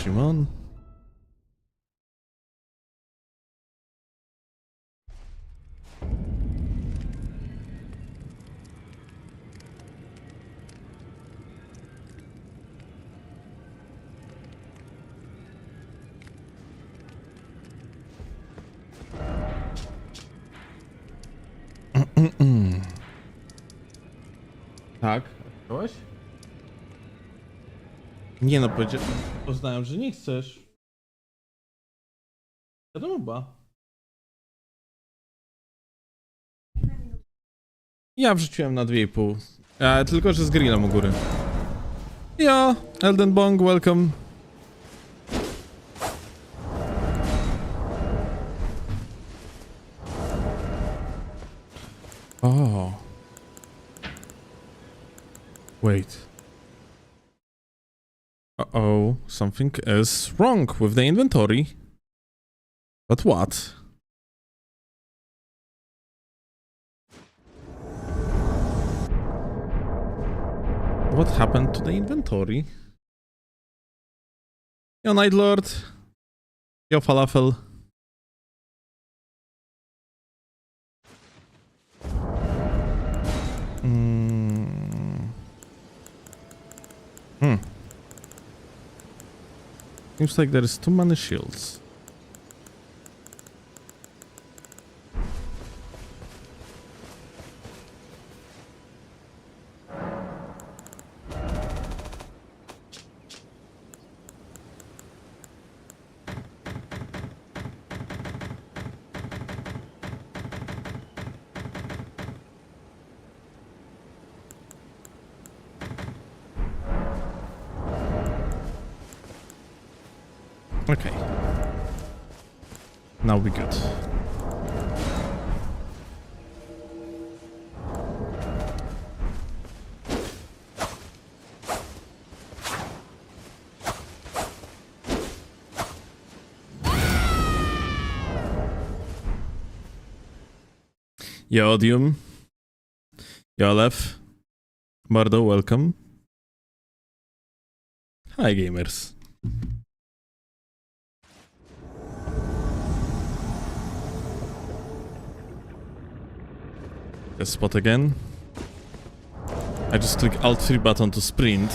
stream on. Tak, chciałeś? Nie no, poznałem, że nie chcesz. Wiadomo, ba. Ja wrzuciłem na 2,5. Tylko, że z grillem u góry. Ja, Elden Bong, welcome. Oh. Wait. Uh-oh, something is wrong with the inventory. But what? What happened to the inventory? Yo, Night Lord. Yo, Falafel. Seems like there is too many shields. Okay. Now we good. Yo, Odium. Yo, Lef. Bardo, welcome. Hi, gamers. Spot again. I just click Alt 3 button to sprint.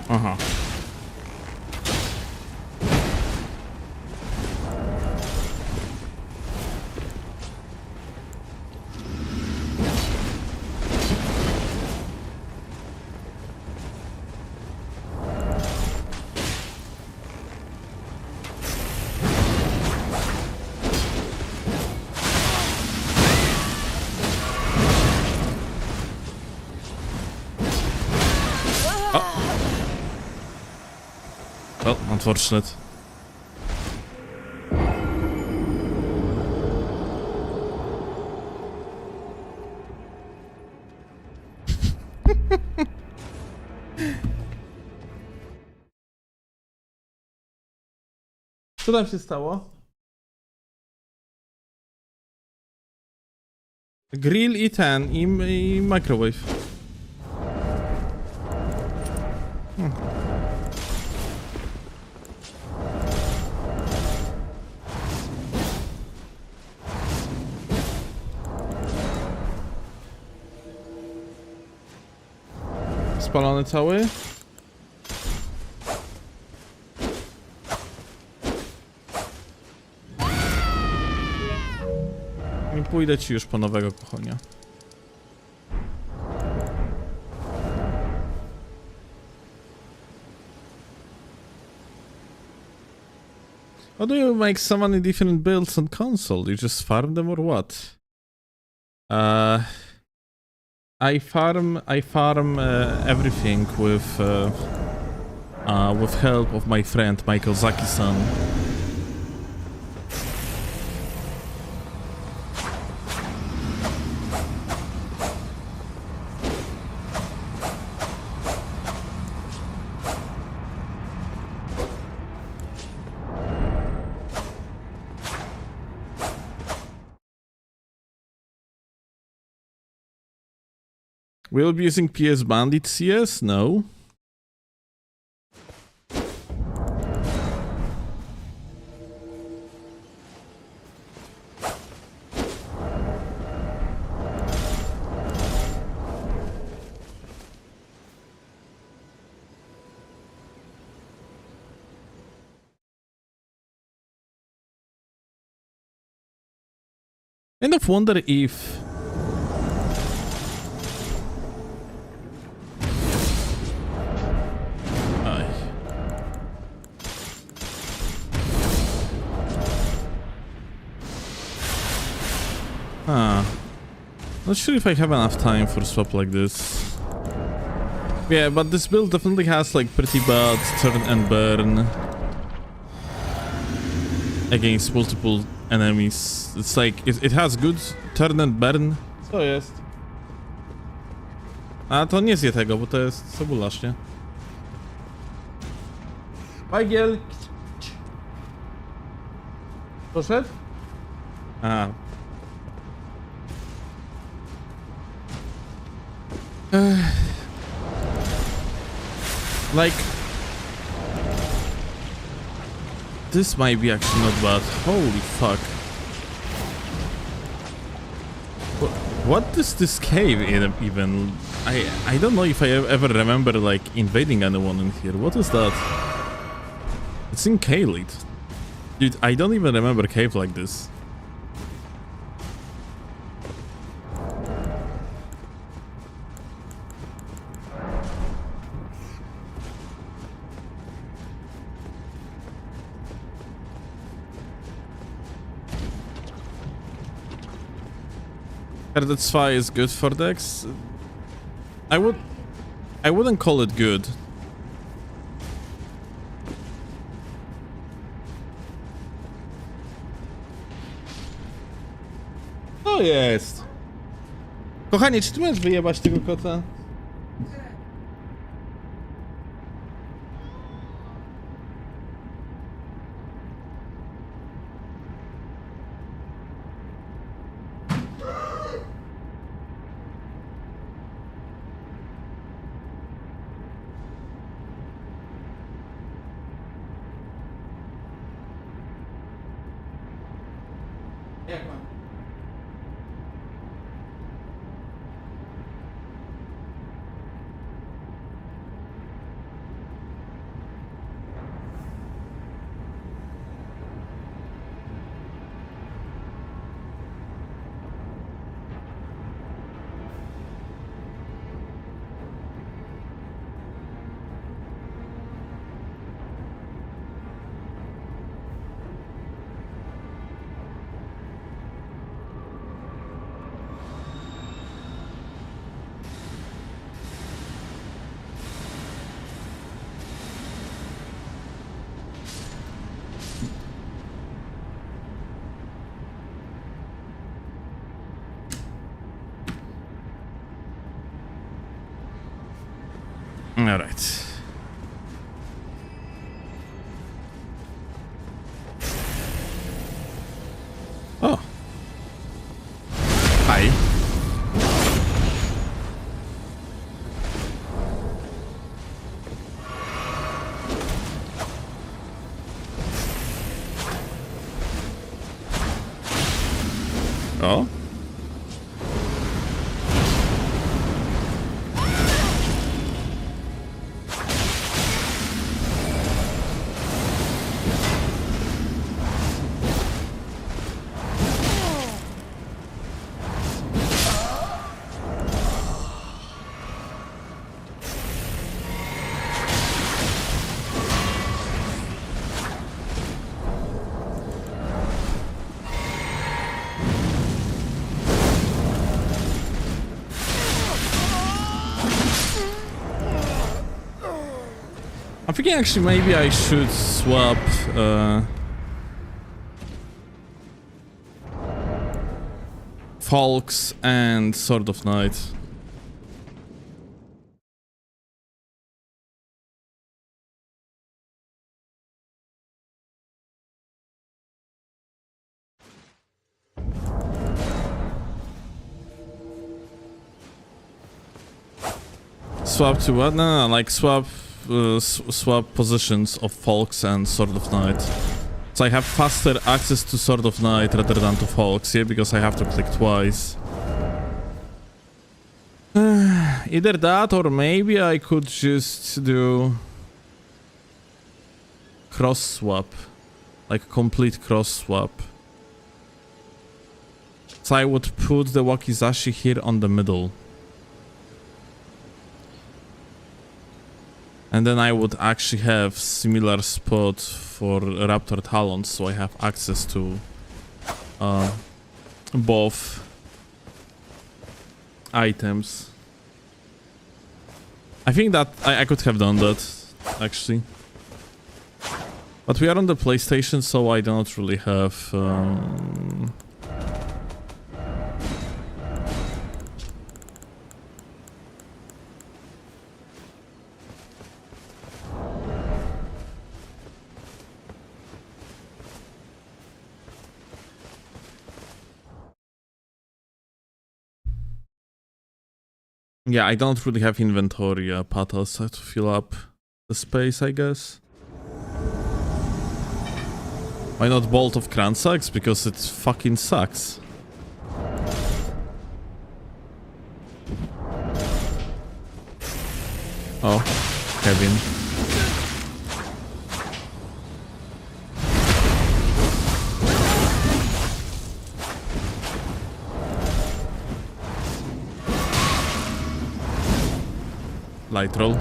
Aha. Well, unfortunate. Co tam się stało? Grill i microwave. Spalony cały. I pójdę ci już po nowego kochonia. How do you make so many different builds on console? You just farm them or what? I farm everything with help of my friend Michael Zaki-san. Will be using PS Bandit CS? No. Kind of wonder if not sure if I have enough time for a swap like this. Yeah, but this build definitely has like pretty bad turn and burn against multiple enemies. It's like, it has good turn and burn. Co jest? A to nie zje tego, bo to jest cebulasz, nie? Bagiel! Poszedł? A. Like, this might be actually not bad. Holy fuck. What is this cave even? I don't know if I ever remember like invading anyone in here. What is that? It's in Kalit. Dude, I don't even remember a cave like this. That's why is good for Dex. I wouldn't call it good. To jest. Kochanie, czy ty możesz wyjebać tego kota? All right. Oh. Hi. Oh. thinking actually maybe I should swap Folks and Sword of Night. Swap to what? No, like swap swap positions of Folks and Sword of Night. So I have faster access to Sword of Night rather than to Folks, yeah, because I have to click twice. Either that or maybe I could just do cross swap. Like complete cross swap. So I would put the Wakizashi here on the middle. And then I would actually have similar spot for Raptor Talons, so I have access to both items. I think that I could have done that, actually. But we are on the PlayStation, so I don't really have... Yeah, I don't really have inventory pathos to fill up the space, I guess. Why not Bolt of Kransax? Because it fucking sucks. Oh, Kevin. Light roll.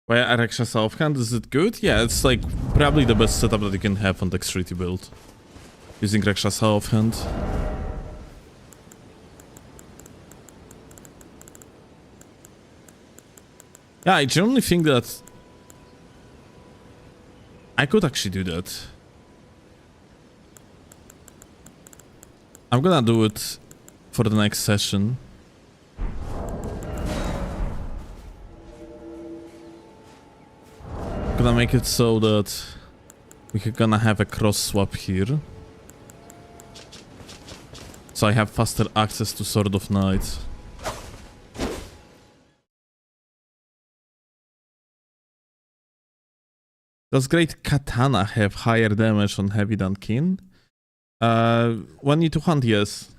Why Rakshasa offhand? Is it good? Yeah, it's like probably the best setup that you can have on Dexterity build. Using Rakshasa offhand. Yeah, I generally think that I could actually do that. I'm gonna do it for the next session. Gonna make it so that we're gonna have a cross swap here. So I have faster access to Sword of Night. Does Great Katana have higher damage on heavy than Kin? 1 to hunt, yes.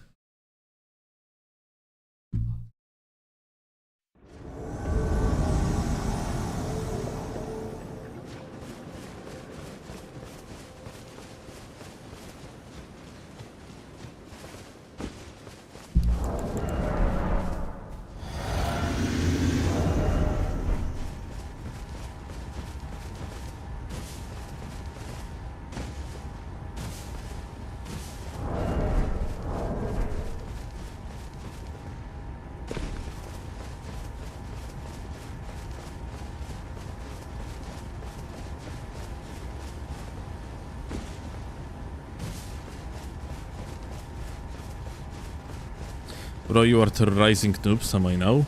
Bro, you are terrorizing noobs, am I now?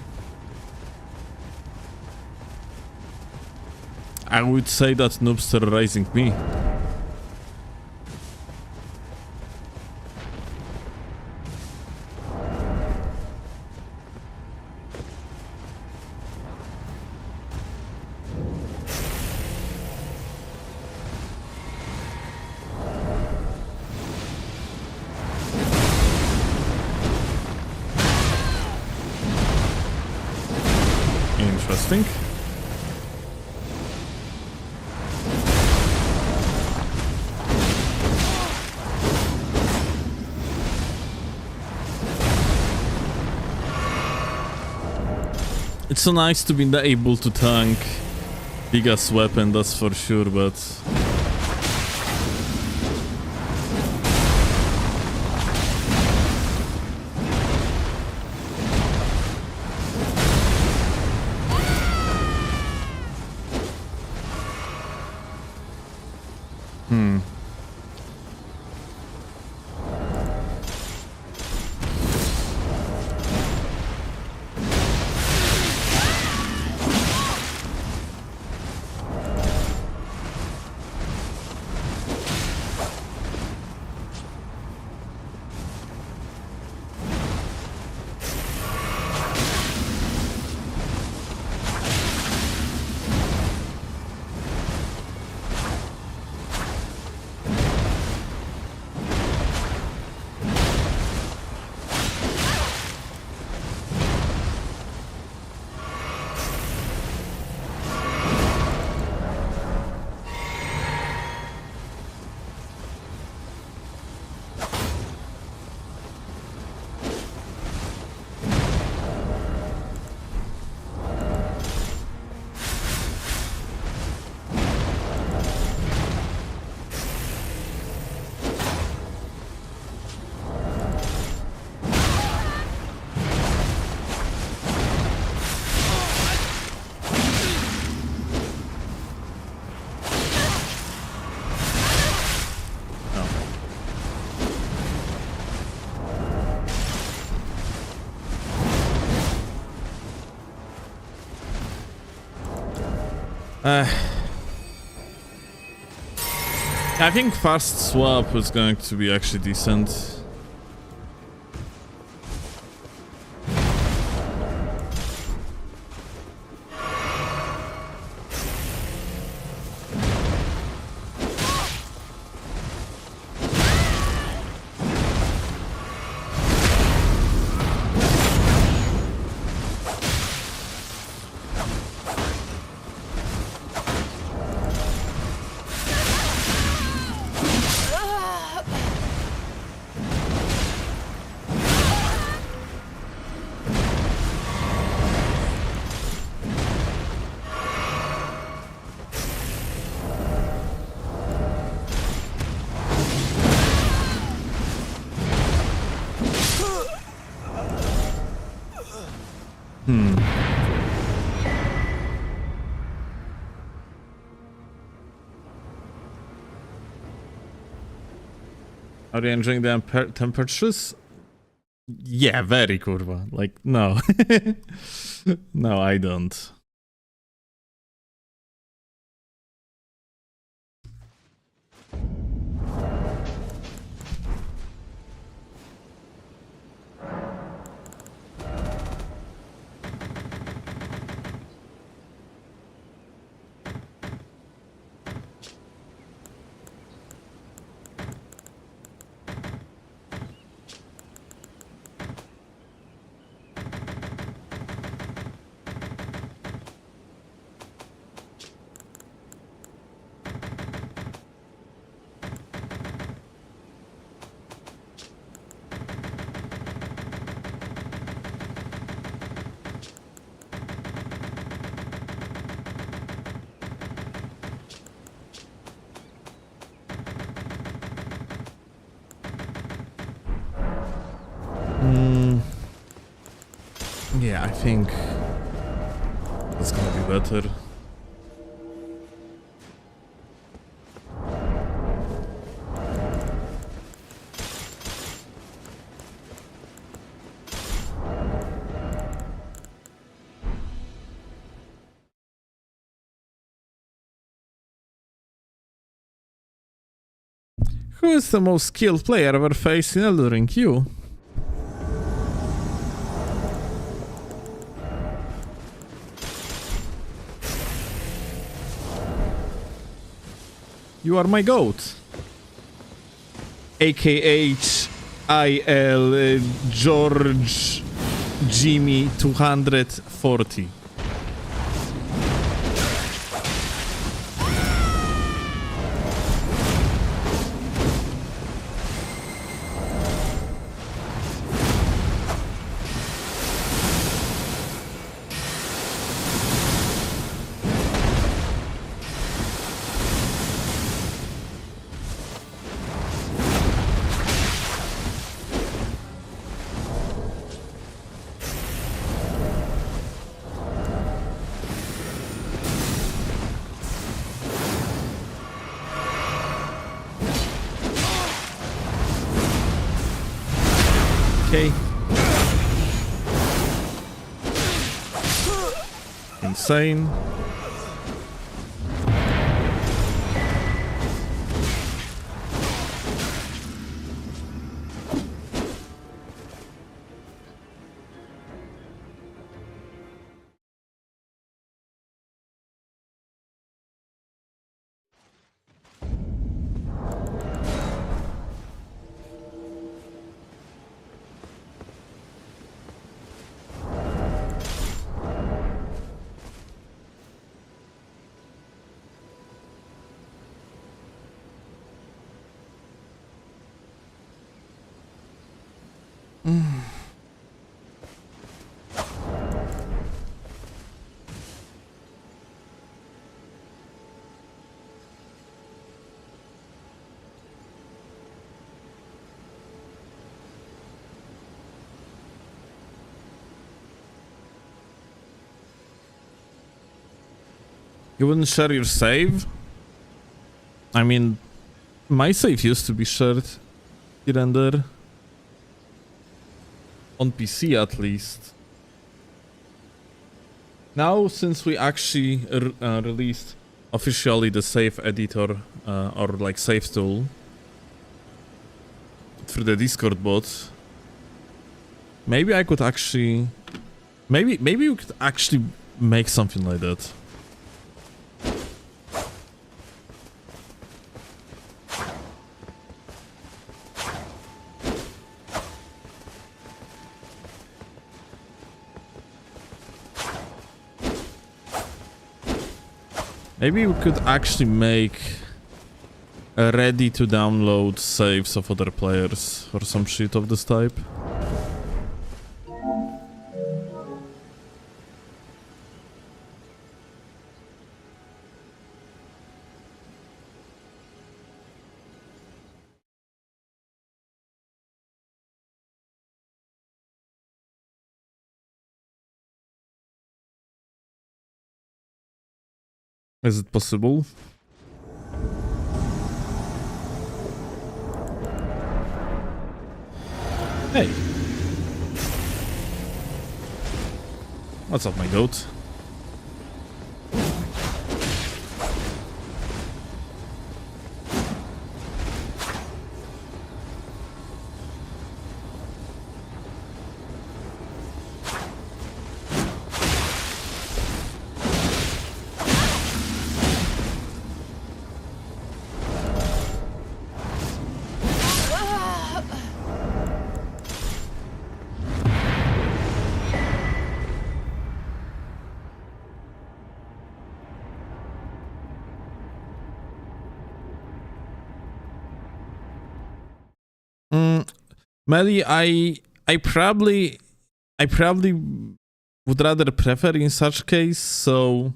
I would say that noobs terrorizing me. Interesting. It's so nice to be able to tank biggest weapon, that's for sure, but I think fast swap is going to be actually decent. Are you enjoying the temperatures? Yeah, very kurwa. Like, no. No, I don't. Yeah, I think that's gonna be better. Who is the most skilled player ever faced in Elden Ring? You. You are my goat. AKH IL George Jimmy 240. Okay. Insane. You wouldn't share your save? I mean, my save used to be shared here and there. On PC at least. Now, since we actually released officially the save editor or like save tool through the Discord bot, maybe I could actually, maybe we could actually make something like that. Maybe we could actually make a ready to download saves of other players or some shit of this type. Is it possible? Hey. What's up, my goat? Melly, I probably would rather prefer in such case, so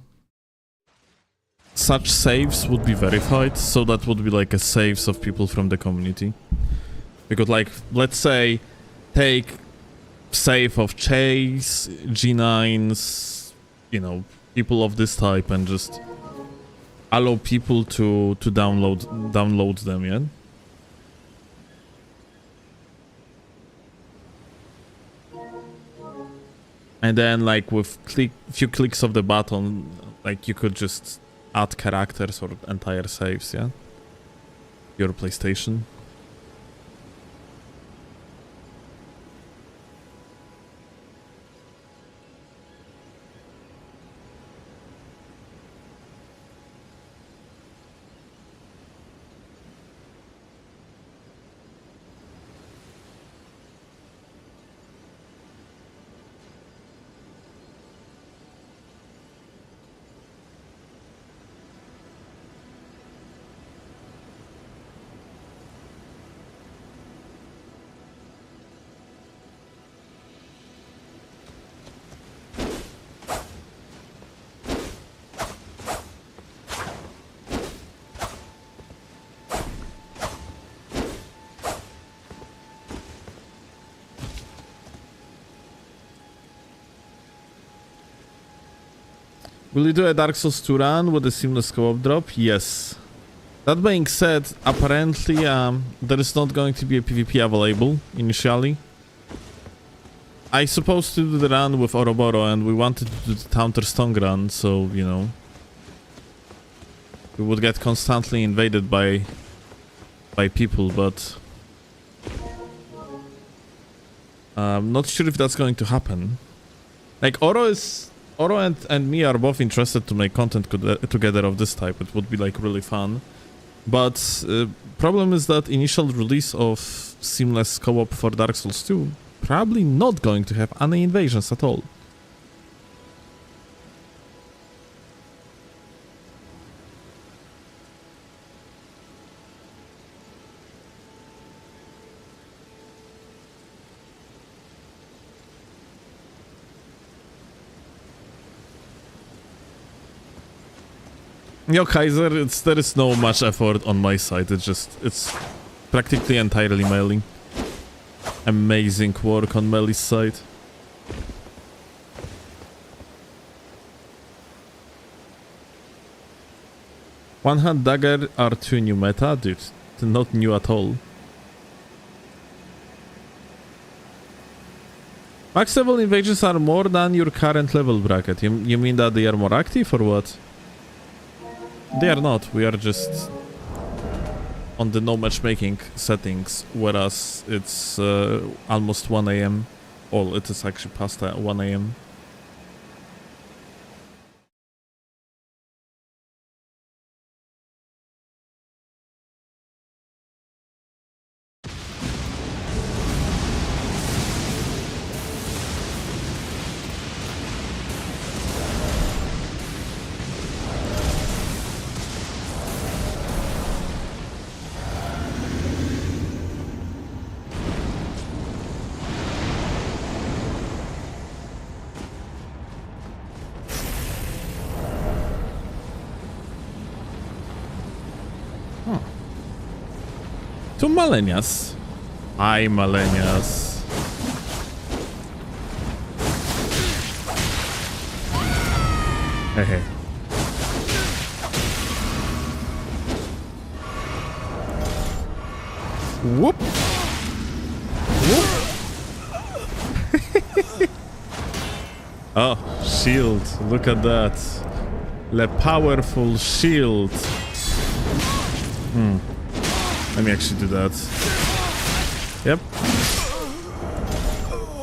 such saves would be verified, so that would be like a saves of people from the community. Because like, let's say, take save of Chase, G9s, you know, people of this type, and just allow people to download them, yeah? And then, like, with few clicks of the button, like, you could just add characters or entire saves, yeah? your PlayStation. Will you do a Dark Souls 2 run with a seamless co-op drop? Yes. That being said, apparently there is not going to be a PvP available initially. I supposed to do the run with Oroboro and we wanted to do the Counter-Stone run, so, you know, we would get constantly invaded by people, but I'm not sure if that's going to happen. Like, Oro and me are both interested to make content together of this type. It would be like really fun. But problem is that initial release of seamless co-op for Dark Souls 2 probably not going to have any invasions at all. Yo, Kaiser, there is no much effort on my side. It's practically entirely mailing. Amazing work on Melly's side. One-hand dagger are too new meta, dude. Not new at all. Max level invasions are more than your current level bracket. You mean that they are more active or what? They are not. We are just on the no matchmaking settings, whereas it's almost 1 AM. Oh, it is actually past 1 AM. To Malenias. Hi, Malenias. Hey, hey. Whoop. Whoop. Oh, shield. Look at that. The powerful shield. Let me actually do that. Yep.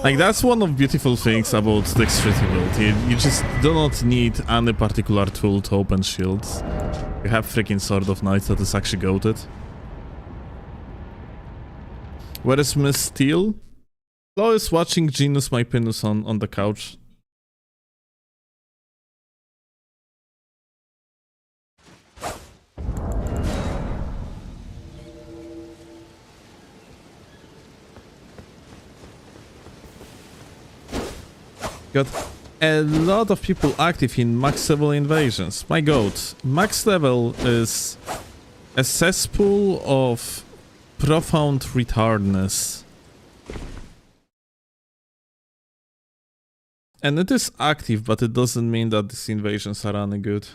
Like, that's one of the beautiful things about Dexterity build. You just do not need any particular tool to open shields. You have freaking Sword of Knights that is actually goated. Where is Miss Steel? Flo is watching Genus My Pinus on the couch. Got a lot of people active in max level invasions. My god, max level is a cesspool of profound retardness. And it is active, but it doesn't mean that these invasions are any good.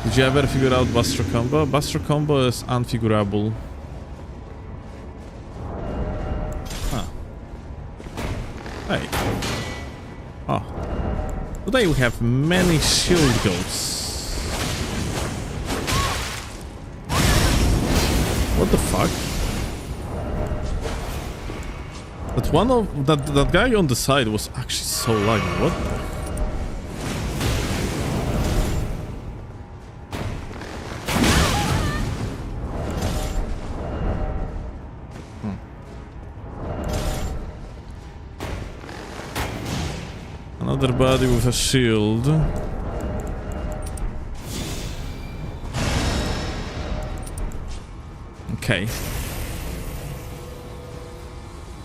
Did you ever figure out Bastro Combo? Bastro Combo is unfigurable. Huh. Hey. today we have many shield goats. What the fuck? That one of that guy on the side was actually so laggy. What the? Another body with a shield. Okay.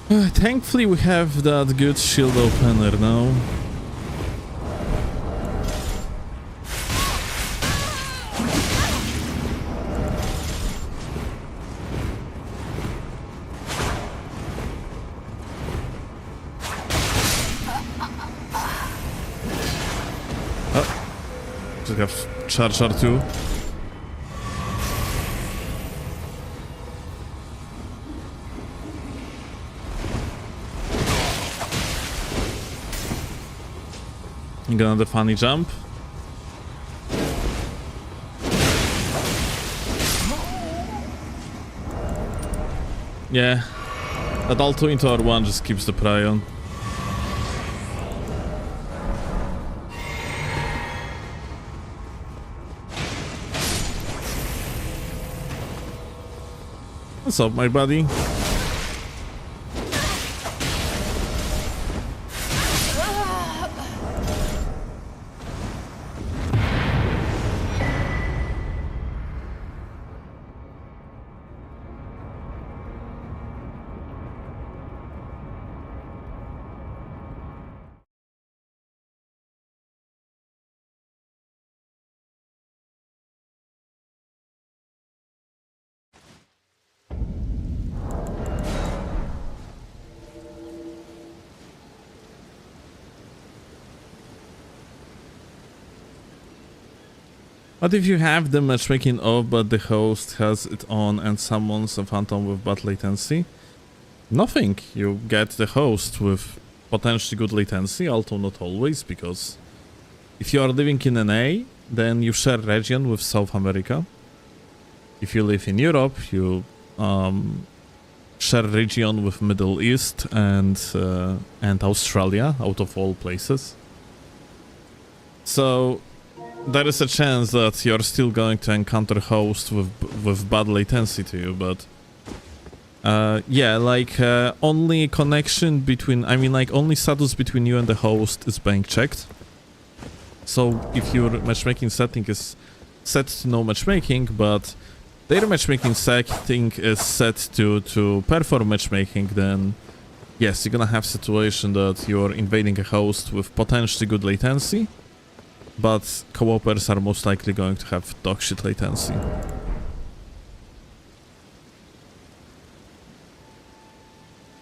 Thankfully we have that good shield opener now. Just have charge R2. You got another funny jump. Yeah, that Alto into R1 just keeps the pry on. What's up, my buddy? What if you have the matchmaking off, but the host has it on and summons a phantom with bad latency? Nothing. You get the host with potentially good latency, although not always, because if you are living in NA, then you share region with South America. If you live in Europe, you share region with Middle East and Australia, out of all places. So there is a chance that you're still going to encounter hosts with bad latency to you, but yeah, like only connection between, I mean, like only status between you and the host is being checked. So if your matchmaking setting is set to no matchmaking, but their matchmaking setting is set to perform matchmaking, then yes, you're gonna have situation that you're invading a host with potentially good latency, but co-opers are most likely going to have dogshit latency.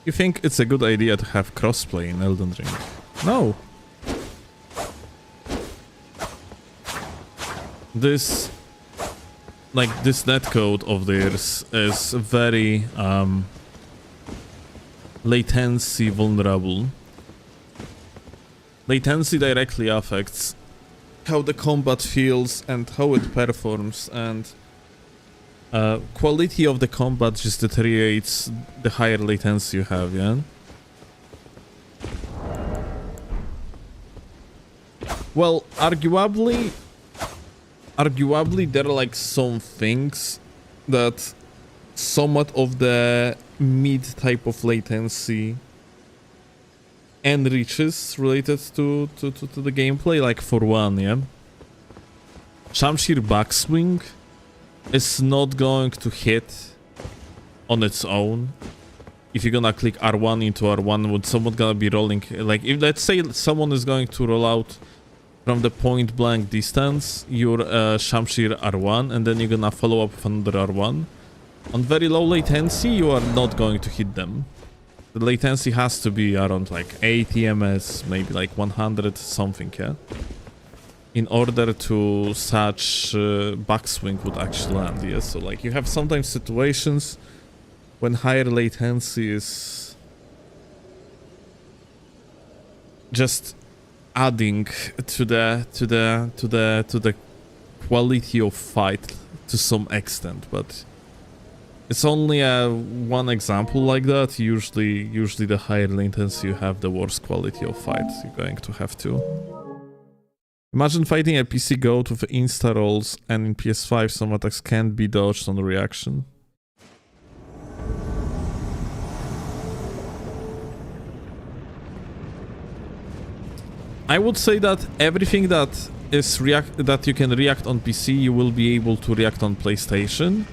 You think it's a good idea to have crossplay in Elden Ring? No. This netcode of theirs is very latency vulnerable. Latency directly affects how the combat feels and how it performs, and quality of the combat just deteriorates the higher latency you have, yeah? Well, arguably there are like some things that somewhat of the mid type of latency enriches related to the gameplay. Like for one, yeah, Shamshir backswing is not going to hit on its own. If you're gonna click R1 into R1, would someone gonna be rolling, like if let's say someone is going to roll out from the point blank distance your Shamshir R1, and then you're gonna follow up with another R1 on very low latency, you are not going to hit them. The latency has to be around like 80 ms, maybe like 100 something, yeah, in order to such backswing would actually land, yes. So like you have sometimes situations when higher latency is just adding to the quality of fight to some extent, but it's only one example like that. Usually the higher latency you have, the worse quality of fight you're going to have too. Imagine fighting a PC goat with insta rolls, and in PS5 some attacks can't be dodged on reaction. I would say that everything that you can react on PC, you will be able to react on PlayStation.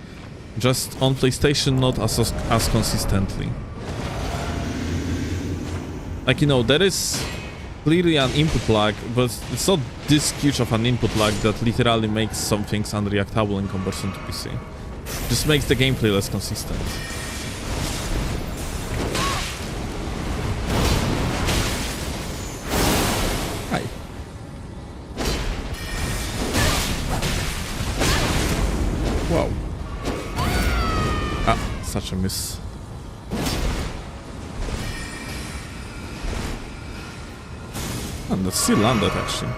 Just on PlayStation, not as consistently. Like, you know, there is clearly an input lag, but it's not this huge of an input lag that literally makes some things unreactable in comparison to PC. Just makes the gameplay less consistent. Hi. Wow. Ah, such a miss. And that still landed actually.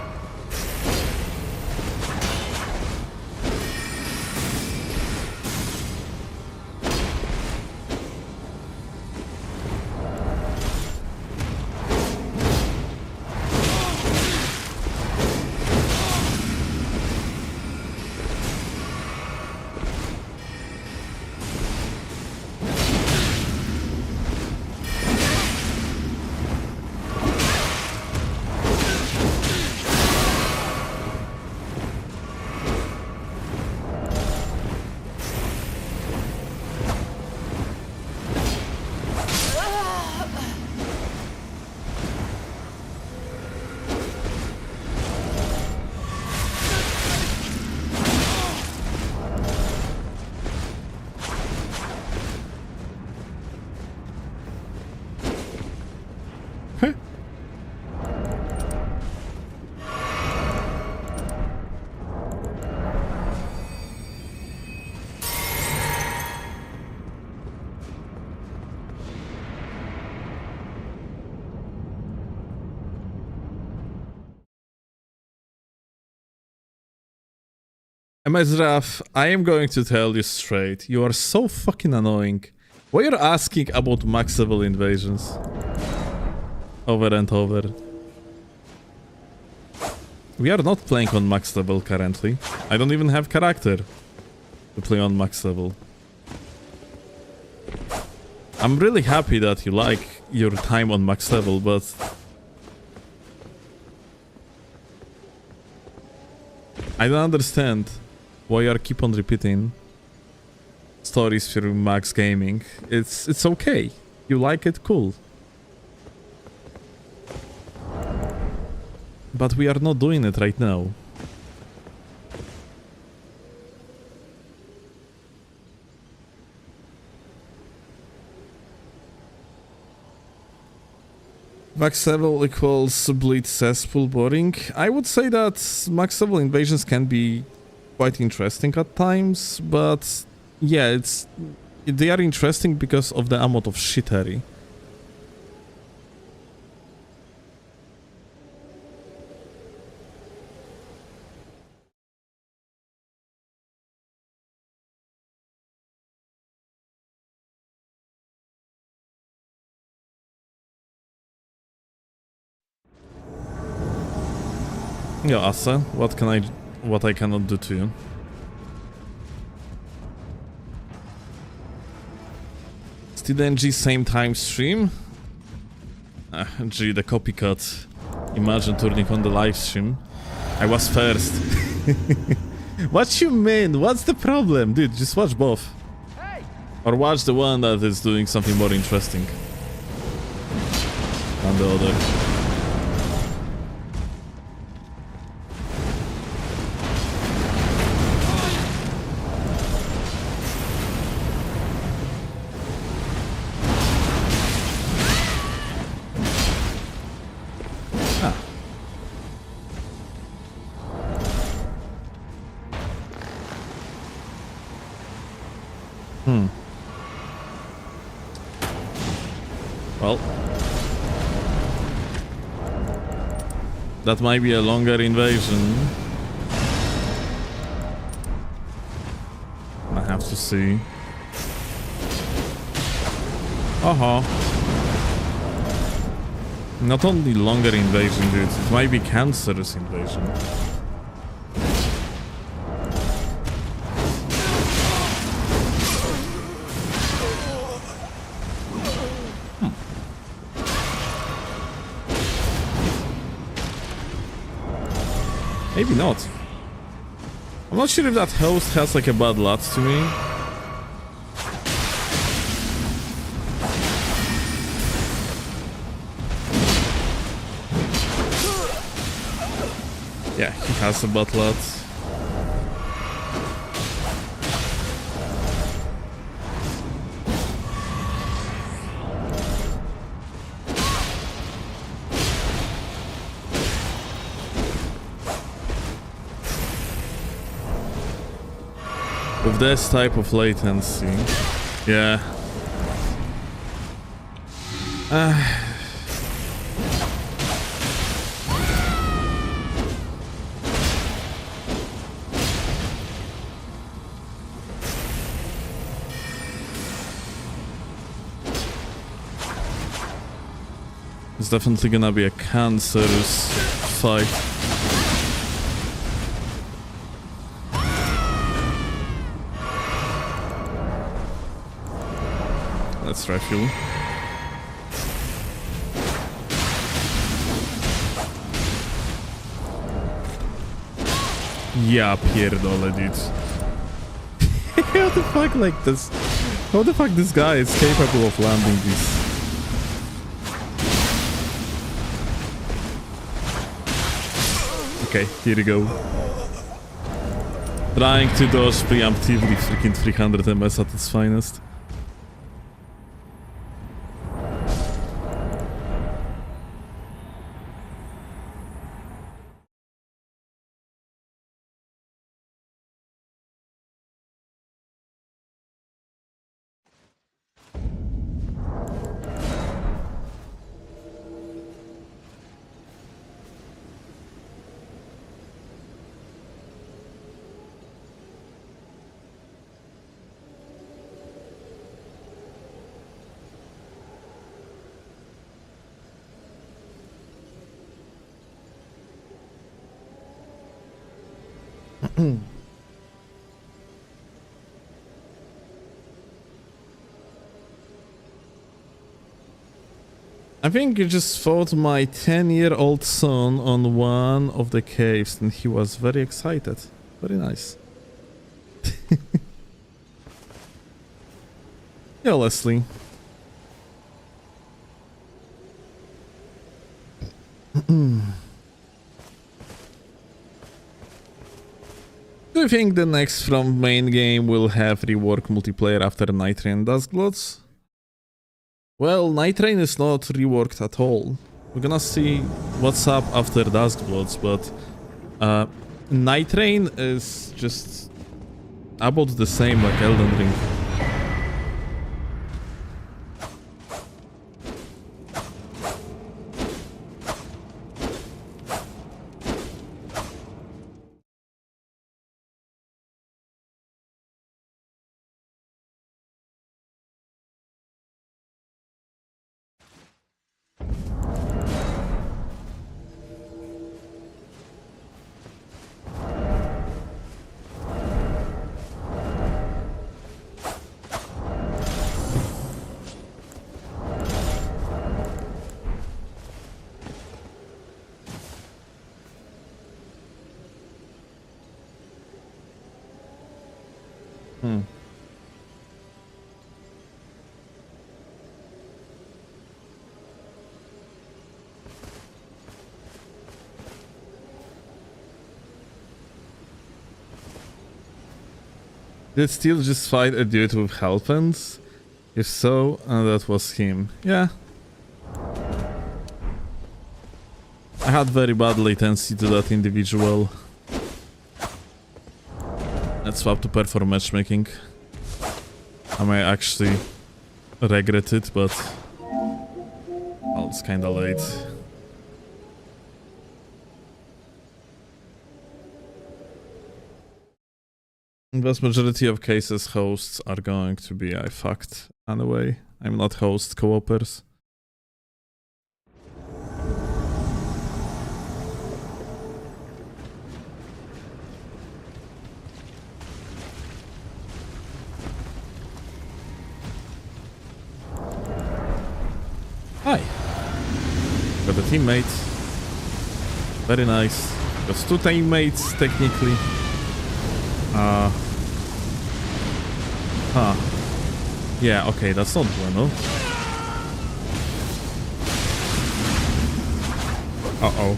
Mazraf, I am going to tell you straight, you are so fucking annoying. Why are you asking about max level invasions? Over and over. We are not playing on max level currently. I don't even have character to play on max level. I'm really happy that you like your time on max level, but I don't understand why you keep on repeating stories for max gaming. It's okay. You like it, cool. But we are not doing it right now. Max level equals bleed cesspool boring. I would say that max level invasions can be quite interesting at times, but yeah, they are interesting because of the amount of shittery. Yeah, Asa, what I cannot do to you? Still NG same time stream? Gee, the copycat. Imagine turning on the live stream. I was first. What you mean? What's the problem? Dude, just watch both. Hey! Or watch the one that is doing something more interesting than the other. That might be a longer invasion. I have to see. Not only longer invasion, dude. It might be cancerous invasion. Maybe not. I'm not sure if that host has like a bad lot to me. Yeah, he has a bad lot. With this type of latency, yeah. It's definitely gonna be a cancerous fight. Let's refuel. Ja pierdolę, dude. How the fuck like this? How the fuck this guy is capable of landing this? Okay, here we go. Trying to dodge preemptively freaking 300 MS at its finest. I think you just fought my 10-year-old son on one of the caves and he was very excited. Very nice. Yeah, Leslie. Do you think the next from main game will have rework multiplayer after Night Train Duskbloods? Well, Night Train is not reworked at all. We're gonna see what's up after Duskbloods, but Night Train is just about the same like Elden Ring. Did Steel just fight a dude with Hellpens? If so, that was him. Yeah. I had very bad latency to that individual. Let's swap to perform matchmaking. I might actually regret it, but well, it's kinda late. In vast majority of cases, hosts are going to be fucked anyway. I'm not host co-opers. Hi. Got a teammate. Very nice. Got 2 teammates, technically. Huh. Yeah, okay, that's not bueno. Uh-oh.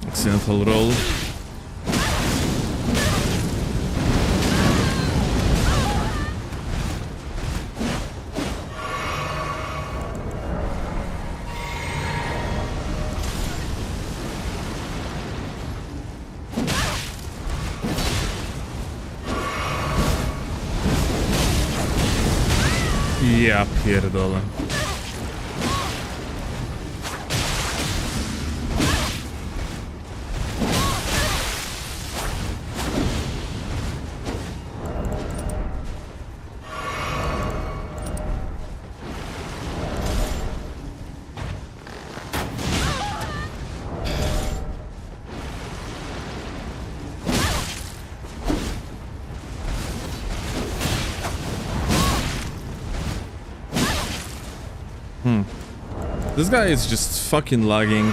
Accidental roll. Ja pierdolę. This guy is just fucking lagging.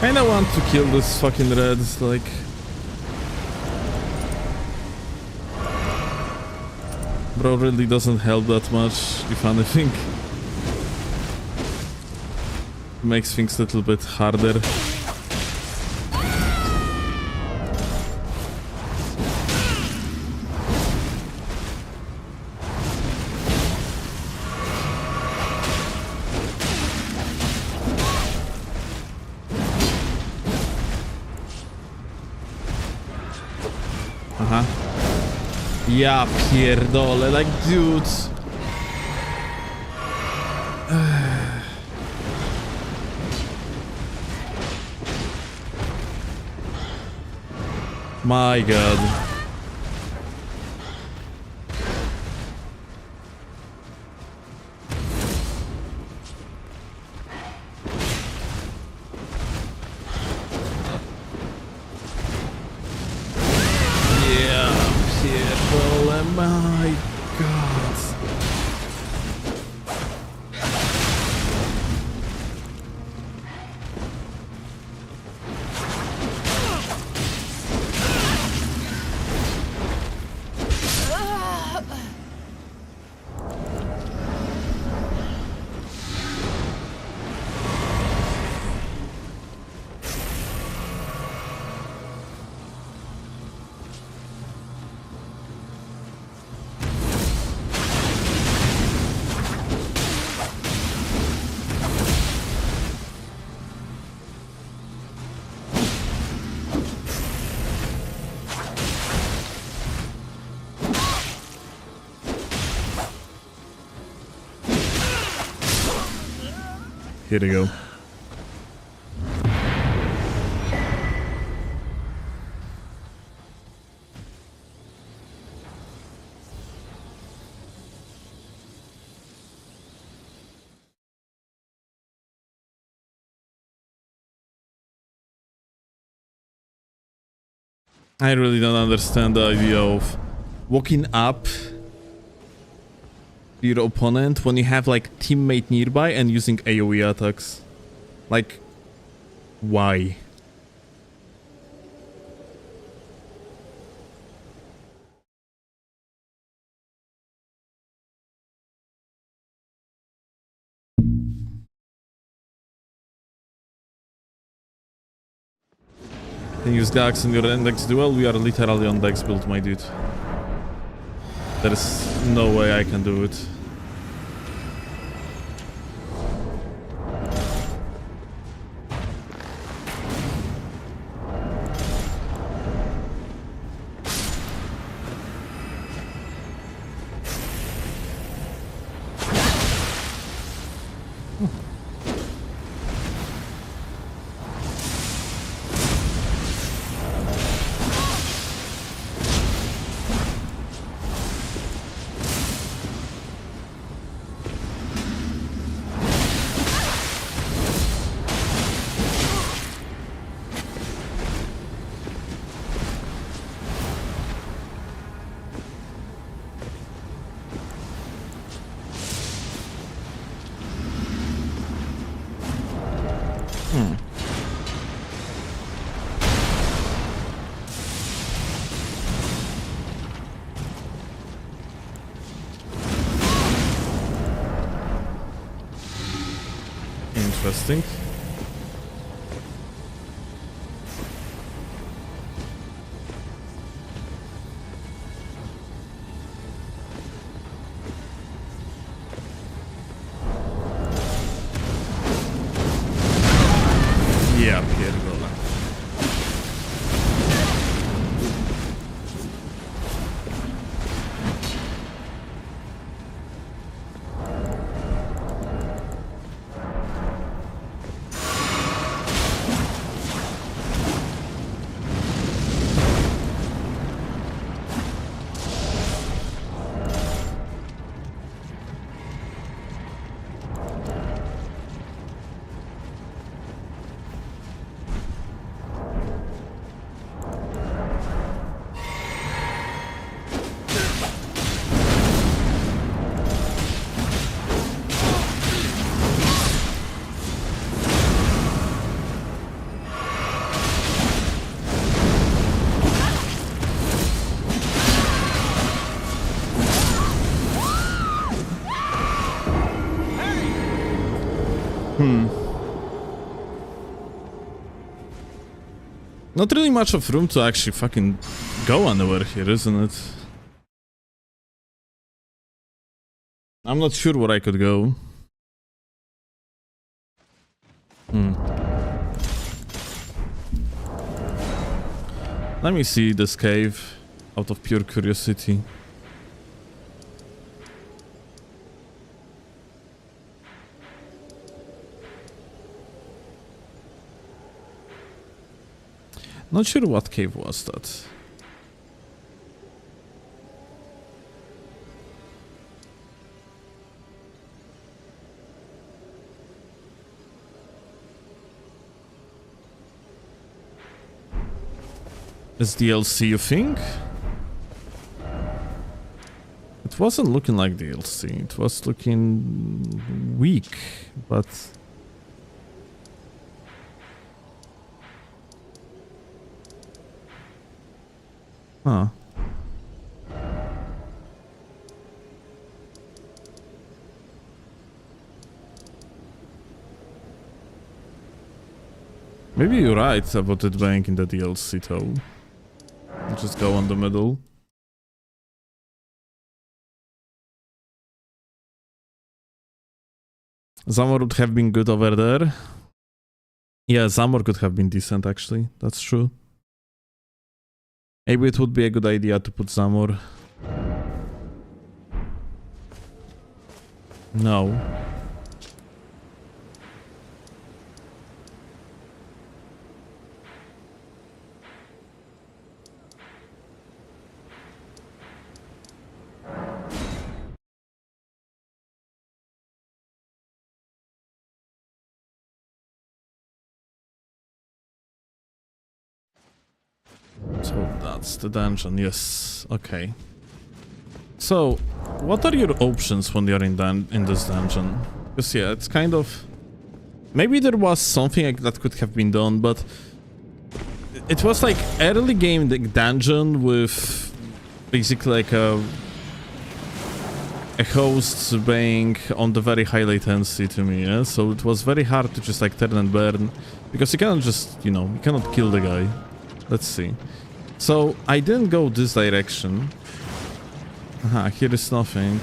Kinda want to kill this fucking reds, like... Bro really doesn't help that much, if anything. Makes things a little bit harder. Ja pierdolę, like dudes. My god. My god. Here we go. I really don't understand the idea of walking up your opponent when you have like teammate nearby and using AoE attacks. Like, Why? Can you use Gax in your index duel? We are literally on Dex build, my dude. There is no way I can do it. Interesting. Ja pierdolę. Not really much of room to actually fucking go anywhere here, isn't it? I'm not sure where I could go. Let me see this cave out of pure curiosity. Not sure what cave was that. Is DLC, you think? It wasn't looking like DLC. It was looking weak, but... Huh. Maybe you're right about it being in the DLC though. Just go on the middle. Zamor would have been good over there. Yeah, Zamor could have been decent actually. That's true. Maybe it would be a good idea to put Zamor. No. So that's the dungeon, yes, okay. So, what are your options when you're in this dungeon? Because yeah, it's kind of... Maybe there was something like that could have been done, but it was like early game dungeon with basically like a host being on the very high latency to me, yeah? So it was very hard to just like turn and burn, because you cannot just, you know, you cannot kill the guy. Let's see. So I didn't go this direction. Aha, here is nothing.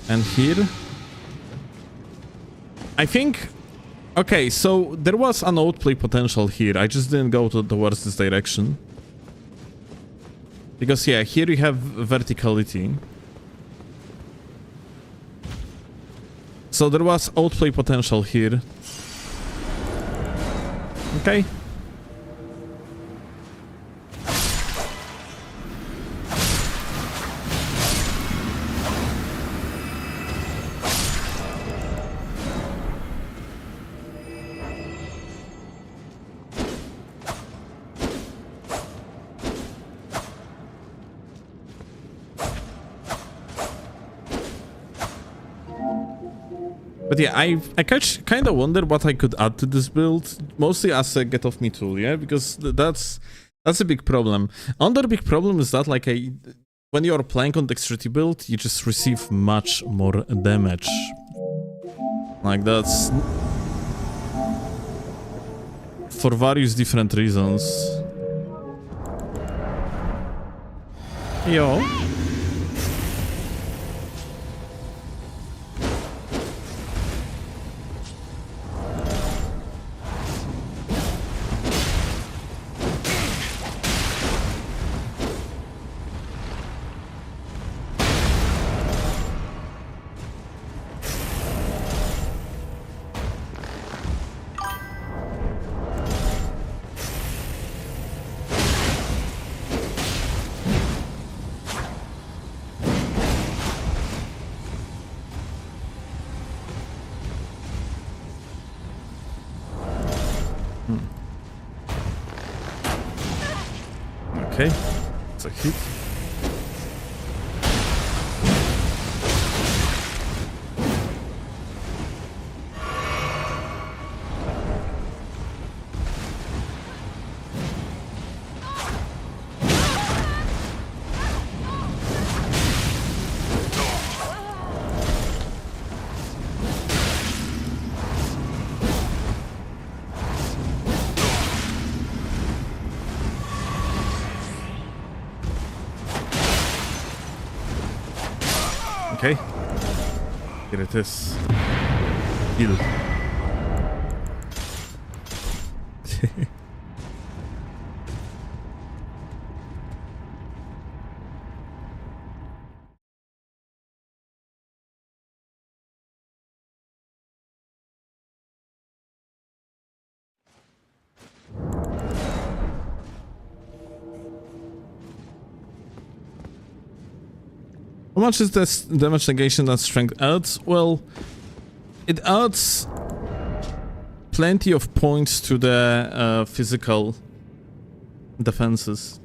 And here? I think... Okay, so there was an outplay potential here. I just didn't go towards this direction. Because, yeah, here you have verticality. So there was outplay potential here. Okay. But yeah, I kind of wonder what I could add to this build, mostly as a get off me tool, yeah, because that's a big problem. Another big problem is that like when you're playing on Dexterity build, you just receive much more damage. Like that's for various different reasons. Yo. Okay, it's a hit. Okay, here it is. Heal. How much is this damage negation that strength adds? Well, it adds plenty of points to the physical defenses.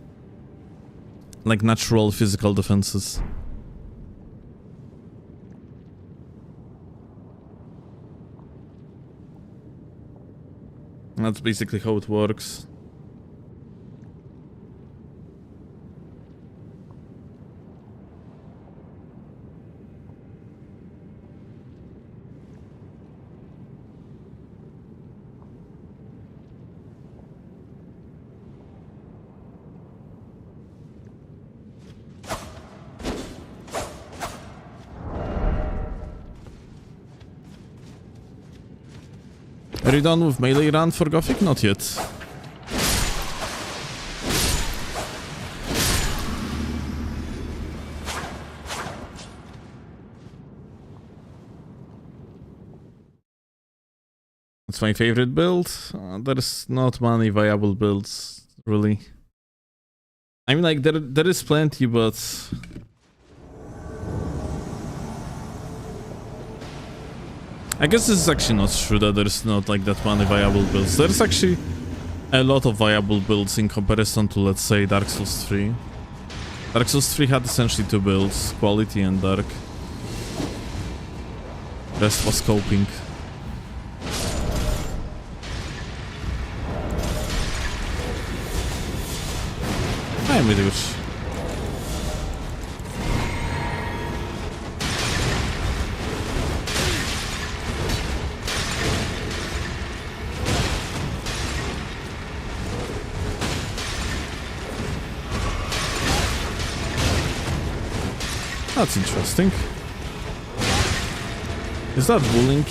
Like natural physical defenses. That's basically how it works. Are you done with melee run for Gothic? Not yet. It's my favorite build. There's not many viable builds, really. I mean, like, there is plenty, but... I guess this is actually not true that there's not like that many viable builds. There's actually a lot of viable builds in comparison to, let's say, Dark Souls 3. Dark Souls 3 had essentially two builds, Quality and Dark. Rest was scoping. I'm with you. That's interesting. Is that bullying?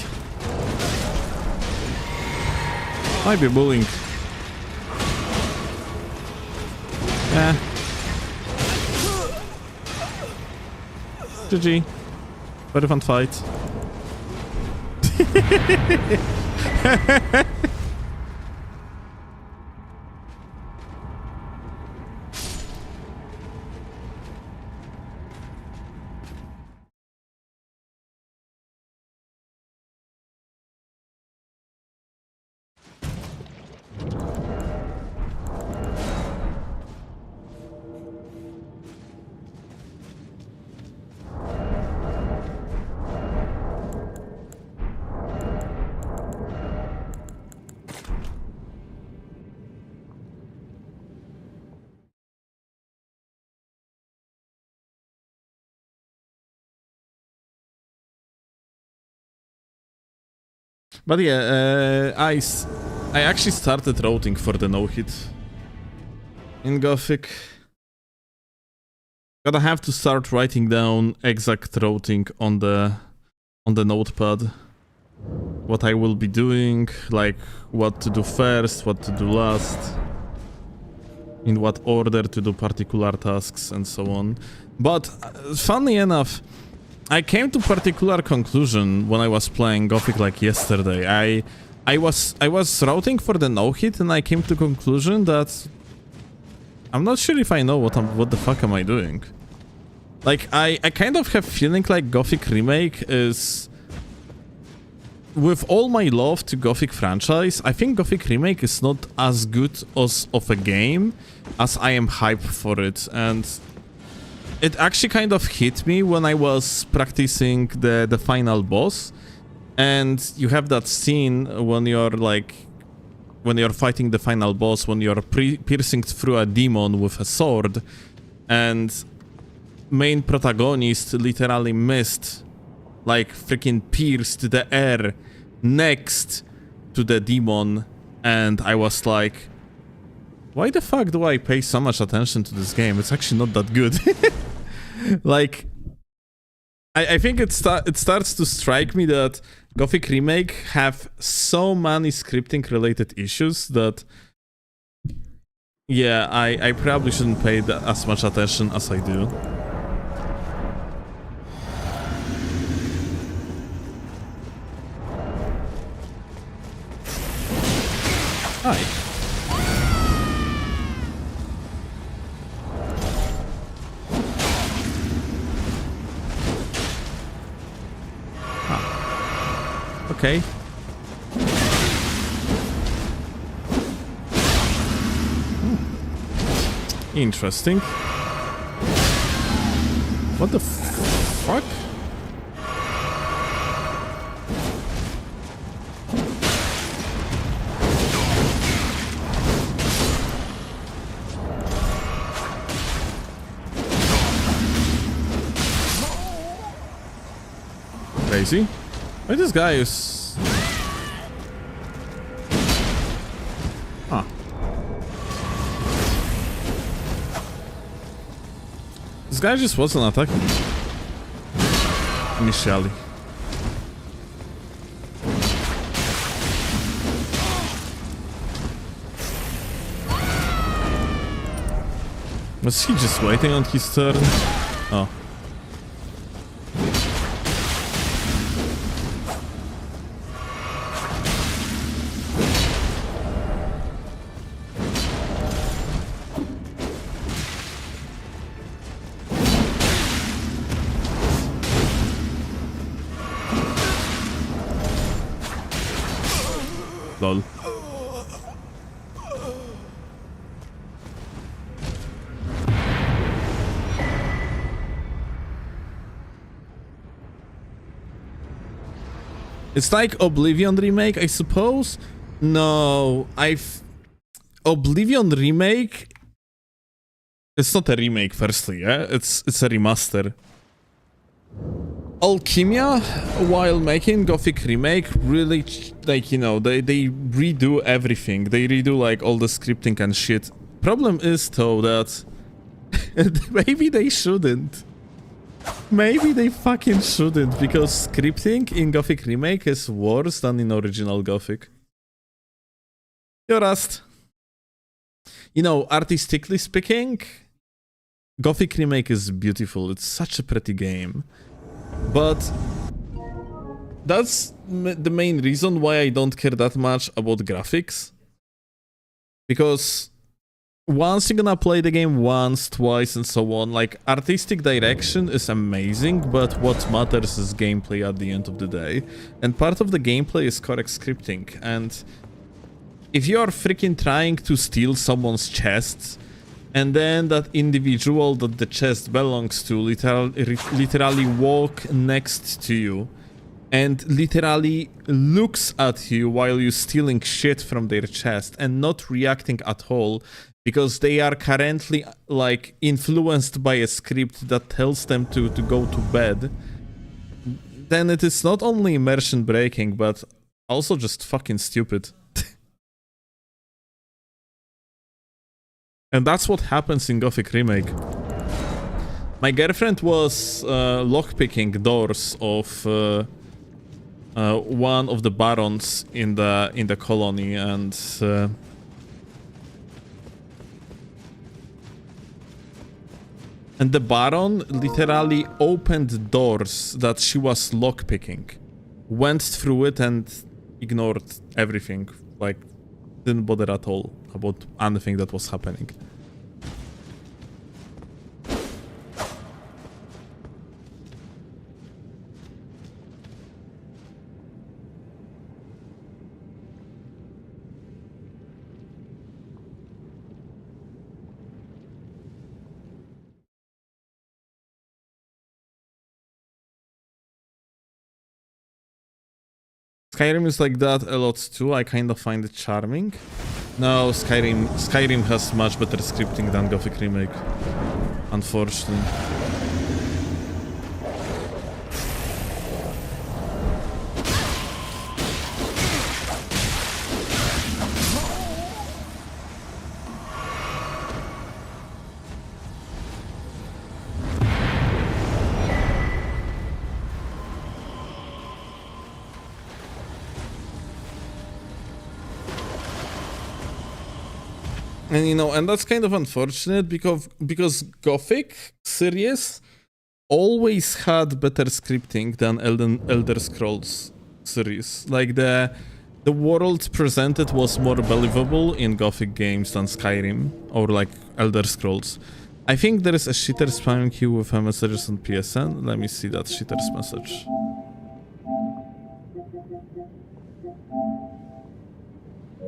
Might be bullying. Yeah. GG. Very fun fight. But yeah, I actually started routing for the no-hit in Gothic. Gonna have to start writing down exact routing on the notepad. What I will be doing, like what to do first, what to do last, in what order to do particular tasks and so on. But funny enough, I came to particular conclusion when I was playing Gothic like yesterday. I was routing for the no-hit and I came to conclusion that I'm not sure if I know what the fuck am I doing. Like I kind of have feeling like Gothic Remake is, with all my love to Gothic franchise, I think Gothic Remake is not as good of a game as I am hyped for it, and it actually kind of hit me when I was practicing the final boss, and you have that scene when you're fighting the final boss, when you're piercing through a demon with a sword, and main protagonist literally missed, like freaking pierced the air next to the demon, and I was like, why the fuck do I pay so much attention to this game? It's actually not that good. Like, I think it starts to strike me that Gothic Remake have so many scripting related issues that, yeah, I probably shouldn't pay as much attention as I do. Hi. Okay. Interesting. What the fuck? Crazy. Why this guy is... Huh. This guy just wasn't attacking me initially. Was he just waiting on his turn? Oh. Lol. It's like Oblivion remake, I suppose. No, Oblivion remake. It's not a remake, firstly, yeah? It's a remaster. Alchemia, while making Gothic remake, really, like, you know, they redo everything. They redo, like, all the scripting and shit. Problem is, though, that maybe they shouldn't. Maybe they fucking shouldn't, because scripting in Gothic remake is worse than in original Gothic. You're asked. You know, artistically speaking, Gothic remake is beautiful. It's such a pretty game. But that's the main reason why I don't care that much about graphics. Because once you're gonna play the game once, twice, and so on, like, artistic direction is amazing, but what matters is gameplay at the end of the day. And part of the gameplay is correct scripting. And if you're freaking trying to steal someone's chest, and then that individual that the chest belongs to literally walk next to you and literally looks at you while you're stealing shit from their chest and not reacting at all because they are currently, like, influenced by a script that tells them to go to bed, then it is not only immersion breaking, but also just fucking stupid. And that's what happens in Gothic Remake. My girlfriend was lockpicking doors of one of the barons in the colony, and the baron literally opened doors that she was lockpicking, went through it and ignored everything, like, didn't bother at all about anything that was happening. Skyrim is like that a lot too. I kind of find it charming. No, Skyrim has much better scripting than Gothic Remake, unfortunately. And, you know, and that's kind of unfortunate because Gothic series always had better scripting than Elder Scrolls series. Like, the world presented was more believable in Gothic games than Skyrim or, like, Elder Scrolls. I think there is a shitter spamming you with messages on PSN. Let me see that shitter's message.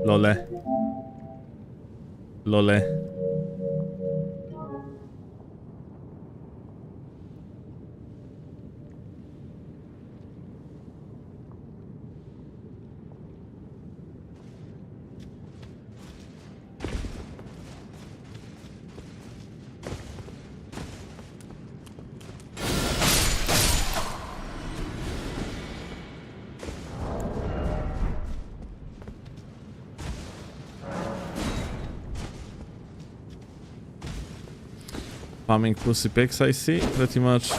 Lole. Lole. Spamming pussy pics, I see, pretty much.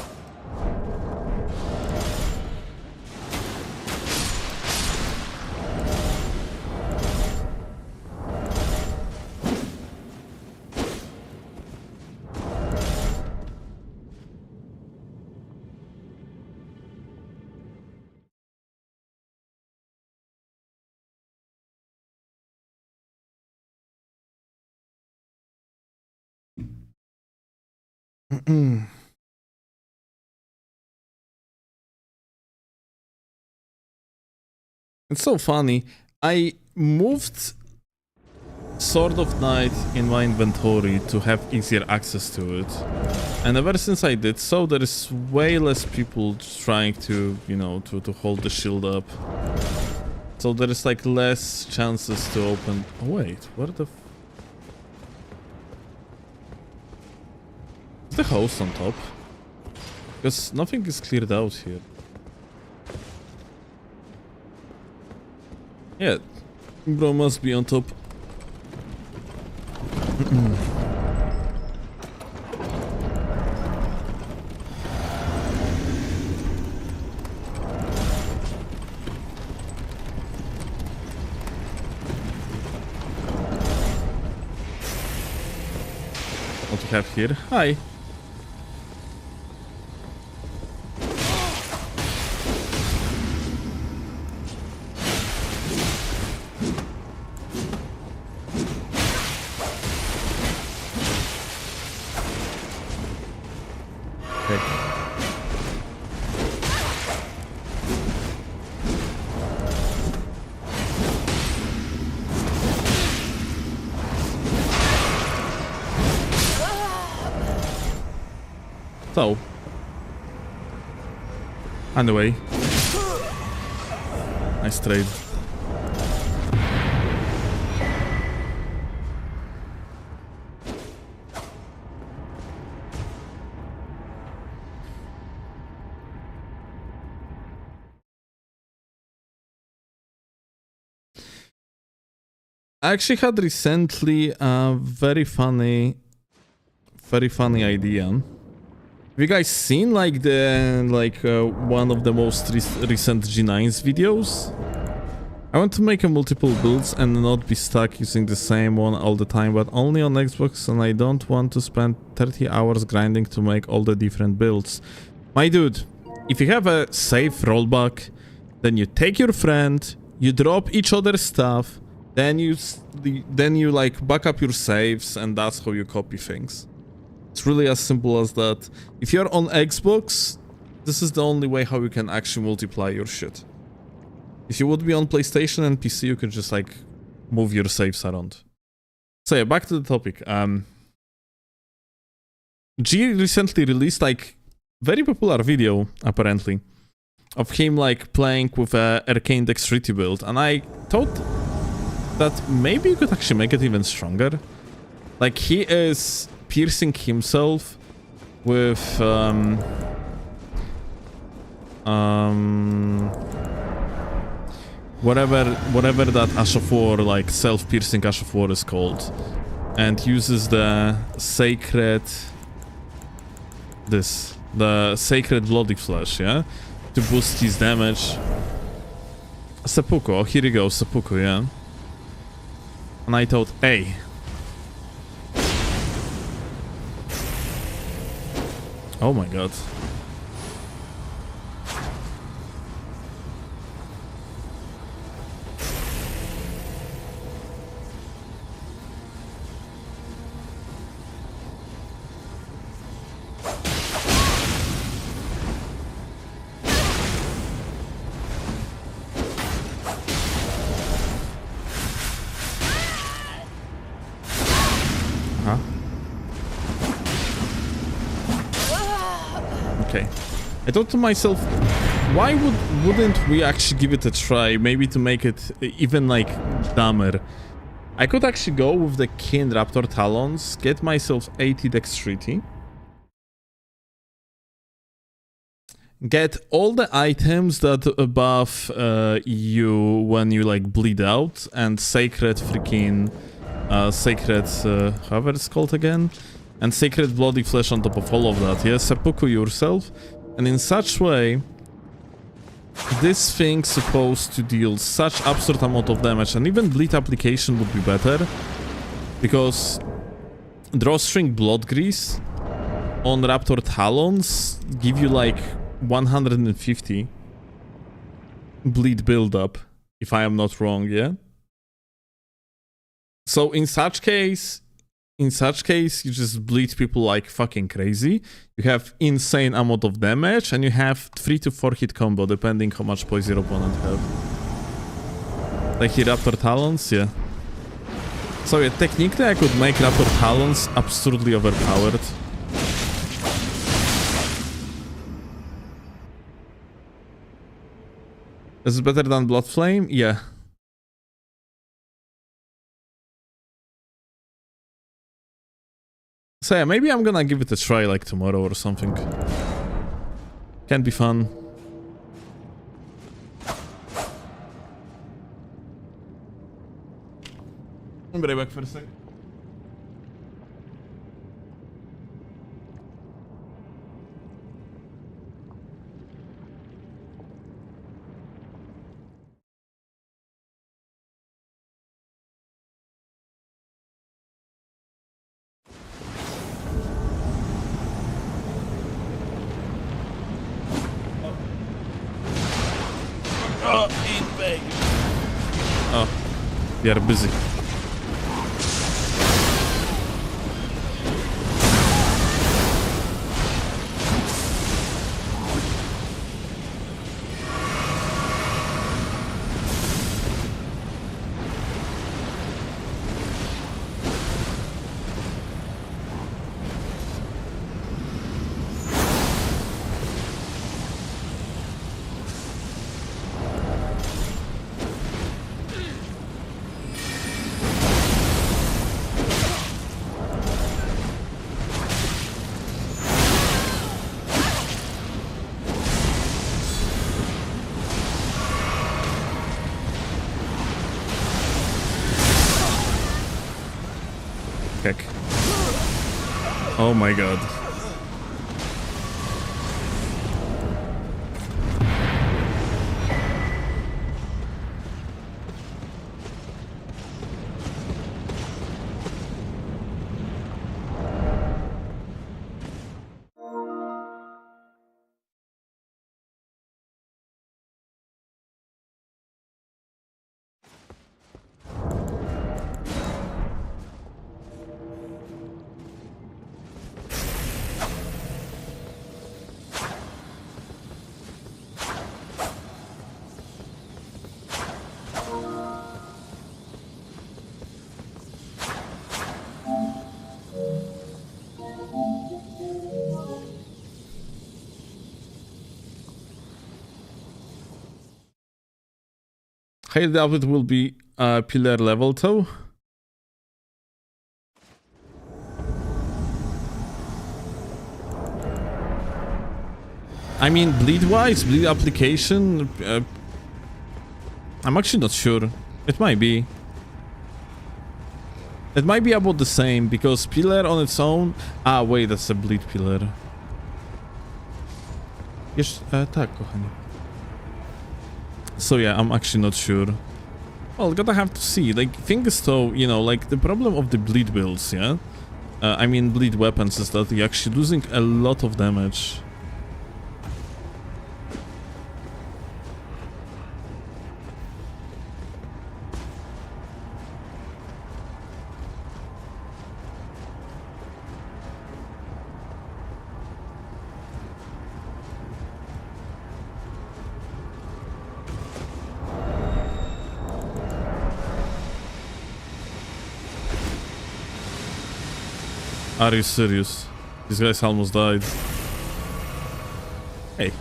It's so funny. I moved Sword of Night in my inventory to have easier access to it. And ever since I did so, there is way less people trying to, you know, to hold the shield up. So there is like less chances to open... Oh, wait, where the... Is the host on top? Because nothing is cleared out here. Yeah, bro must be on top. What we have here? Hi. So, anyway, nice trade. I actually had recently a very funny idea. Have you guys seen like one of the most recent G9's videos? I want to make a multiple builds and not be stuck using the same one all the time, but only on Xbox, and I don't want to spend 30 hours grinding to make all the different builds. My dude, if you have a safe rollback, then you take your friend, you drop each other's stuff, then you like back up your saves, and that's how you copy things. It's really as simple as that. If you're on Xbox, this is the only way how you can actually multiply your shit. If you would be on PlayStation and PC, you could just like move your saves around. So yeah, back to the topic. G recently released like very popular video, apparently, of him like playing with a arcane dexterity build, and I thought that maybe you could actually make it even stronger. Like he is piercing himself with whatever that Ash of War, like self-piercing Ash of War is called, and uses the sacred bloody flesh, yeah, to boost his damage. Seppuku, oh, here you go, seppuku, yeah. And I thought, hey, oh my god. Okay. I thought to myself, why wouldn't we actually give it a try? Maybe to make it even like dumber. I could actually go with the Kin Raptor Talons, get myself 80 Dexterity, get all the items that buff you when you like bleed out, and sacred freaking however it's called again, and sacred bloody flesh on top of all of that, yeah? Seppuku yourself, and in such way, this thing's supposed to deal such absurd amount of damage, and even bleed application would be better, because drawstring blood grease on Raptor Talons give you like 150 bleed buildup, if I am not wrong, yeah? So in such case, you just bleed people like fucking crazy. You have insane amount of damage, and you have 3 to 4 hit combo, depending how much poise your opponent have. Like here, Raptor Talons, yeah. So yeah, technically I could make Raptor Talons absurdly overpowered. Is it better than Blood Flame? Yeah. So yeah, maybe I'm gonna give it a try like tomorrow or something. Can be fun. I'll be right back for a sec. Oh, we are busy. Heck. Oh my god. Hey, David will be pillar level though. I mean, bleed-wise, bleed application, I'm actually not sure. It might be. It might be about the same, because pillar on its own... Ah, wait, that's a bleed pillar. Yes, tak, kochanie. So yeah, I'm actually not sure. Well, gotta have to see. Like, thing is though, you know, like, the problem of the bleed builds, yeah? I mean, bleed weapons is that you're actually losing a lot of damage. Are you serious? These guys almost died. Hey.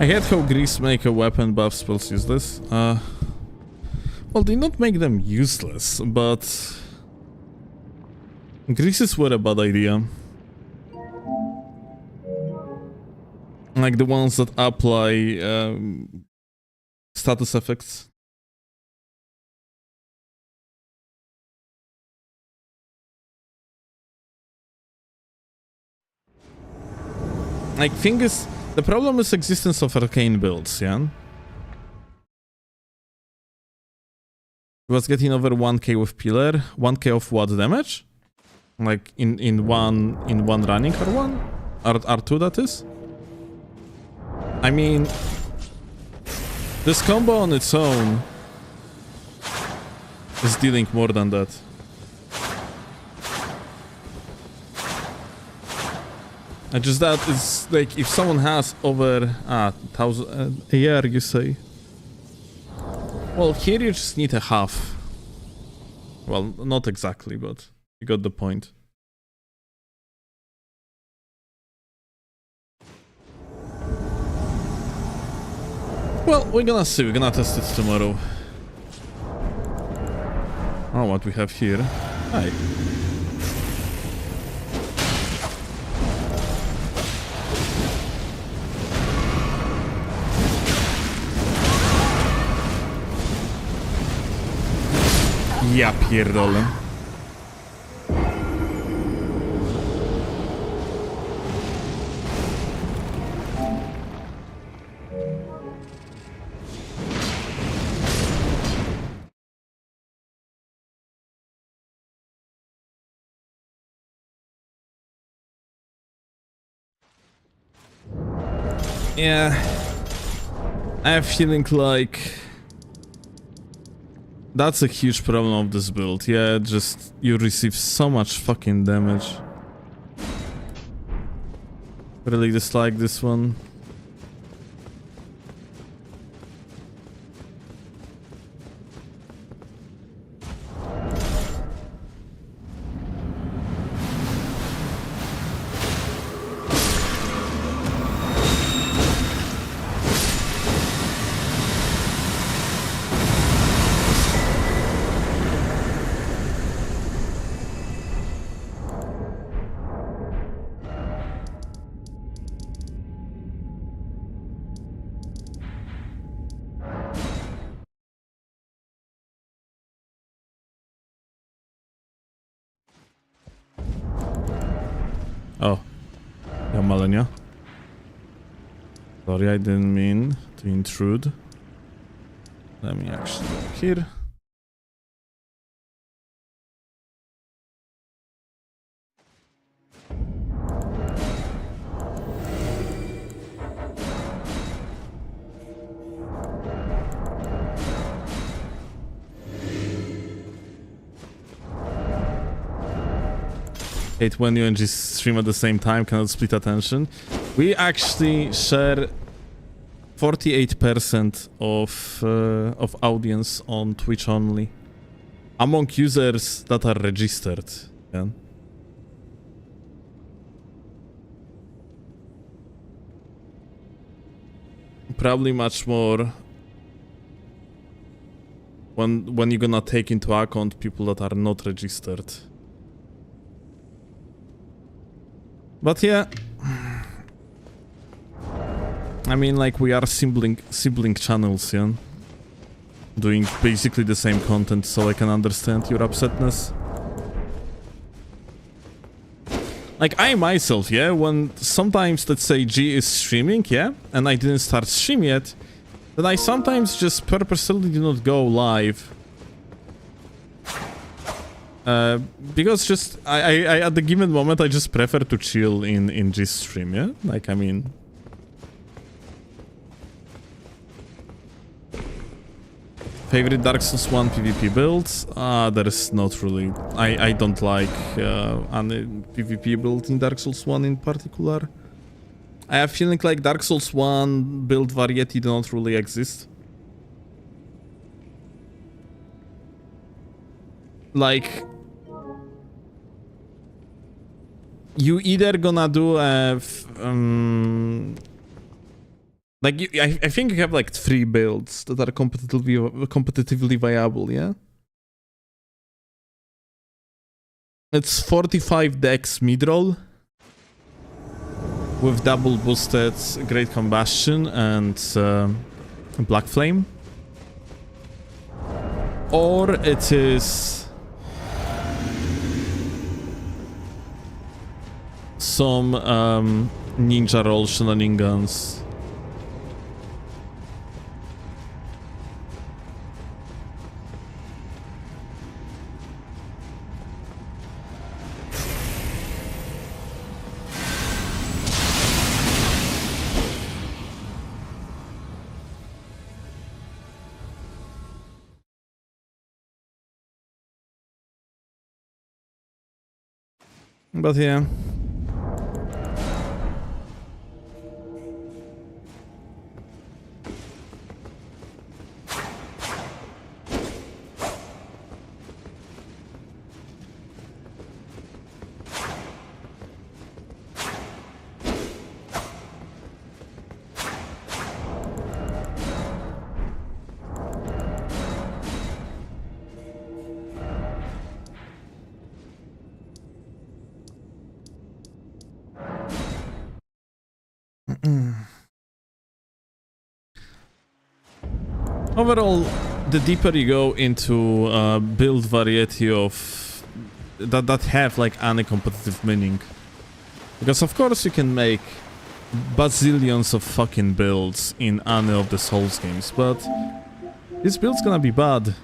I hate how Grease make a weapon buff spells useless. Well, they not make them useless, but Greases were a bad idea. Like the ones that apply status effects. Like, thing is, the problem is existence of arcane builds, yeah? He was getting over 1k with pillar. 1k of what damage? Like in one running R1? R2 that is? I mean, this combo on its own is dealing more than that. And just that is like, if someone has over 1,000 a year, you say. Well, here you just need a half. Well, not exactly, but you got the point. Well, we're gonna see. We're gonna test it tomorrow. Oh, what we have here. Hi. Ja pierdolę. Yeah, I have feeling like that's a huge problem of this build. Yeah, just you receive so much fucking damage. Really dislike this one. Oh, yeah, Malenia. Sorry, I didn't mean to intrude. Let me actually go here. Hate when you and G stream at the same time, cannot split attention. We actually share 48% of audience on Twitch only, among users that are registered. Yeah. Probably much more when you're gonna take into account people that are not registered. But yeah, I mean, like, we are sibling channels, yeah? Doing basically the same content, so I can understand your upsetness. Like, I myself, yeah, when sometimes, let's say, G is streaming, yeah, and I didn't start stream yet, then I sometimes just purposely do not go live. Because just, I at the given moment, I just prefer to chill in G's stream, yeah? Like, I mean... Favorite Dark Souls 1 PvP builds? There is not really. I don't like any PvP build in Dark Souls 1 in particular. I have feeling like Dark Souls 1 build variety do not really exist. Like, you either gonna do a Like, I think you have like 3 builds that are competitively viable, yeah? It's 45 dex mid-roll with double boosted Great Combustion and Black Flame. Or it is some ninja roll shenanigans. But yeah. Overall, the deeper you go into build variety of that have like any competitive meaning, because of course you can make bazillions of fucking builds in any of the Souls games, but this build's gonna be bad.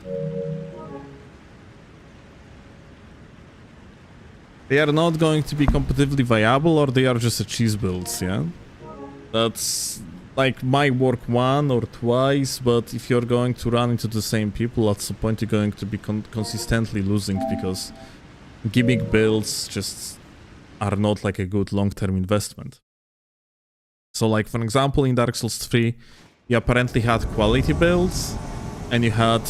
They are not going to be competitively viable, or they are just a cheese builds, yeah? That's like might work 1 or twice, but if you're going to run into the same people, at some point you're going to be consistently losing, because gimmick builds just are not like a good long-term investment. So like, for example, in Dark Souls 3, you apparently had quality builds and you had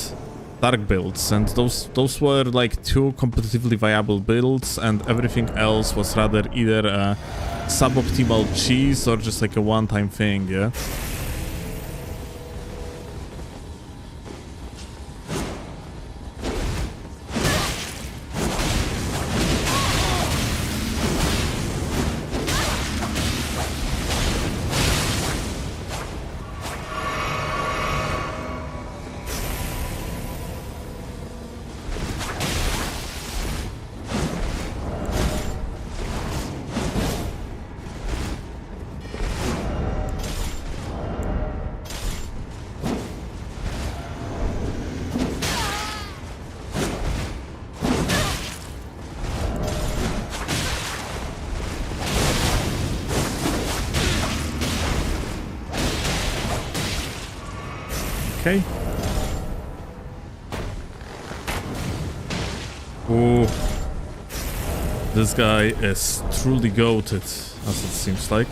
dark builds, and those were like 2 competitively viable builds, and everything else was rather either a suboptimal cheese or just like a one-time thing, yeah? Okay. Ooh. This guy is truly goated, as it seems like.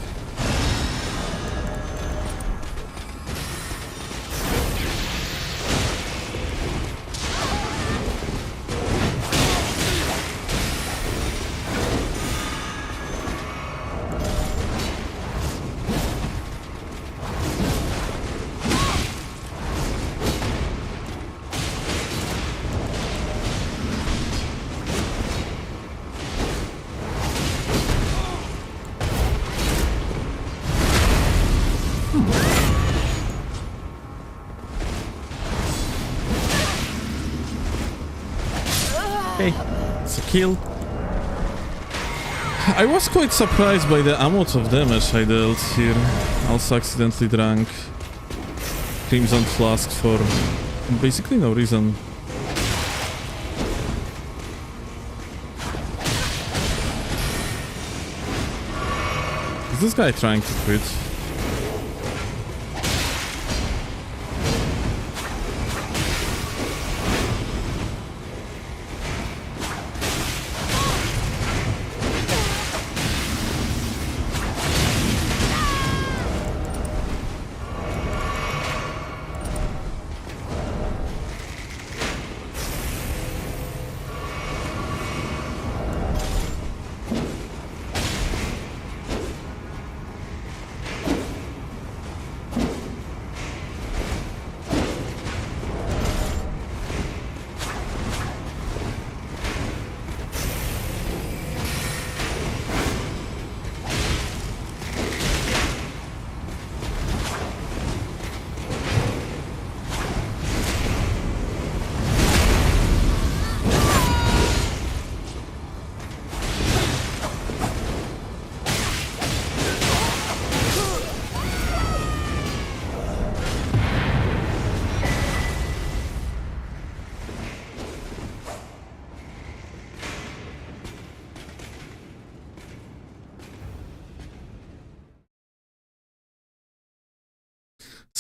Okay, it's a kill. I was quite surprised by the amount of damage I dealt here. I also accidentally drank Crimson Flask for basically no reason. Is this guy trying to quit?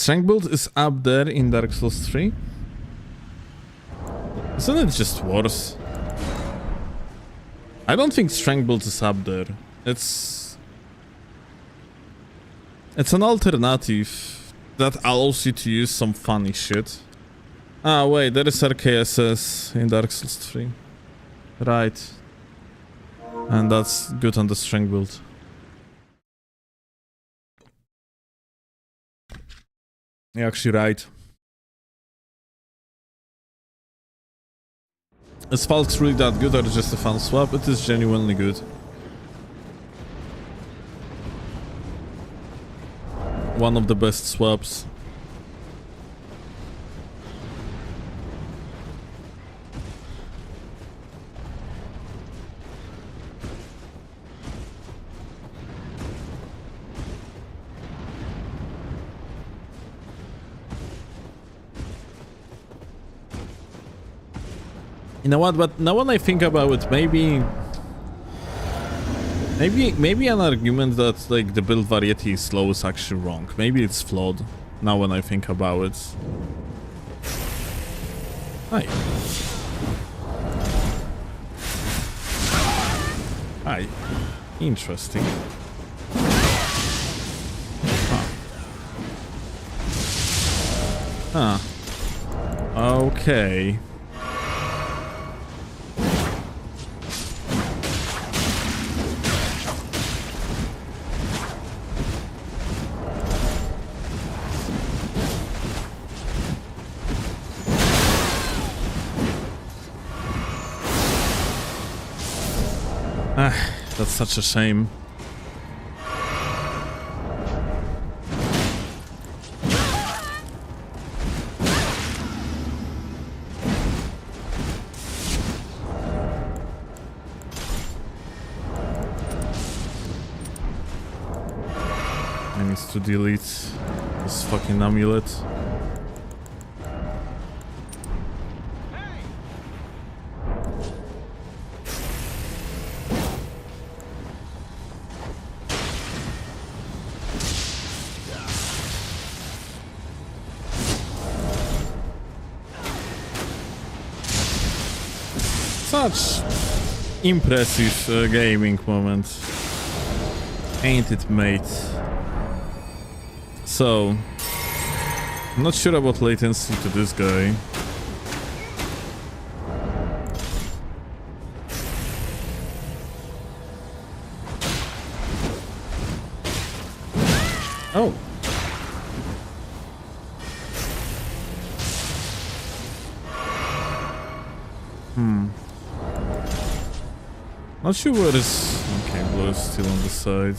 Strength build is up there in Dark Souls 3. Isn't it just worse? I don't think strength build is up there. It's an alternative that allows you to use some funny shit. Ah, wait, there is RKSS in Dark Souls 3. Right. And that's good on the strength build. You're actually right. Is Falk's really that good or just a fun swap? It is genuinely good. One of the best swaps. You know what, but now when I think about it, maybe an argument that like the build variety is slow is actually wrong. Maybe it's flawed. Now when I think about it. Hi. Hi. Interesting. Huh. Okay. That's such a shame. I need to delete this fucking amulet. Such impressive gaming moment, ain't it, mate? So, I'm not sure about latency to this guy. Oh. Not sure where this... Okay, blue is still on the side.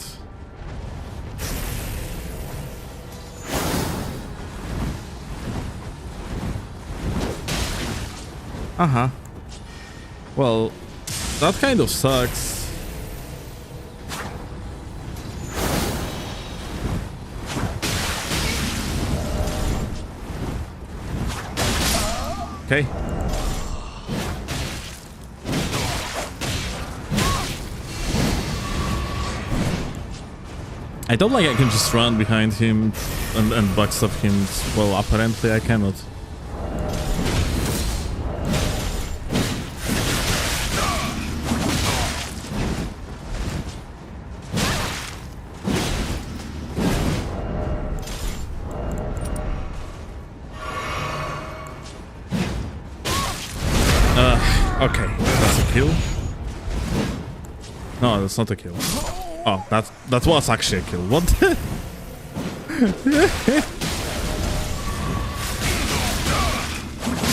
Uh-huh. Well, that kind of sucks. Okay. I don't like I can just run behind him and backstab him. Well, apparently I cannot. Okay, that's a kill. No, that's not a kill. Oh, that was actually a kill. What the?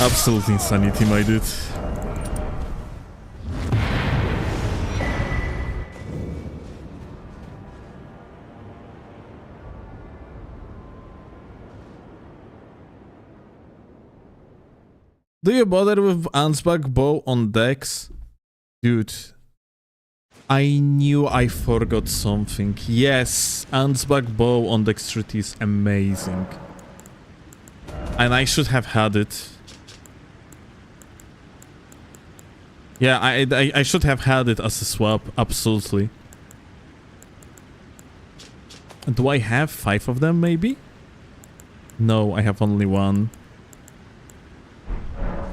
Absolute insanity, my dude. Do you bother with Ansbach bow on Dex? Dude. I knew I forgot something. Yes, Ansbach bow on Dexterity is amazing. And I should have had it. Yeah, I should have had it as a swap, absolutely. Do I have 5 of them, maybe? No, I have only one.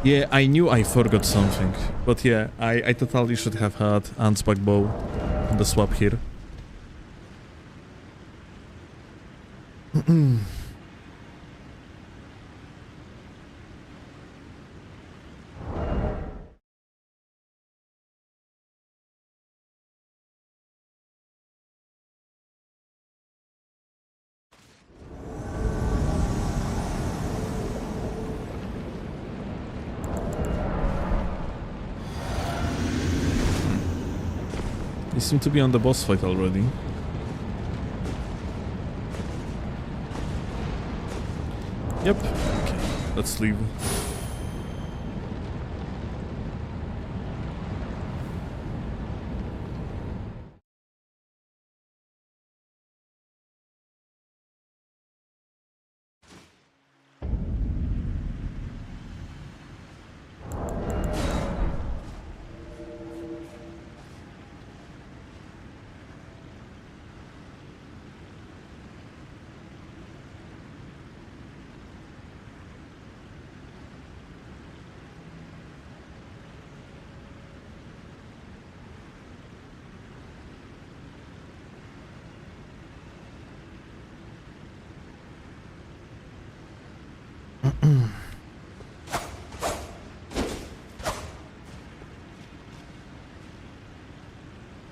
Yeah, I knew I forgot something. But yeah, I totally should have had Ansbach bow on the swap here. They seem to be on the boss fight already. Yep. Okay, let's leave.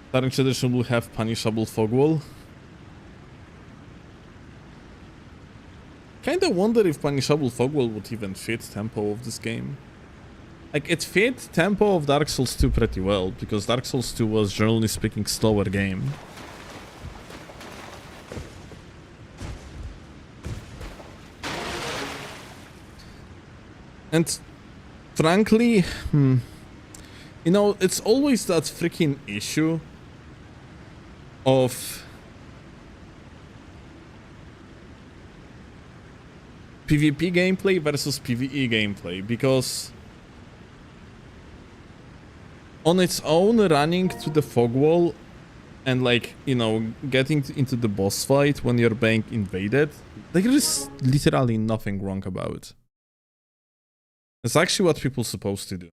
Starting Edition will have punishable fog wall. Kinda wonder if punishable fog wall would even fit tempo of this game. Like, it fit tempo of Dark Souls 2 pretty well, because Dark Souls 2 was, generally speaking, slower game. And frankly, you know, it's always that freaking issue of PvP gameplay versus PvE gameplay, because on its own, running to the fog wall and, like, you know, getting into the boss fight when you're being invaded, there is literally nothing wrong about it. It's actually what people are supposed to do.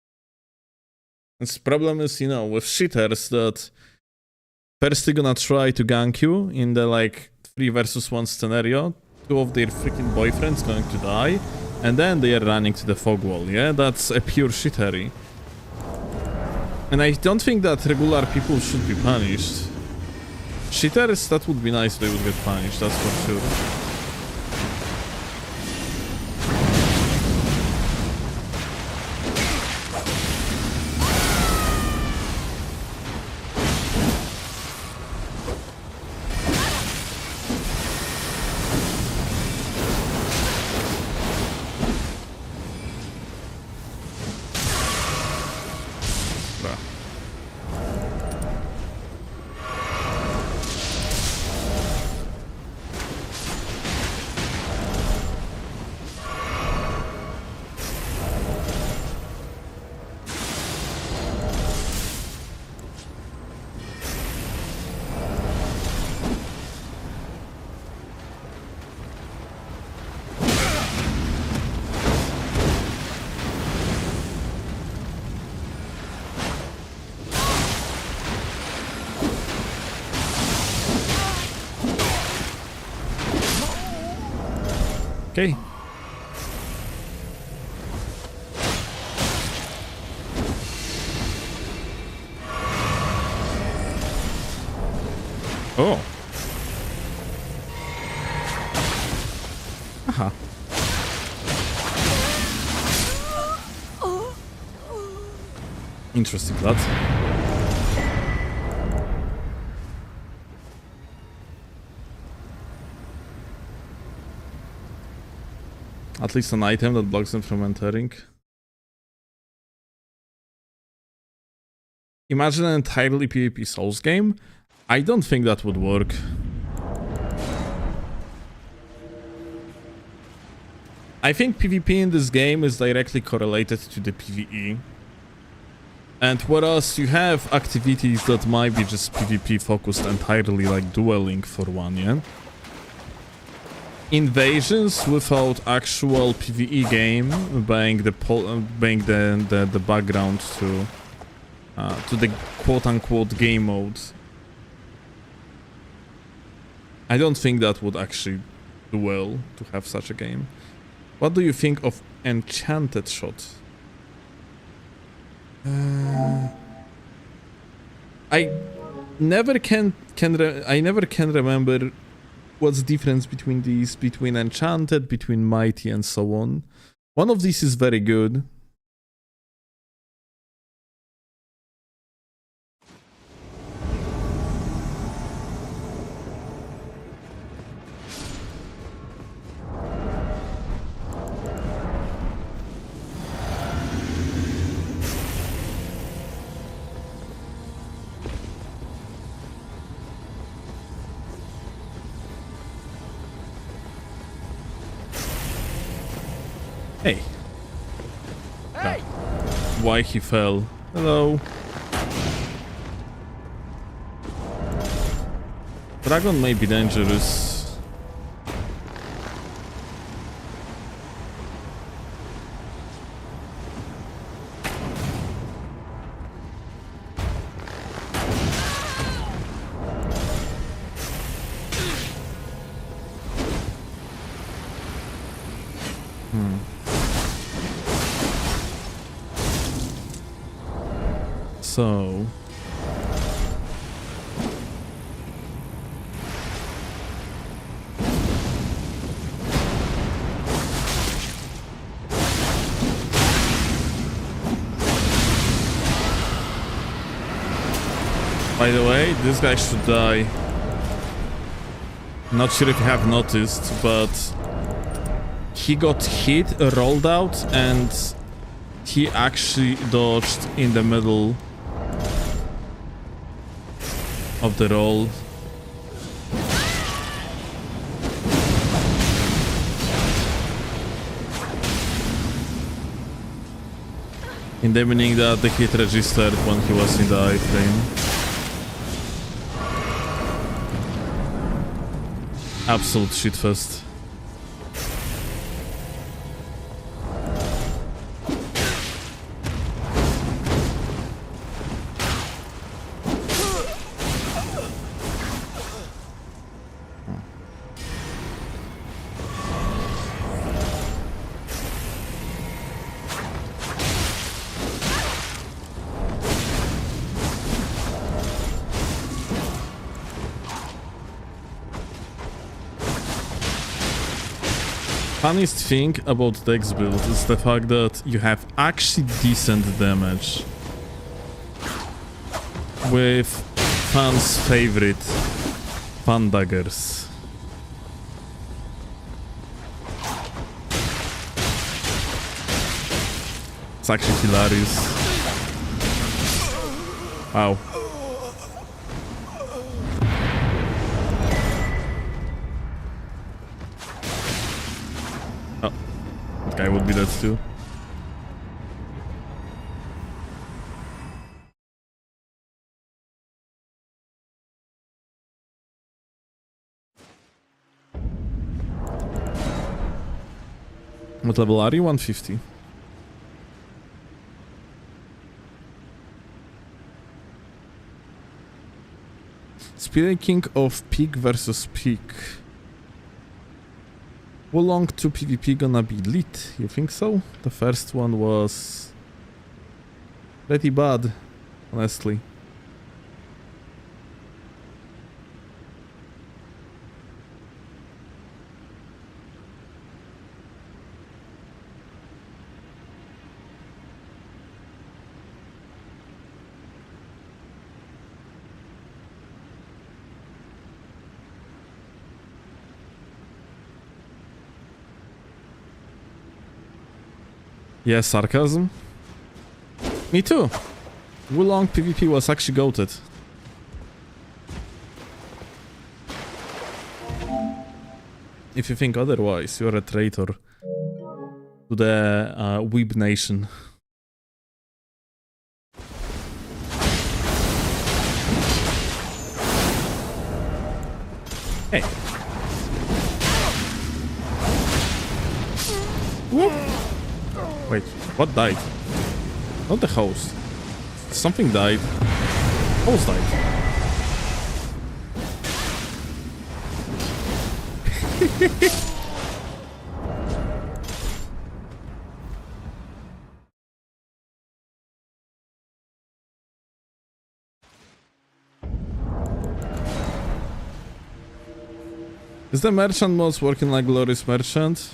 And the problem is, you know, with cheaters that first they're gonna try to gank you in the, like, 3 versus 1 scenario, 2 of their freaking boyfriends going to die, and then they are running to the fog wall, yeah? That's a pure cheatery. And I don't think that regular people should be punished. Cheaters, that would be nice if they would get punished, that's for sure. Okay. Oh. Aha. Interesting, that. At least an item that blocks them from entering. Imagine an entirely PvP Souls game. I don't think that would work. I think PvP in this game is directly correlated to the PvE. And whereas you have activities that might be just PvP focused entirely, like dueling for one, yeah? invasions without actual PvE game, buying the background to the quote-unquote game modes. I don't think that would actually do well to have such a game. What do you think of Enchanted Shot? I never can remember what's the difference between these, between Enchanted, between Mighty, and so on. One of these is very good. Hey. Hey. Why he fell? Hello. Dragon may be dangerous. So by the way, this guy should die. Not sure if you have noticed, but he got hit, rolled out, and he actually dodged in the middle of the roll. In the meaning that the hit registered when he was in the iframe. Absolute shitfest. Funniest thing about Dex build is the fact that you have actually decent damage with fans' favorite fan daggers. It's actually hilarious. Wow. I would be that too. What level are you? 150. Speaking of peak versus peak. How long to PvP gonna be lit? You think so? The first one was pretty bad, honestly. Yeah, sarcasm. Me too. Wulong PvP was actually goated. If you think otherwise, you're a traitor to the Weeb Nation. Hey. Whoop. Wait, what died? Not the host. Something died. Host died. Is the merchant mods working like Glorious Merchant?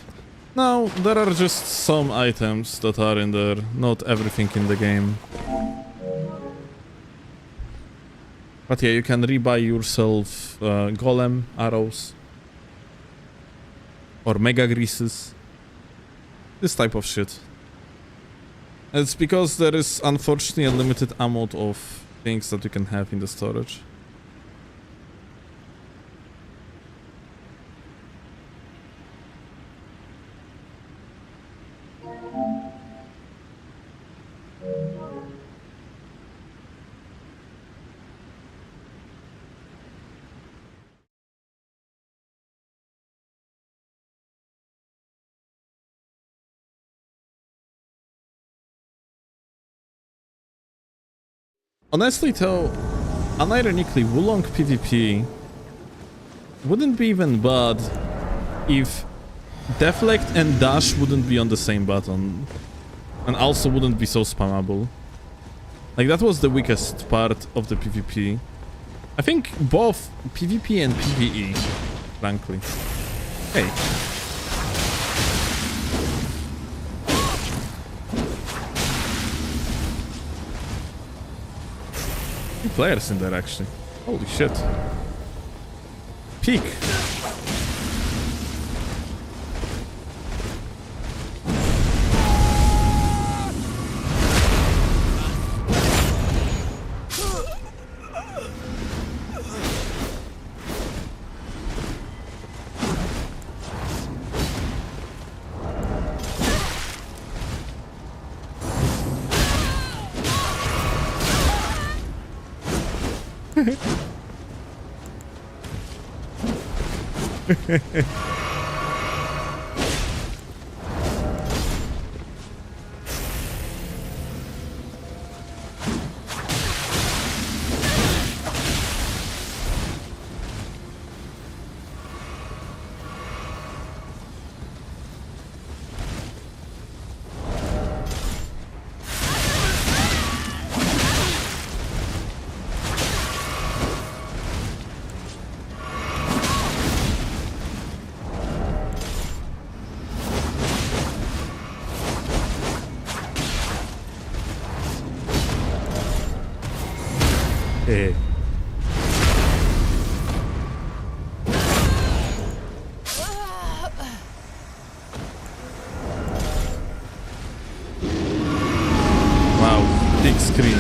No, there are just some items that are in there, not everything in the game. But yeah, you can rebuy yourself golem arrows. Or mega greases. This type of shit. It's because there is unfortunately a limited amount of things that you can have in the storage. Honestly though, unironically, Wulong PvP wouldn't be even bad if deflect and dash wouldn't be on the same button. And also wouldn't be so spammable. Like, that was the weakest part of the PvP. I think both PvP and PvE, frankly. Hey. Two players in there, actually. Holy shit. Peak. Hey. Wow, big screen.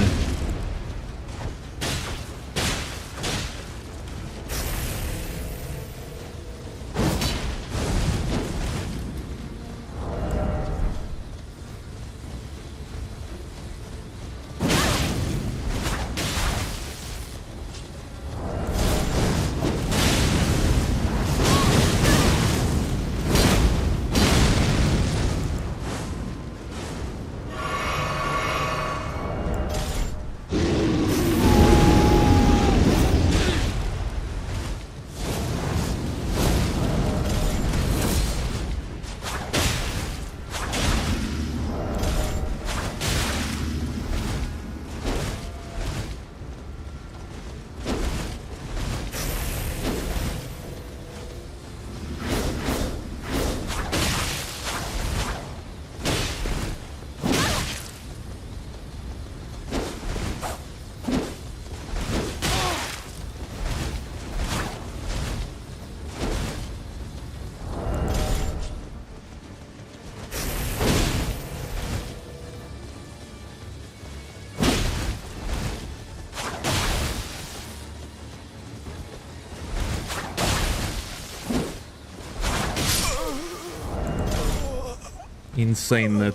Insane net.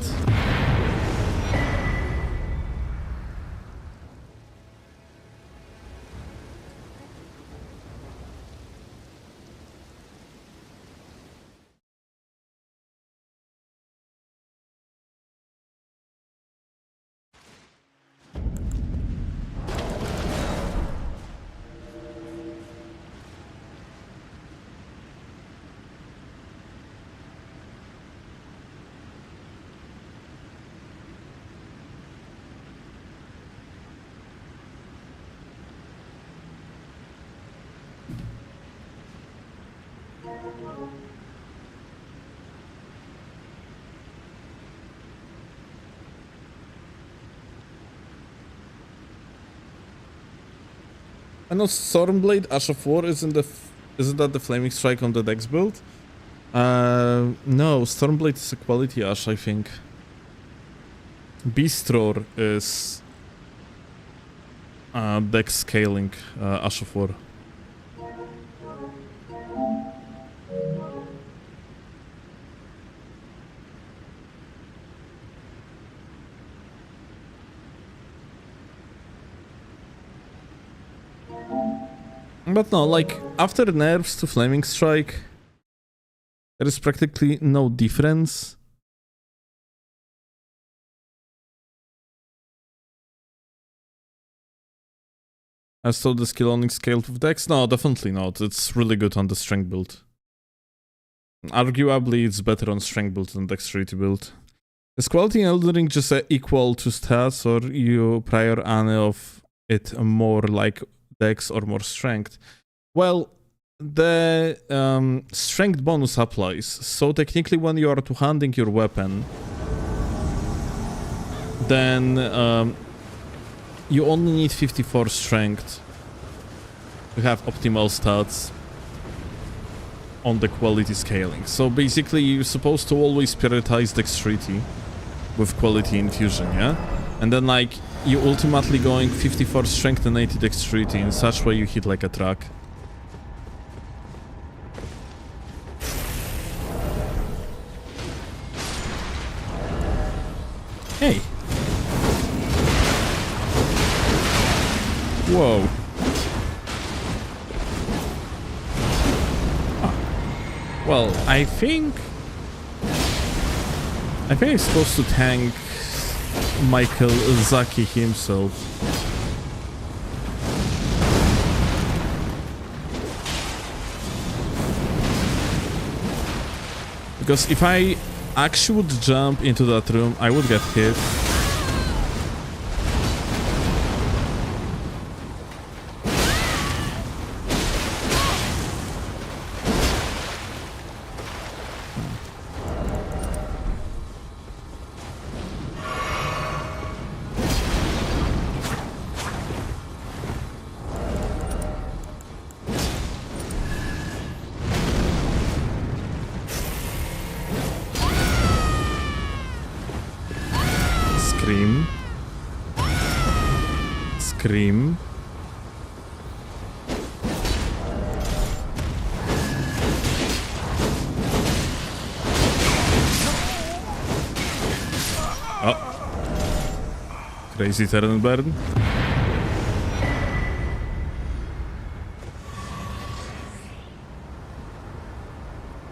I know Stormblade, Ash of War isn't that the Flaming Strike on the Dex build? No, Stormblade is a quality Ash, I think. Beastroar is Dex scaling Ash of War. But no, like, after nerfs to Flaming Strike, there is practically no difference. As though the skill only scaled with Dex? No, definitely not. It's really good on the Strength build. Arguably, it's better on Strength build than Dexterity build. Is quality in Elden Ring just equal to stats, or you prior any of it more like Dex or more Strength? Well, the Strength bonus applies, so technically when you are two-handing your weapon, then you only need 54 Strength to have optimal stats on the quality scaling. So basically you're supposed to always prioritize Dexterity with quality infusion, yeah? And then like you ultimately going 54 Strength and 80 Dexterity, in such way you hit like a truck. Hey. Whoa. Ah. Well, I think I'm supposed to tank Michael Zaki himself. Because if I actually would jump into that room, I would get hit. Scream. Oh. Crazy turn and burn.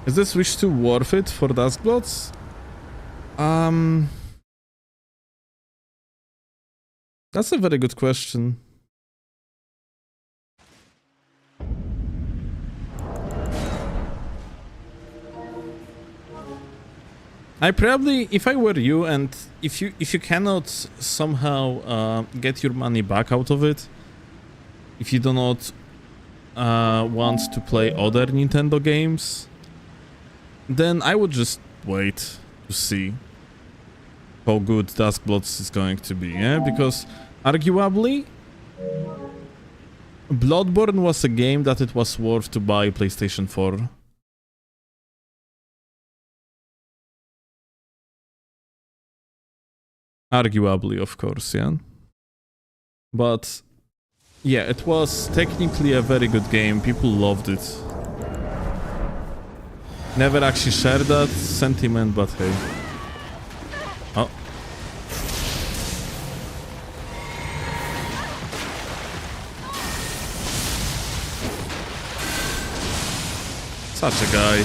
Is this wish too worth it for Duskbloods? That's a very good question. I probably, if I were you, and if you cannot somehow get your money back out of it, if you do not want to play other Nintendo games, then I would just wait to see how good Duskbloods is going to be, yeah? Because arguably, Bloodborne was a game that it was worth to buy PlayStation 4. Arguably, of course, yeah? But, yeah, it was technically a very good game. People loved it. Never actually shared that sentiment, but hey. Oh. Such a guy.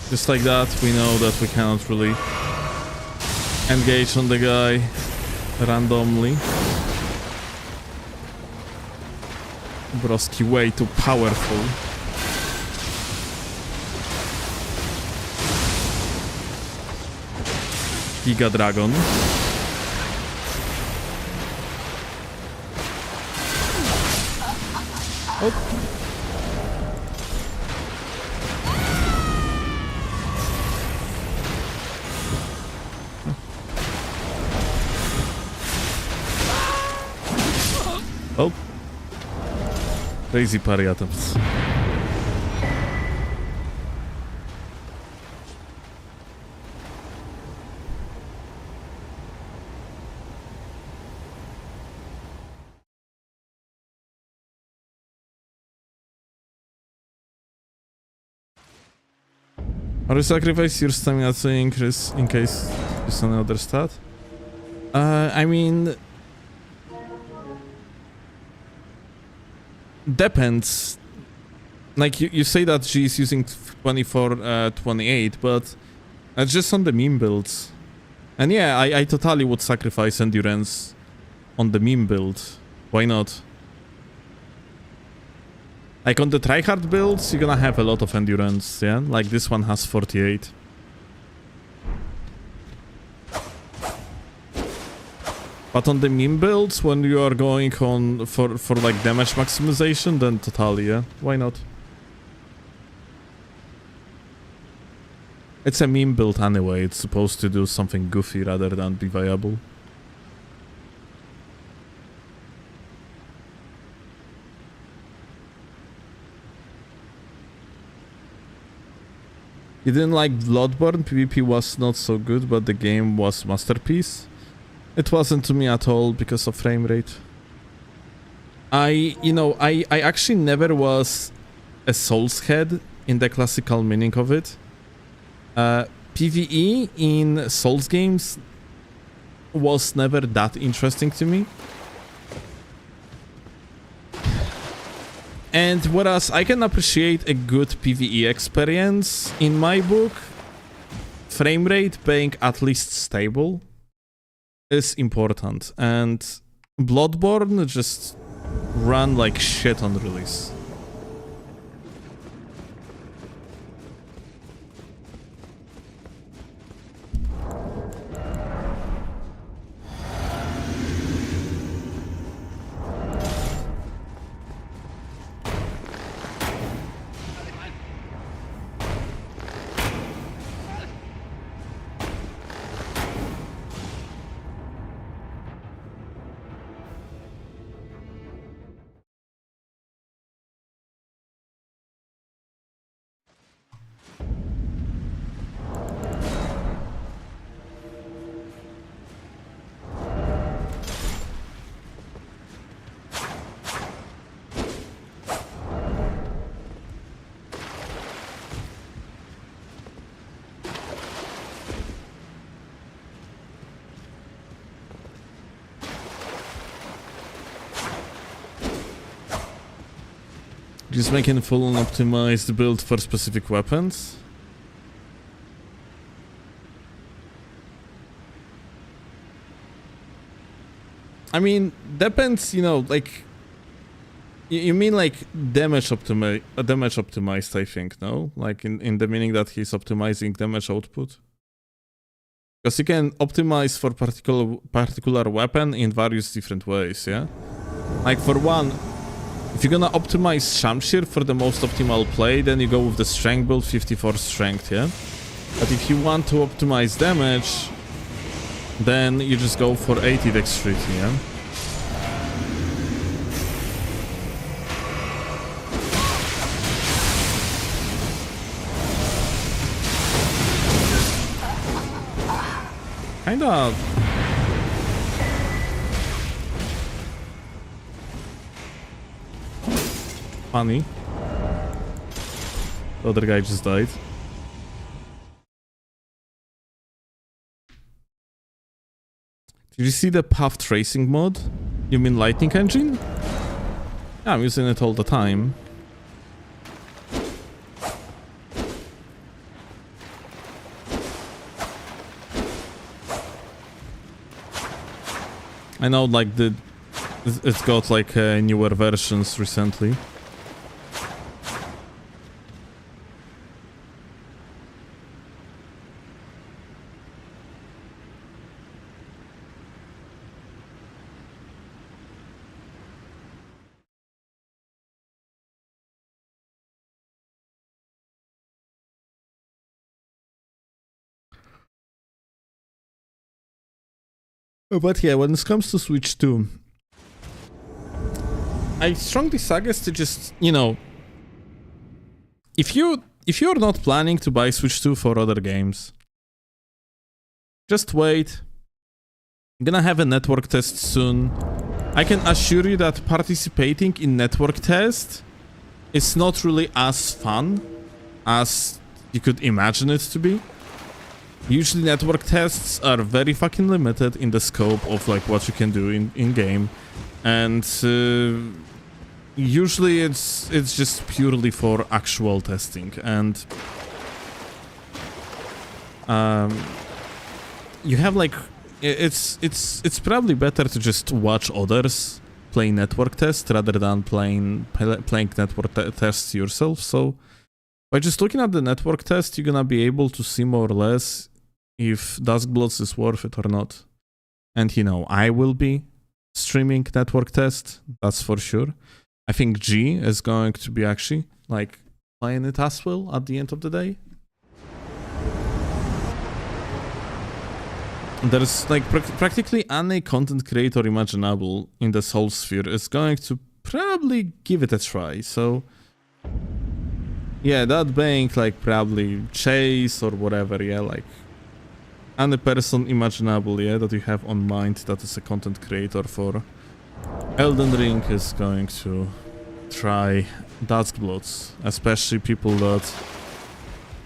Just like that, we know that we cannot really engage on the guy randomly. Broski way too powerful. Giga Dragon. Oh. Oh. Crazy parry attempts. Or you sacrifice your stamina to increase in case there's another stat? I mean... Depends. Like, you say that she's using 24-28, but that's just on the meme builds. And yeah, I totally would sacrifice endurance on the meme build. Why not? Like on the tryhard builds, you're gonna have a lot of endurance, yeah? Like this one has 48. But on the meme builds, when you are going on for like damage maximization, then totally, yeah? Why not? It's a meme build anyway, it's supposed to do something goofy rather than be viable. You didn't like Bloodborne? PvP was not so good, but the game was masterpiece. It wasn't to me at all because of frame rate. I actually never was a Souls head in the classical meaning of it. PvE in Souls games was never that interesting to me. And whereas I can appreciate a good PvE experience, in my book, frame rate being at least stable is important. And Bloodborne just ran like shit on release. Just making full and optimized build for specific weapons. I mean, depends, you know, like... You mean like damage optimized, I think, no? Like in the meaning that he's optimizing damage output? Because you can optimize for particular weapon in various different ways, yeah? Like for one, if you're gonna optimize Shamshir for the most optimal play, then you go with the strength build, 54 strength, yeah? But if you want to optimize damage, then you just go for 80 dexterity, yeah? Kinda... funny. The other guy just died. Did you see the path tracing mod? You mean Lightning Engine? Yeah, I'm using it all the time. I know, like, it's got, like, newer versions recently. But yeah, when it comes to Switch 2, I strongly suggest to just, you know, if you're not planning to buy Switch 2 for other games, just wait. I'm gonna have a network test soon. I can assure you that participating in network test is not really as fun as you could imagine it to be. Usually network tests are very fucking limited in the scope of like what you can do in game, and usually it's just purely for actual testing, and you have like it's probably better to just watch others play network tests rather than playing network tests yourself. So by just looking at the network test, you're gonna be able to see more or less if Duskbloods is worth it or not. And you know, I will be streaming network test, that's for sure. I think G is going to be actually like playing it as well at the end of the day. There's like practically any content creator imaginable in the Soul Sphere is going to probably give it a try. So yeah, that being like probably Chase or whatever, yeah, like any person imaginable, yeah, that you have on mind that is a content creator for Elden Ring is going to try Duskbloods, especially people that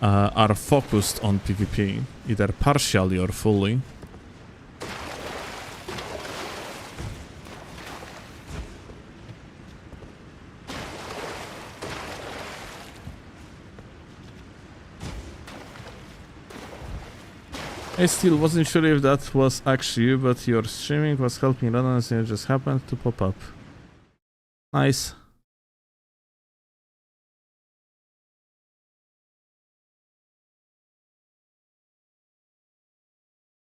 are focused on PvP, either partially or fully. I still wasn't sure if that was actually you, but your streaming was helping run and it just happened to pop up. Nice.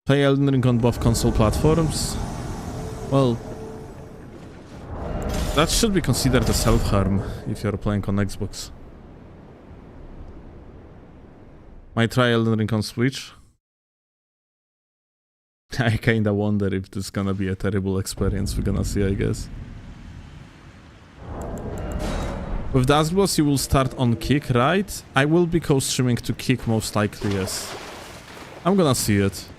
Play Elden Ring on both console platforms? Well, that should be considered a self-harm if you're playing on Xbox. Might try Elden Ring on Switch. I kinda wonder if this is gonna be a terrible experience. We're gonna see, I guess. With Duskbloods, you will start on Kick, right? I will be co-streaming to Kick most likely, yes. I'm gonna see it.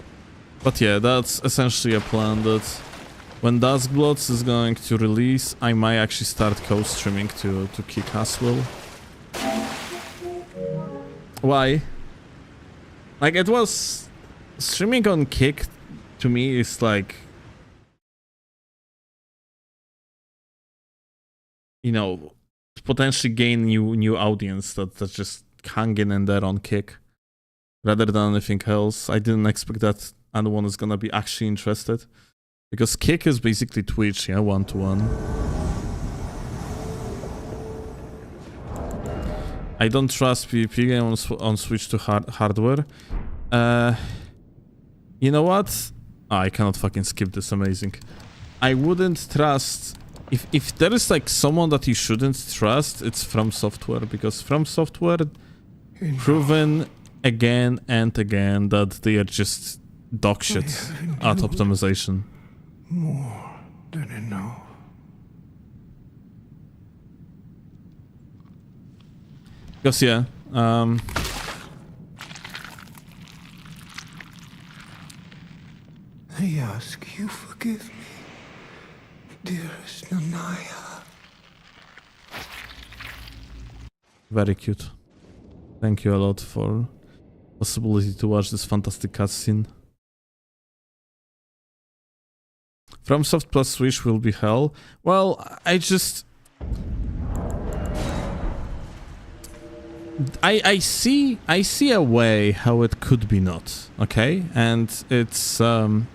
But yeah, that's essentially a plan that when Duskbloods is going to release, I might actually start co-streaming to Kick as well. Why? Like, it was... Streaming on Kick to me is like, you know, potentially gain new audience that's just hanging in there on Kick rather than anything else. I didn't expect that anyone is gonna be actually interested, because Kick is basically Twitch, yeah, 1-to-1. I don't trust PvP game on Switch to hardware. You know what? Oh, I cannot fucking skip this, amazing. I wouldn't trust... If there is like someone that you shouldn't trust, it's From Software, because From Software proven again and again that they are just dog shit at optimization. More than enough. Because yeah, I ask you forgive me, dearest Nanaya. very cute. Thank you a lot for possibility to watch this fantastic cutscene. FromSoft plus Switch will be hell. Well, I see a way how it could be not, okay? And it's AI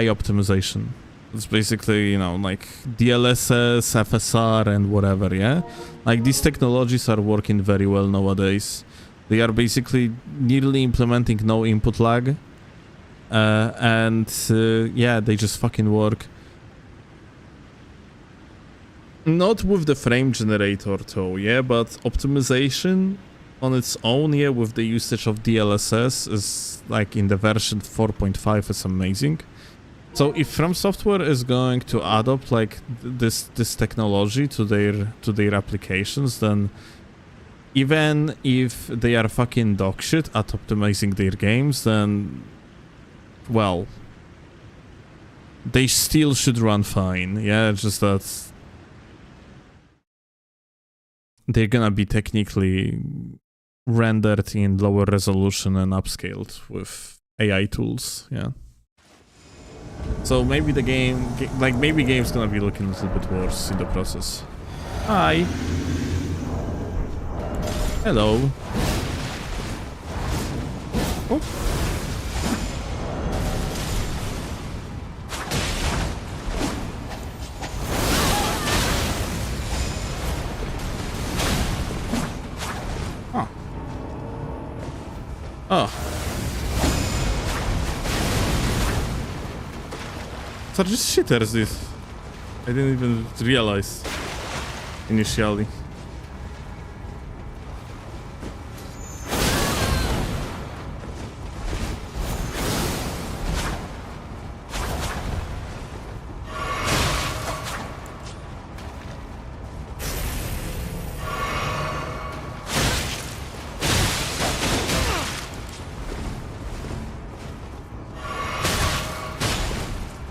optimization. It's basically, you know, like DLSS, FSR and whatever, yeah? Like these technologies are working very well nowadays. They are basically nearly implementing no input lag. Yeah, they just fucking work. Not with the frame generator though, yeah, but optimization on its own, yeah, with the usage of DLSS is like in the version 4.5 is amazing. So if From Software is going to adopt like this technology to their applications, then even if they are fucking dog shit at optimizing their games, then well, they still should run fine. Yeah, just that they're gonna be technically rendered in lower resolution and upscaled with AI tools. Yeah. So maybe the maybe game's gonna be looking a little bit worse in the process. Hi. Hello. Oh. Huh. Oh. They're just shitters, this. I didn't even realize initially.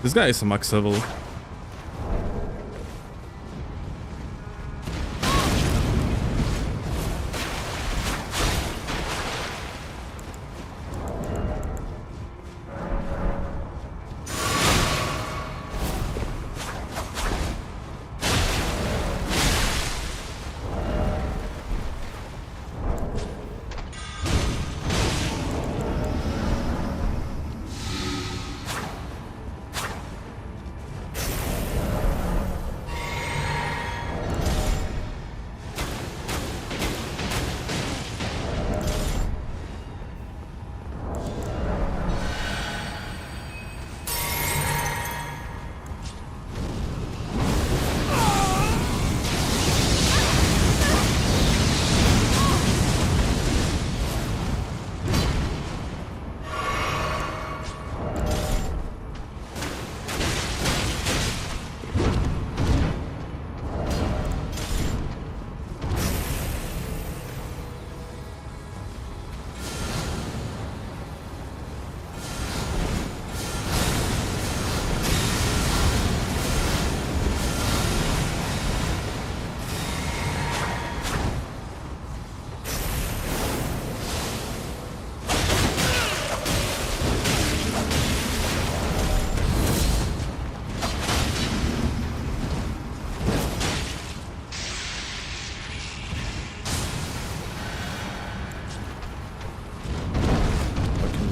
This guy is a max level.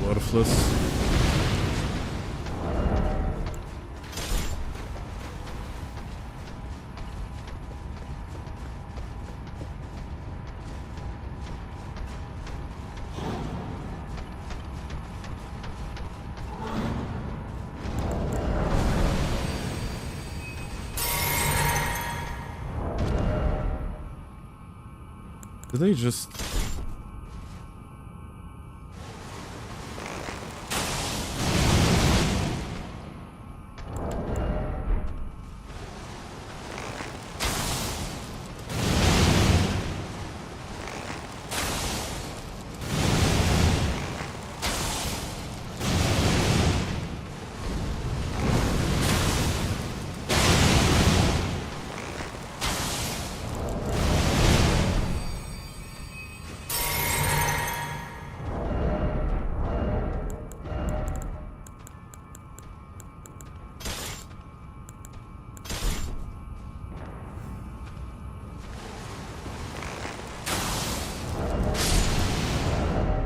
Worthless. Did they just...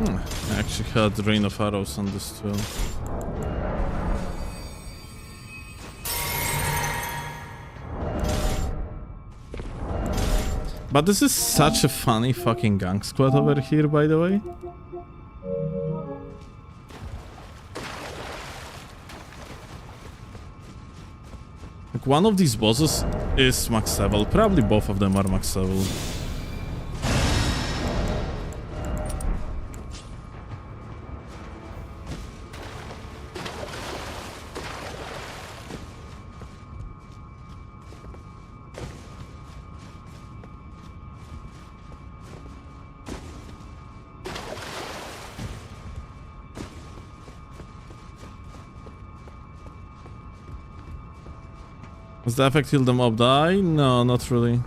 I actually had Rain of Arrows on this too. But this is such a funny fucking gang squad over here, by the way. Like, one of these bosses is max level. Probably both of them are max level. Does the effect till the mob die? No, not really.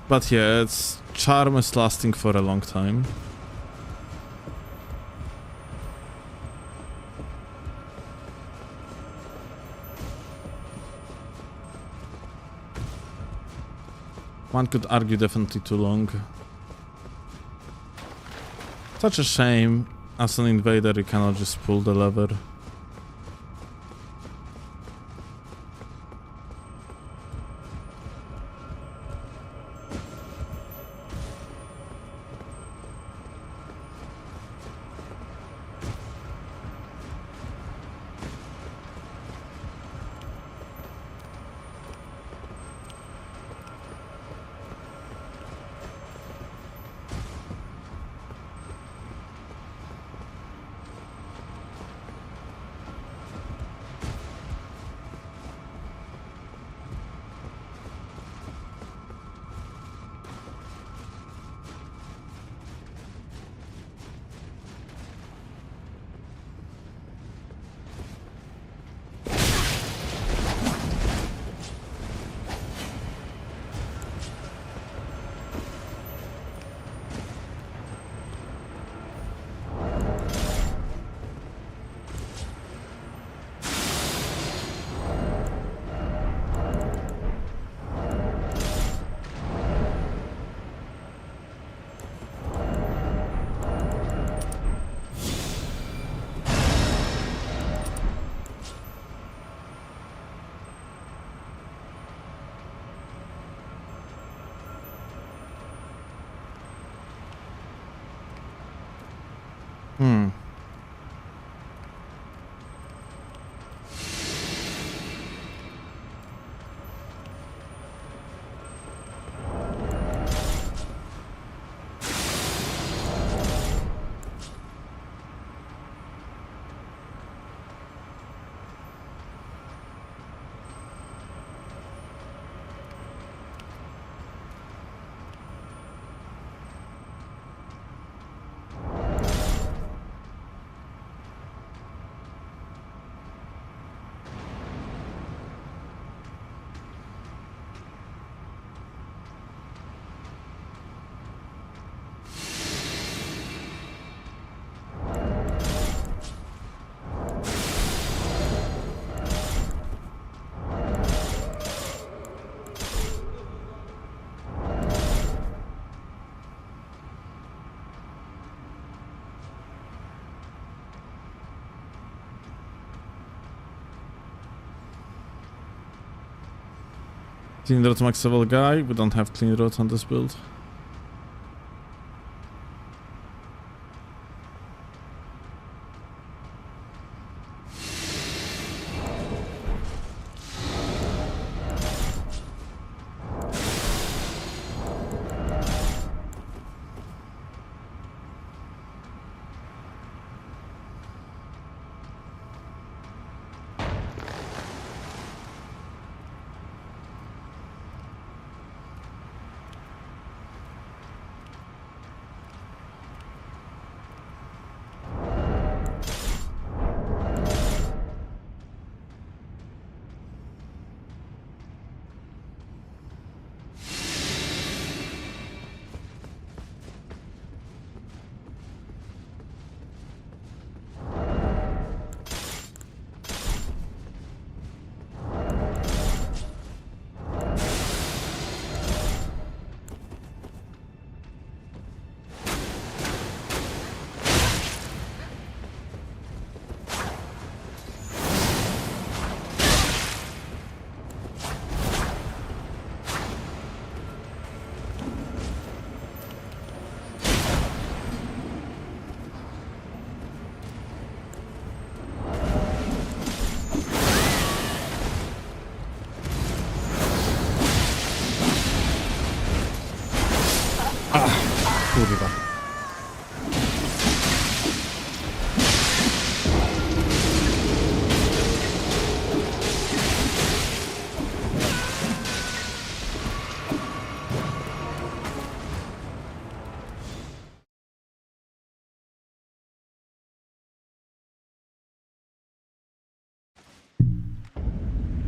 But yeah, its charm is lasting for a long time. One could argue definitely too long. Such a shame, as an invader you cannot just pull the lever. Clean road max level guy. We don't have clean roads on this build.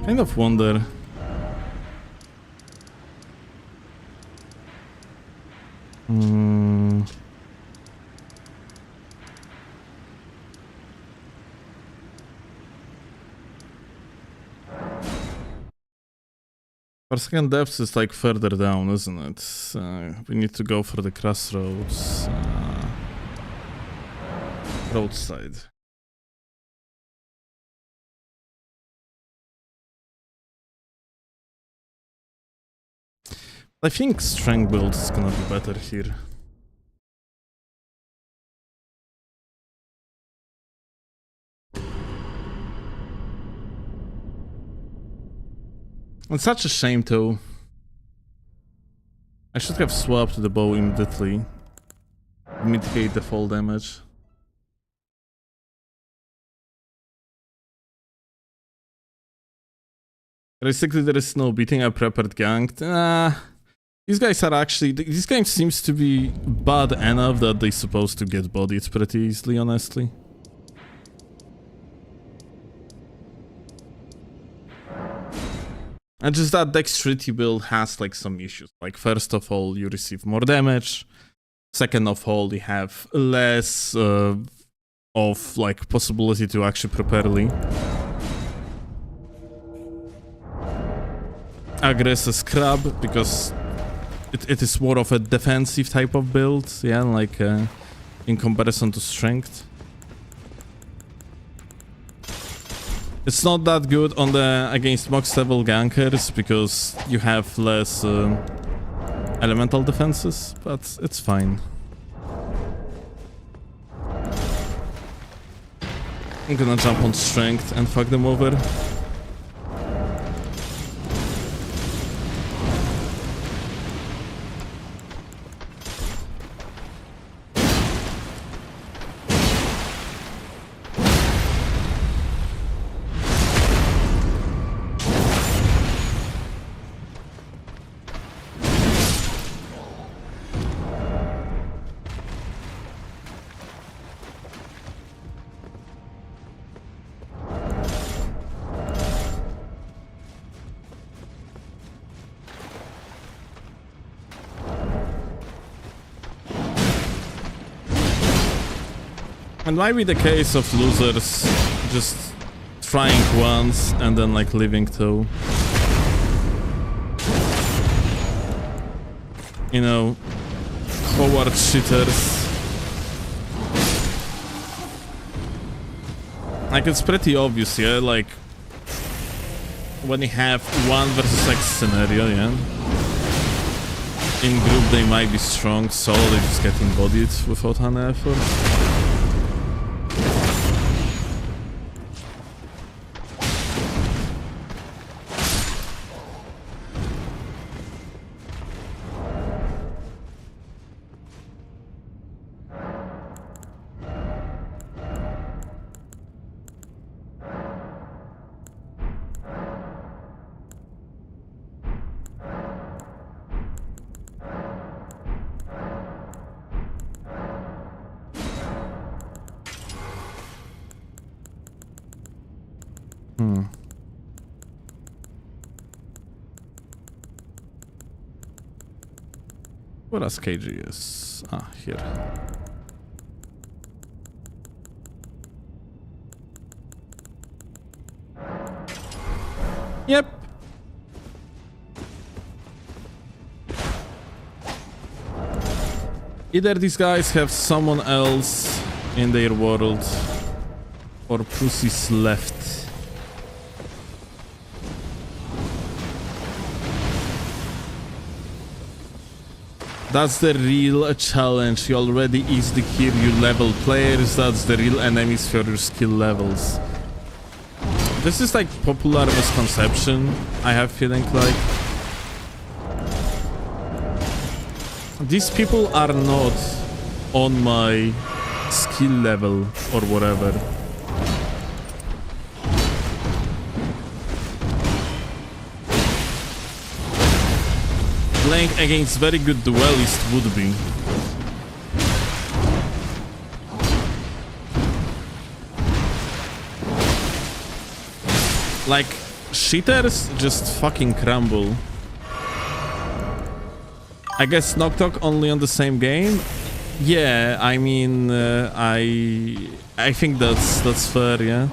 Kind of wonder. Our second depth is like further down, isn't it? We need to go for the crossroads. Roadside. I think strength build is gonna be better here. It's such a shame though. I should have swapped the bow immediately. Mitigate the fall damage. Basically there is no beating a prepared ganked. These guys are actually... This game seems to be bad enough that they're supposed to get bodied pretty easily, honestly. And just that Dexterity build has like some issues. Like first of all, you receive more damage. Second of all, you have less of like possibility to actually properly aggress a scrub, because it is more of a defensive type of build, yeah, like in comparison to strength. It's not that good on the against max level gankers because you have less elemental defenses, but it's fine. I'm gonna jump on strength and fuck them over. It might be the case of losers just trying once and then like leaving two. You know, forward cheaters. Like it's pretty obvious, yeah, like when you have 1 versus X scenario, yeah. In group they might be strong, solo they just get embodied without any effort. Where does KG is? Ah, here. Yep. Either these guys have someone else in their world, or pussies left. That's the real challenge. You already easily kill your level players. That's the real enemies for your skill levels. This is like popular misconception, I have feeling like. These people are not on my skill level or whatever. Playing against very good duelist would be. Like, Cheaters just fucking crumble. I guess Knock Talk only on the same game? Yeah, I mean, I think that's fair, yeah.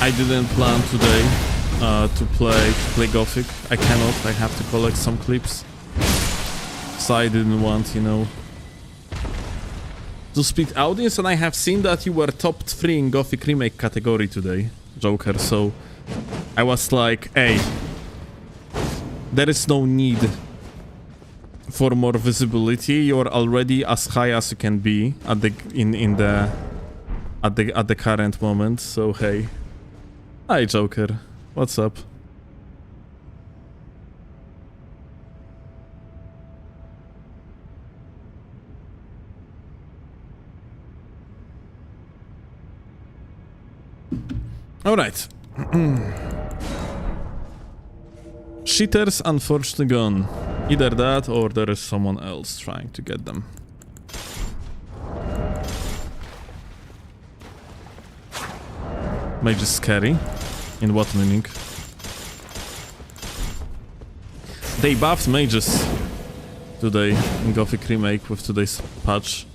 I didn't plan today to play Gothic. I cannot. I have to collect some clips. So I didn't want, you know, to split audience. And I have seen that you were top 3 in Gothic remake category today, Joker. So I was like, hey, there is no need for more visibility. You're already as high as you can be at the current moment. So hey. Hi Joker, what's up? Alright. Cheaters unfortunately gone. Either that or there is someone else trying to get them. Mage is scary. In what meaning? They buffed mages today in Gothic Remake with today's patch.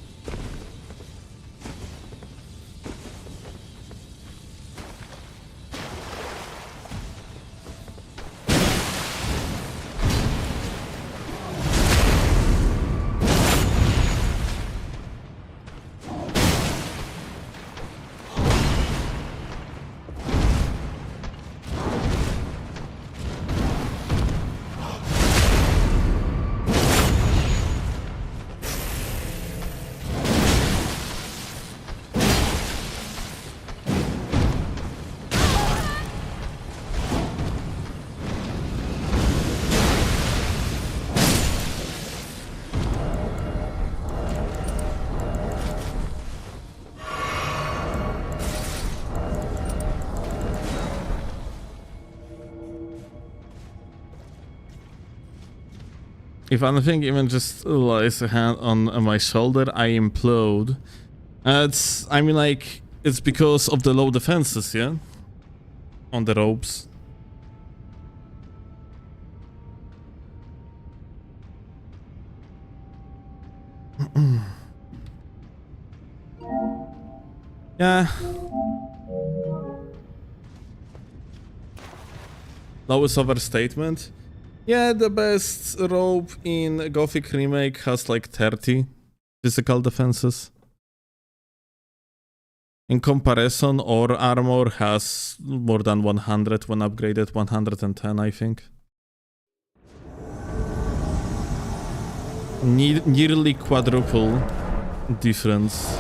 If anything even just lays a hand on my shoulder, I implode. I mean, like, it's because of the low defenses, yeah? On the ropes. Yeah. Lowest overstatement. Yeah, the best rope in Gothic Remake has like 30 physical defenses. In comparison, or armor has more than 100 when upgraded, 110 I think. Nearly quadruple difference.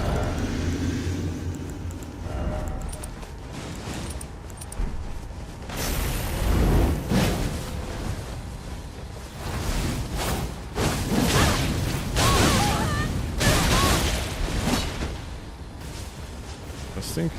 Interesting.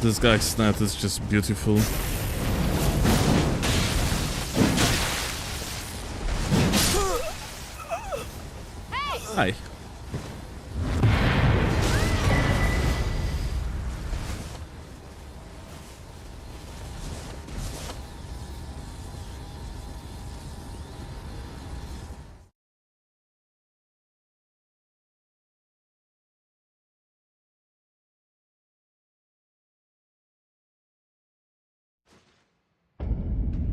This guy's net is just beautiful. Hi.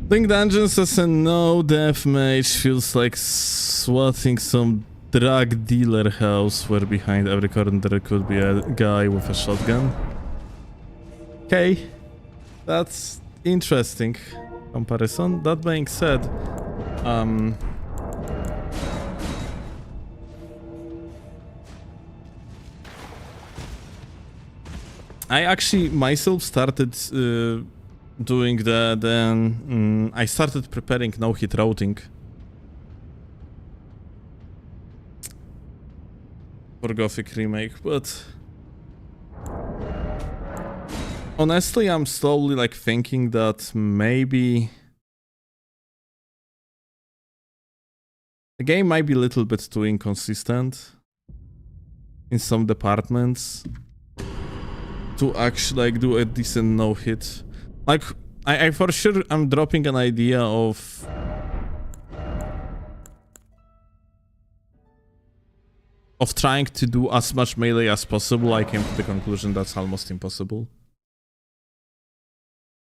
Think Dungeons as a no-death mage feels like swatting some drug dealer house where behind every corner there could be a guy with a shotgun. Okay, That's interesting comparison. That being said, I actually myself started doing I started preparing no-hit routing for Gothic Remake, but honestly, I'm slowly like thinking that maybe the game might be a little bit too inconsistent in some departments to actually like do a decent no-hit. Like, I for sure I'm dropping an idea of trying to do as much melee as possible. I came to the conclusion that's almost impossible.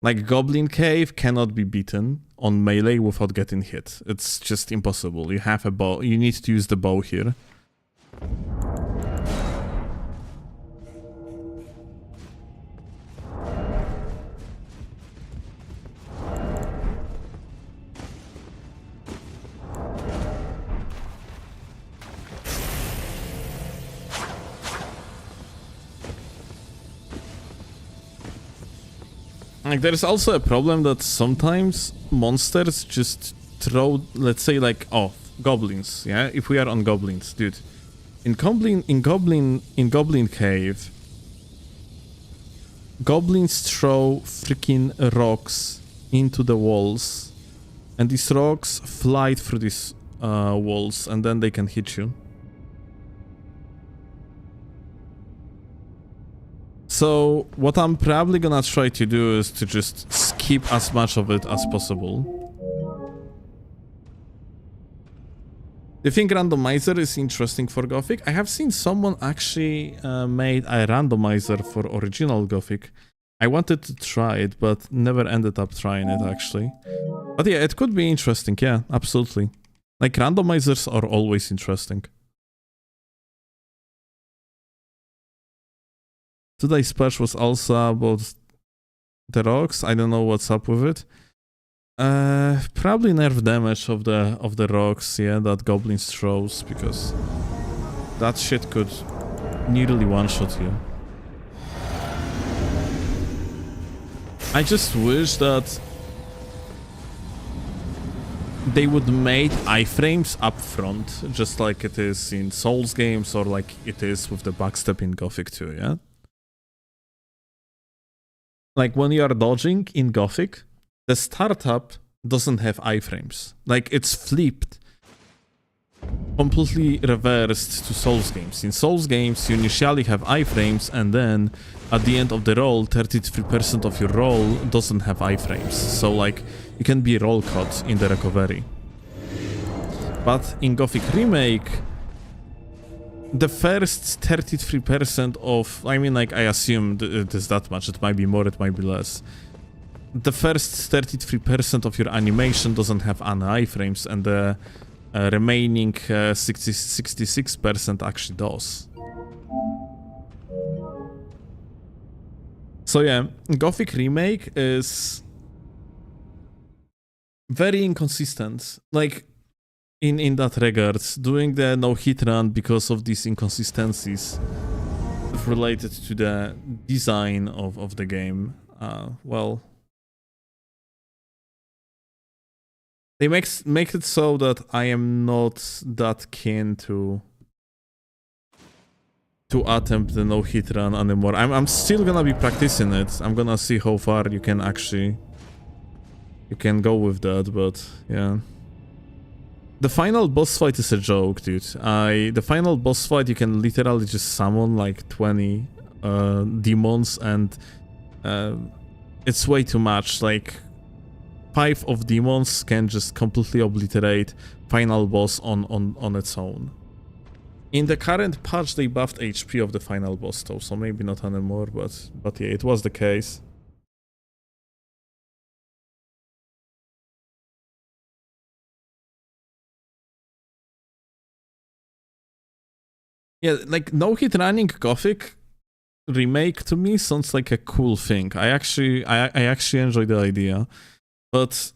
Like, Goblin Cave cannot be beaten on melee without getting hit. It's just impossible. You have a bow. You need to use the bow here. Like, there's also a problem that sometimes monsters just throw, let's say, like, oh, goblins, yeah? If we are on goblins, dude. In Goblin Cave, goblins throw freaking rocks into the walls, and these rocks fly through these walls, and then they can hit you. So what I'm probably gonna try to do is to just skip as much of it as possible. Do you think randomizer is interesting for Gothic? I have seen someone actually made a randomizer for original Gothic. I wanted to try it, but never ended up trying it actually. But yeah, it could be interesting, yeah, absolutely. Like, randomizers are always interesting. Today's patch was also about the rocks. I don't know what's up with it. Probably nerf damage of the rocks, yeah, that goblins throws, because that shit could nearly one-shot you. I just wish that they would make iframes up front, just like it is in Souls games, or like it is with the backstep in Gothic 2, yeah? Like, when you are dodging in Gothic, the startup doesn't have iframes. Like, it's flipped, completely reversed to Souls games. In Souls games, you initially have iframes, and then at the end of the roll, 33% of your roll doesn't have iframes. So, like, you can be roll cut in the recovery. But in Gothic Remake, the first 33% of, I mean, like, I assume it is that much. It might be more, it might be less. The first 33% of your animation doesn't have any iframes, and the remaining 66% actually does. So yeah, Gothic Remake is very inconsistent. Like, in that regards, doing the no-hit run because of these inconsistencies related to the design of the game, well, they make it so that I am not that keen to attempt the no-hit run anymore. I'm still gonna be practicing it. I'm gonna see how far you can go with that, but yeah. The final boss fight is a joke, dude. The final boss fight, you can literally just summon like 20 demons, and it's way too much. Like, 5 of demons can just completely obliterate final boss on its own. In the current patch, they buffed HP of the final boss though, so maybe not anymore, but yeah, it was the case. Yeah, like, no-hit running Gothic remake to me sounds like a cool thing. I actually enjoy the idea, but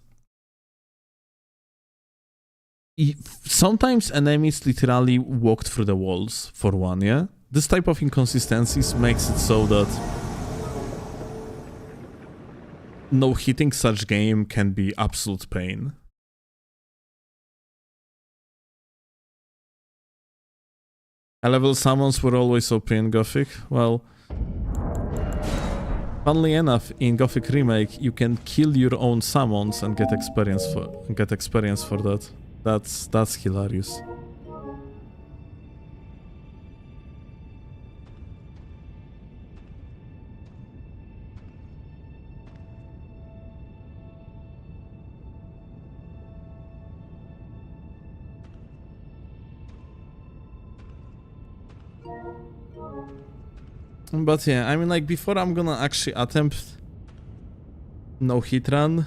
sometimes enemies literally walked through the walls for one, yeah? This type of inconsistencies makes it so that no hitting such game can be absolute pain. High-level summons were always OP in Gothic. Well, funnily enough, in Gothic Remake, you can kill your own summons and get experience for that. That's hilarious. But yeah, I mean, like, before I'm gonna actually attempt no hit run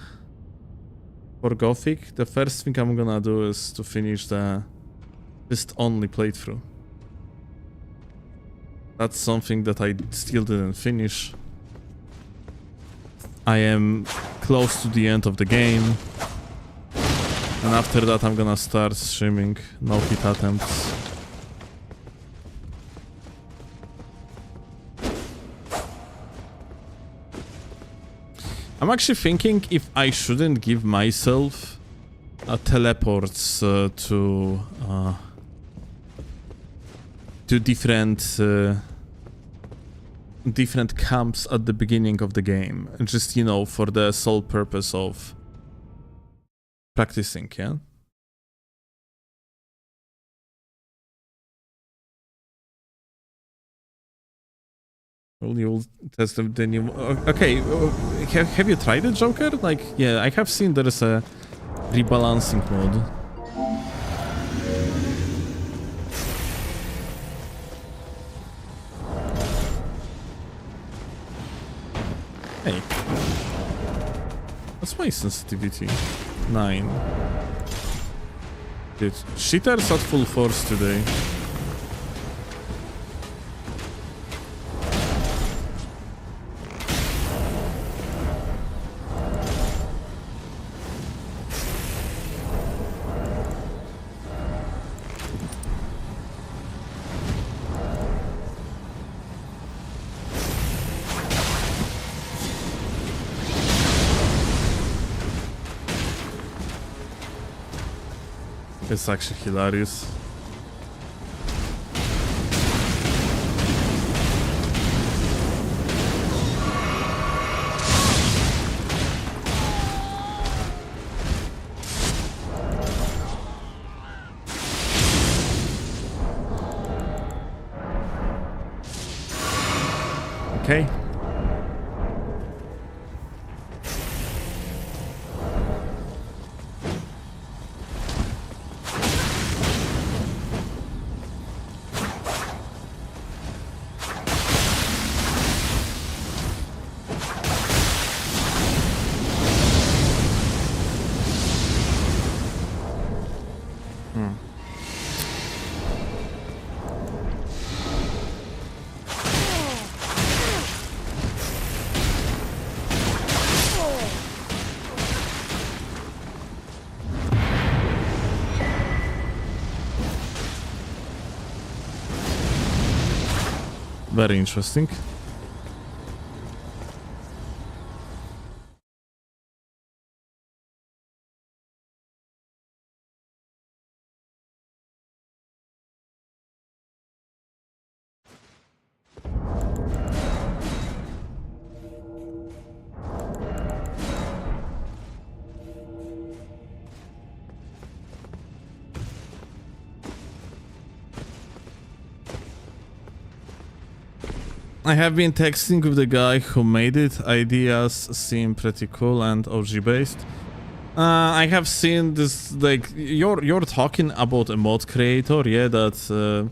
for Gothic, the first thing I'm gonna do is to finish the fist only playthrough. That's something that I still didn't finish. I am close to the end of the game, and after that I'm gonna start streaming no hit attempts. I'm actually thinking if I shouldn't give myself teleports to different camps at the beginning of the game, just, you know, for the sole purpose of practicing, yeah? Well, you'll test the new... Okay, have you tried it, Joker? Like, yeah, I have seen there is a rebalancing mode. Hey. What's my sensitivity? 9. Dude, cheaters at full force today. It's actually hilarious. Okay. Very interesting. I have been texting with the guy who made it. Ideas seem pretty cool and OG based. I have seen this, like, you're talking about a mod creator, yeah, that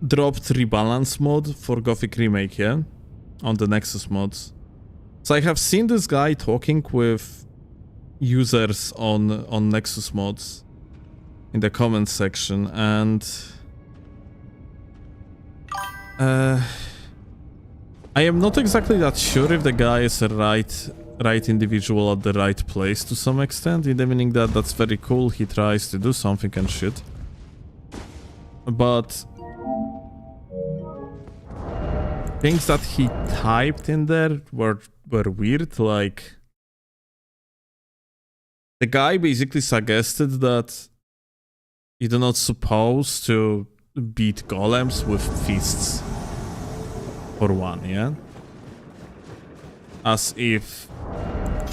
dropped rebalance mod for Gothic Remake, yeah, on the Nexus mods. So I have seen this guy talking with users on Nexus mods in the comments section, and I am not exactly that sure if the guy is a right individual at the right place to some extent, in the meaning that that's very cool, he tries to do something and shit. But things that he typed in there were weird, like the guy basically suggested that you're not supposed to beat golems with fists. For one, yeah? As if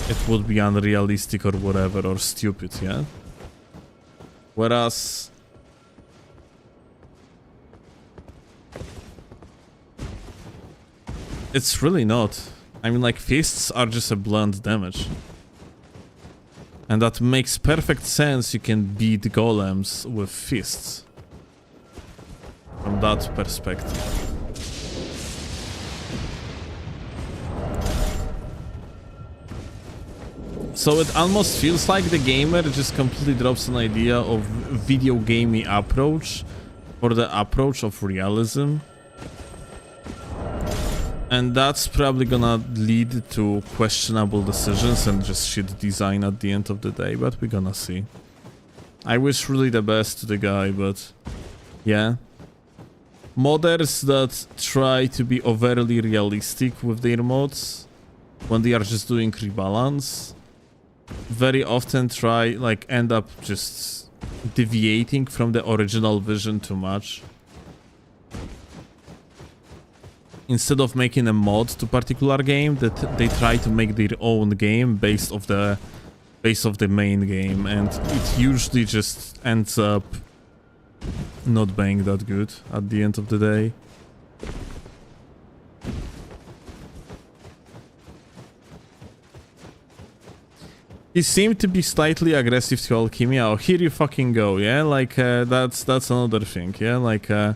it would be unrealistic or whatever, or stupid, yeah? Whereas it's really not. I mean, like, fists are just a blunt damage. And that makes perfect sense. You can beat golems with fists. From that perspective. So it almost feels like the gamer just completely drops an idea of video gamey approach for the approach of realism. And that's probably gonna lead to questionable decisions and just shit design at the end of the day, but we're gonna see. I wish really the best to the guy, but yeah. Modders that try to be overly realistic with their mods when they are just doing rebalance very often end up just deviating from the original vision too much. Instead of making a mod to particular game, that they try to make their own game based off the main game, and it usually just ends up not being that good at the end of the day. He seemed to be slightly aggressive to Alchemy. Oh, here you fucking go, yeah? Like, that's another thing, yeah? Like, I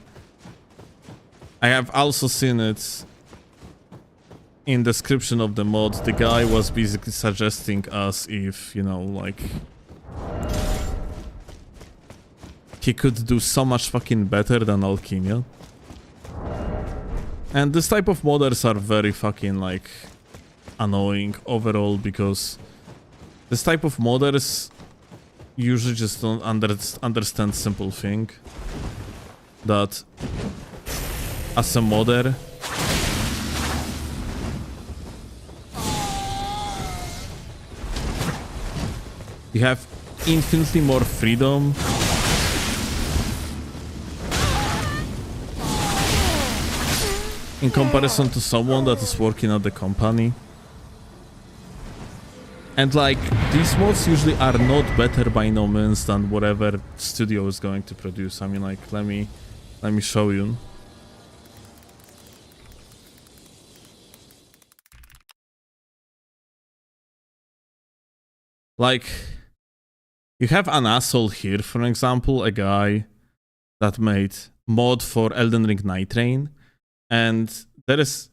have also seen it in description of the mod. The guy was basically suggesting us if, you know, like, he could do so much fucking better than Alchemy. And this type of modders are very fucking, like, annoying overall, because this type of modders usually just don't understand simple thing. That as a modder, you have infinitely more freedom in comparison to someone that is working at the company. And like, these mods usually are not better by no means than whatever studio is going to produce. I mean, like, let me show you. Like, you have an asshole here, for example, a guy that made mod for Elden Ring Night Rain, and there is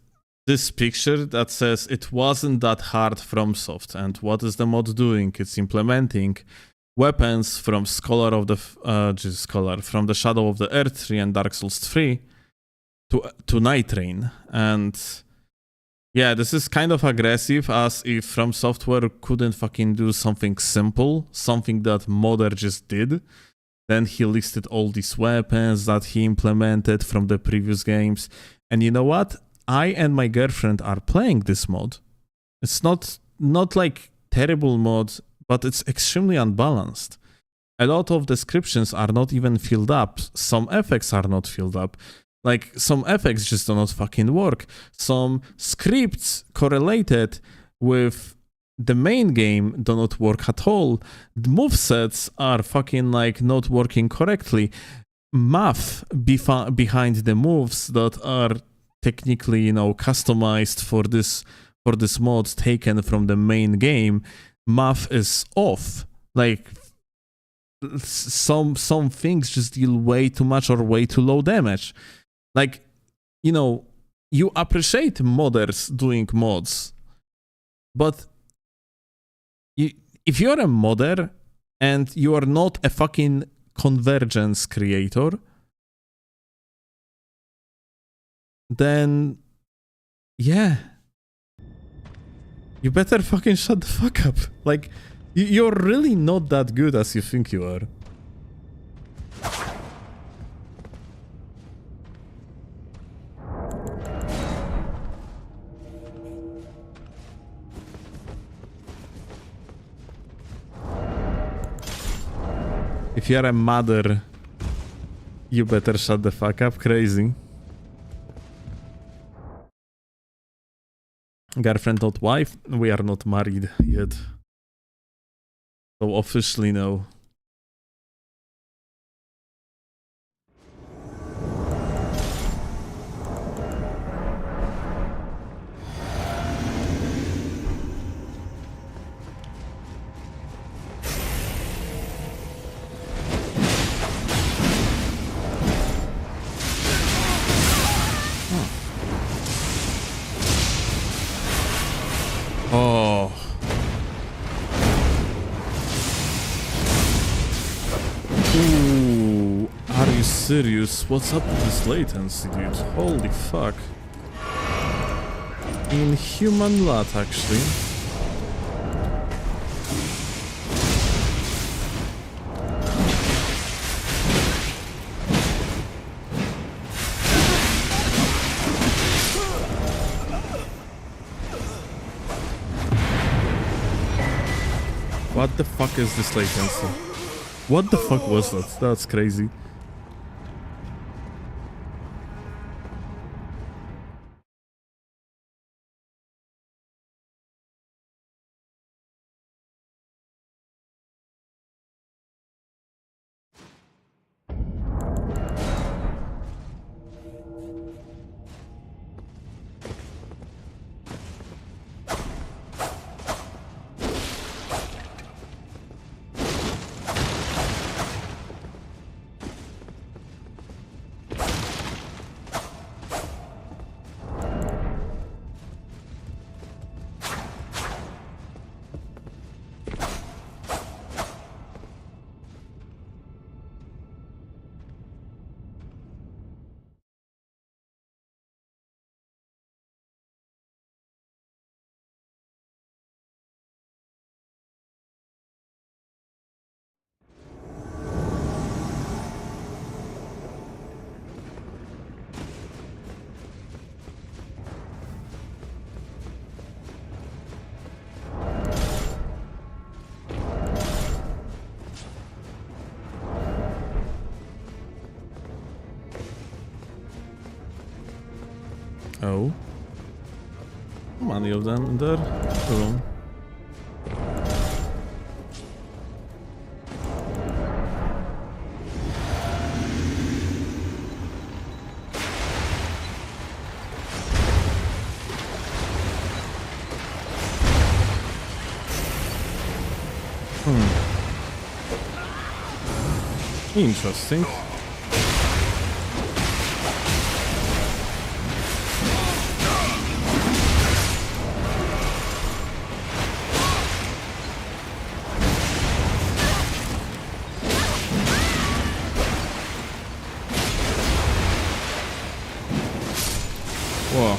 this picture that says it wasn't that hard from Soft. And what is the mod doing? It's implementing weapons from from the Shadow of the Earth 3 and Dark Souls 3 to Night Rain. And yeah, this is kind of aggressive, as if From Software couldn't fucking do something simple, something that modder just did. Then he listed all these weapons that he implemented from the previous games. And you know what? I and my girlfriend are playing this mod. It's not like terrible mod, but it's extremely unbalanced. A lot of descriptions are not even filled up. Some effects are not filled up. Like, some effects just do not fucking work. Some scripts correlated with the main game do not work at all. The movesets are fucking like not working correctly. Math behind the moves that are technically, you know, customized for this mod taken from the main game, math is off. Like, some things just deal way too much or way too low damage. Like, you know, you appreciate modders doing mods, but if you're a modder and you are not a fucking convergence creator, then yeah, you better fucking shut the fuck up. Like, you're really not that good as you think you are. If you're a mother, you better shut the fuck up. Crazy. Girlfriend, not wife? We are not married yet. So officially no. Oh. Ooh, are you serious? What's up with this latency, dude? Holy fuck. Inhuman lot, actually. What the fuck is this latency? What the fuck was that? That's crazy. Oh. How many of them in there? Boom. Interesting. Whoa.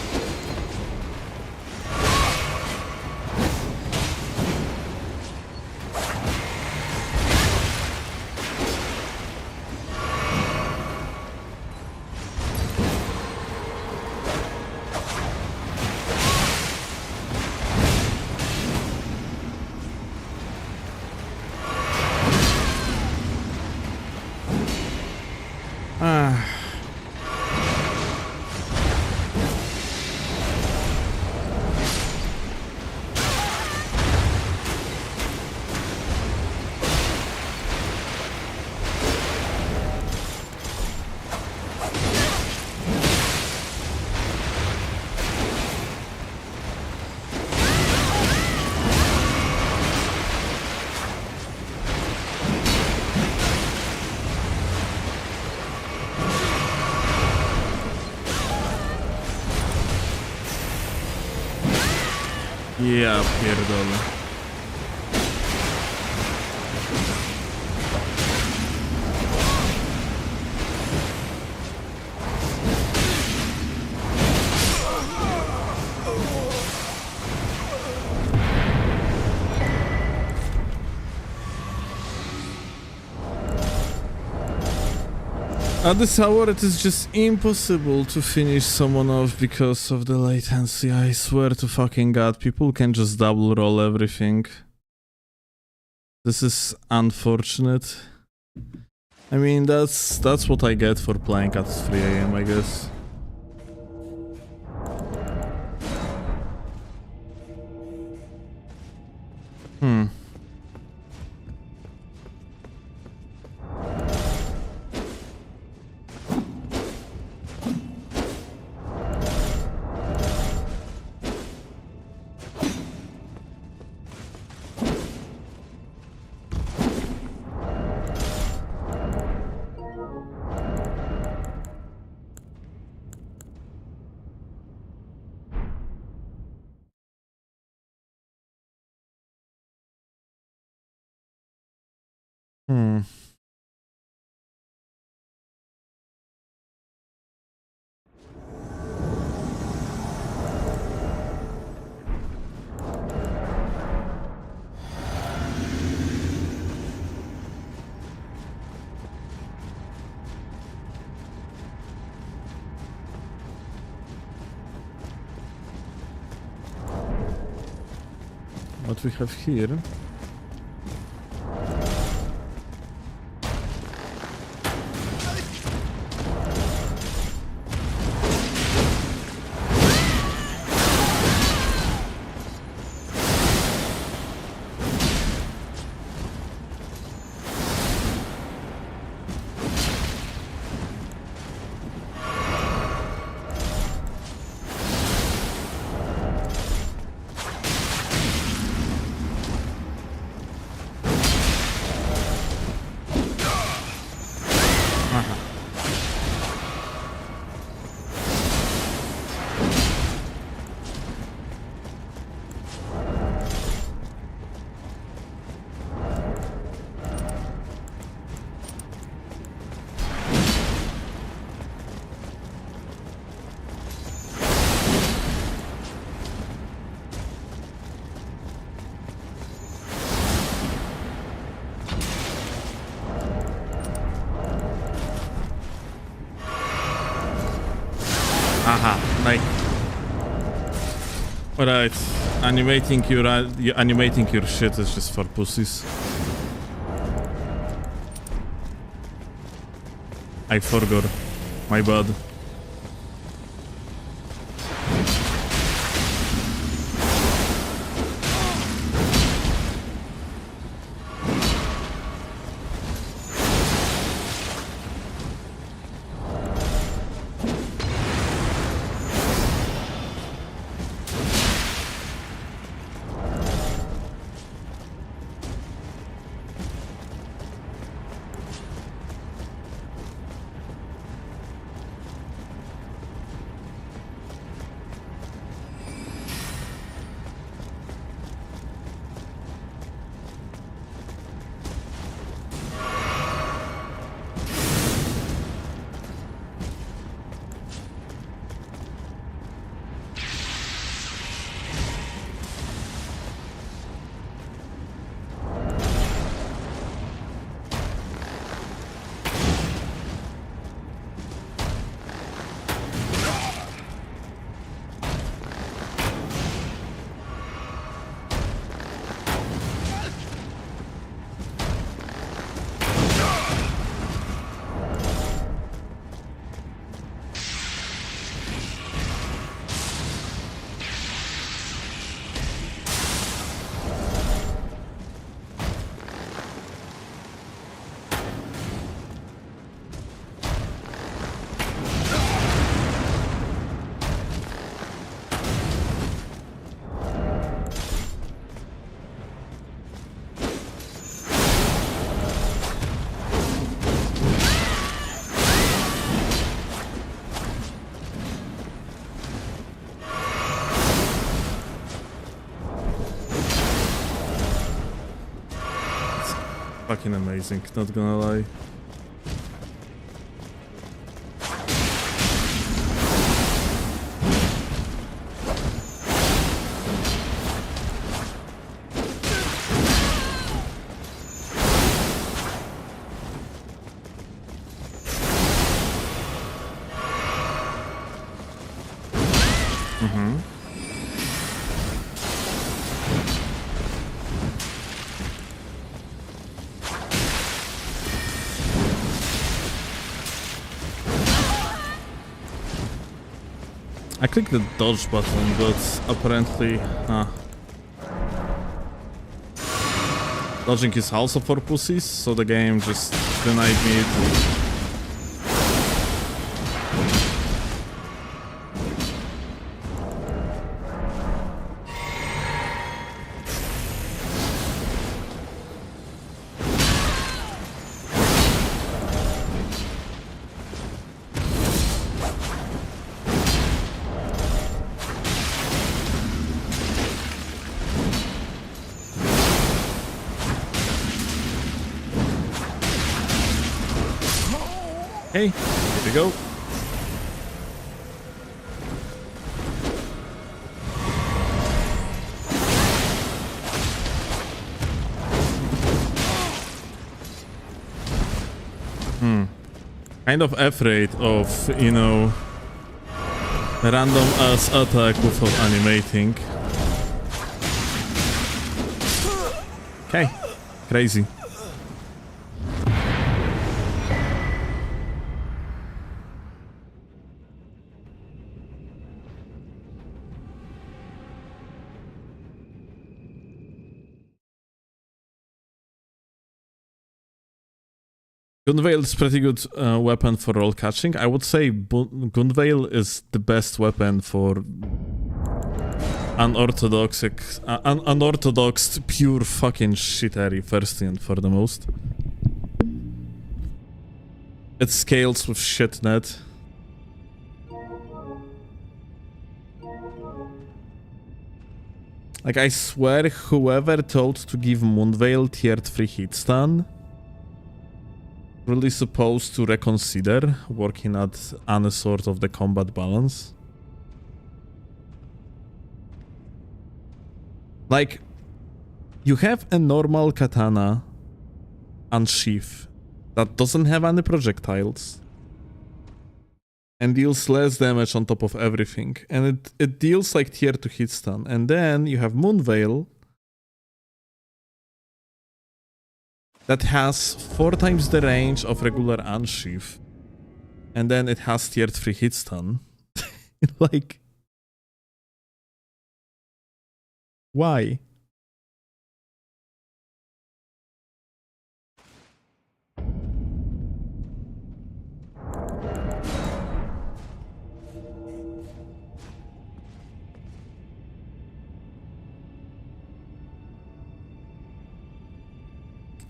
Ja pierdolę. At this hour, it is just impossible to finish someone off because of the latency. I swear to fucking god, people can just double roll everything. This is unfortunate. I mean, that's what I get for playing at 3 AM, I guess. What we have here? Like, alright, animating your shit is just for pussies. I forgot. My bad. Fucking amazing, not gonna lie. Mm-hmm. I clicked the dodge button, but apparently, dodging is also for pussies, so the game just denied me it. Hey, here we go. Kind of afraid of, you know, random ass attack without animating. Okay, crazy. Gunveil is pretty good weapon for roll catching. I would say Gunveil is the best weapon for unorthodox pure fucking shittery first and for the most. It scales with shitnet. Like, I swear whoever told to give Moonveil tier 3 hit stun really supposed to reconsider working at any sort of the combat balance. Like, you have a normal katana unsheath that doesn't have any projectiles and deals less damage on top of everything, and it deals like tier 2 hit stun. And then you have Moonveil that has 4 times the range of regular unsheath, and then it has tier 3 hit stun. Like, why?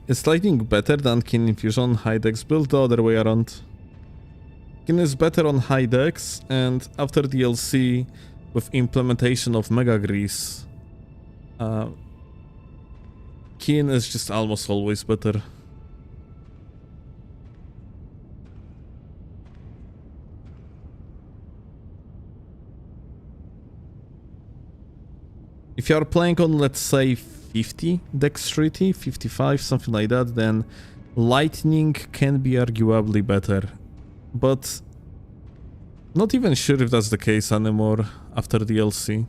Is lightning better than Kin Infusion high dex build? The other way around. Kin is better on high dex, and after DLC with implementation of Mega Grease, Kin is just almost always better. If you are playing on, let's say, 50 Dexterity, 55, something like that, then Lightning can be arguably better. But not even sure if that's the case anymore after DLC.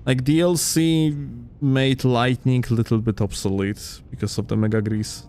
Like, DLC made Lightning a little bit obsolete because of the Mega Grease.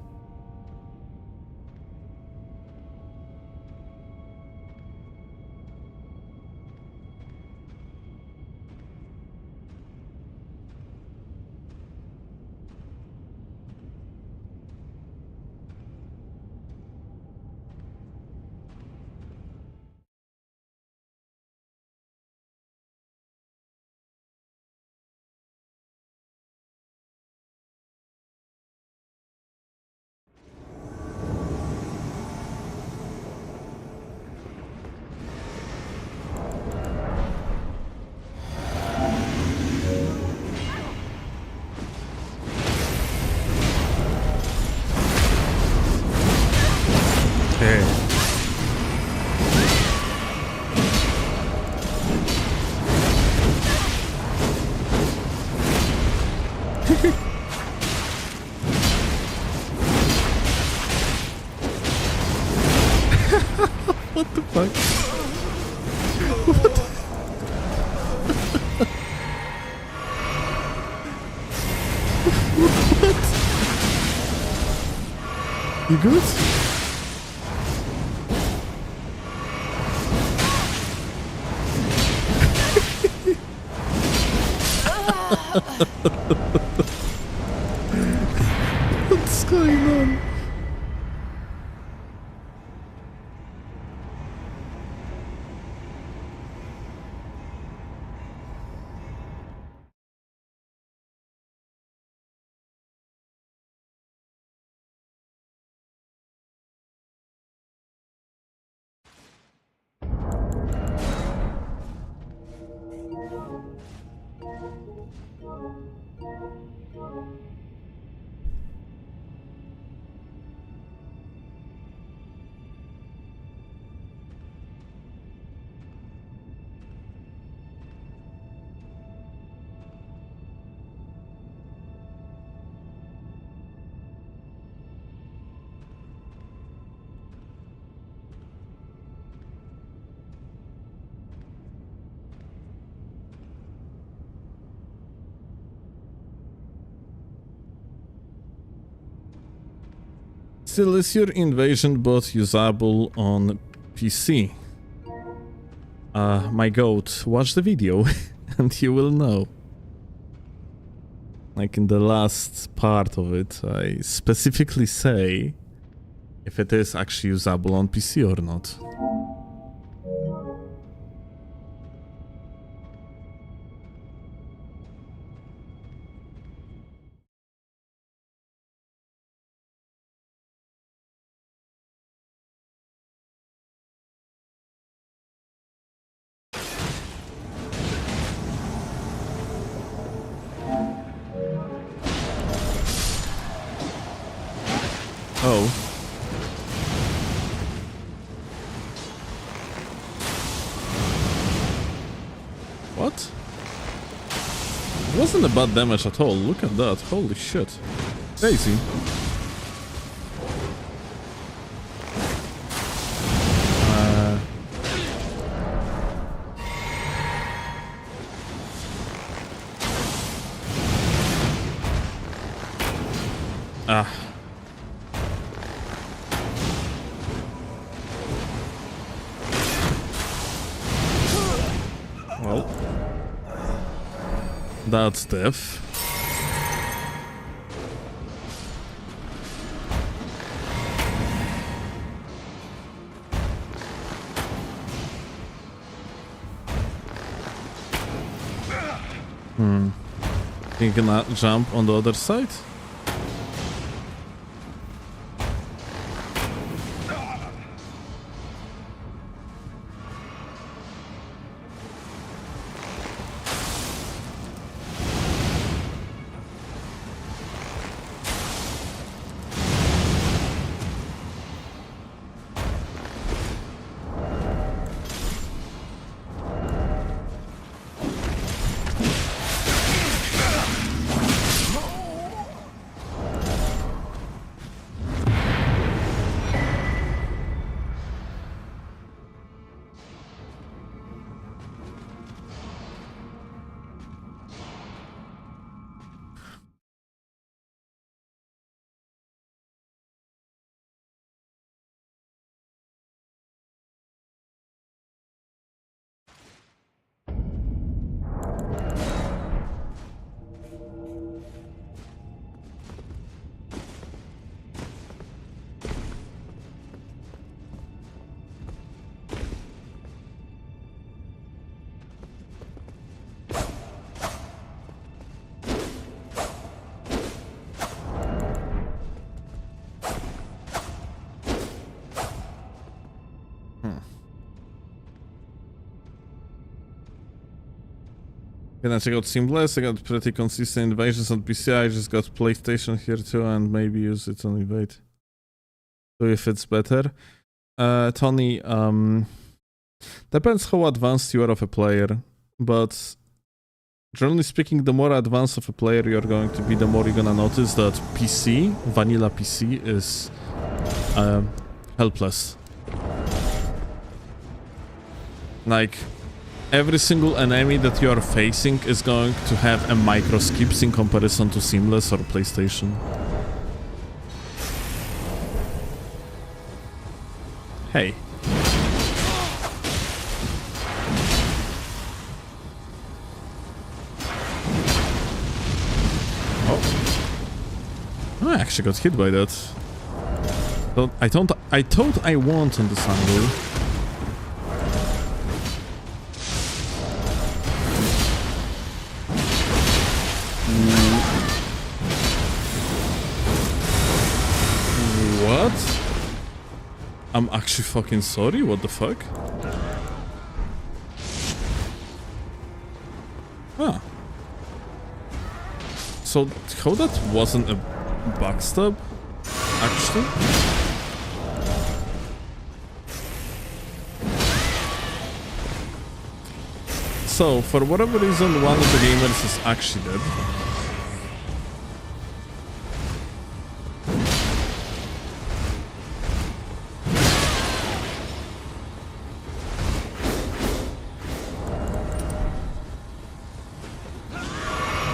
You good? What's going on? Still, is your invasion bot usable on PC? My goat, watch the video and you will know. Like in the last part of it, I specifically say if it is actually usable on PC or not. Oh. What? It wasn't a bad damage at all. Look at that. Holy shit. Crazy. Well, that's death. You can jump on the other side? Can I check out Seamless? I got pretty consistent invasions on PC. I just got PlayStation here too and maybe use it on Invade. So if it's better. Tony, depends how advanced you are of a player, but generally speaking, the more advanced of a player you're going to be, the more you're gonna notice that PC, vanilla PC, is helpless. Like, every single enemy that you are facing is going to have a micro skips in comparison to Seamless or PlayStation. Hey. Oh, I actually got hit by that. I thought I won on this angle. What? I'm actually fucking sorry, what the fuck? Ah. So, how that wasn't a backstab? Actually? So, for whatever reason, one of the gamers is actually dead.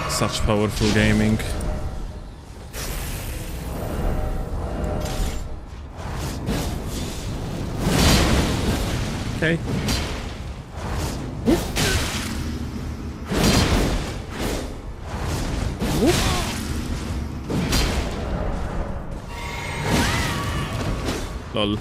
Such powerful gaming. Okay. Whoop. Whoop. Lol.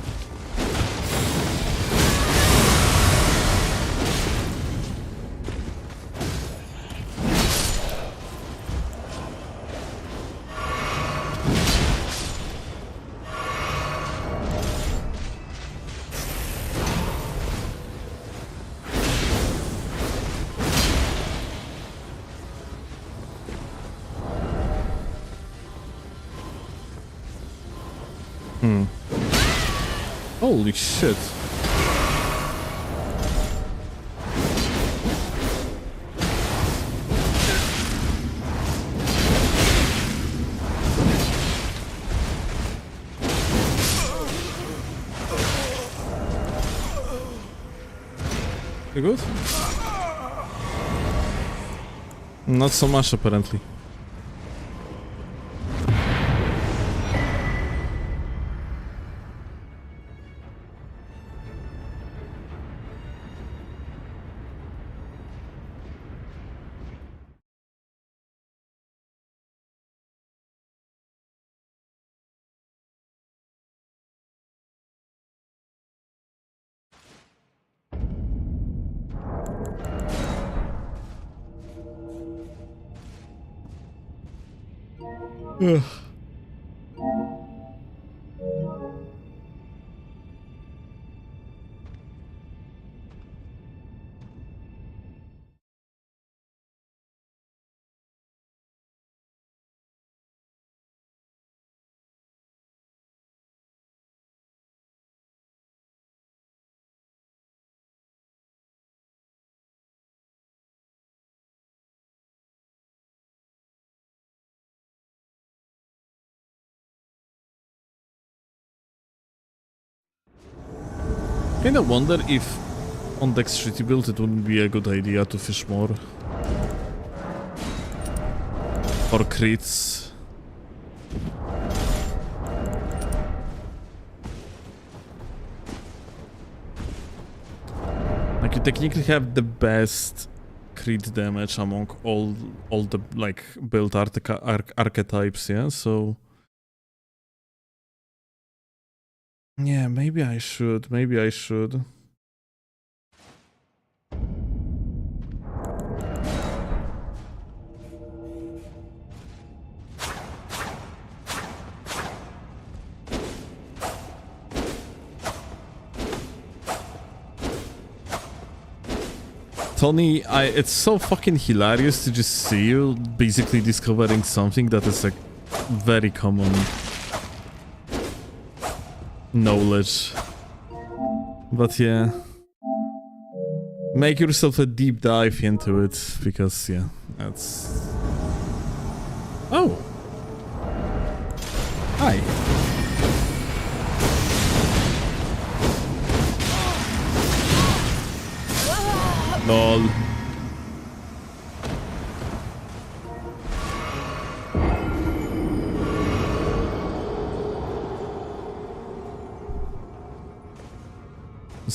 Holy shit. You good? Not so much apparently. Ugh. Kinda wonder if on Dexterity build it wouldn't be a good idea to fish more. Or crits. Like you technically have the best crit damage among all the like build archetypes, yeah, so yeah, maybe I should. Tony, it's so fucking hilarious to just see you basically discovering something that is like very common knowledge. But yeah, make yourself a deep dive into it, because yeah, that's... Oh! Hi! LOL.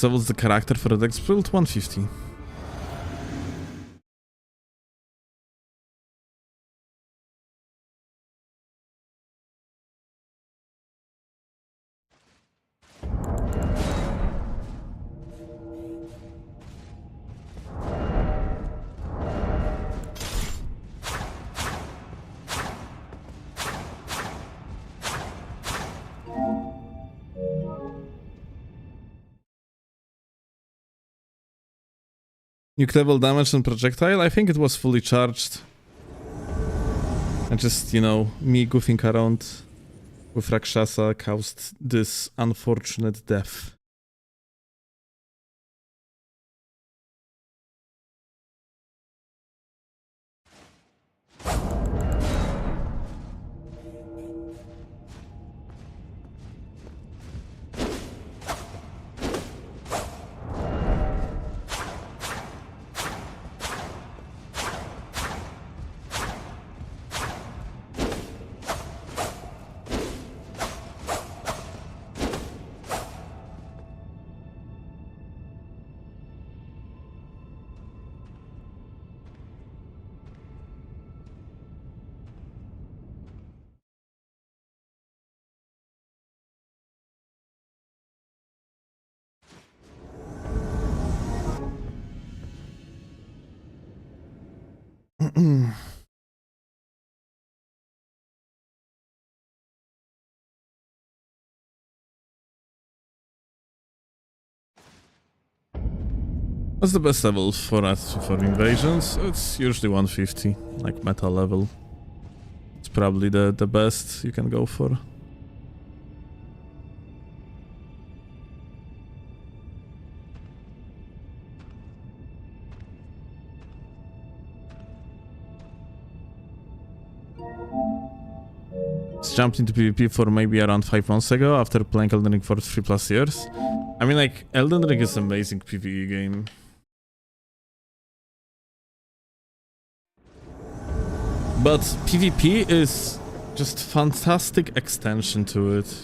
What level's the character for the Dex build? 150. Nuke level damage and projectile? I think it was fully charged. And just, you know, me goofing around with Rakshasa caused this unfortunate death. What's the best level for us for invasions? It's usually 150, like meta level. It's probably the best you can go for. Jumped into PvP for maybe around 5 months ago after playing Elden Ring for 3+ years. I mean, like, Elden Ring is an amazing PvE game. But PvP is just fantastic extension to it.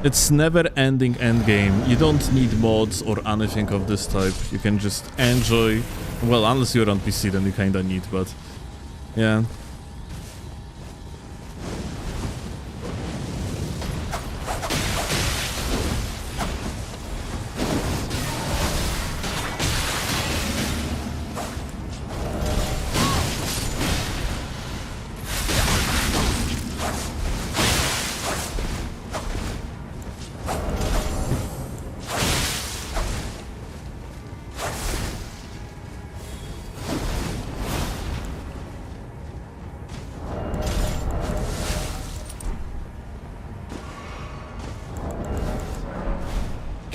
It's never-ending endgame. You don't need mods or anything of this type. You can just enjoy... Well, unless you're on PC, then you kinda need, but... Yeah.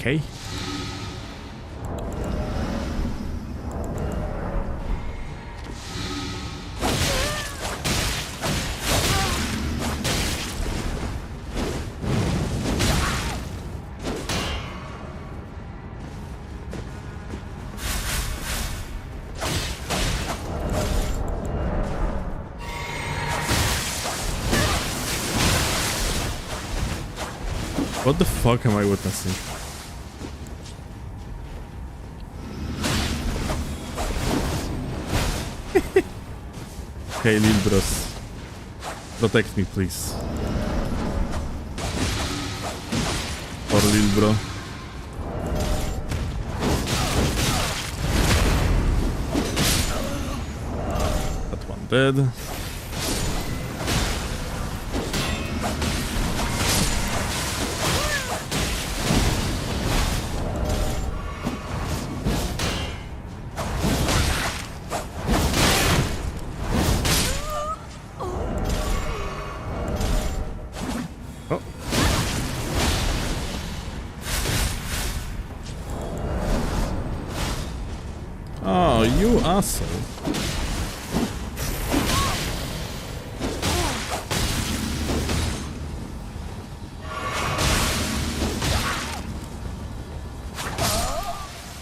Okay. What the fuck am I witnessing? Hey, Lil Bros. Protect me, please. Or Lil Bro. That one dead. Oh, you asshole.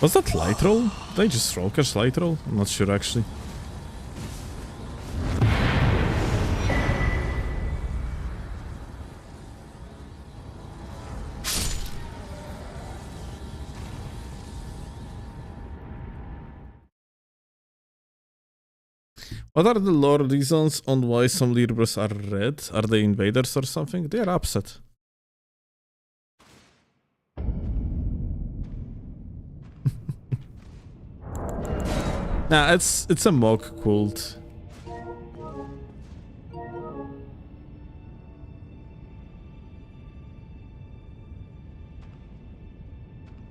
Was that light roll? Did I just roll catch light roll? I'm not sure actually. What are the lore reasons on why some leaders are red? Are they invaders or something? They are upset. Nah, it's a mock cult.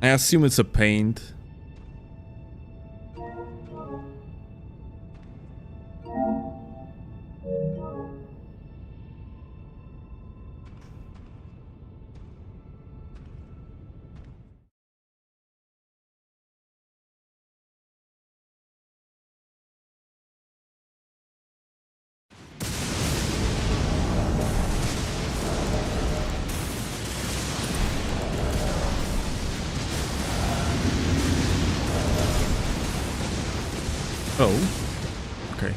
I assume it's a paint. Oh, okay.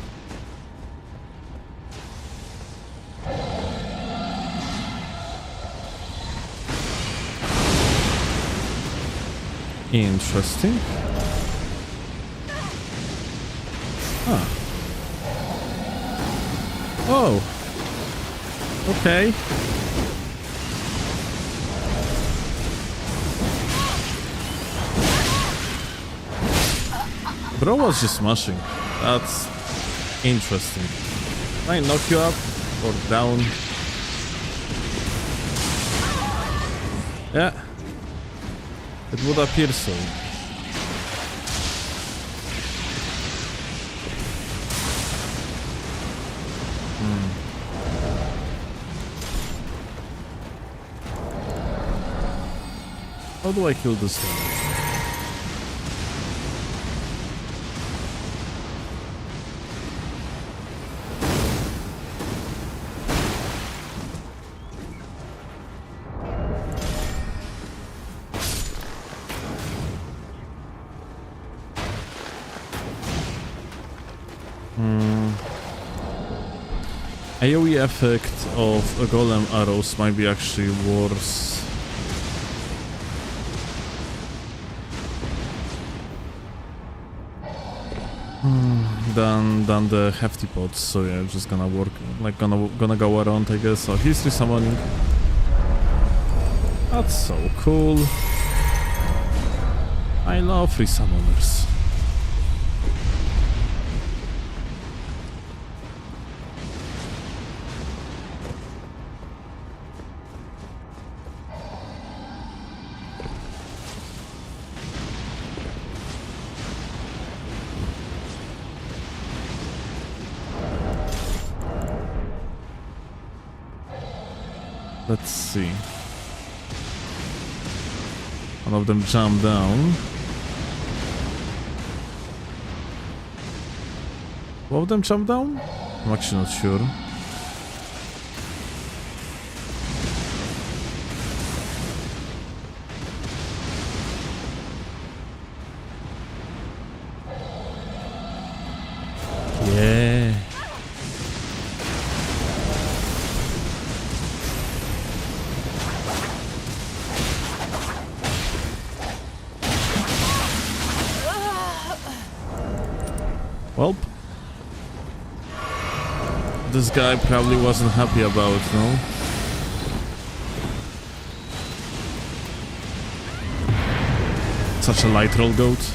Interesting. Huh. Oh. Okay. Bro was just smashing. That's interesting. Can I knock you up or down? Yeah. It would appear so. How do I kill this thing? AoE effect of a golem arrows might be actually worse than the hefty pots, so yeah, just gonna work, like gonna go around, I guess. So he's resummoning. That's so cool. I love resummoners. Let's see. One of them jumped down. One of them jumped down? I'm actually not sure. Yeah. Well, this guy probably wasn't happy about, no? Such a light roll goat.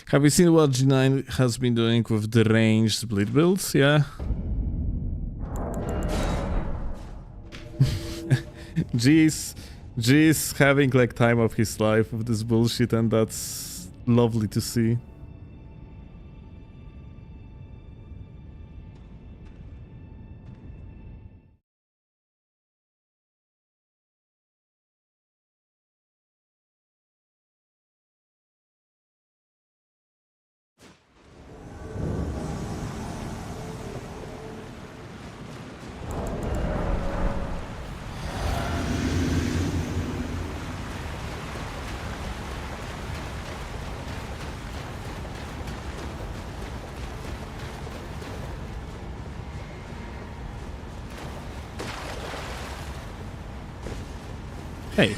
Have you seen what G9 has been doing with the ranged split builds? Yeah. G's having like time of his life with this bullshit, and that's lovely to see. Hey.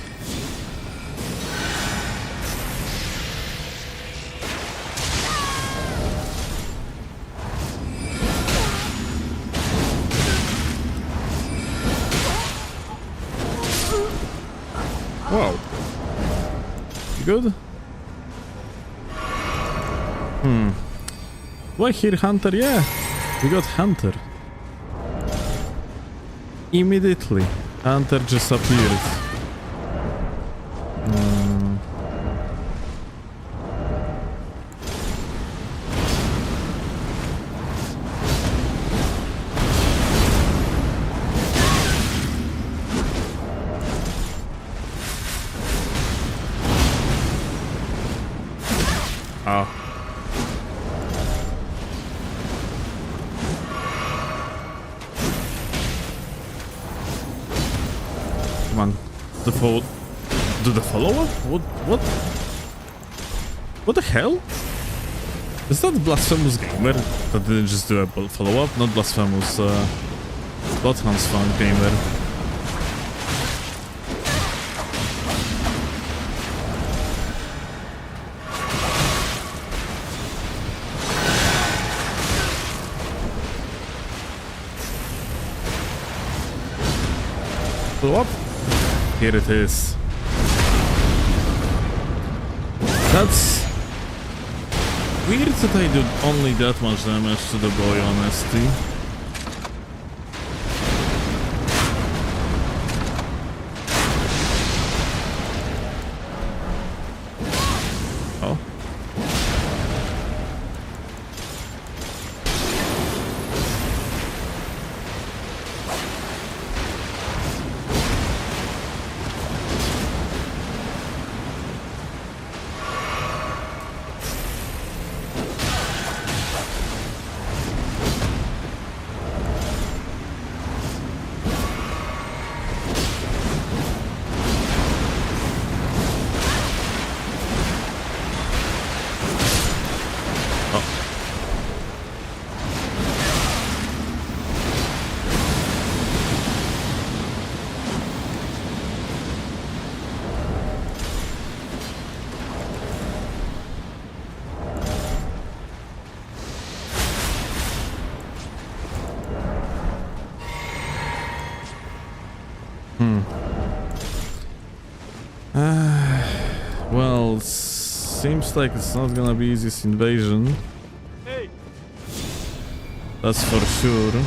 Wow. You good? Why here, Hunter? Yeah, we got Hunter. Immediately, Hunter just appeared. Oh. Come on. The follow... Do the follow-up? What? What the hell? Is that Blasphemous Gamer that didn't just do a follow-up? Not Blasphemous, Bloodhound's Fun Gamer. Follow-up? Here it is. That's weird that I did only that much damage to the boy, honestly. Oh. Well, seems like it's not gonna be easiest invasion. Hey. That's for sure.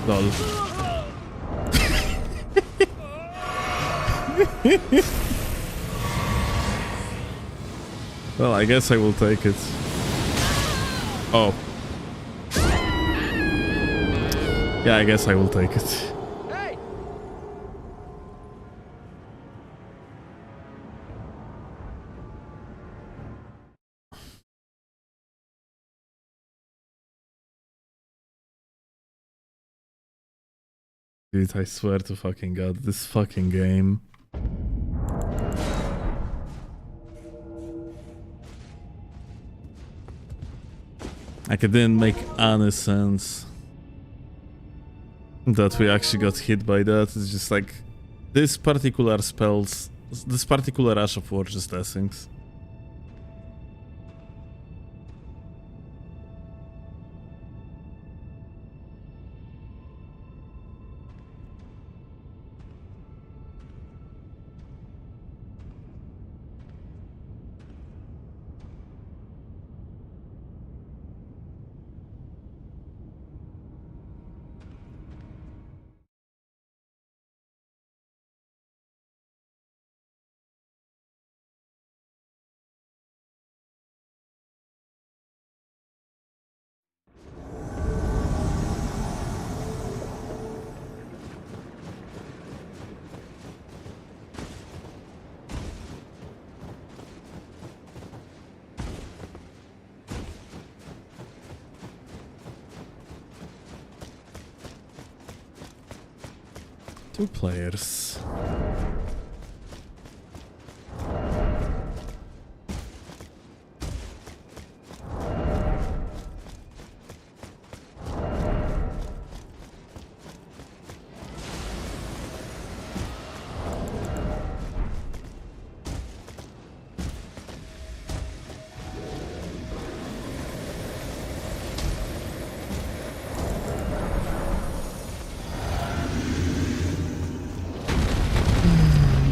Lol. Well, I guess I will take it. Oh. Yeah, I guess I will take it. Hey. Dude, I swear to fucking god, this fucking game. Like, it didn't make any sense that we actually got hit by that. It's just like, this particular spells, this particular Rush of War just does things. 2 players.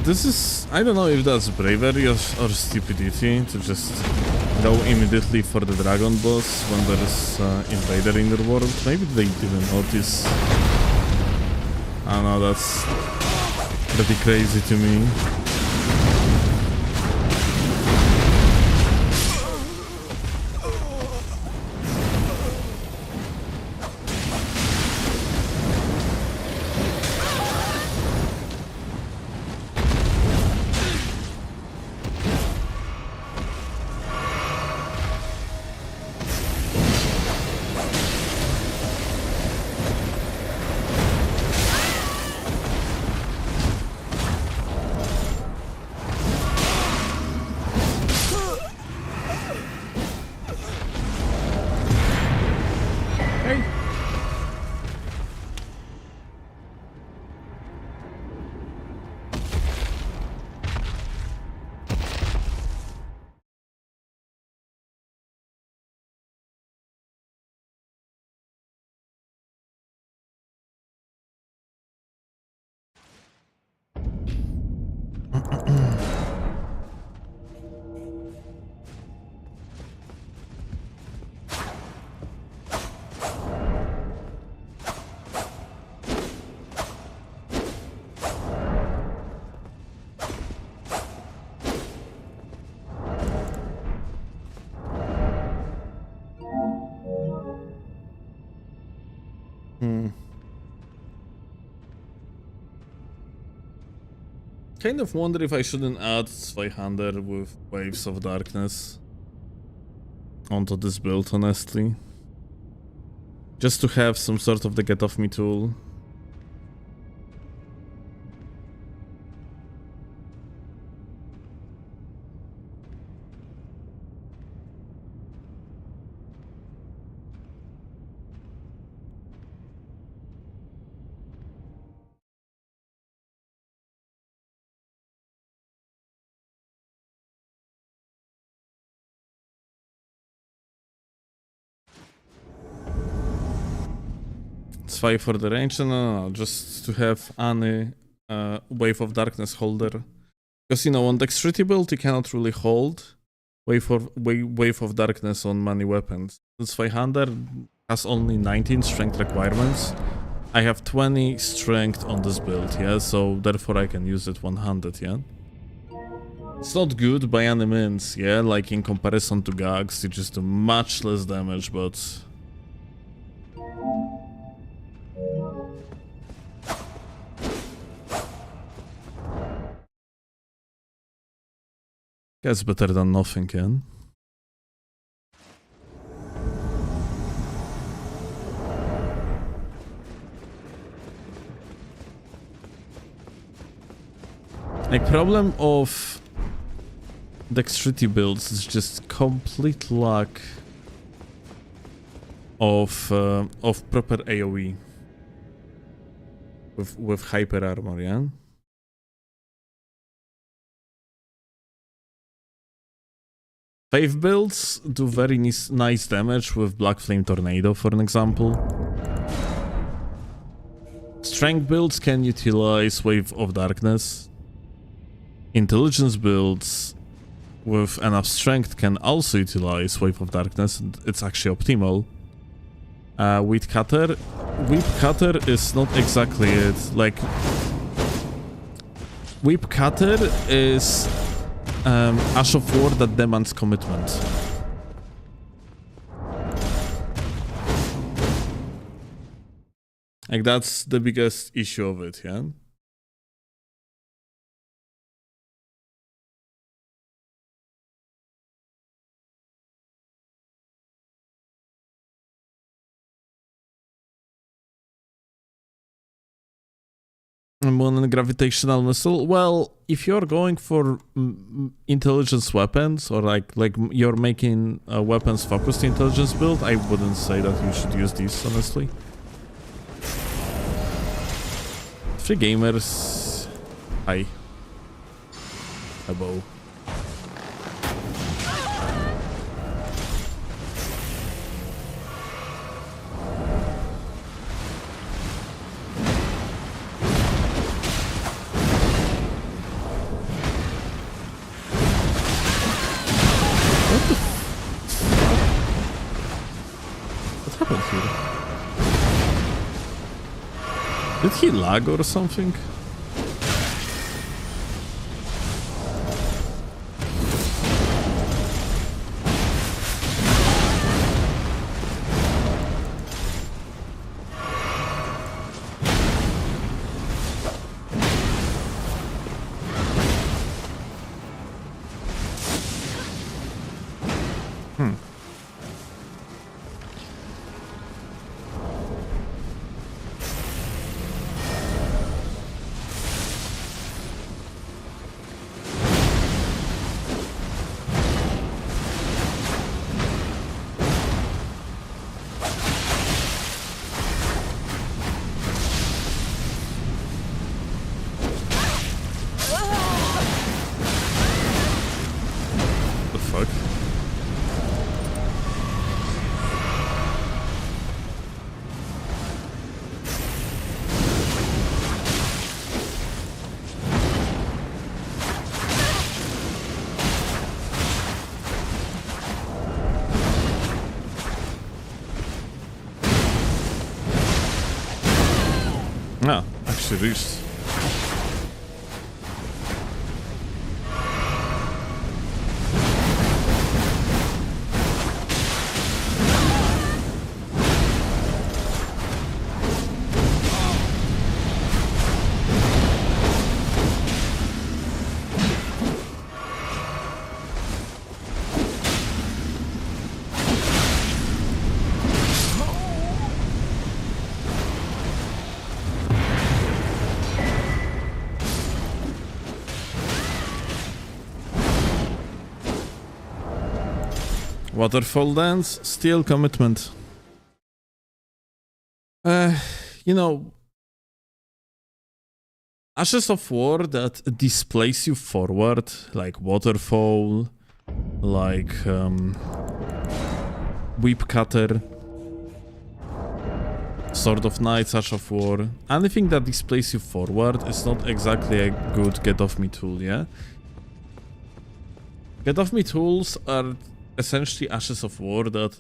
This is... I don't know if that's bravery or stupidity to just go immediately for the dragon boss when there's invader in the world. Maybe they didn't notice. I don't know, that's pretty crazy to me. Kind of wonder if I shouldn't add Zweihander with Waves of Darkness onto this build, honestly. Just to have some sort of the get off me tool. It's 5 for the range, no, just to have any Wave of Darkness holder. Because, you know, on Dexterity build you cannot really hold Wave of Darkness on many weapons. This Zweihander has only 19 strength requirements. I have 20 strength on this build, yeah, so therefore I can use it 100, yeah. It's not good by any means, yeah, like in comparison to Gags, you just do much less damage, but... That's better than nothing, yeah. A problem of Dexterity builds is just complete lack of proper AoE with hyper armor, yeah. Faith builds do very nice damage with Black Flame Tornado, for an example. Strength builds can utilize Wave of Darkness. Intelligence builds with enough strength can also utilize Wave of Darkness, and it's actually optimal. Whip Cutter is not exactly it. Like, Whip Cutter is Ash of War that demands commitment. Like, that's the biggest issue of it, yeah? Moon and gravitational missile. Well, if you're going for intelligence weapons or like you're making weapons focused intelligence build, I wouldn't say that you should use these, honestly. Free gamers. Hi. Hello. Did he lag or something? Ah, actually reached. Waterfall dance, still commitment. You know, Ashes of War that displace you forward, like Waterfall, like Whip Cutter, Sword of Knights, Ash of War. Anything that displays you forward is not exactly a good get off me tool, yeah? Get off me tools are essentially Ashes of War that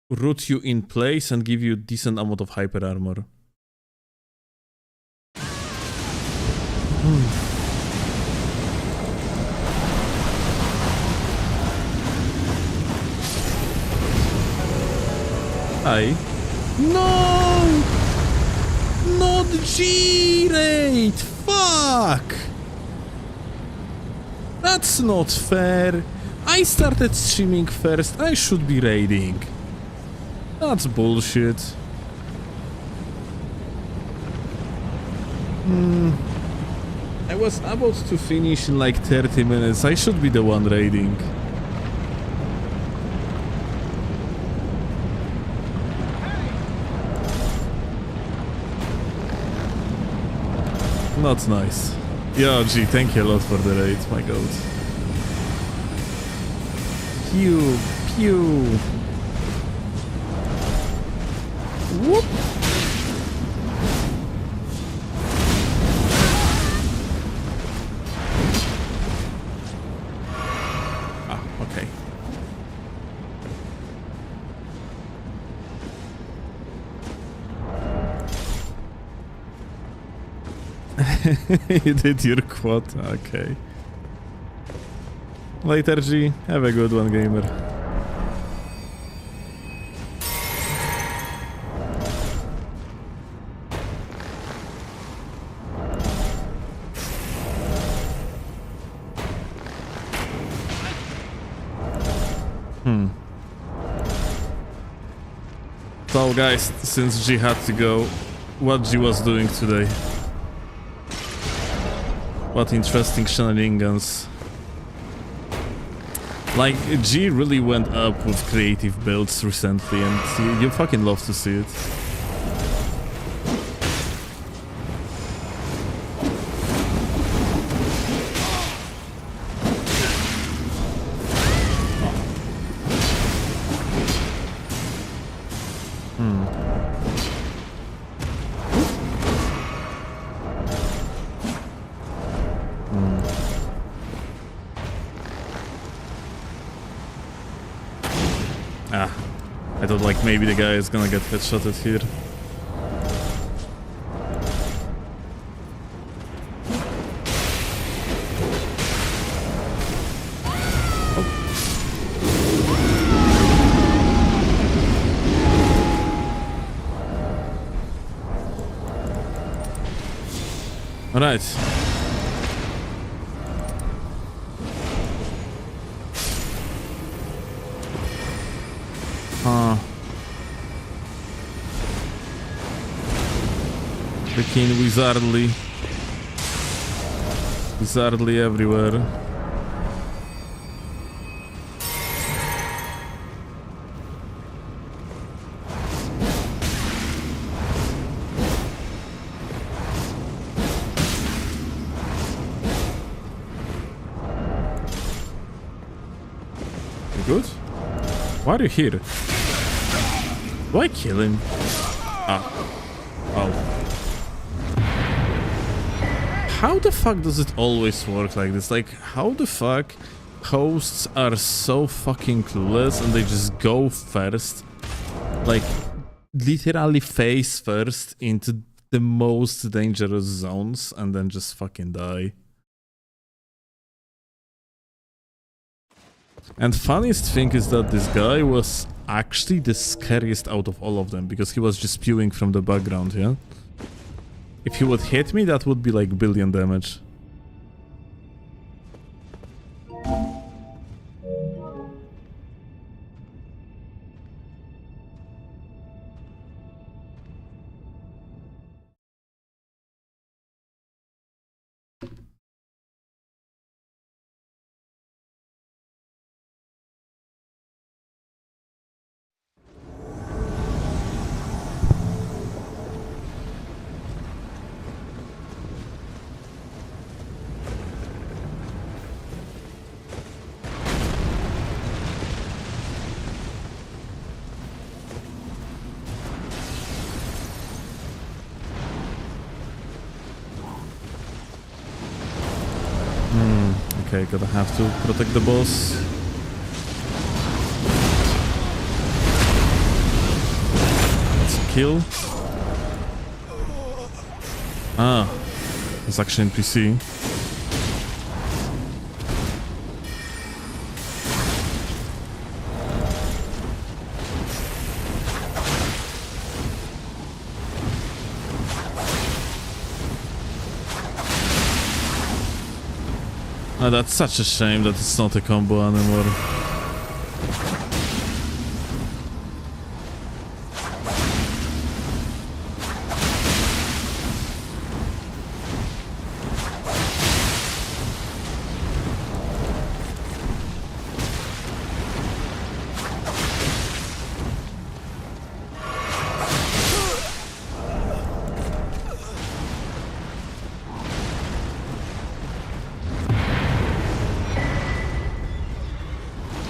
root you in place and give you decent amount of hyper armor. Hi. No! Not G-Raid! Fuck! That's not fair. I started streaming first, I should be raiding. That's bullshit. I was about to finish in like 30 minutes, I should be the one raiding. Not nice. Yo, G, thank you a lot for the raid, my god. Pew, pew. Whoop. Ah, okay. You did your quad, okay. Later, G. Have a good one, gamer. So, guys, since G had to go, what G was doing today? What interesting shenanigans. Like, G really went up with creative builds recently, and you fucking love to see it. I thought like maybe the guy is gonna get headshotted here. All right. Freaking wizardly everywhere. You good? Why are you here? Do I kill him? Ah. Oh. How the fuck does it always work like this? Like, how the fuck hosts are so fucking clueless and they just go first? Like, literally face first into the most dangerous zones and then just fucking die. And funniest thing is that this guy was actually the scariest out of all of them because he was just spewing from the background, yeah? If he would hit me, that would be like billion damage. Okay, gonna have to protect the boss. It's a kill. Ah, it's actually NPC. Oh, that's such a shame that it's not a combo anymore.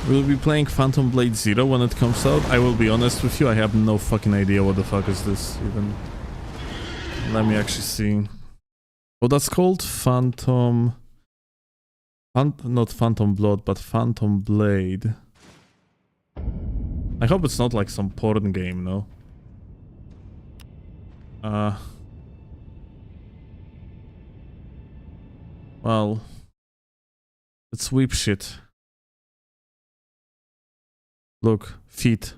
We'll be playing Phantom Blade Zero when it comes out. I will be honest with you, I have no fucking idea what the fuck is this even. Let me actually see. Oh, that's called Phantom... not Phantom Blood, but Phantom Blade. I hope it's not like some porn game, no? Well... It's weep shit. Look, feet.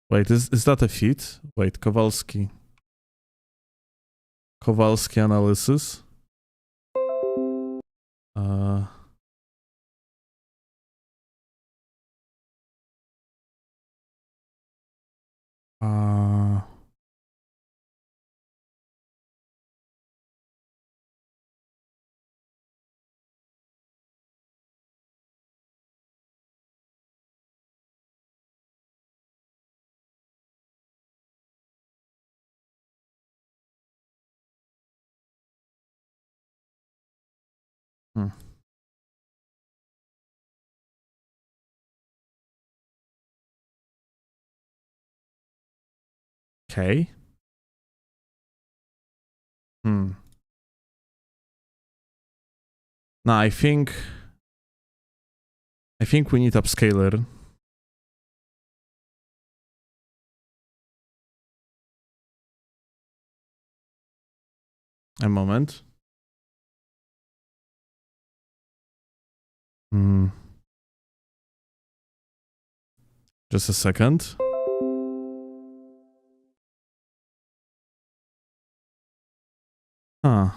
Wait, is that a feat? Wait, Kowalski. Kowalski analysis. Okay. No, I think we need upscaler. A moment. Just a second. Huh.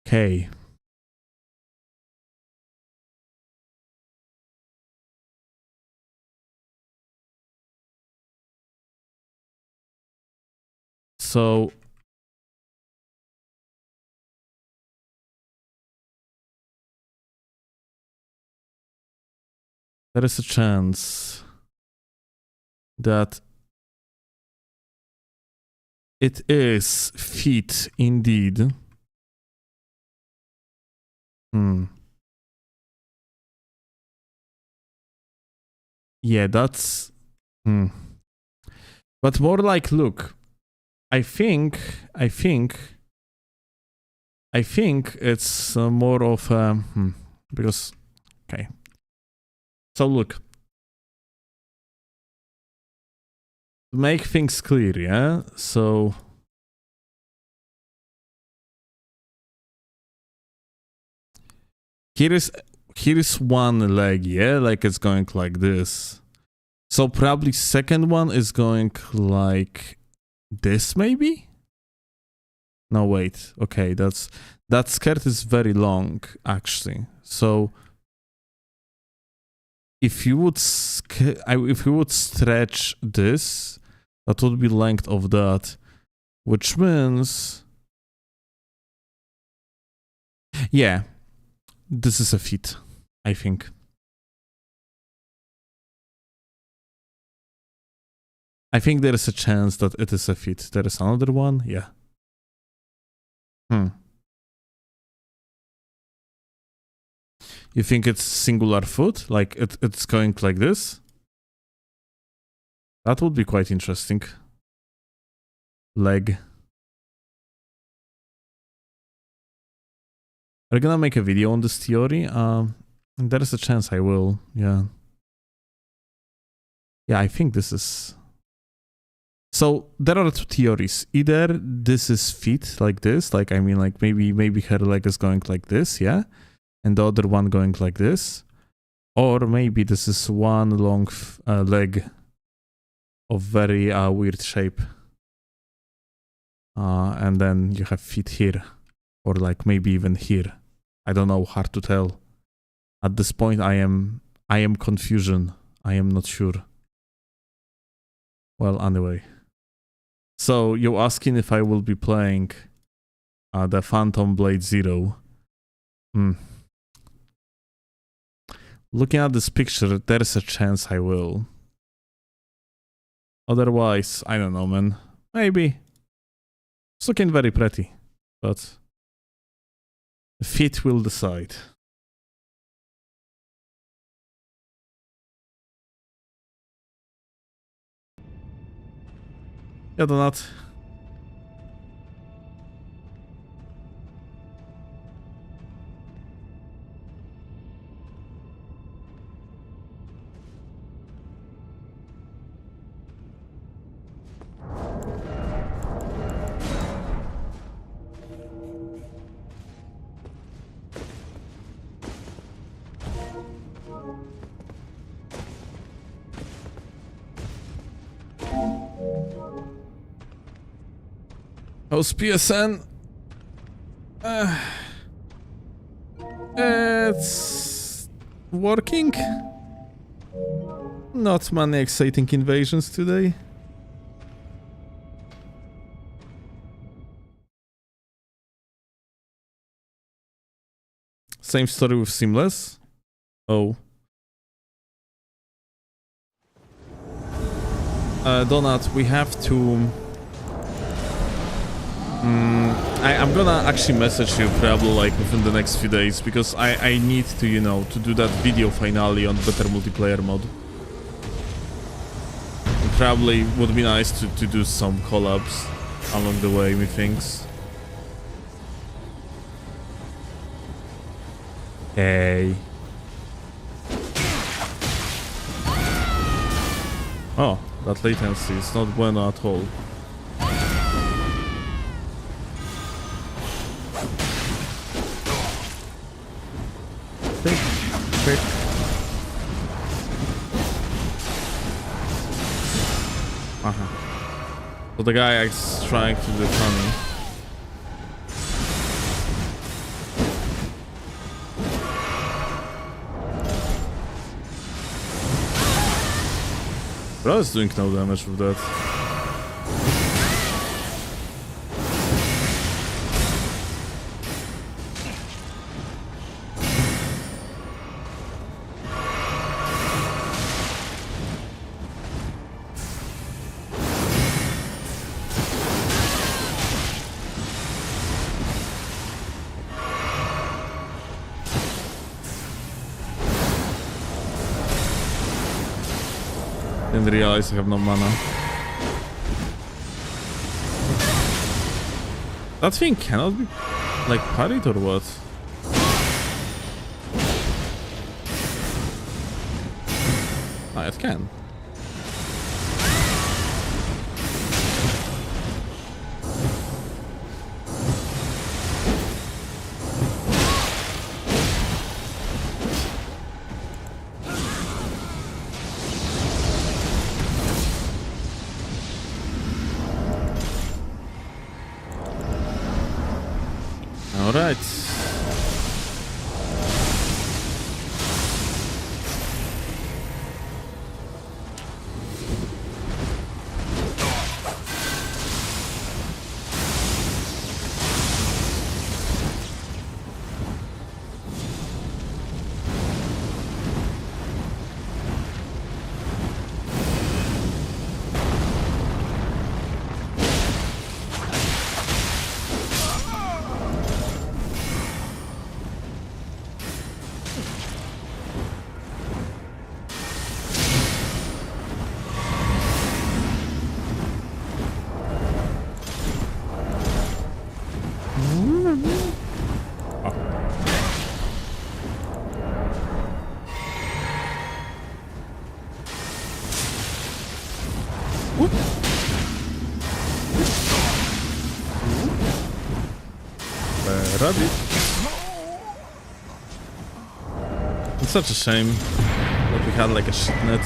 Okay. So there is a chance that it is feet indeed. Yeah, that's... But more like, look, I think it's more of because, okay. So look, to make things clear, yeah? So here is one leg, yeah? Like it's going like this. So probably second one is going like this, maybe? No, wait. Okay, that skirt is very long, actually. So if you would stretch this, that would be length of that, which means, yeah, this is a fit, I think. I think there is a chance that it is a fit. There is another one, yeah. You think it's singular foot? Like it's going like this? That would be quite interesting. Leg. Are you gonna make a video on this theory? There is a chance I will, yeah. Yeah, I think this is... So there are two theories. Either this is feet like this, like I mean, like maybe her leg is going like this, yeah, and the other one going like this, or maybe this is one long leg of very weird shape, and then you have feet here, or like maybe even here. I don't know, hard to tell. At this point, I am confusion. I am not sure. Well, anyway. So you're asking if I will be playing the Phantom Blade Zero. Looking at this picture, there is a chance I will. Otherwise, I don't know, man. Maybe. It's looking very pretty, but the feet will decide. Ja, Donat. How's PSN? It's working. Not many exciting invasions today. Same story with Seamless. Oh. Donut, we have to... I'm gonna actually message you probably like within the next few days, because I need to, you know, to do that video finally on better multiplayer mode. It probably would be nice to do some collabs along the way, methinks. Hey. Oh, that latency is not bueno at all. Quick. So the guy is trying to do funny. But I was doing no damage with that. Didn't realize I have no mana. That thing cannot be like parried or what? Ah, it can. Alright. Rabbit. It's such a shame that we had like a shit net.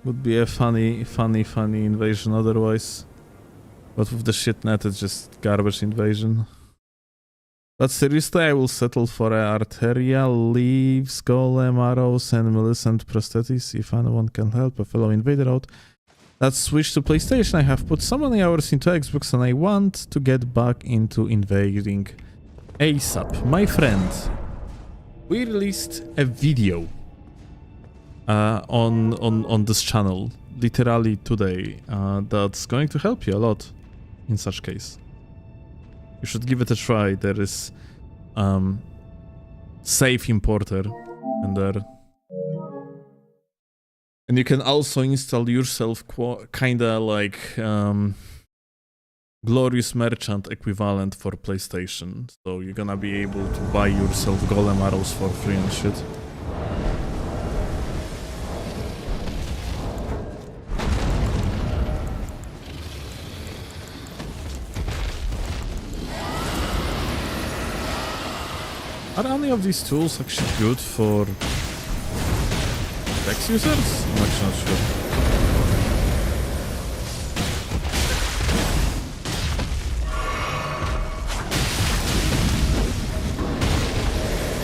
Would be a funny invasion otherwise. But with the shit net, it's just garbage invasion. But seriously, I will settle for a Arteria, Leaves, Golem, Arrows, and Millicent Prosthetics if anyone can help a fellow invader out. Let's switch to PlayStation. I have put so many hours into Xbox and I want to get back into invading ASAP. My friend, we released a video on this channel literally today that's going to help you a lot in such case. You should give it a try. There is safe importer in there. And you can also install yourself kinda like Glorious Merchant equivalent for PlayStation. So you're gonna be able to buy yourself golem arrows for free and shit. Are any of these tools actually good for Dex users? I'm actually not sure.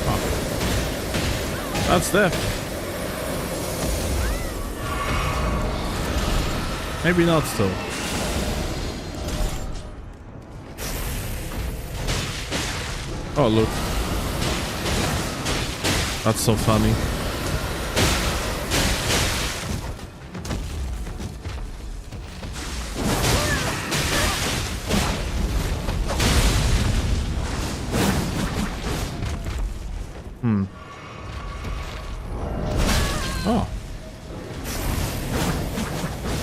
Oh. That's death. Maybe not though. Oh look. That's so funny. Oh.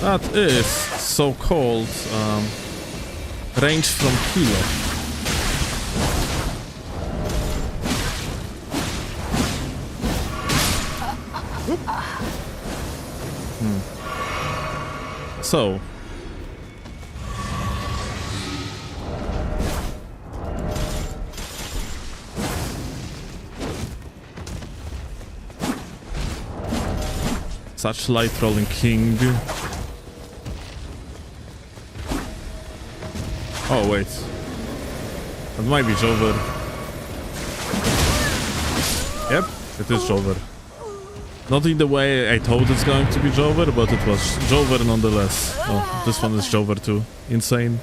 That is so-called range from kilo. So. Such light rolling king. Oh wait. That might be Jover. Yep, it is Jover. Not in the way I thought it's going to be Jover, but it was Jover nonetheless. Oh, this one is Jover too. Insane.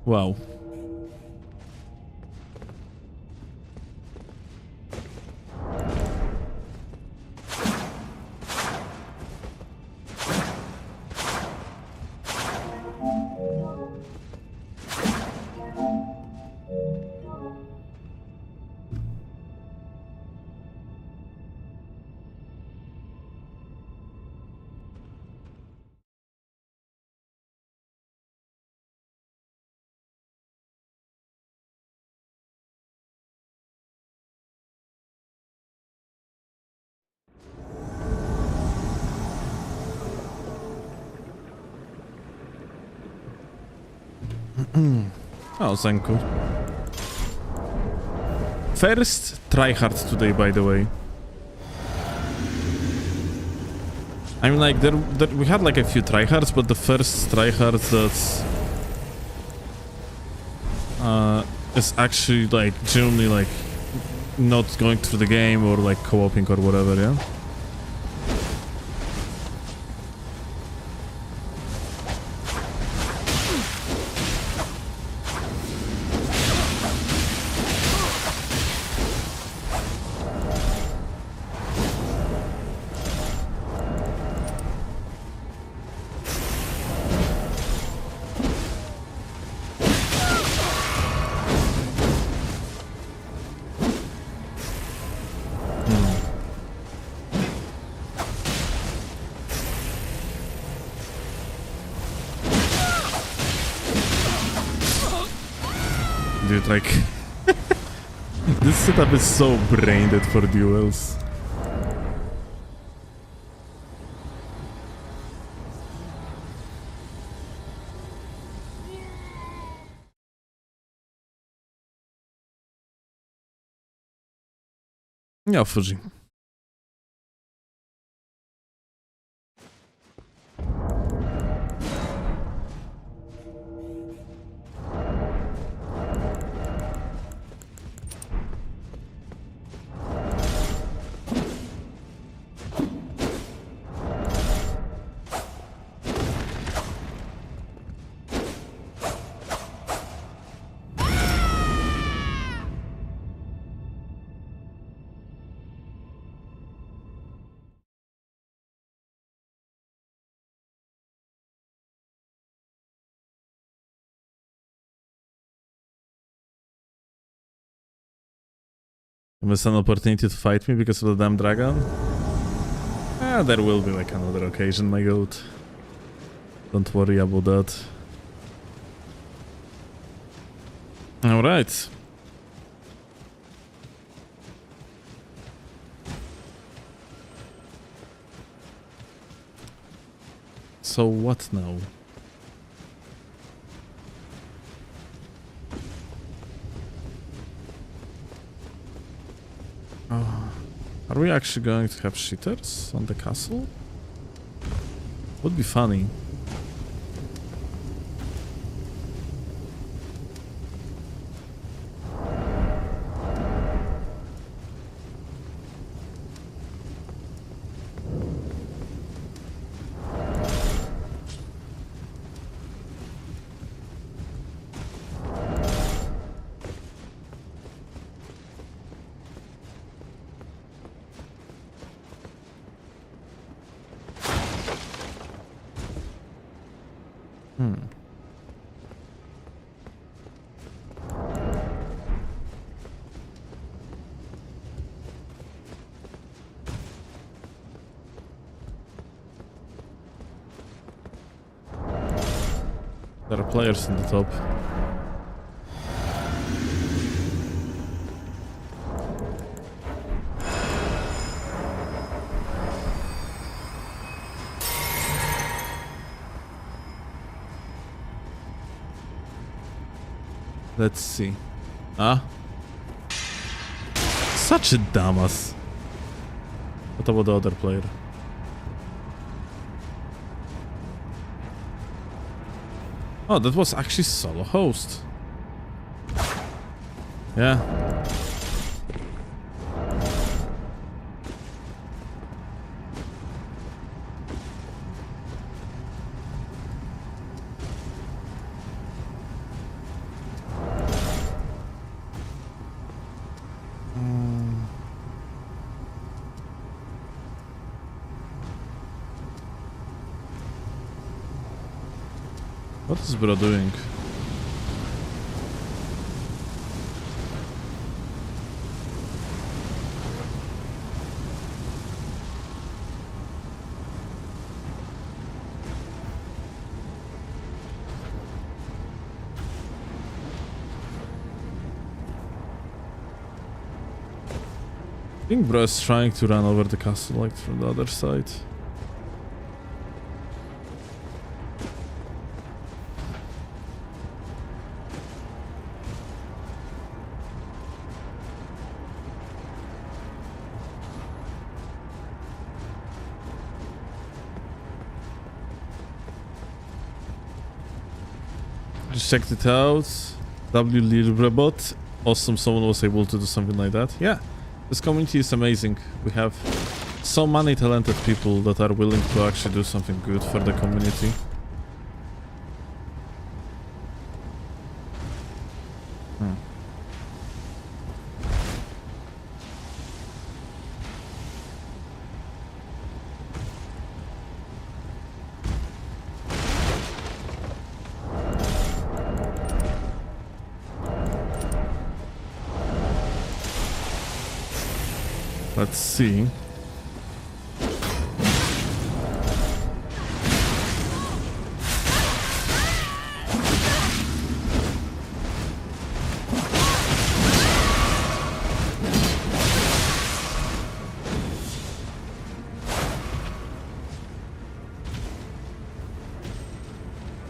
Wow. Oh, thank you. First tryhard today, by the way. I mean, like, we had like a few tryhards, but the first tryhard that's is actually like genuinely like not going through the game or like co-oping or whatever, yeah. Dude, like, this setup is so brain dead for duels. Nie otworzy. Miss an opportunity to fight me because of the damn dragon? Ah, there will be like another occasion, my goat. Don't worry about that. Alright. So what now? Are we actually going to have cheaters on the castle? Would be funny. Hmm. There are players in the top. Let's see. Ah. Such a dumbass. What about the other player? Oh, that was actually solo host. Yeah. What is bro doing? I think bro is trying to run over the castle like from the other side. Just checked it out. W Librebot. Awesome, someone was able to do something like that. Yeah, this community is amazing. We have so many talented people that are willing to actually do something good for the community. Let's see.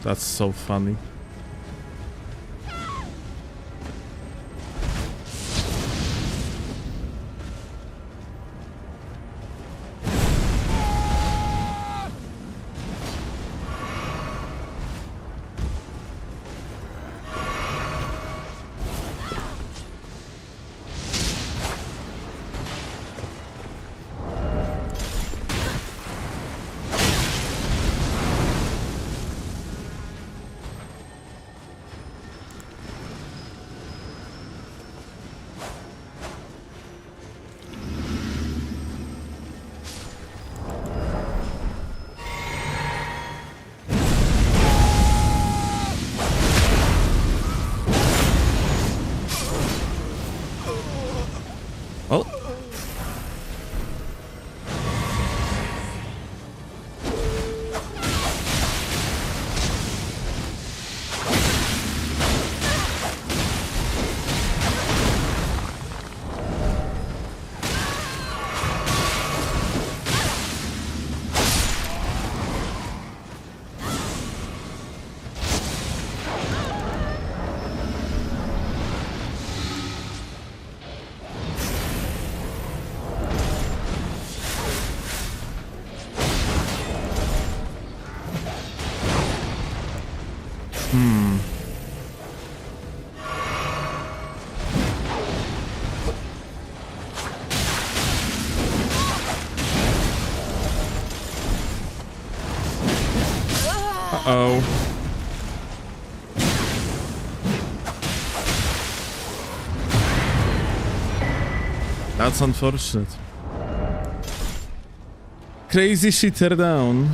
That's so funny. Oh. Uh-oh. That's unfortunate. Crazy shitter down.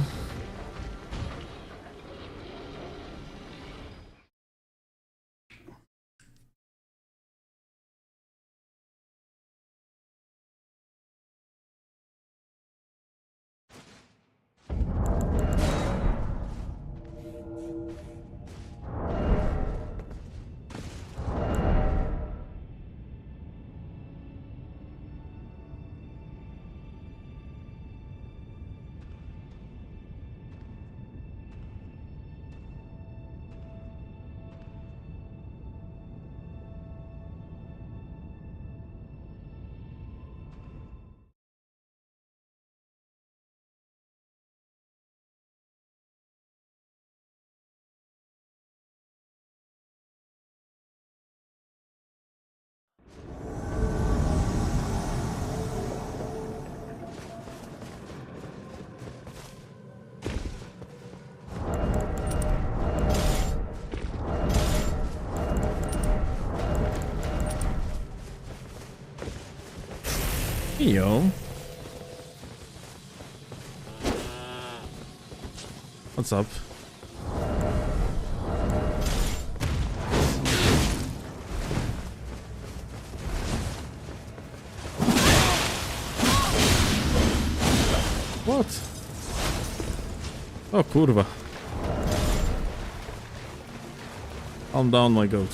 Yo. What's up? What? Oh, kurwa. Calm down, my goat.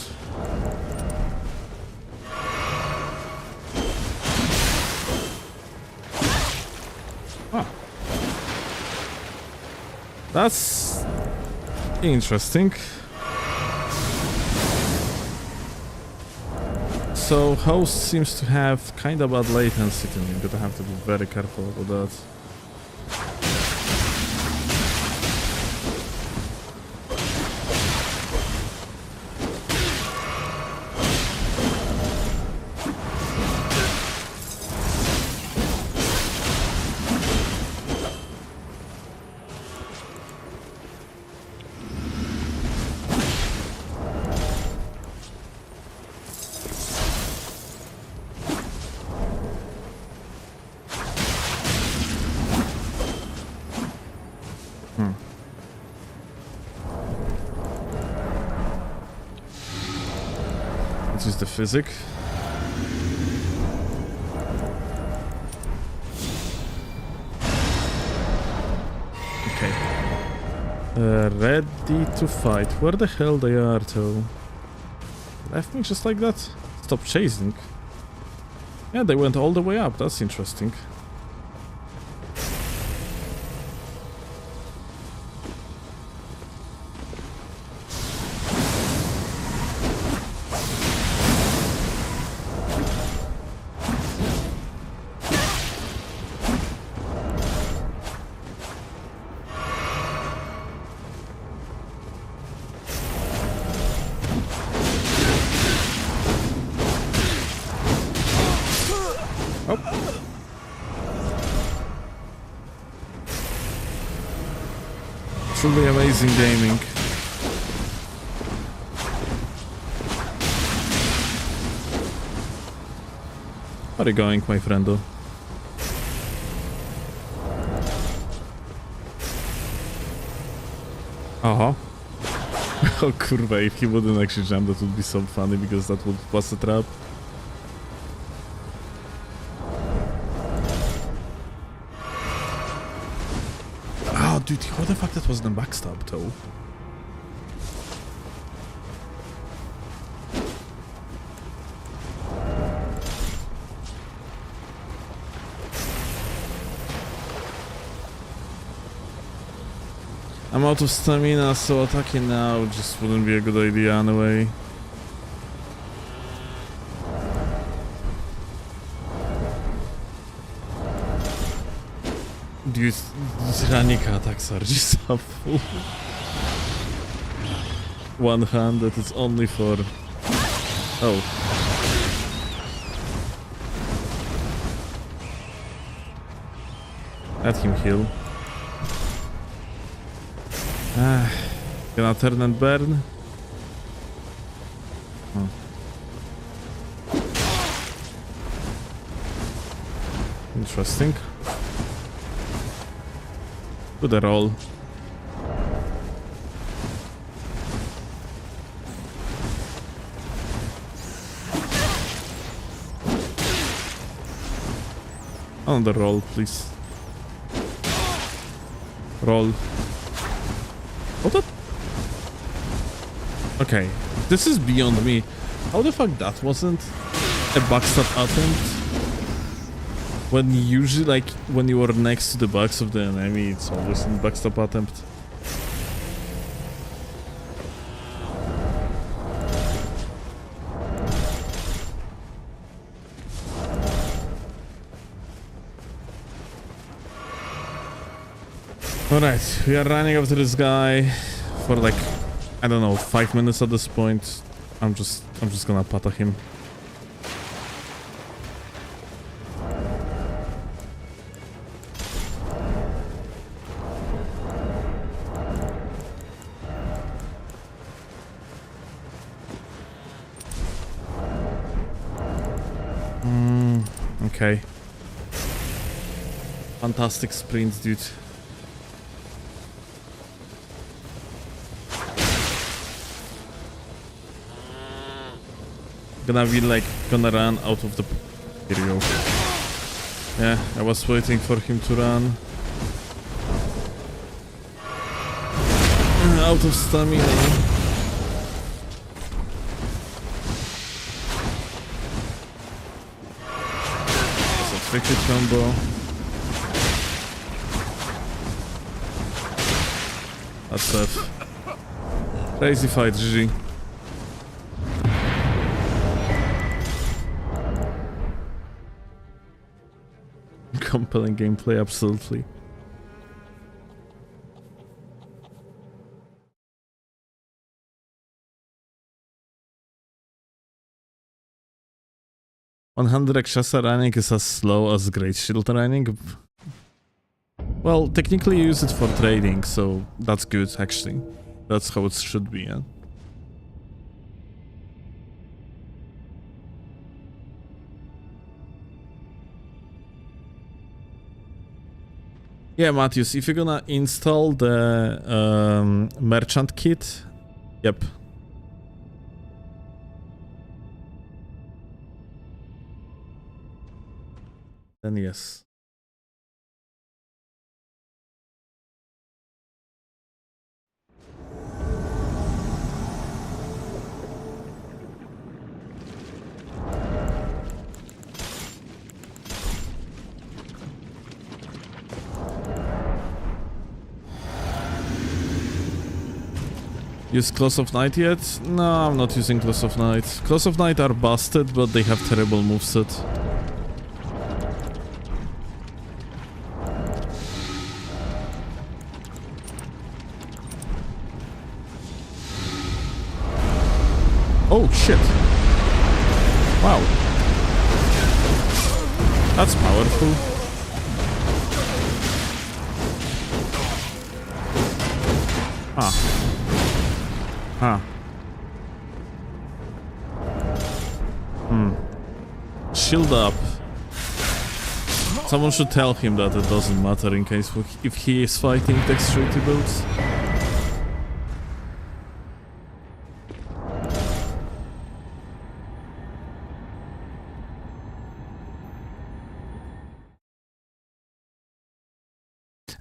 Ah. That's interesting. So, host seems to have kind of bad latency to me. I'm gonna have to be very careful about that. This is the physic. Okay. Ready to fight. Where the hell they are, though? Left me just like that? Stop chasing. Yeah, they went all the way up. That's interesting. Truly amazing gaming. How are you going, my friendo? Uh-huh. Oh kurwa, if he wouldn't actually jump, that would be so funny because that would bust a trap. Oh, dude, how the fuck that wasn't a backstab, though? I'm out of stamina, so attacking now just wouldn't be a good idea anyway. These Ranika attacks are just awful. One hand that is only for... Oh. Let him heal. Gonna turn and burn. Oh. Interesting. Do the roll. On the roll, please. Roll. What the? Okay, this is beyond me. How the fuck that wasn't a backstab attempt? When usually, like, when you are next to the backs of the enemy, it's always a backstab attempt. Alright, we are running after this guy for like, I don't know, 5 minutes at this point. I'm just gonna pata him. Okay. Fantastic sprint, dude. Gonna run out of the... Here you go. Yeah, I was waiting for him to run. Out of stamina. That's a tricky combo. That's it. Crazy fight, GG. Compelling gameplay, absolutely. "100 Rakshasa running is as slow as Great Shield running." Well, technically you use it for trading, so that's good actually. That's how it should be, yeah. Yeah, Matthias, if you're gonna install the merchant kit, yep. Then yes. Use Claws of Night yet? No, I'm not using Claws of Night. Claws of Night are busted, but they have terrible moveset. Oh shit. Wow. That's powerful. Ah. Huh. Shield up. Someone should tell him that it doesn't matter in case if he is fighting Dexterity builds.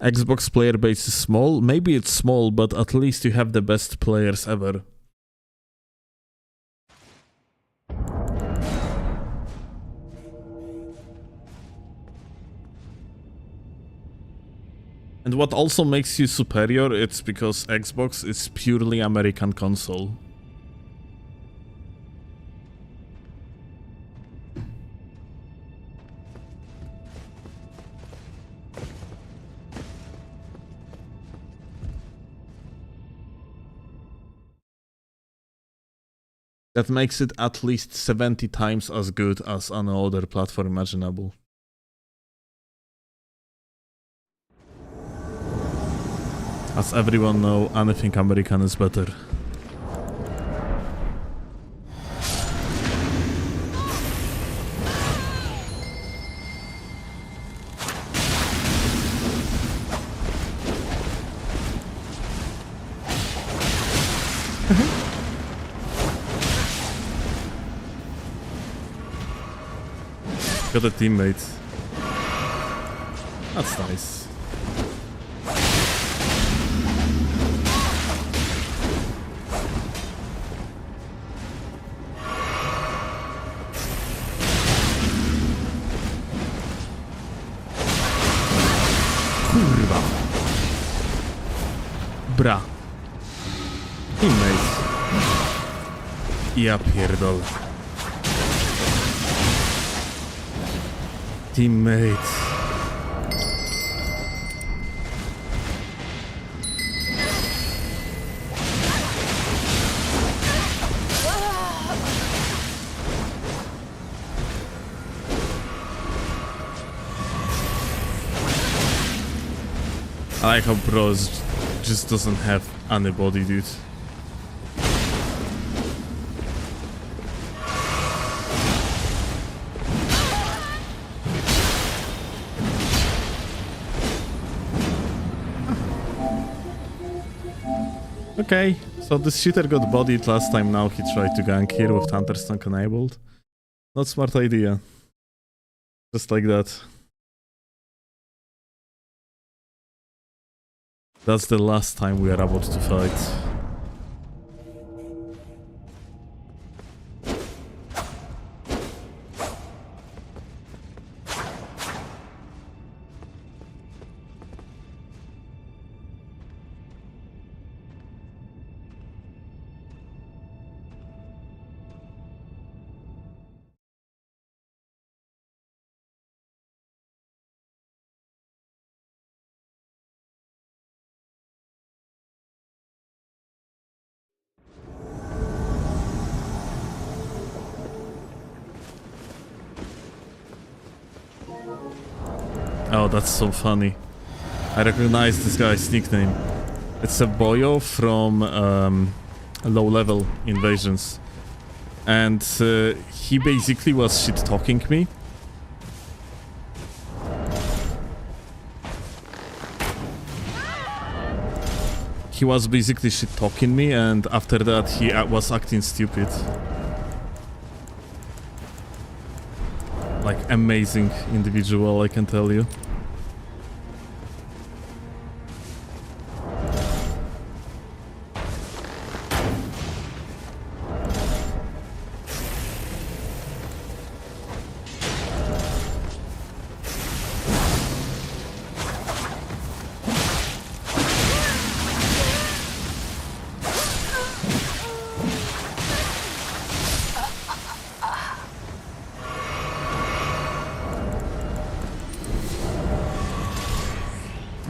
Xbox player base is small. Maybe it's small, but at least you have the best players ever. And what also makes you superior, it's because Xbox is purely American console. That makes it at least 70 times as good as any other platform imaginable. As everyone knows, anything American is better. Got a teammate. That's nice. Kurwa. Bra. Teammate. Ja pierdolę. Teammate. I like how Bros just doesn't have anybody, dude. Okay, so this cheater got bodied last time, now he tried to gank here with Thunderstone enabled. Not smart idea. Just like that. That's the last time we are about to fight. Oh, that's so funny. I recognize this guy's nickname. It's a boyo from low-level invasions. And he basically was shit-talking me. He was basically shit-talking me, and after that he was acting stupid. Like, amazing individual, I can tell you.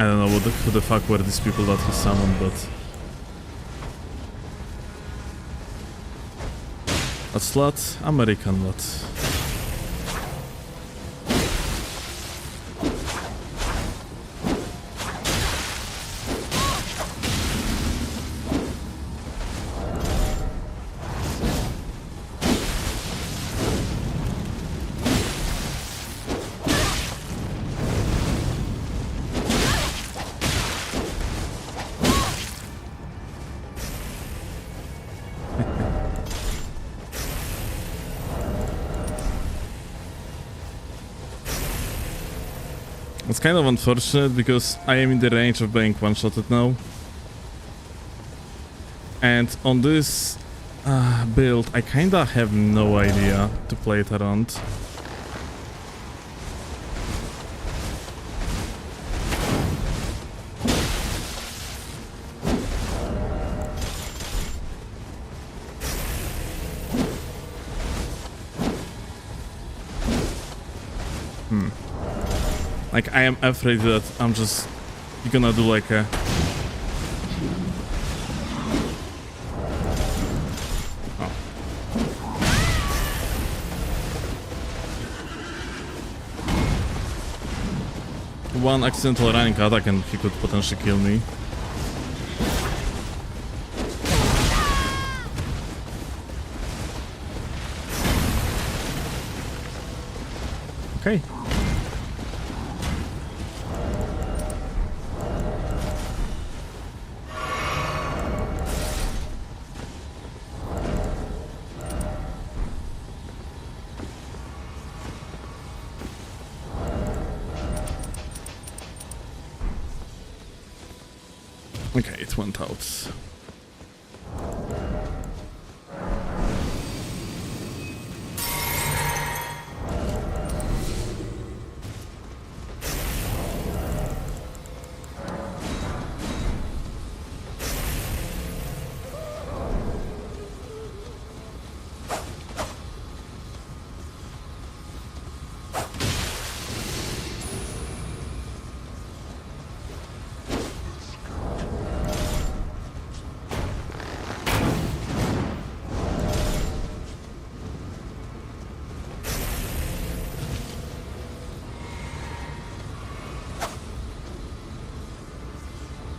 I don't know who the fuck were these people that he summoned, but... A slut, American lot. It's kind of unfortunate because I am in the range of being one-shotted now. And on this build, I kinda have no idea to play it around. Like, I am afraid that I'm just gonna do like a... Oh. One accidental running attack and he could potentially kill me. Okay. Okay, it went out.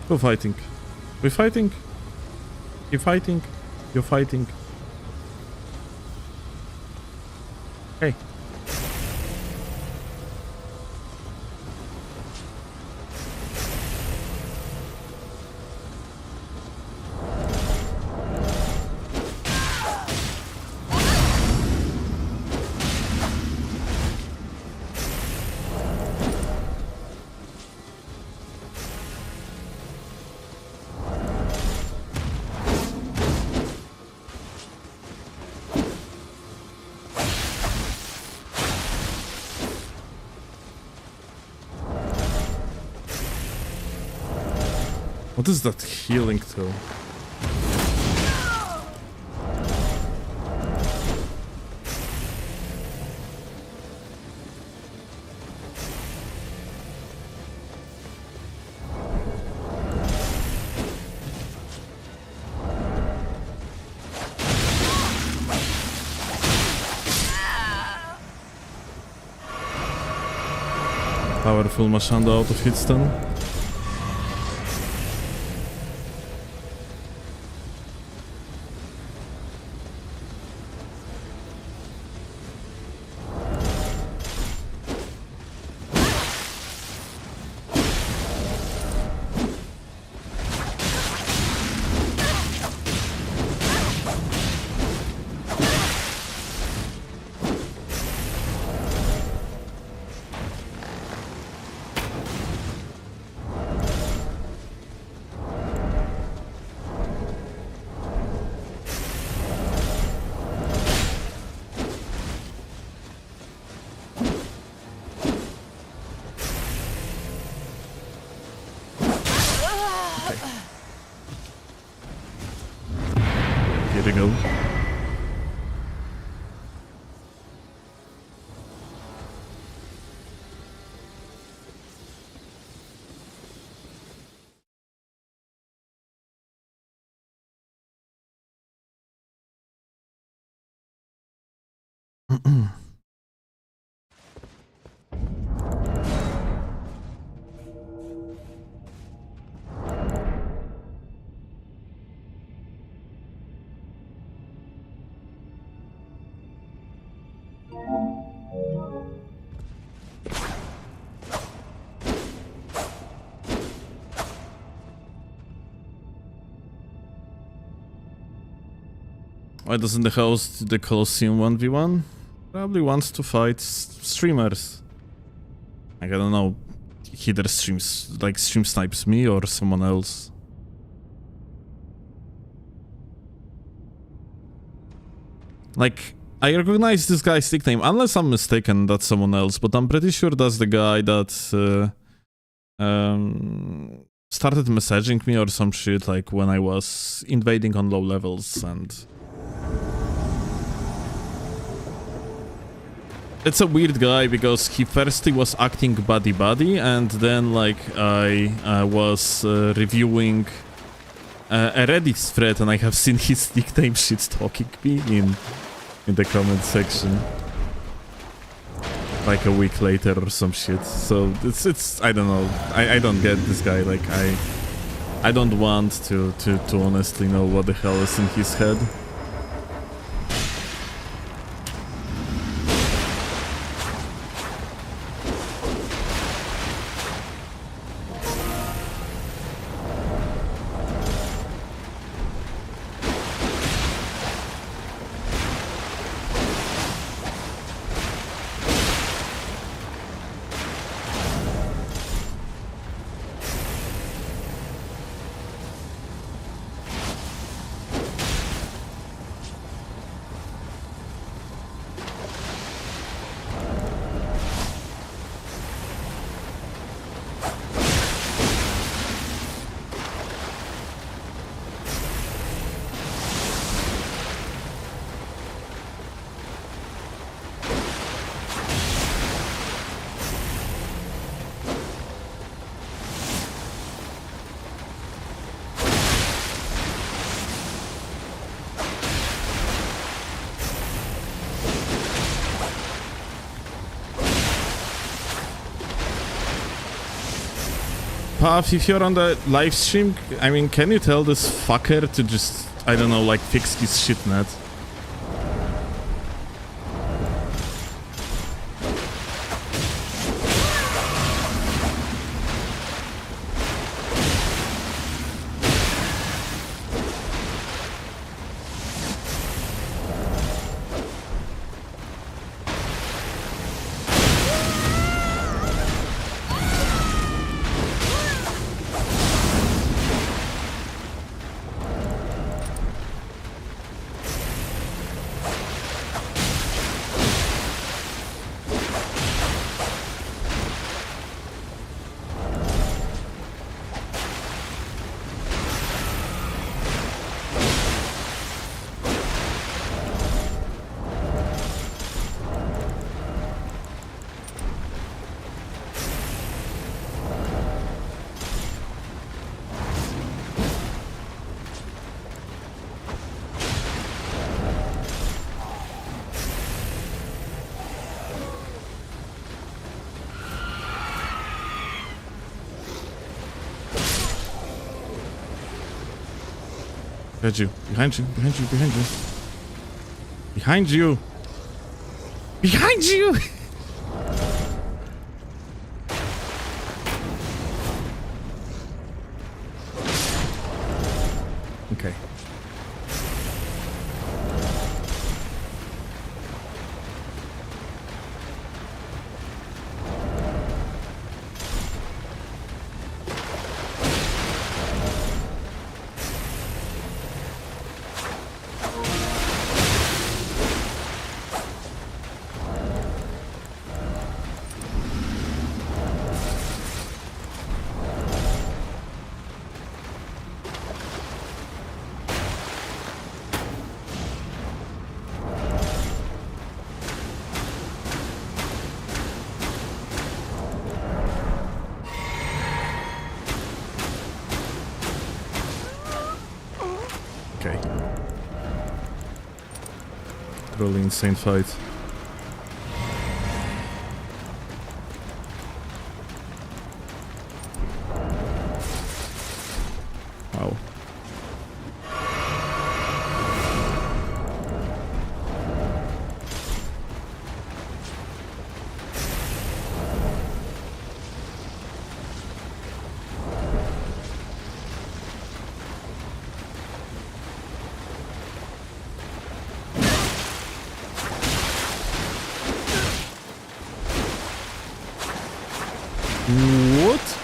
We're fighting. We're fighting. You're fighting. You're fighting. Hey. What is that healing to? Powerful Mashando out of hitstun. Here we go. Why doesn't the host the Colosseum 1v1? Probably wants to fight streamers. Like, I don't know, he either streams, like stream snipes me or someone else. Like, I recognize this guy's nickname, unless I'm mistaken, that's someone else, but I'm pretty sure that's the guy that started messaging me or some shit, like when I was invading on low levels, and it's a weird guy because he firstly was acting buddy-buddy, and then like I was reviewing a Reddit thread, and I have seen his nickname shit-talking me in the comment section like a week later or some shit. So it's I don't know. I don't get this guy. Like I don't want to honestly know what the hell is in his head. Puff, if you're on the live stream, I mean, can you tell this fucker to just, I don't know, like fix his shitnet? Behind you, behind you, behind you, behind you. Behind you! Behind you! Okay. Okay. Really insane fight. Wow. What?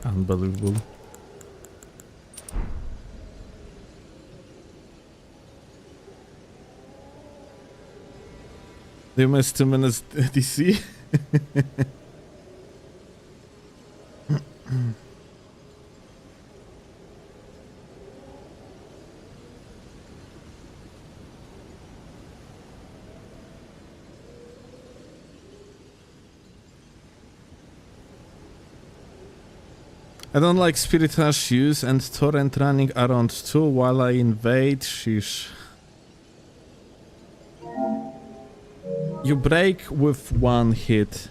Unbelievable. They missed 2 minutes DC. I don't like spiritual shoes and torrent running around too while I invade. Sheesh. You break with one hit.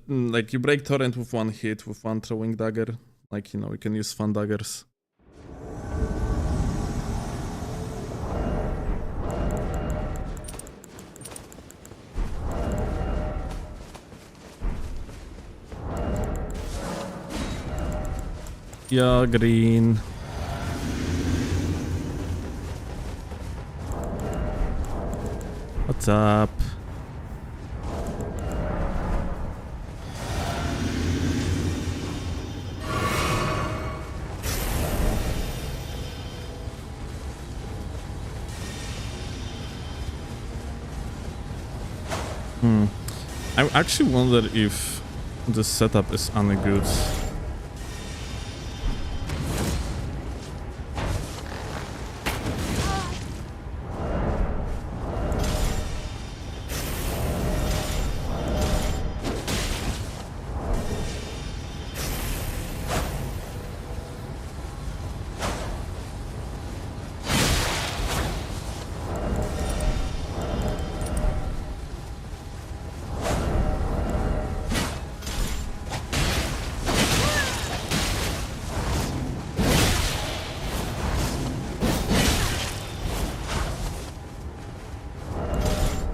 Like you break torrent with one hit with one throwing dagger. Like, you know, you can use fun daggers. Yeah, green. What's up? I actually wonder if the setup is any good.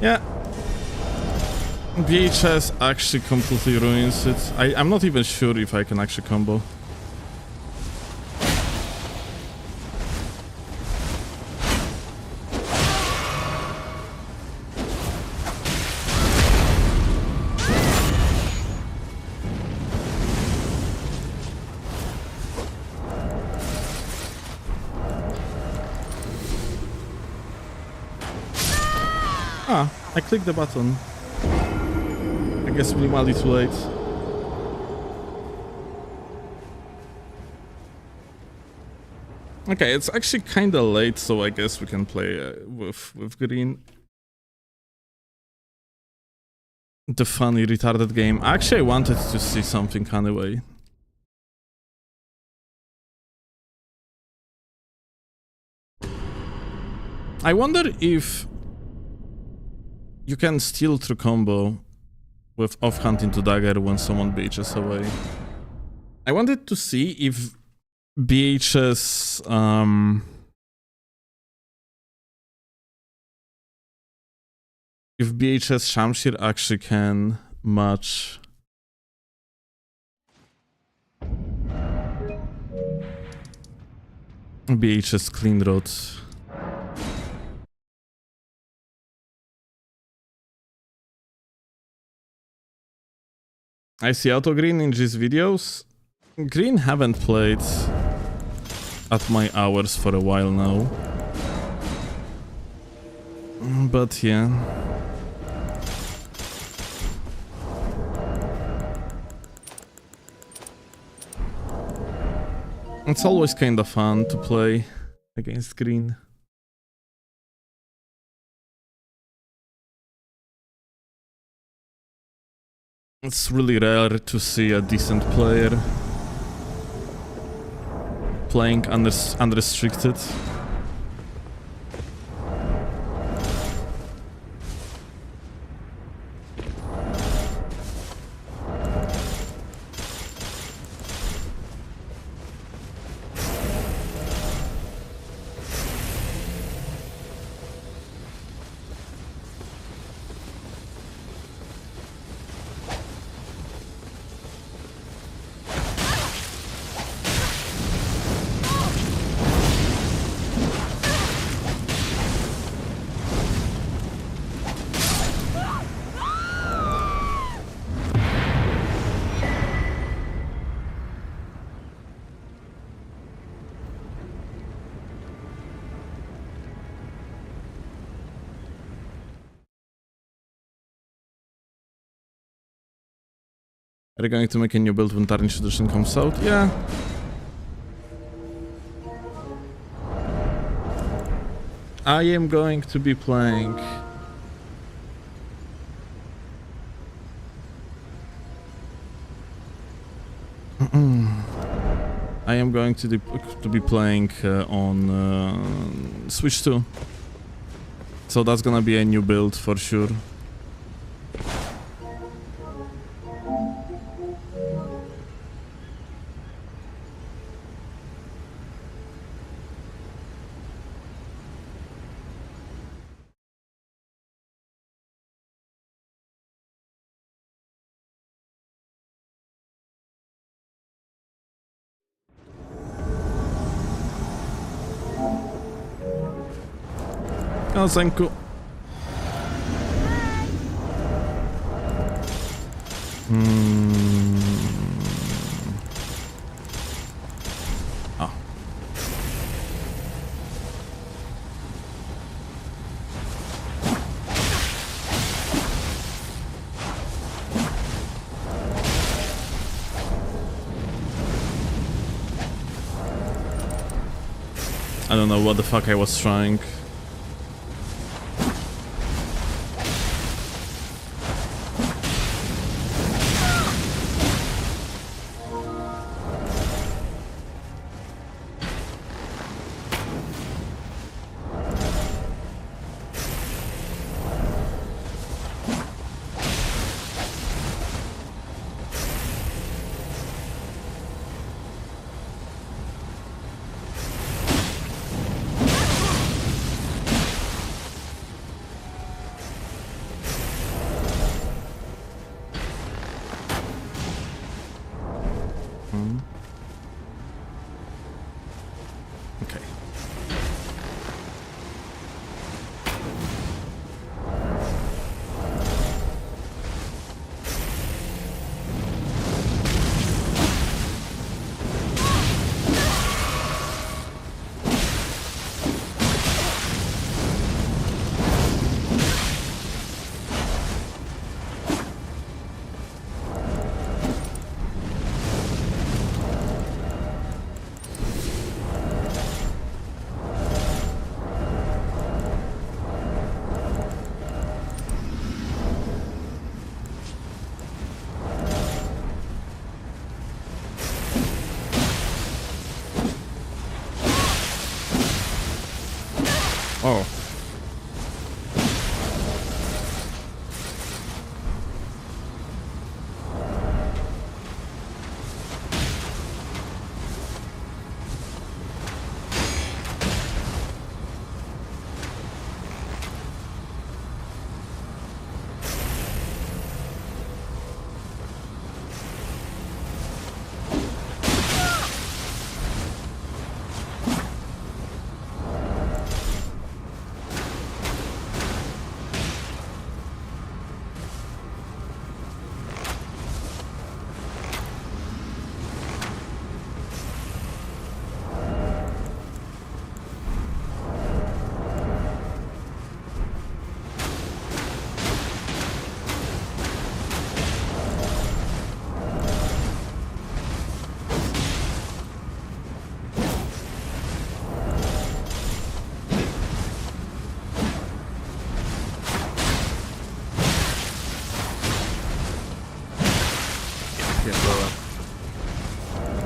Yeah. VHS actually completely ruins it. I'm not even sure if I can actually combo. Ah, I clicked the button. I guess minimally too late. Okay, it's actually kinda late, so I guess we can play with green. The funny retarded game. Actually, I wanted to see something anyway. I wonder if you can steal through combo with offhand into dagger when someone BHs away. I wanted to see if BHS Shamshir actually can match BHS Clean Road. I see Auto Green in these videos. Green haven't played at my hours for a while now. But yeah. It's always kind of fun to play against green. It's really rare to see a decent player playing unrestricted. Are you going to make a new build when Tarnished Edition comes out? Yeah. I am going to be playing I am going to be playing on Switch 2. So that's gonna be a new build for sure. Oh, thank you. Oh. I don't know what the fuck I was trying. Okay. Oh.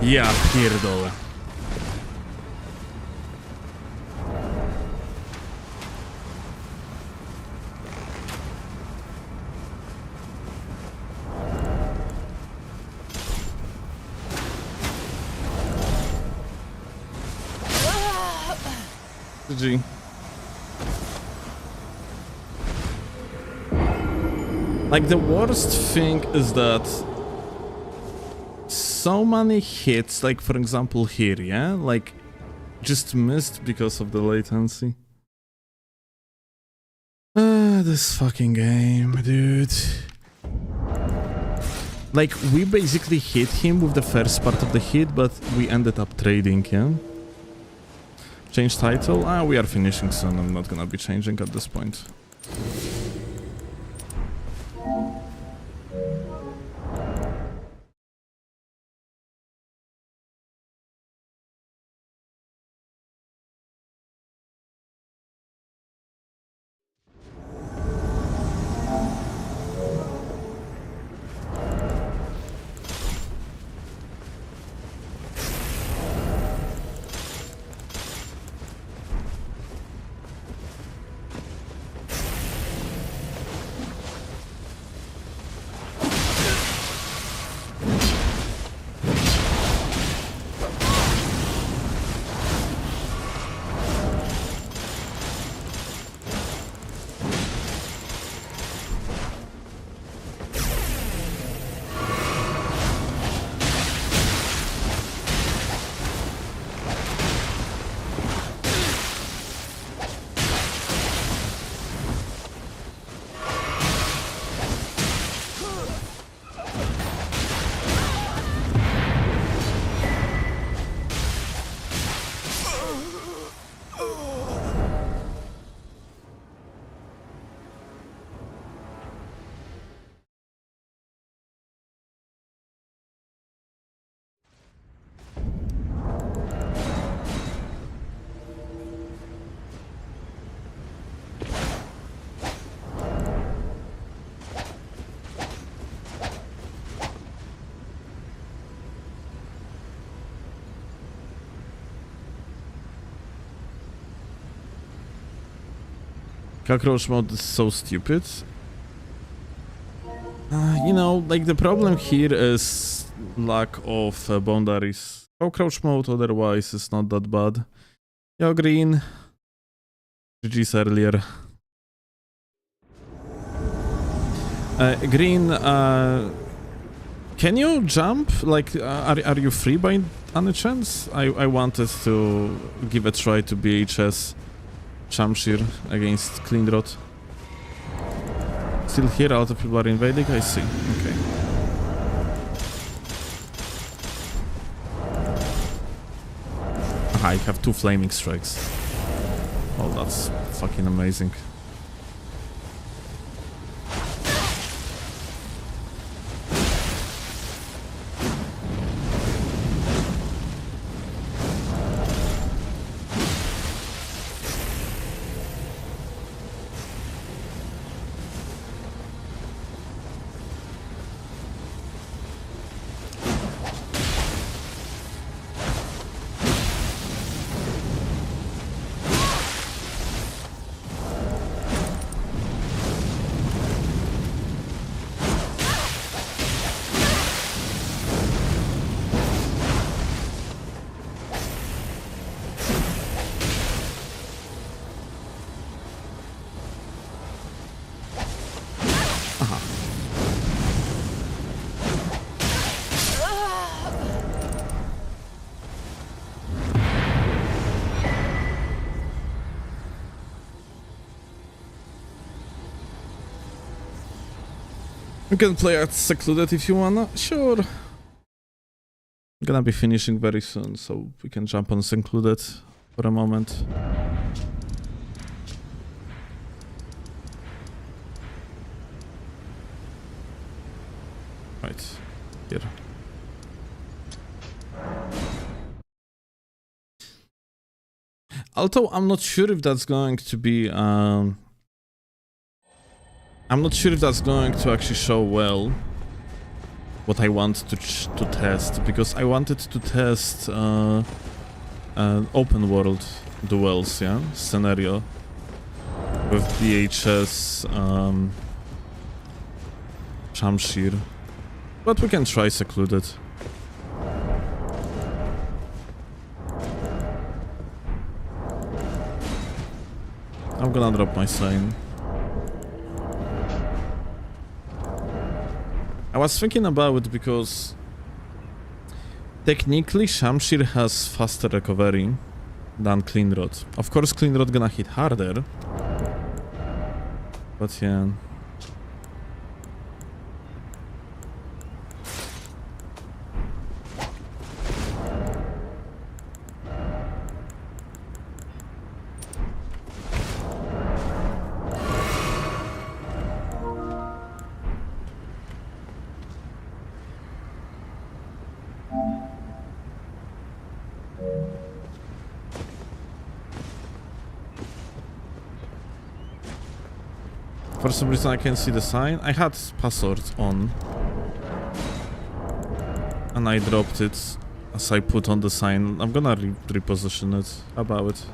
Ja pierdolę. GG. Like, the worst thing is that so many hits, like for example here, yeah, like just missed because of the latency. This fucking game, dude. Like, we basically hit him with the first part of the hit, but we ended up trading, yeah? Change title? We are finishing soon, I'm not gonna be changing at this point. Cockroach mode is so stupid. You know, like the problem here is lack of boundaries. Cockroach mode otherwise is not that bad. Yo, Green. GG's earlier. Green, can you jump? Like, are you free by any chance? I wanted to give a try to BHS Shamshir against Cleanrod. Still here, a lot of people are invading, I see. Okay. Aha, I have 2 flaming strikes. Oh, that's fucking amazing. We can play at Secluded if you wanna. Sure. I'm gonna be finishing very soon, so we can jump on Secluded for a moment. Right. Here. Although I'm not sure if that's going to be I'm not sure if that's going to actually show well what I want to test, because I wanted to test open world duels, yeah, scenario with BHS Shamshir, but we can try Secluded. I'm gonna drop my sign. I was thinking about it because technically Shamshir has faster recovery than Cleanrod. Of course Cleanrod gonna hit harder, but yeah. For some reason I can't see the sign. I had password on and I dropped it as I put on the sign. I'm gonna reposition it. How about it?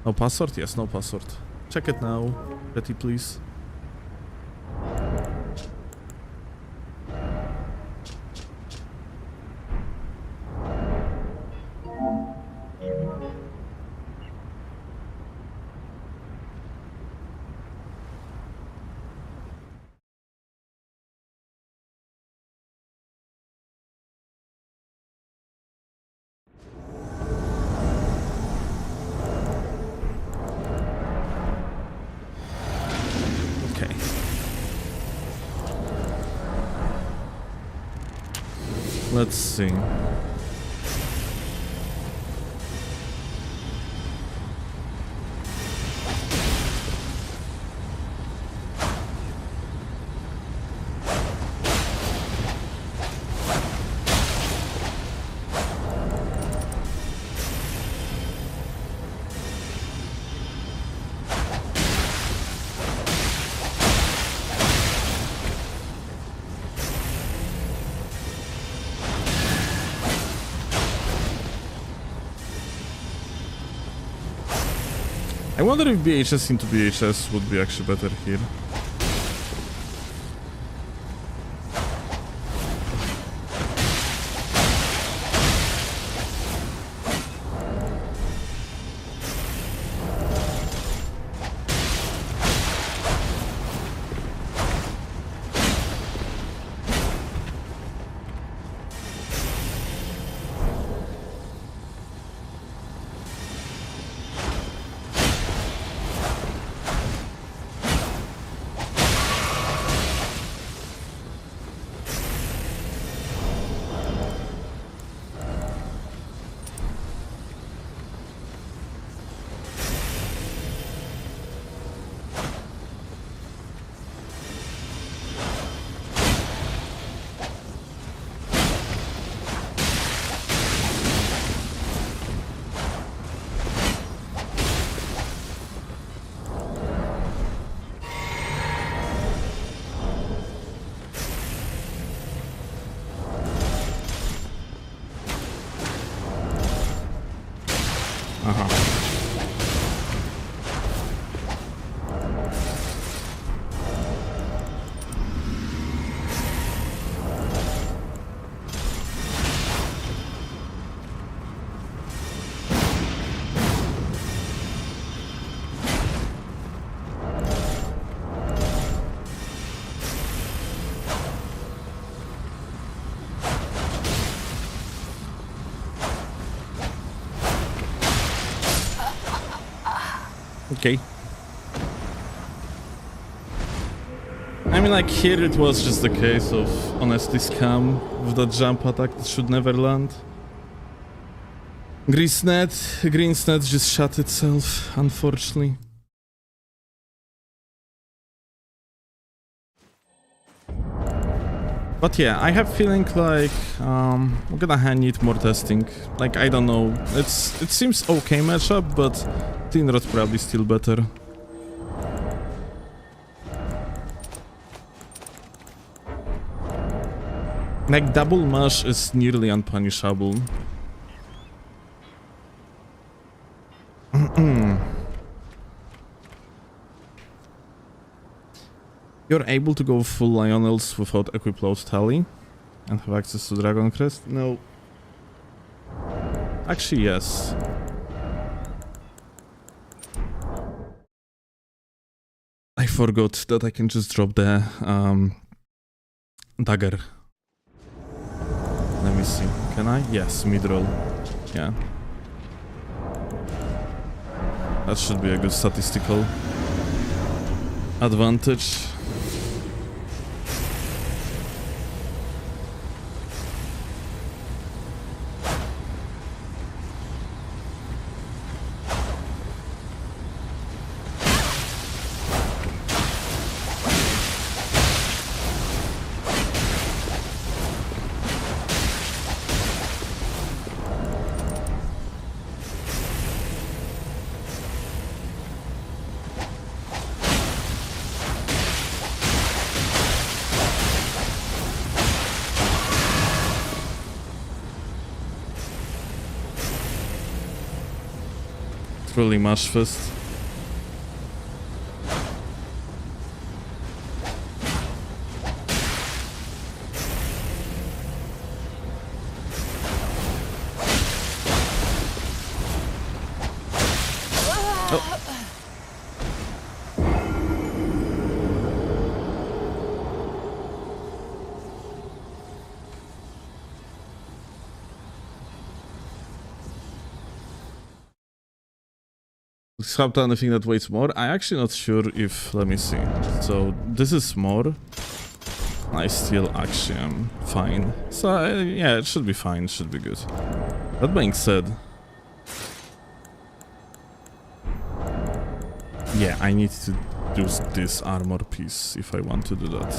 No password? Yes, no password. Check it now, Betty, please. Let's see. I wonder if BHS into BHS would be actually better here. Okay. I mean, like, here it was just the case of honestly scam with that jump attack that should never land. Greensnet just shot itself, unfortunately. But yeah, I have feeling like we're gonna need more testing. Like, I don't know, it seems okay matchup, but Tinrod probably still better. Like, double mash is nearly unpunishable. You're able to go full Lionels without equip load tally and have access to Dragon Crest? No. Actually, yes. I forgot that I can just drop the dagger. Let me see. Can I? Yes, mid-roll. Yeah. That should be a good statistical advantage. Really much fist. Scrap anything that weighs more? I'm actually not sure if... Let me see. So, this is more. I still actually am fine. So, yeah, it should be fine. It should be good. That being said... Yeah, I need to use this armor piece if I want to do that.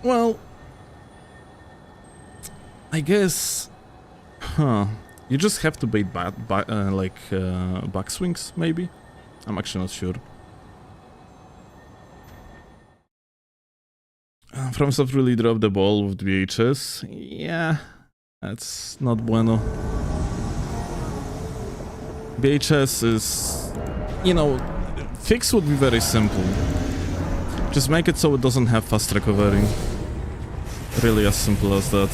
Well, I guess, you just have to bait backswings, maybe? I'm actually not sure. FromSoft really dropped the ball with VHS. Yeah, that's not bueno. VHS is, you know, fix would be very simple. Just make it so it doesn't have fast recovery. Really as simple as that.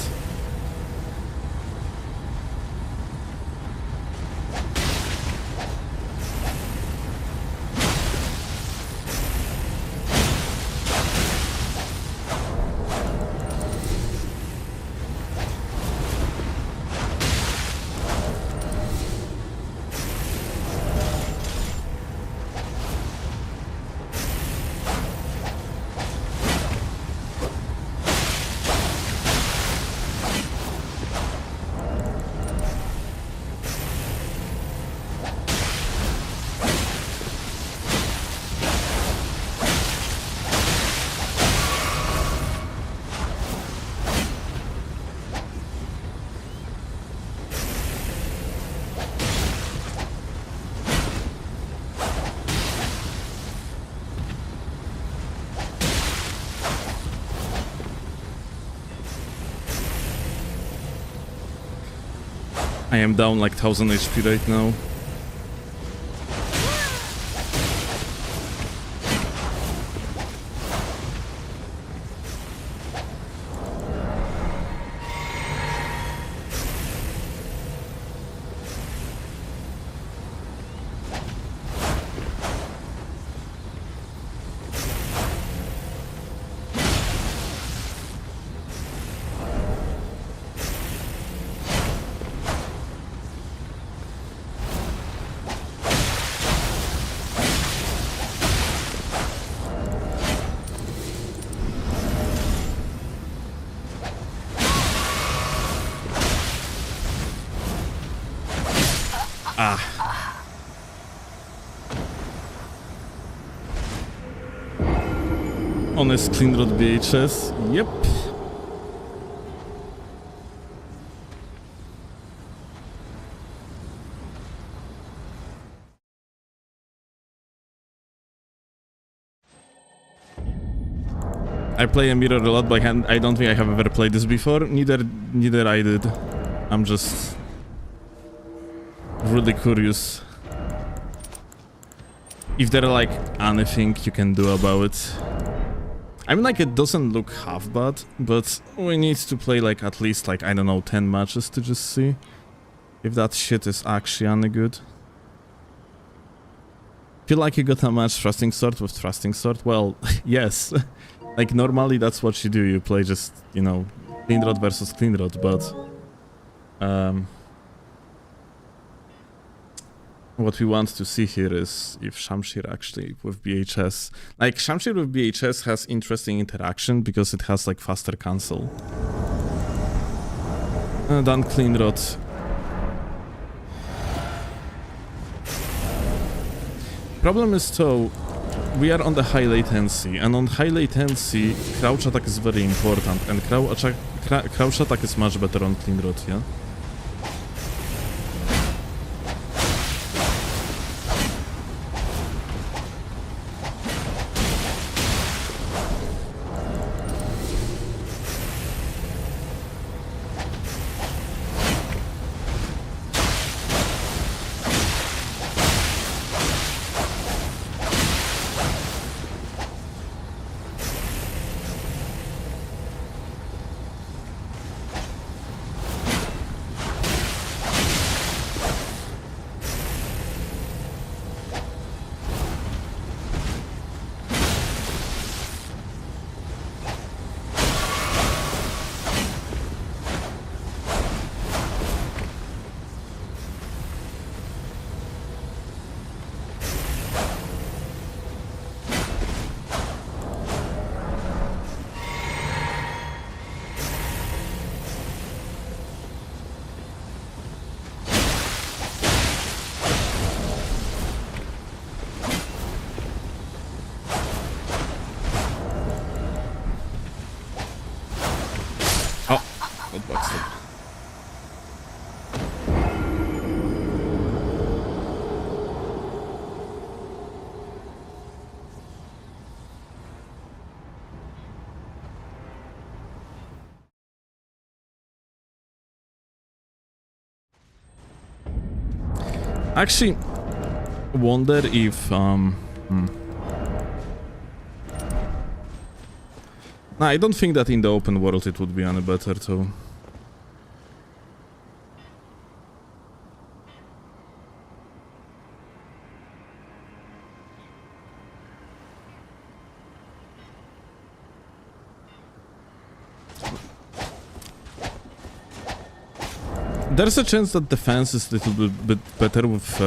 I am down like 1000 HP right now. Honest clean rod VHS. Yep. I play a mirror a lot, but I don't think I have ever played this before. Neither I did. I'm just really curious if there like anything you can do about it. I mean, like, it doesn't look half bad, but we need to play like at least like, I don't know, 10 matches to just see if that shit is actually any good. Feel like you got a match thrusting sword with thrusting sword? Well, yes. Like, normally that's what you do. You play just, you know, clean rod versus clean rod, but what we want to see here is if Shamshir actually with BHS. Like, Shamshir with BHS has interesting interaction because it has like faster cancel than clean rod. Problem is though, we are on the high latency, and on high latency crouch attack is very important, and crouch attack is much better on clean rod, yeah? Actually, wonder if No, I don't think that in the open world it would be any better too. There's a chance that defense is a little bit better with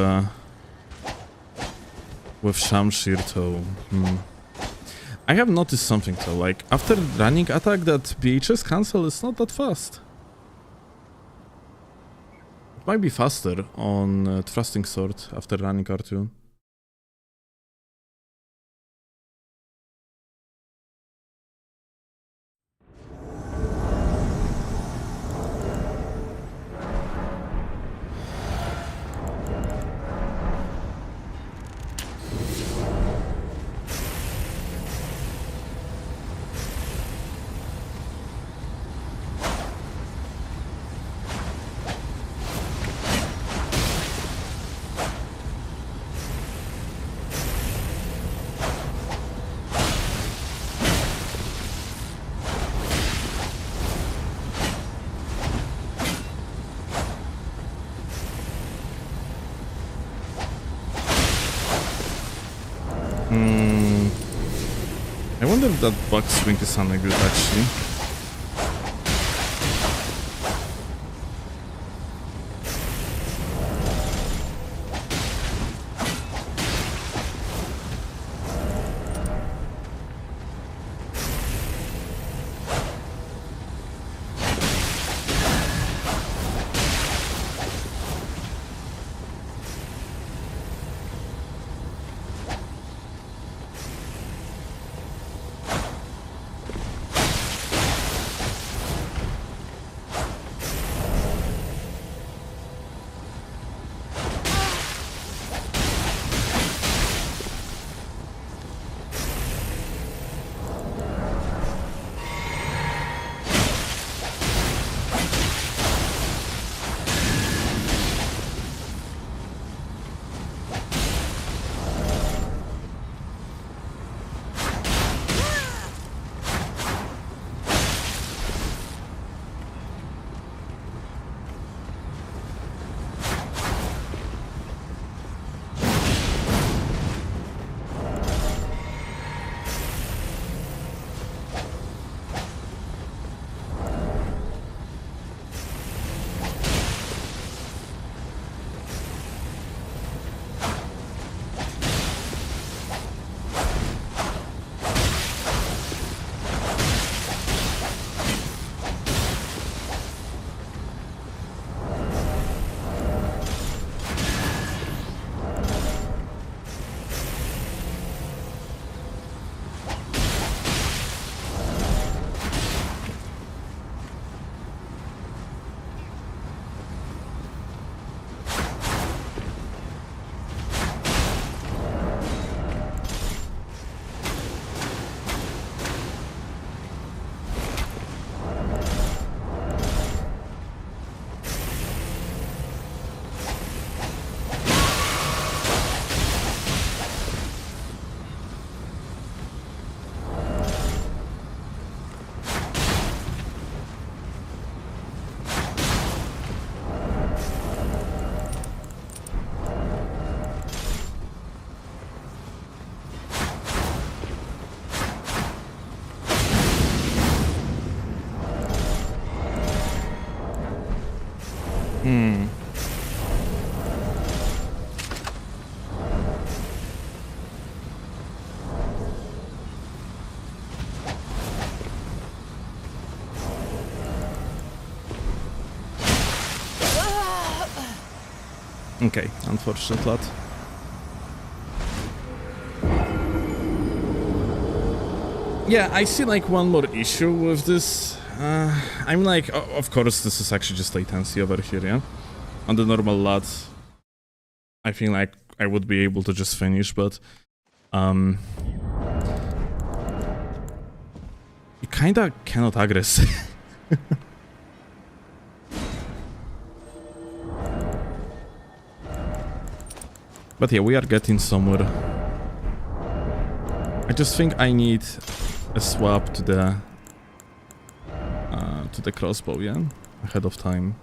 Shamshir too. I have noticed something though, like after running attack that PHS cancel is not that fast. It might be faster on thrusting sword after running R2. I wonder if that bug swing is any good actually. Okay, unfortunate lot. Yeah, I see like one more issue with this. I'm like, of course this is actually just latency over here, yeah? On the normal LUT, I think like I would be able to just finish, but you kinda cannot aggress. But yeah, we are getting somewhere. I just think I need a swap to the crossbow, yeah? Ahead of time.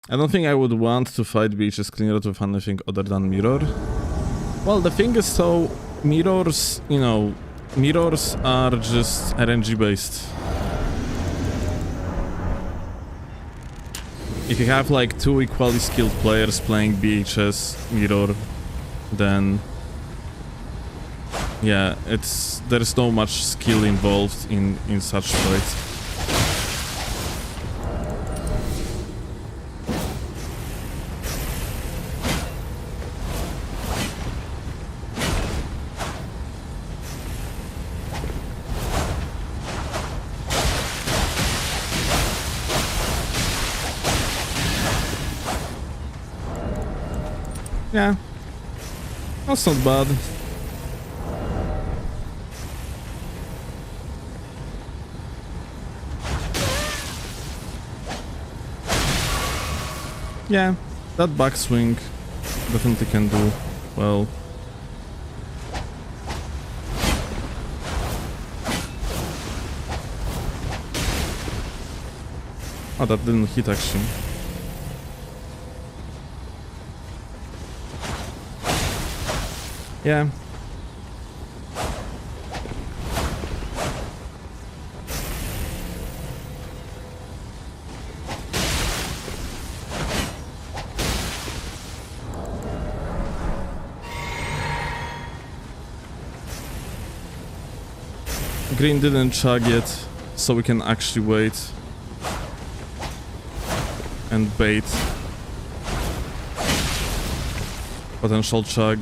I don't think I would want to fight beaches cleared with anything other than mirror. Well, the thing is, so mirrors, you know, mirrors are just RNG based. If you have like two equally skilled players playing BHS mirror, then yeah, there's no much skill involved in such fights. Yeah, that's not bad. Yeah, that backswing definitely can do well. Oh, that didn't hit actually. Yeah. Green didn't chug yet, so we can actually wait and bait potential chug.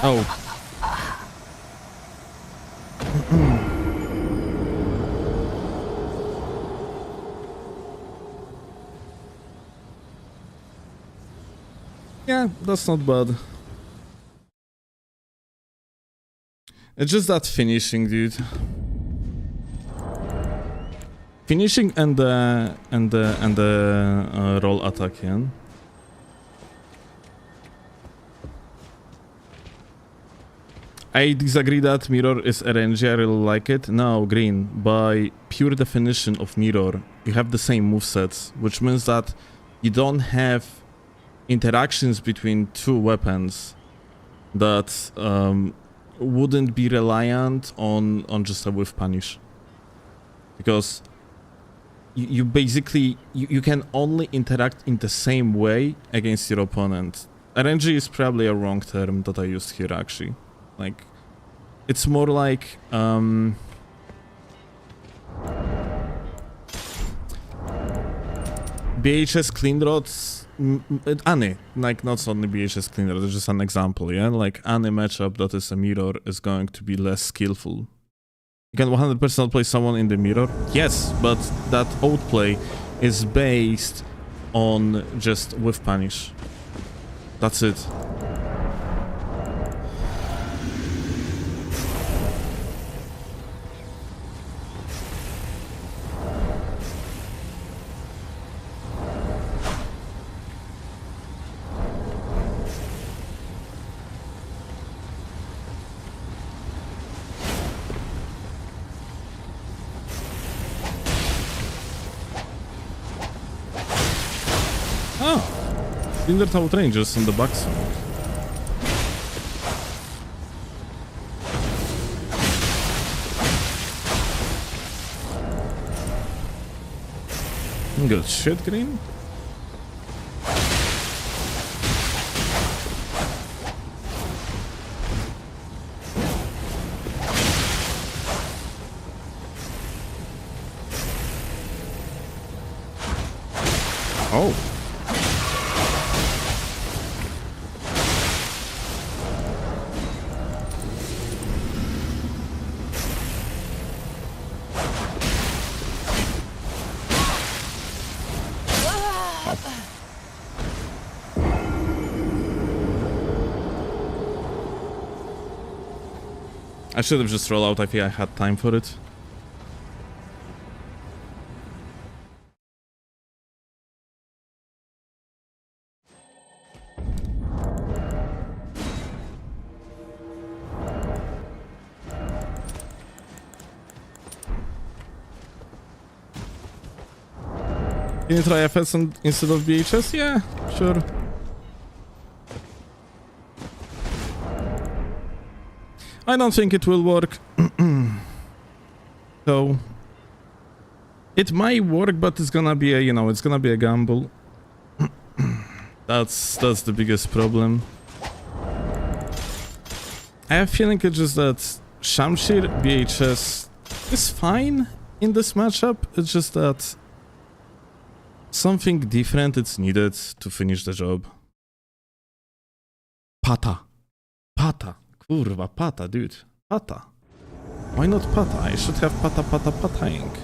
Oh. Yeah, that's not bad. It's just that finishing, dude. Finishing and the roll attack, yeah. I disagree that mirror is RNG, I really like it. No, green, by pure definition of mirror, you have the same movesets, which means that you don't have interactions between two weapons that wouldn't be reliant on just a whiff punish. Because you basically, you can only interact in the same way against your opponent. RNG is probably a wrong term that I used here actually. Like, It's more like BHS clean rods, any, like not only BHS clean rods, just an example, yeah? Like any matchup that is a mirror is going to be less skillful. You can 100% play someone in the mirror, yes, but that outplay is based on just whiff punish. That's it. Oh, Tinder outrangers on the backswing. Good shit, Green. Oh. I should have just rolled out. I think I had time for it. Can you try FS instead of BHS? Yeah, sure. I don't think it will work. So it might work, but it's gonna be a, you know, it's gonna be a gamble. That's the biggest problem. I have a feeling it's just that Shamshir BHS is fine in this matchup. It's just that something different is needed to finish the job. Pata. Pata. Kurwa, pata, dude. Pata. Why not pata? I should have pataing.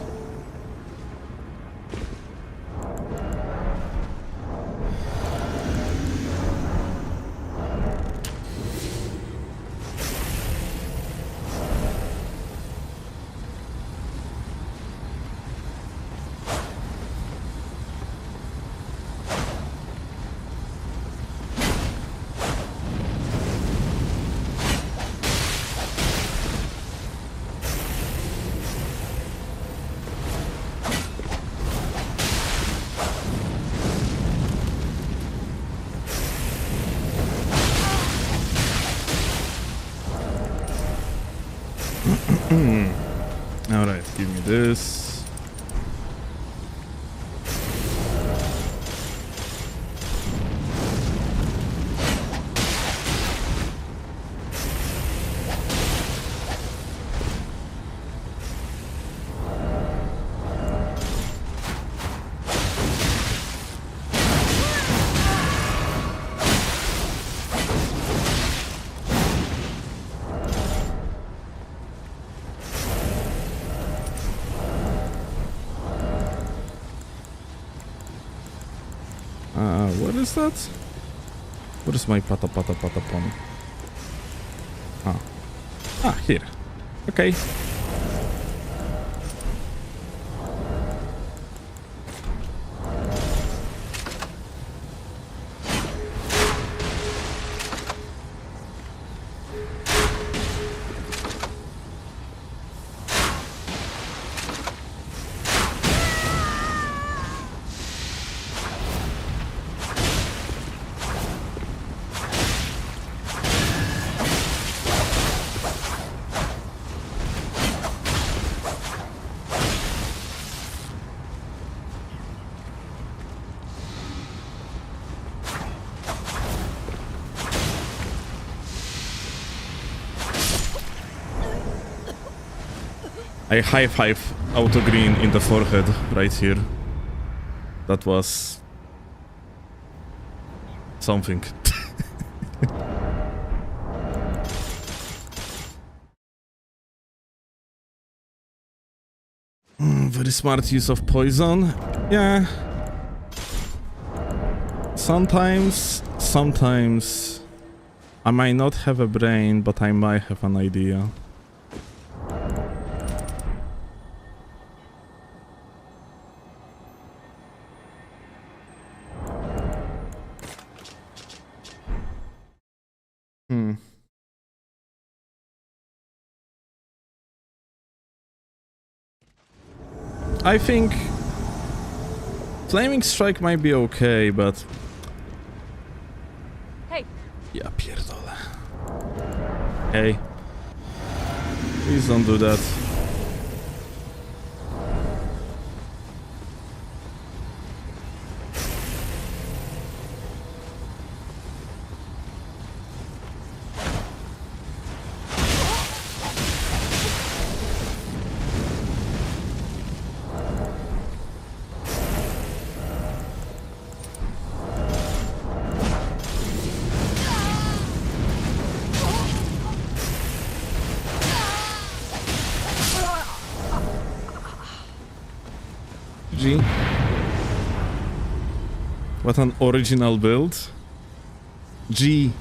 Alright, give me this. What is that? What is my pata pon? Ah, here. Okay. I high five auto green in the forehead right here. That was something. Very smart use of poison. Yeah. Sometimes I might not have a brain, but I might have an idea. I think Flaming Strike might be okay, but... Hey. Ja pierdolę. Hey. Please don't do that. G. What an original build. G.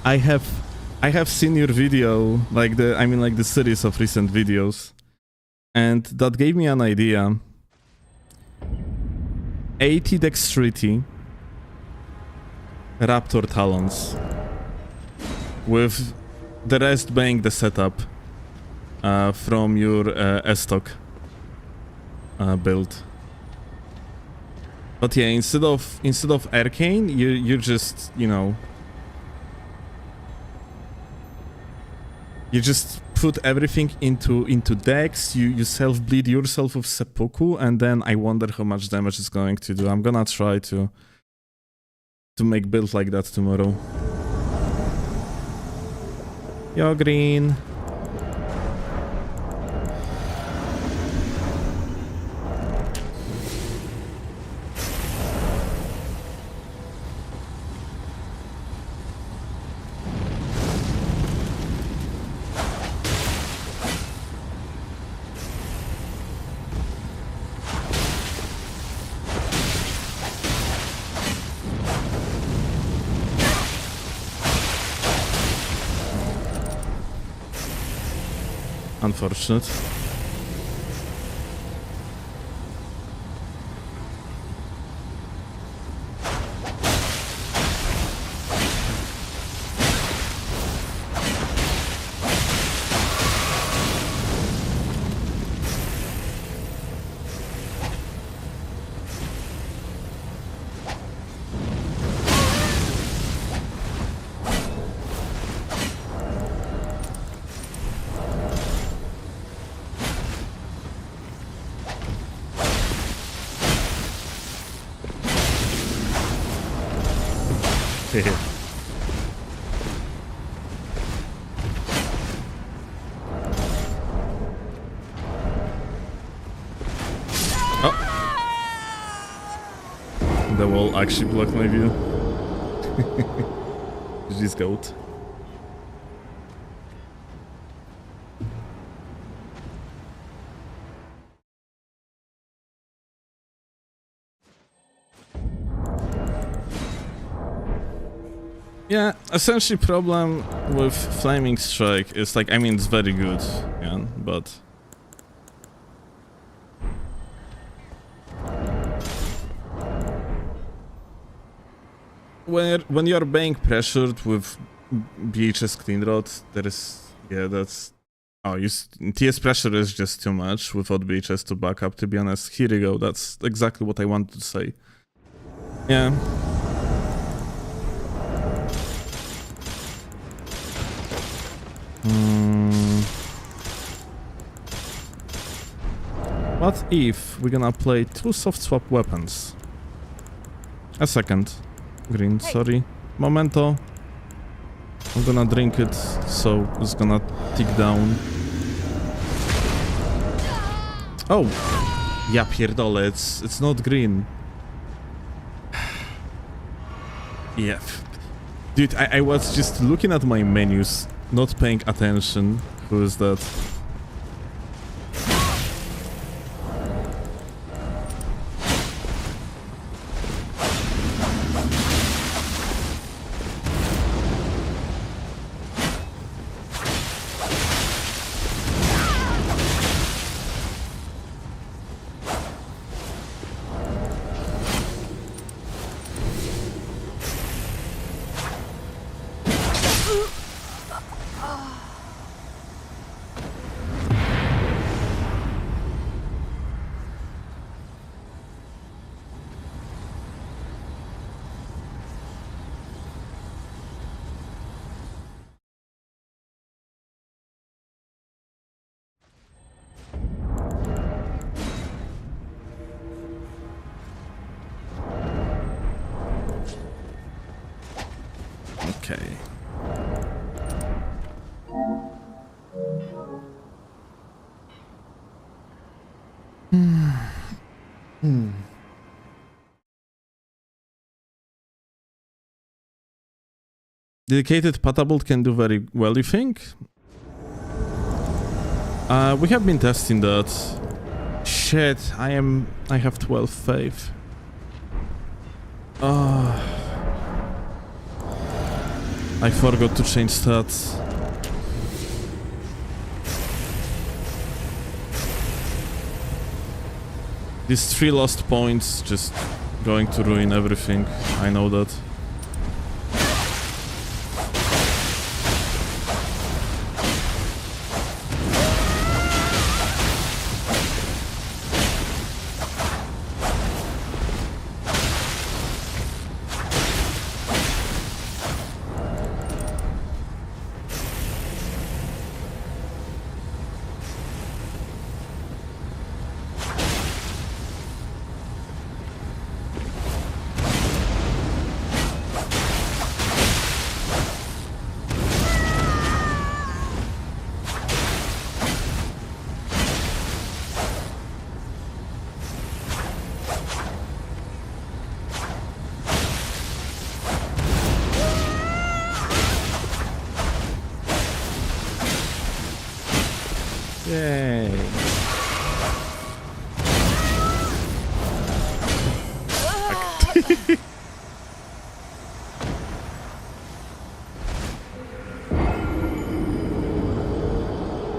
I have seen your video, like the series of recent videos, and that gave me an idea. 80 Dexterity, Raptor Talons, with the rest being the setup from your S-Stock build. But yeah, instead of Arcane, you just, you know, you just put everything into Dex, you self-bleed yourself with Seppuku, and then I wonder how much damage it's going to do. I'm gonna try to make build like that tomorrow. Yo, green. Unfortunate. Oh. The wall actually blocked my view. GG's goat. Yeah, essentially problem with Flaming Strike is like, I mean, it's very good, yeah, but... When you're being pressured with BHS Clean Rod, there is... Yeah, that's... Oh, TS pressure is just too much without BHS to back up, to be honest. Here you go, that's exactly what I wanted to say. Yeah. What if we're gonna play two soft swap weapons? A second. Green, sorry. Momento. I'm gonna drink it, so it's gonna tick down. Oh! Ja pierdolę, it's not green. Yeah. Dude, I was just looking at my menus, not paying attention. Who is that? Okay. Dedicated Patapult can do very well, you think? We have been testing that. Shit, I have 12 faith. I forgot to change stats. These 3 lost points just going to ruin everything. I know that. Yay.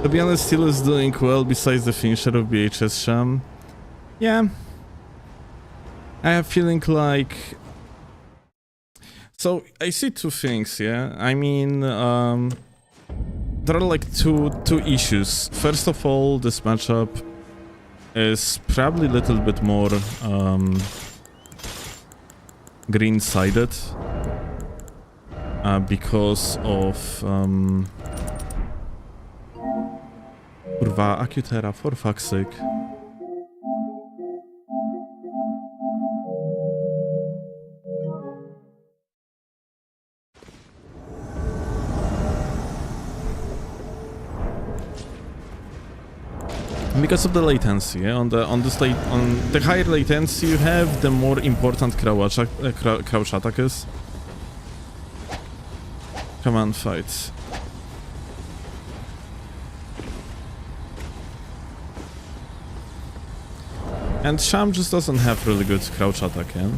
To be honest, Steel is doing well besides the finisher of BHS Sham. Yeah. I have feeling like... So, I see 2 things, yeah? I mean, there are like two issues. First of all, this matchup is probably a little bit more green-sided because of kurwa, Acutera, for fuck's sake. Because of the latency, yeah? On the higher latency you have, the more important crouch attack is. Come on, fight. And Sham just doesn't have really good crouch attack, yeah?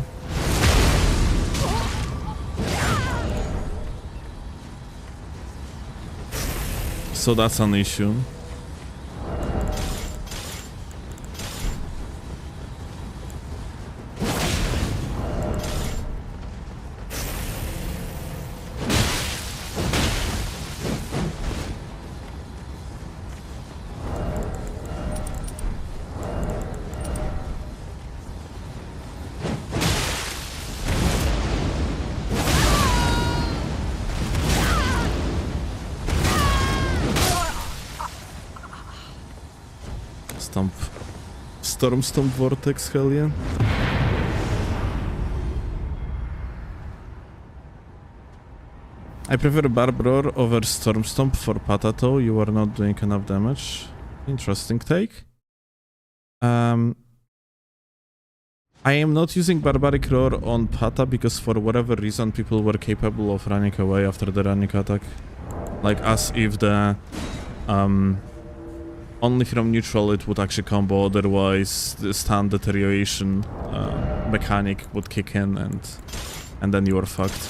So that's an issue. Storm Vortex, hell yeah. I prefer Barbroar over Stormstomp for Patato. You are not doing enough damage. Interesting take. Um, I am not using Barbaric Roar on Pata because for whatever reason people were capable of running away after the running attack. Like as if the only from neutral it would actually combo, otherwise the stun deterioration mechanic would kick in and then you were fucked.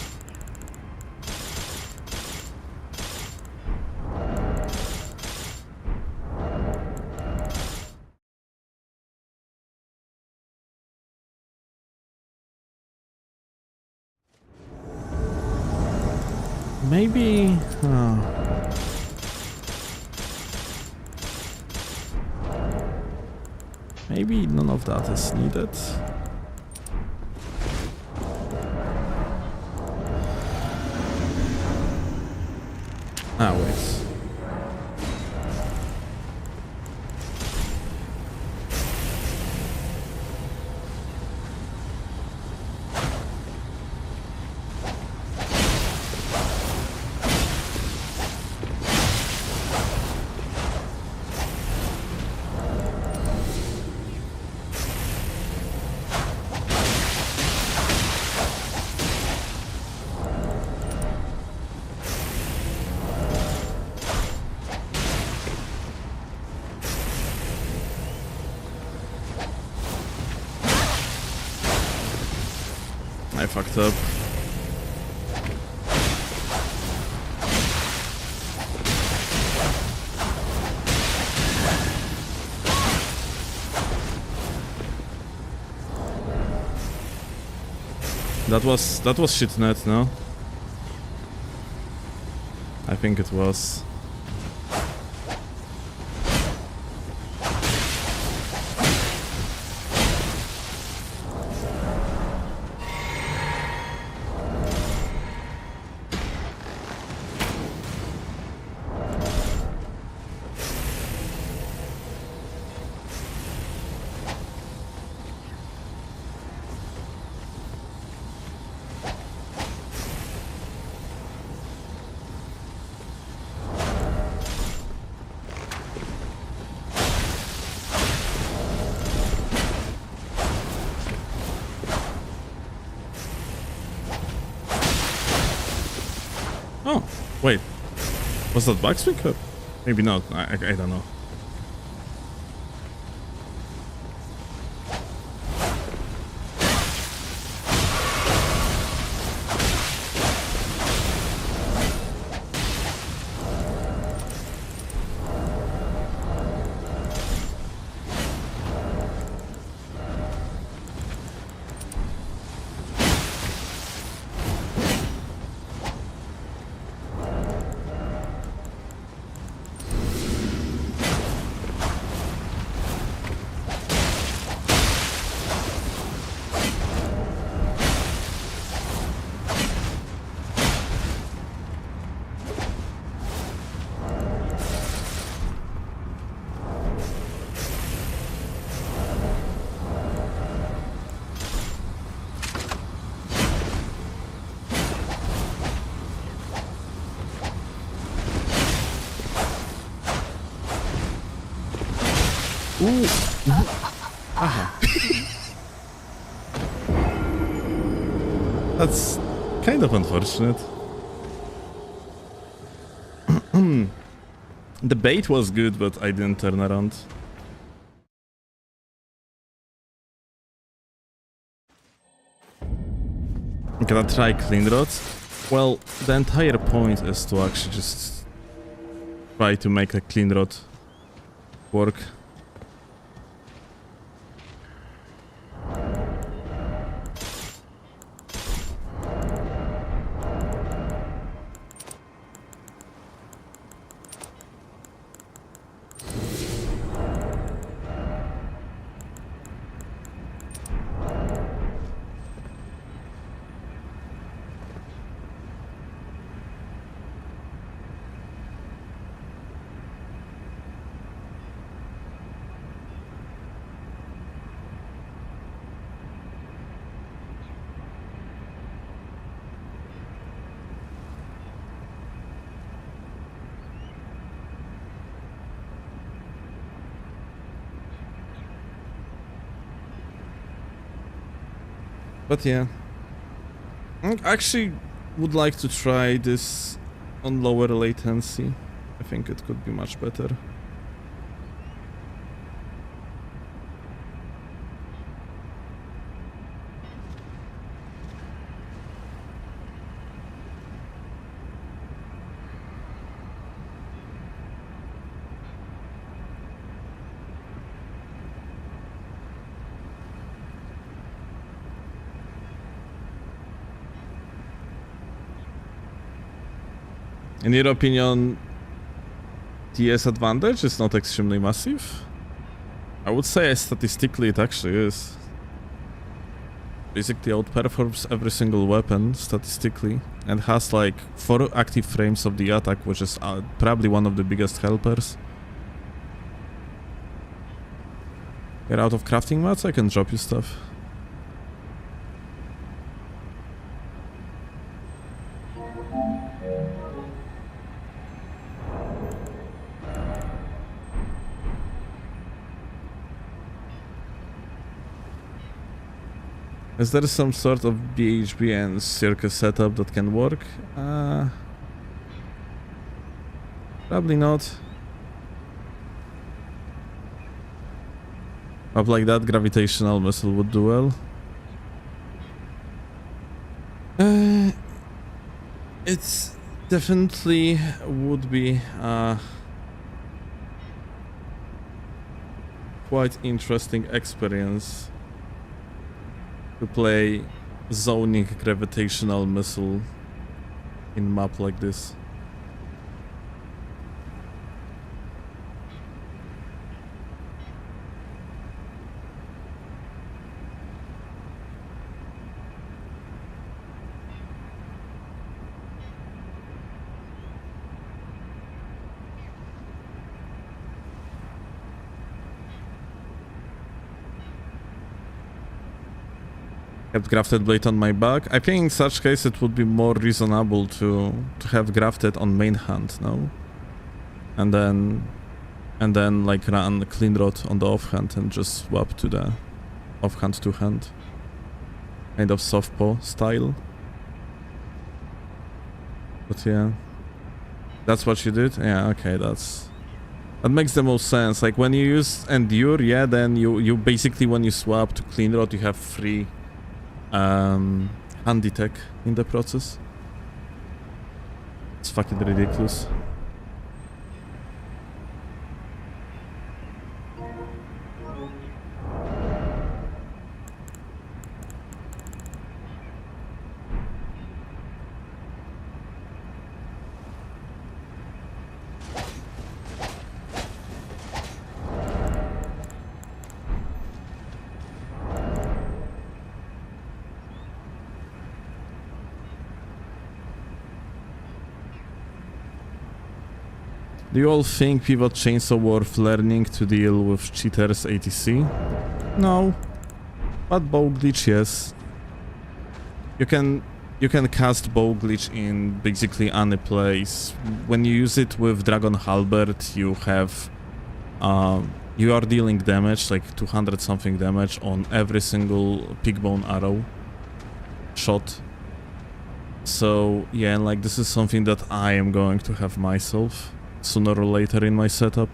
Maybe... maybe none of that is needed. Ah, wait. I fucked up. That was shit net, no? I think it was. Oh, wait. Was that backswing? Or maybe not. I don't know. Ooh. Aha. That's kind of unfortunate. The bait was good, but I didn't turn around. I'm gonna try clean rod. Well, the entire point is to actually just try to make a clean rod work. But yeah. I actually would like to try this on lower latency. I think it could be much better. In your opinion, TS advantage is not extremely massive? I would say statistically it actually is. Basically outperforms every single weapon statistically and has like 4 active frames of the attack, which is probably one of the biggest helpers. Get out of crafting mats, I can drop you stuff. Is there some sort of BHB and circus setup that can work? Probably not. Up like that, gravitational missile would do well. It's definitely would be quite interesting experience to play zoning gravitational missile in map like this. Kept grafted blade on my back. I think in such case it would be more reasonable to have grafted on main hand, no? And then like run clean rod on the offhand and just swap to the offhand to hand. Kind of soft paw style. But yeah. That's what you did? Yeah, okay, that makes the most sense. Like when you use endure, yeah, then you basically when you swap to clean rod you have free handy tech in the process. It's fucking ridiculous. Do you all think Pivot Chainsaw worth learning to deal with cheaters ATC? No. But bow glitch, yes. You can cast bow glitch in basically any place. When you use it with Dragon Halberd, you have you are dealing damage, like 200 something damage on every single pigbone arrow shot. So yeah, like this is something that I am going to have myself sooner or later in my setup.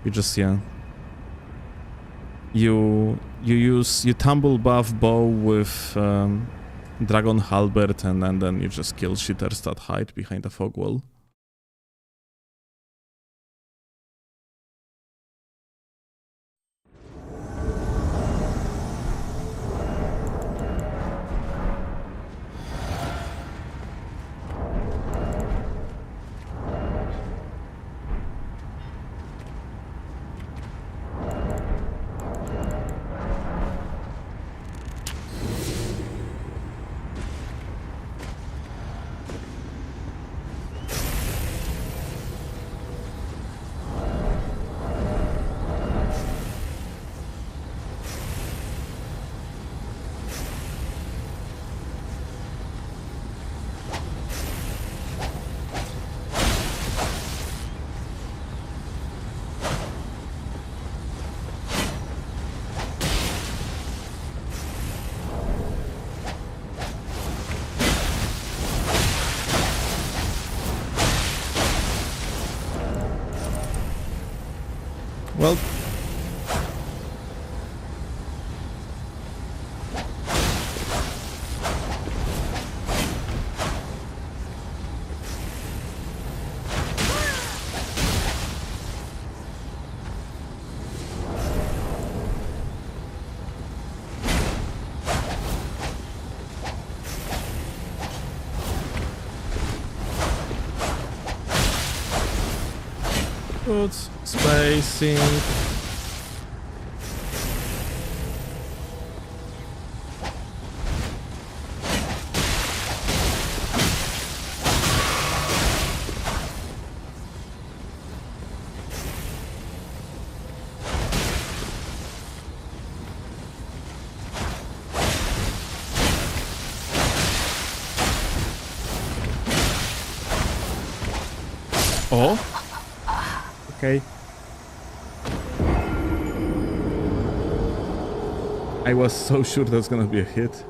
You just, yeah. You tumble buff bow with Dragon Halberd and then you just kill cheaters that hide behind a fog wall. Well... Good spacing. Oh. Okay. I was so sure that's gonna be a hit.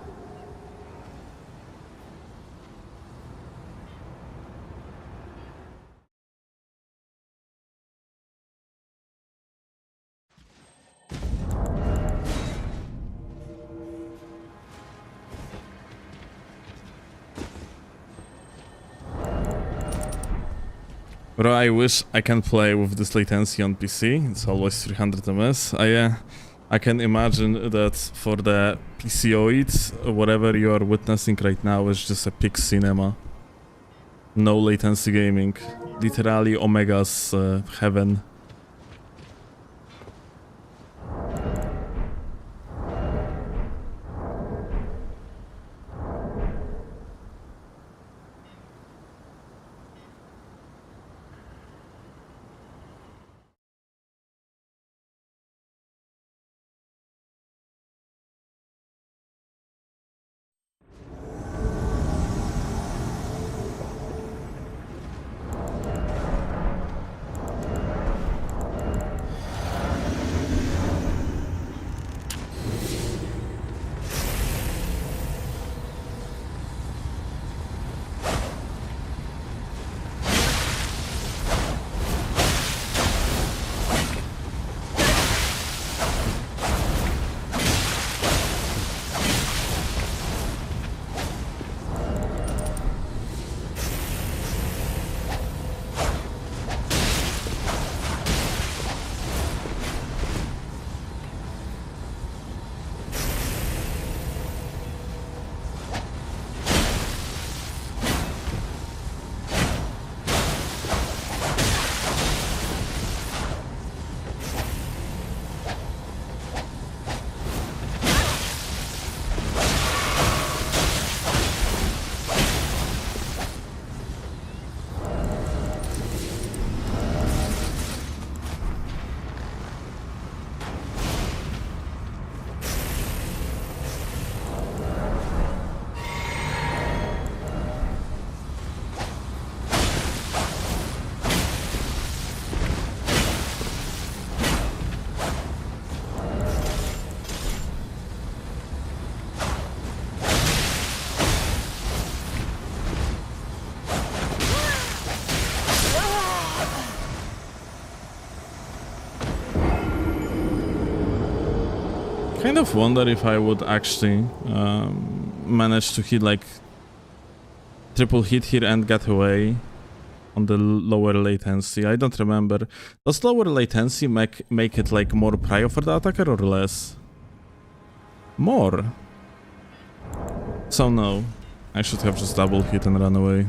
Bro, I wish I can play with this latency on PC. It's always 300 ms. I can imagine that for the PCoid, whatever you are witnessing right now is just a peak cinema. No latency gaming. Literally Omega's heaven. Kind of wonder if I would actually manage to hit like triple hit here and get away on the lower latency. I don't remember. Does lower latency make it like more prio for the attacker or less? More. So no. I should have just double hit and run away.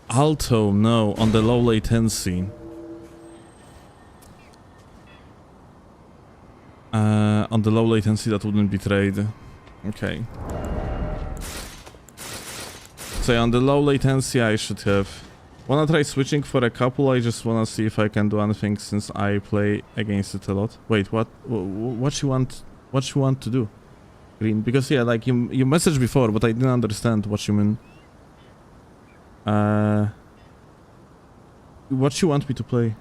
Alto, no, on the low latency. On the low latency that wouldn't be trade. Okay. So on the low latency I should have... Wanna try switching for a couple? I just wanna see if I can do anything since I play against it a lot. Wait, what you want to do? Green? Because yeah, like you messaged before, but I didn't understand what you mean. What you want me to play?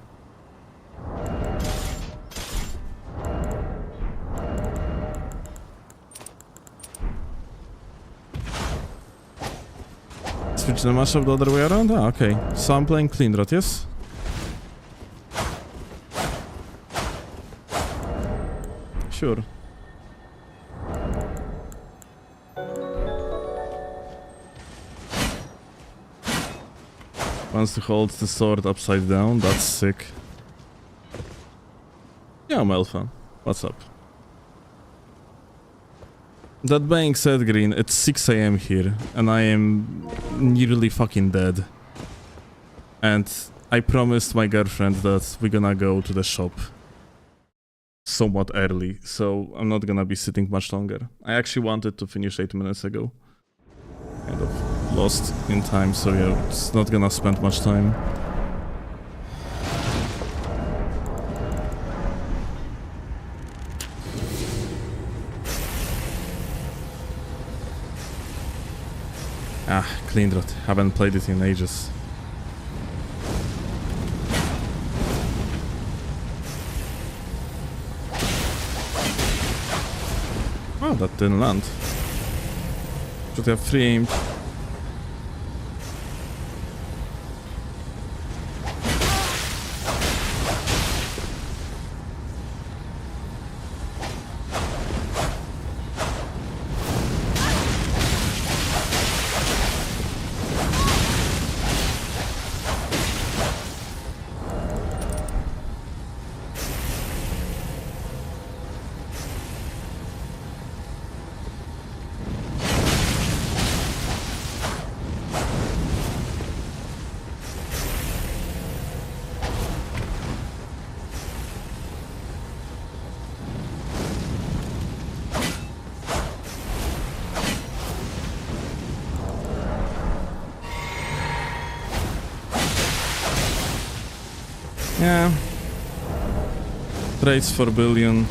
Switch the matchup the other way around? Ah, okay. So I'm playing clean rot, yes? sure. Wants to hold the sword upside down, that's sick. Yeah, Melfa, what's up? That being said, Green, it's 6 AM here, and I am nearly fucking dead. And I promised my girlfriend that we're gonna go to the shop somewhat early, so I'm not gonna be sitting much longer. I actually wanted to finish 8 minutes ago. Kind of lost in time, so yeah, it's not gonna spend much time. Ah, Cleanrot. Haven't played it in ages. Oh, that didn't land. Should have free aimed. Yeah. Trades for billion.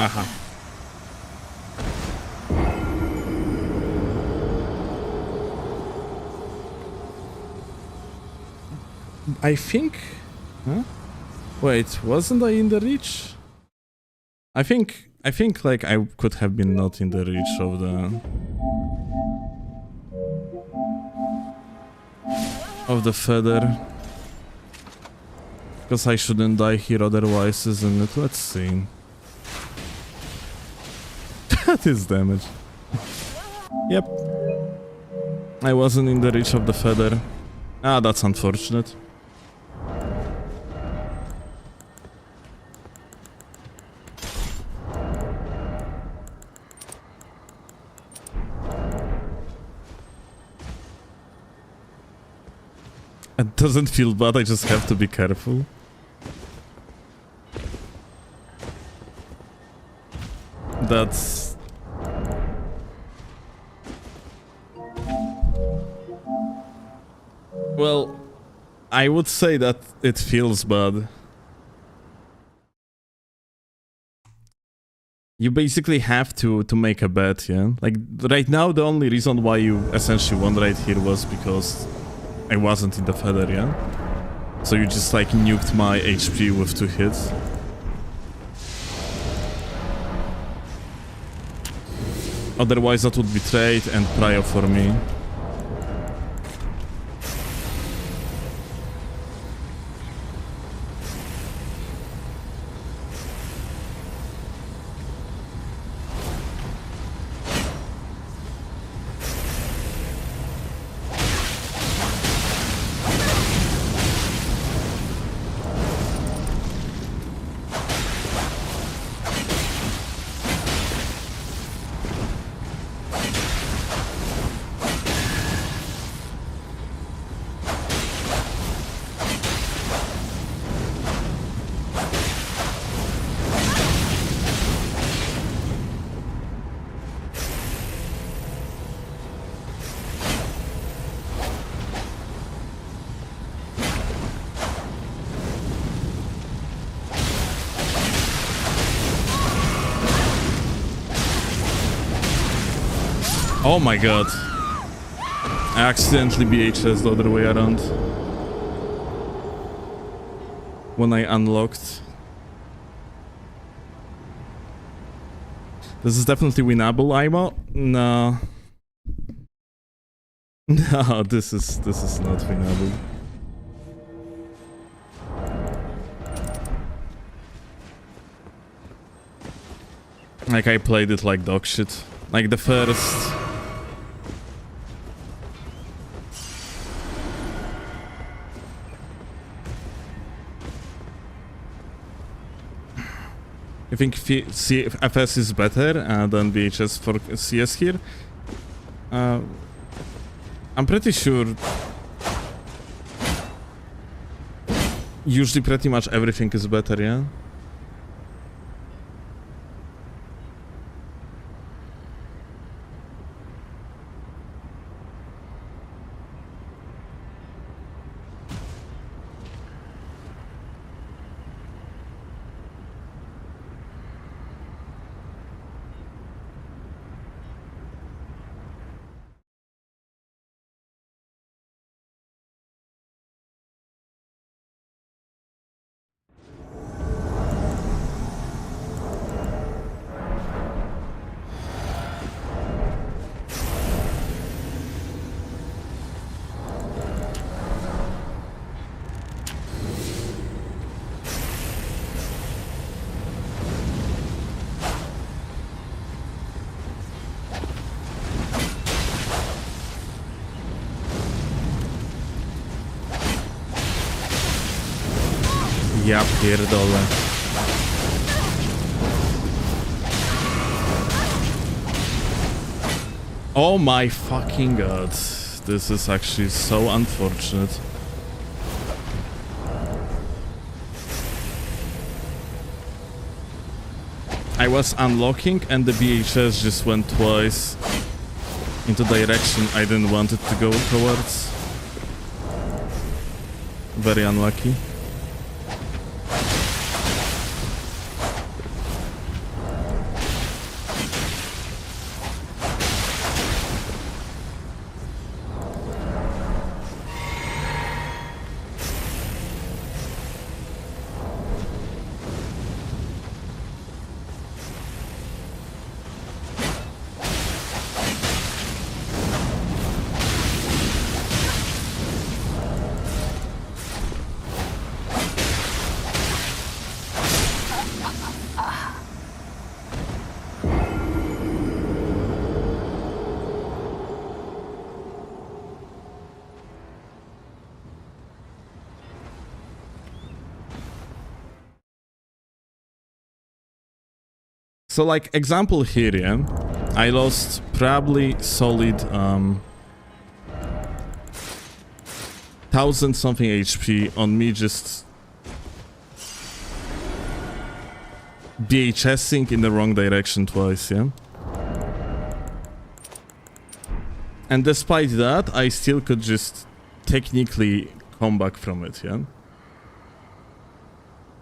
Aha. I think... Huh? Wait, wasn't I in the reach? I think like I could have been not in the reach of the feather. Because I shouldn't die here otherwise, isn't it? Let's see. That is damage. Yep. I wasn't in the reach of the feather. Ah, that's unfortunate. It doesn't feel bad, I just have to be careful. That's... Well, I would say that it feels bad. You basically have to make a bet, yeah? Like, right now the only reason why you essentially won right here was because I wasn't in the feather, yeah? So you just like nuked my HP with 2 hits. Otherwise that would be trade and prio for me. Oh my god. I accidentally BHS the other way around. When I unlocked. This is definitely winnable, Imo? No. No, this is not winnable. Like, I played it like dog shit. Like the first... I think FS is better than VHS for CS here. I'm pretty sure usually pretty much everything is better, yeah? Ja pierdolę. Oh my fucking god. This is actually so unfortunate. I was unlocking and the BHS just went twice into direction I didn't want it to go towards. Very unlucky. So like example here, yeah, I lost probably solid 1000 something HP on me just VHSing in the wrong direction twice, yeah? And despite that, I still could just technically come back from it, yeah?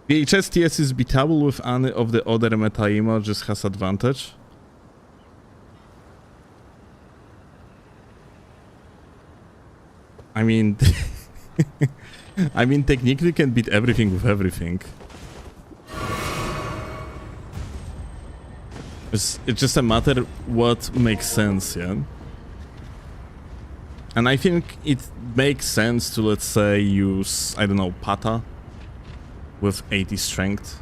VHS TS is beatable with any of the other meta images has advantage. I mean... I mean, technically can beat everything with everything. It's just a matter what makes sense, yeah? And I think it makes sense to, let's say, use, I don't know, Pata with 80 strength.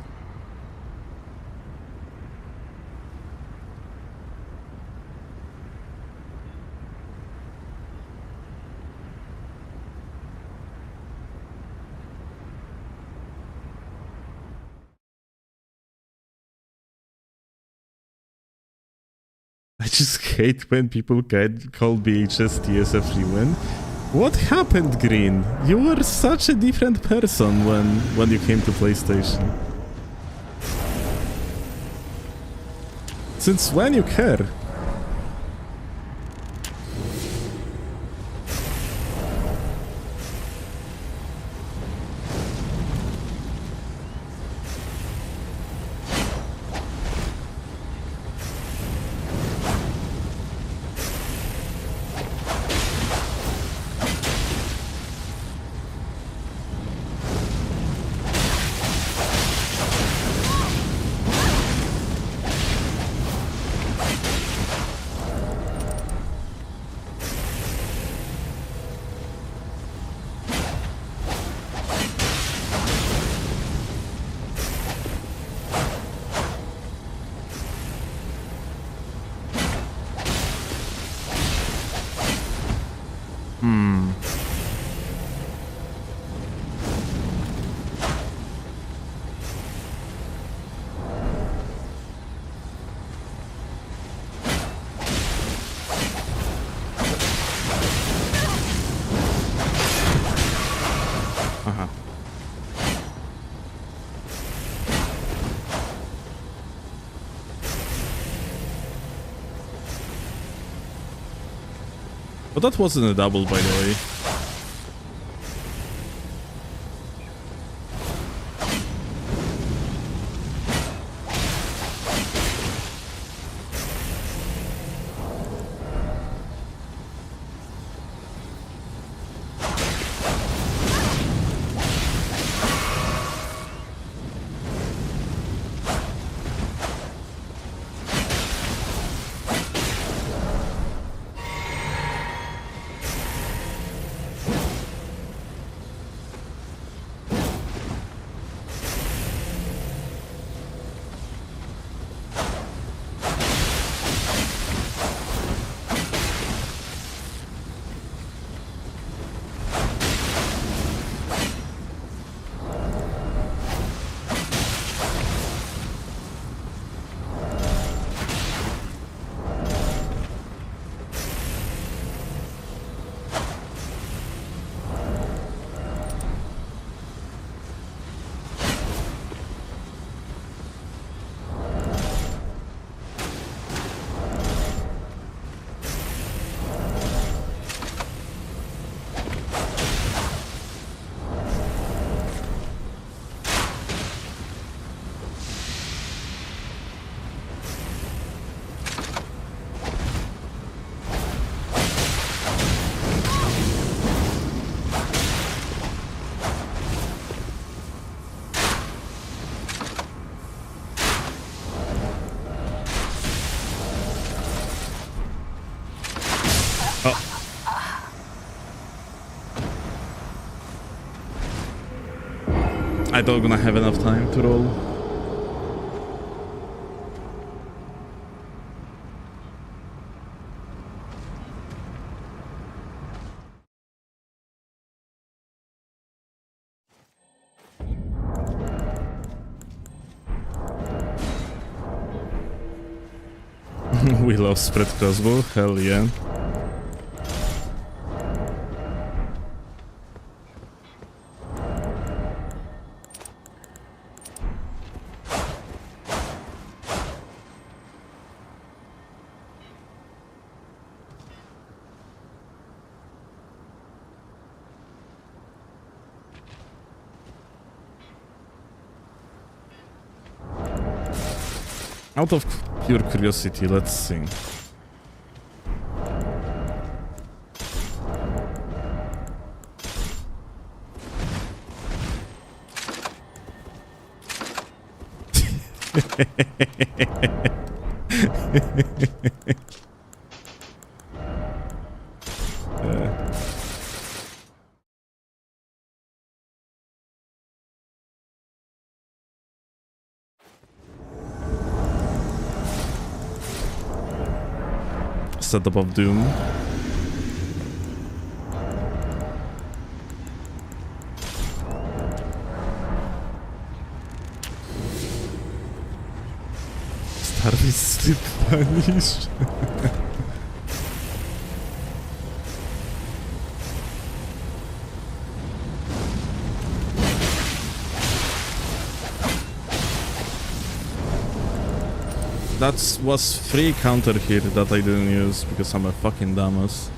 I just hate when people call VHS TS a free win. What happened, Green? You were such a different person when you came to PlayStation. Since when you care? But that wasn't a double, by the way. I don't gonna have enough time to roll. We love spread crossbow, hell yeah. Out of pure curiosity, let's see. Setup of Doom. Starry sleep punish. That was free counter here that I didn't use because I'm a fucking dumbass.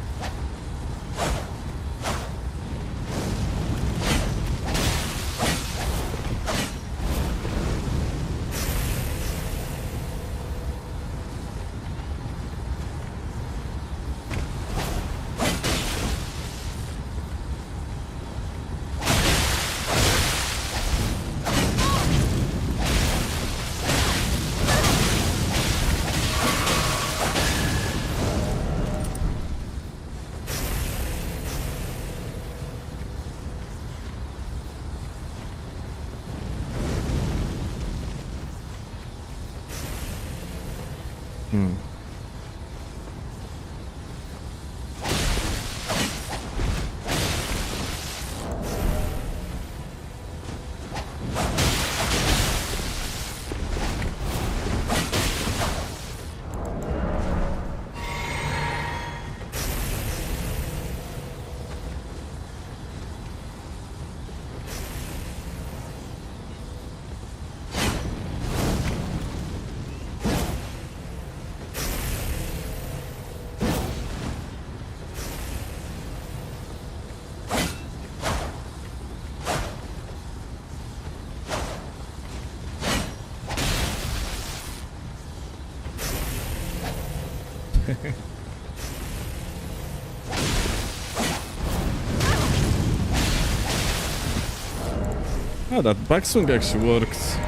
Oh, that backswing actually worked.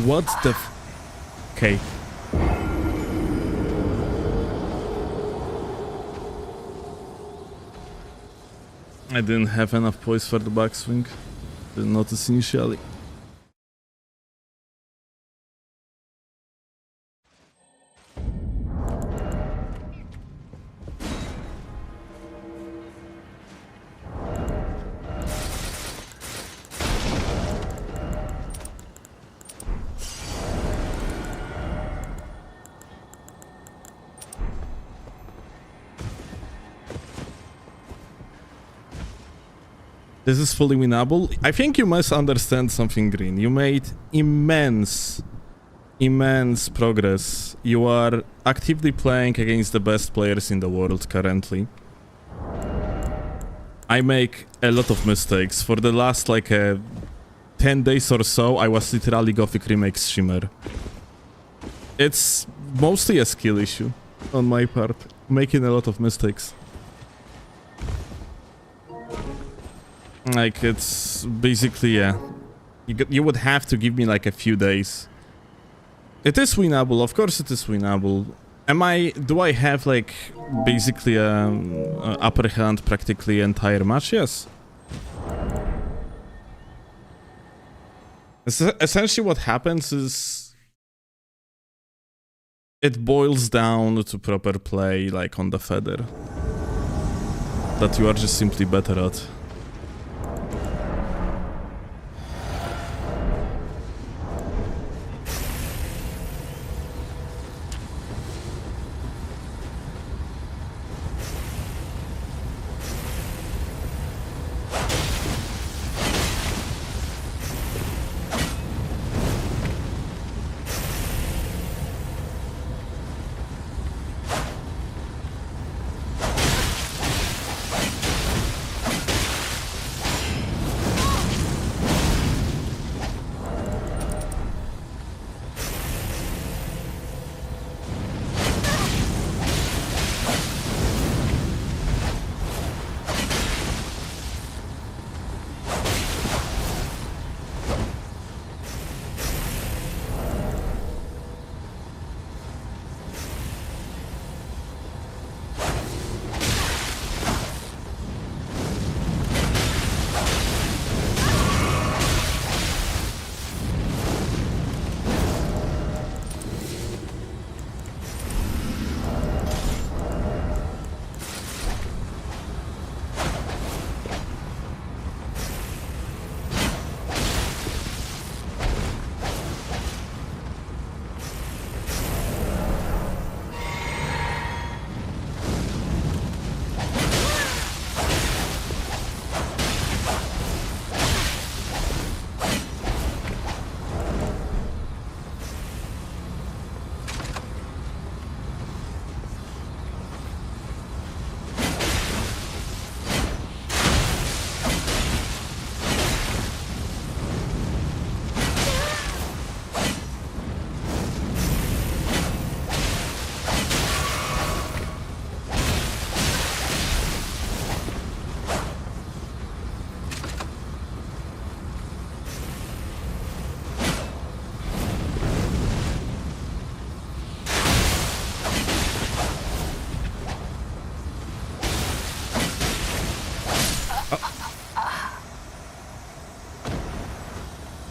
What the okay. I didn't have enough poise for the backswing. Didn't notice initially. This is fully winnable. I think you must understand something, Green. You made immense progress. You are actively playing against the best players in the world currently. I make a lot of mistakes. For the last like 10 days or so, I was literally Gothic Remake Shimmer. It's mostly a skill issue on my part. Making a lot of mistakes. Like, it's basically, yeah. You would have to give me like a few days. It is winnable, of course it is winnable. Do I have like basically a upper hand practically entire match? Yes. Essentially what happens is it boils down to proper play, like on the feather, that you are just simply better at.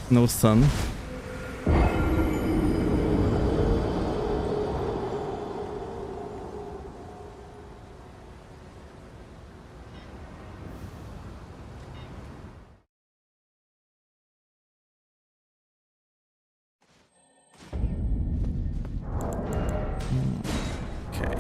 No stun. Okay.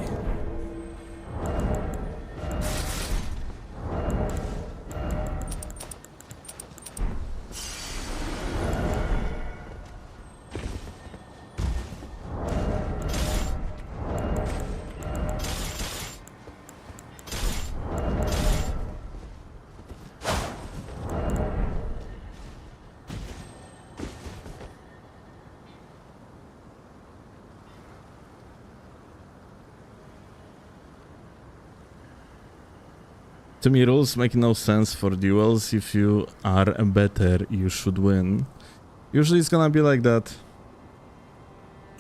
To me, rules make no sense for duels. If you are better, you should win. Usually it's gonna be like that.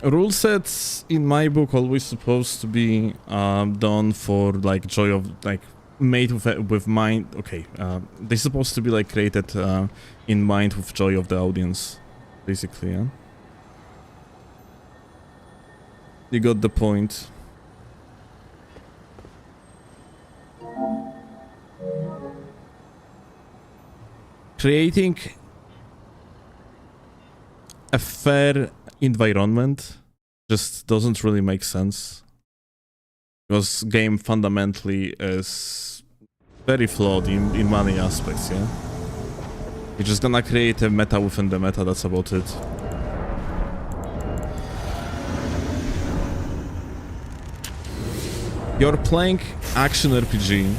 Rule sets in my book always supposed to be done for like joy of, like, made with mind. Okay, they're supposed to be like created in mind with joy of the audience, basically. Yeah, you got the point. Creating a fair environment just doesn't really make sense, because game fundamentally is very flawed in many aspects. Yeah, you're just gonna create a meta within the meta, that's about it. You're playing action RPG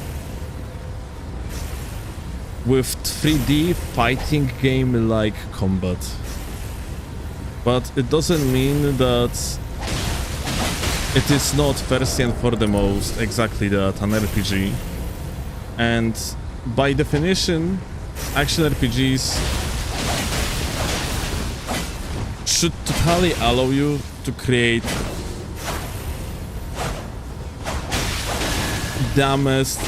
with 3D fighting game like combat, but it doesn't mean that it is not first and foremost exactly that, an RPG. And by definition, action RPGs should totally allow you to create dumbest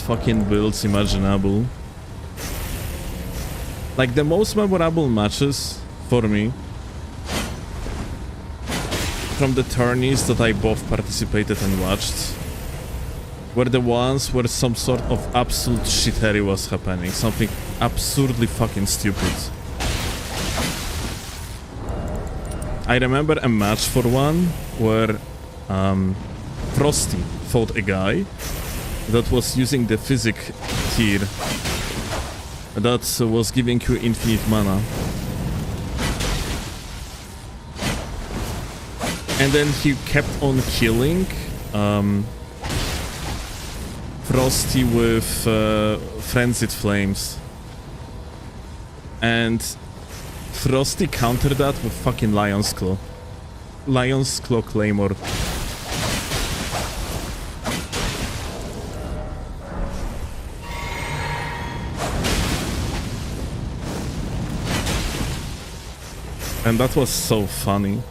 fucking builds imaginable. Like, the most memorable matches for me from the tourneys that I both participated and watched were the ones where some sort of absolute shittery was happening. Something absurdly fucking stupid. I remember a match for one where Frosty fought a guy that was using the physic tier that was giving you infinite mana. And then he kept on killing Frosty with Frenzied Flames. And Frosty countered that with fucking Lion's Claw. Lion's Claw Claymore. And that was so funny.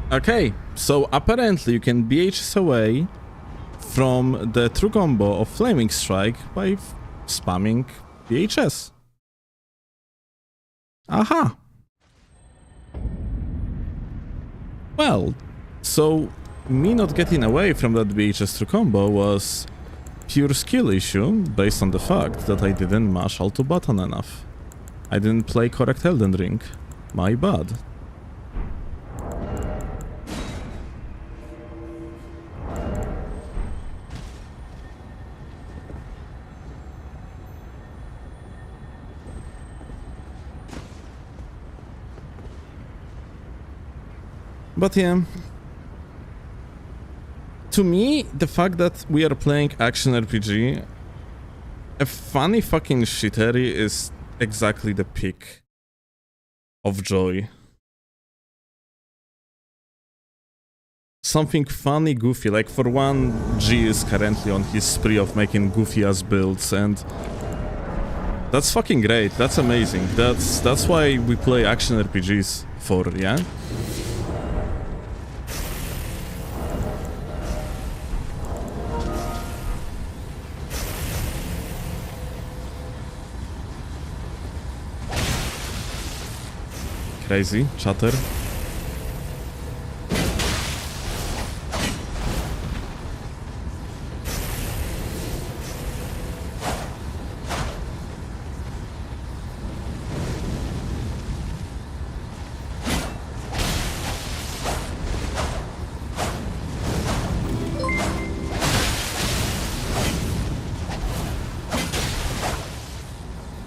Okay, so apparently you can BHS away from the true combo of Flaming Strike by spamming BHS. Aha! Well, so me not getting away from that BHS true combo was pure skill issue based on the fact that I didn't mash Alt button enough. I didn't play correct Elden Ring. My bad. But yeah, to me, the fact that we are playing action RPG, a funny fucking shittery is exactly the peak of joy. Something funny, goofy, like for one, G is currently on his spree of making goofy-ass builds, and that's fucking great, that's amazing, that's why we play action RPGs for, yeah? Crazy, chatter.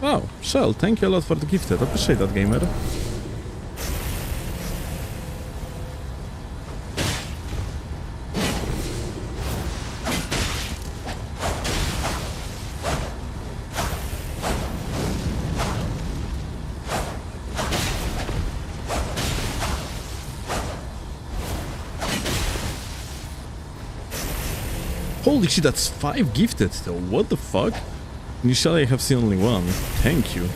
Wow, Shell, thank you a lot for the gifted. Appreciate that, gamer. Holy shit, that's 5 gifted though, what the fuck? Initially I have seen only 1, thank you.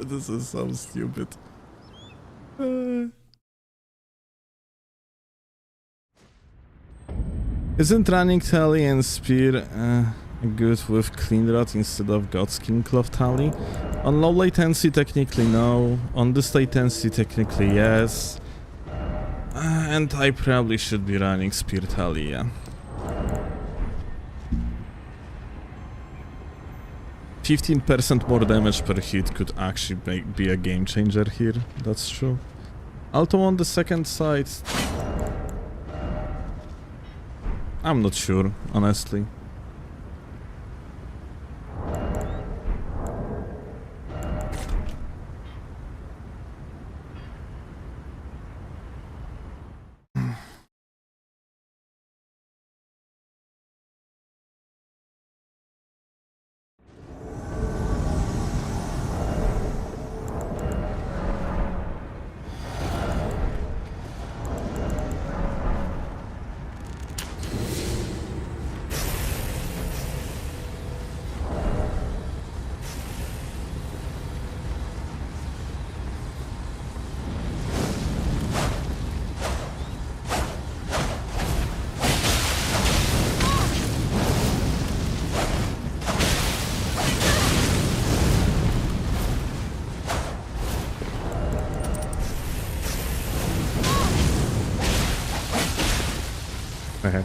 This is so stupid. Isn't running tally and spear good with clean rot instead of Godskin cloth tally? On low latency, technically no. On this latency, technically yes. And I probably should be running spear tally, yeah. 15% more damage per hit could actually be a game changer here, that's true. Alto on the second side, I'm not sure, honestly. Okay.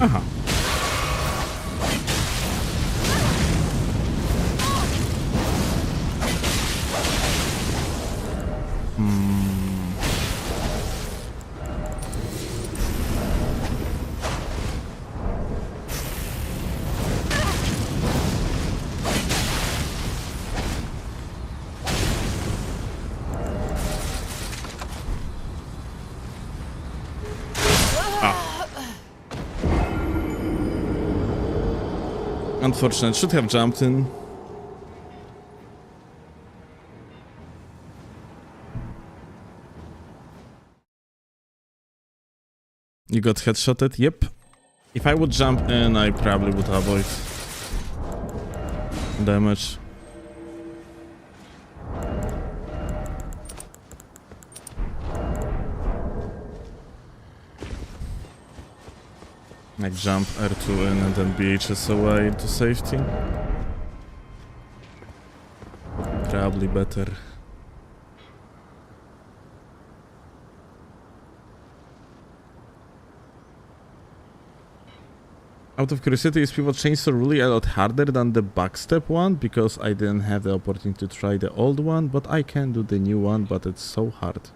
Aha. Unfortunate, should have jumped in. You got headshotted? Yep. If I would jump in, I probably would avoid damage. Like jump R2 in and then BHS away to safety. Probably better. Out of curiosity, is Pivot Chainsaw really a lot harder than the backstep one? Because I didn't have the opportunity to try the old one, but I can do the new one, but it's so hard.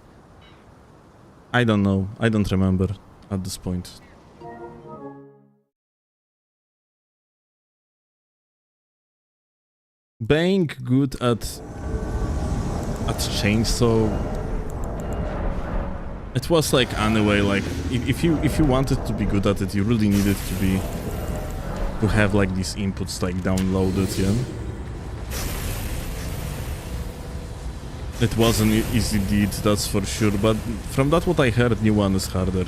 I don't know. I don't remember at this point. Being good at chainsaw, it was like anyway, like if you wanted to be good at it, you really needed to have like these inputs like downloaded, yeah. It was an easy deed, that's for sure, but from that what I heard, new one is harder.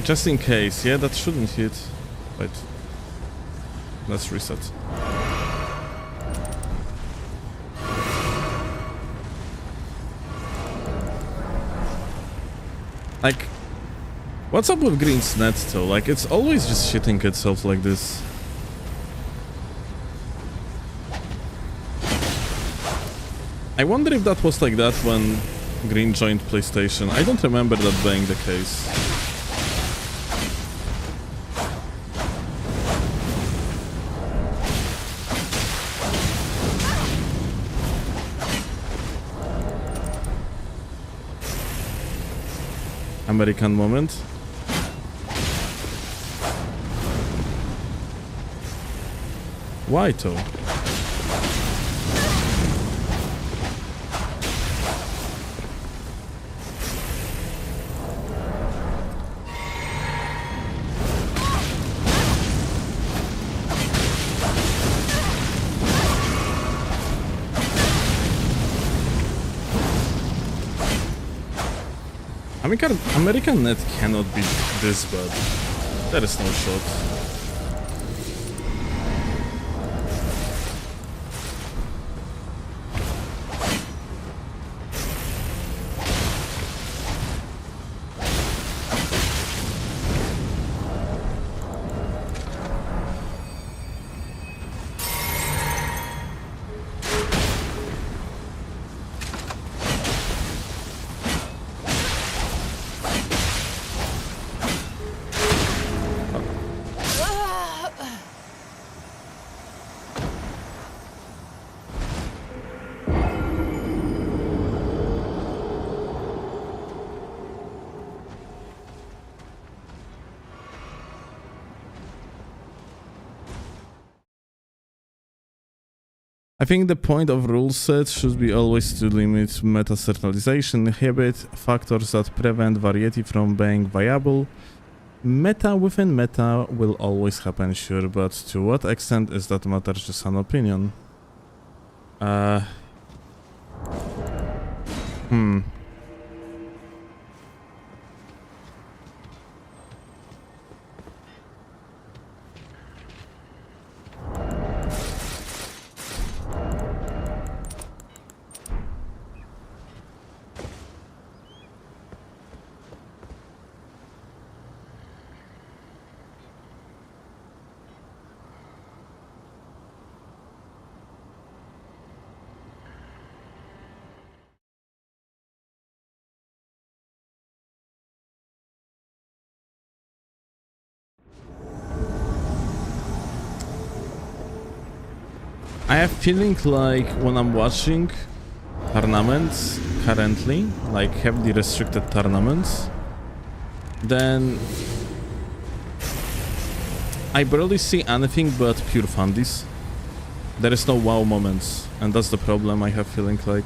Just in case, yeah, that shouldn't hit. Wait. Let's reset. Like, what's up with Green's net though? Like, it's always just shitting itself like this. I wonder if that was like that when Green joined PlayStation. I don't remember that being the case. American moment. Why though? American net cannot be this bad. There is no shot. I think the point of rule set should be always to limit meta-certainalization, inhibit factors that prevent variety from being viable. Meta within meta will always happen, sure, but to what extent is that matter just an opinion? I have feeling like when I'm watching tournaments currently, like heavily restricted tournaments, then I barely see anything but pure fundies. There is no wow moments, and that's the problem I have feeling like.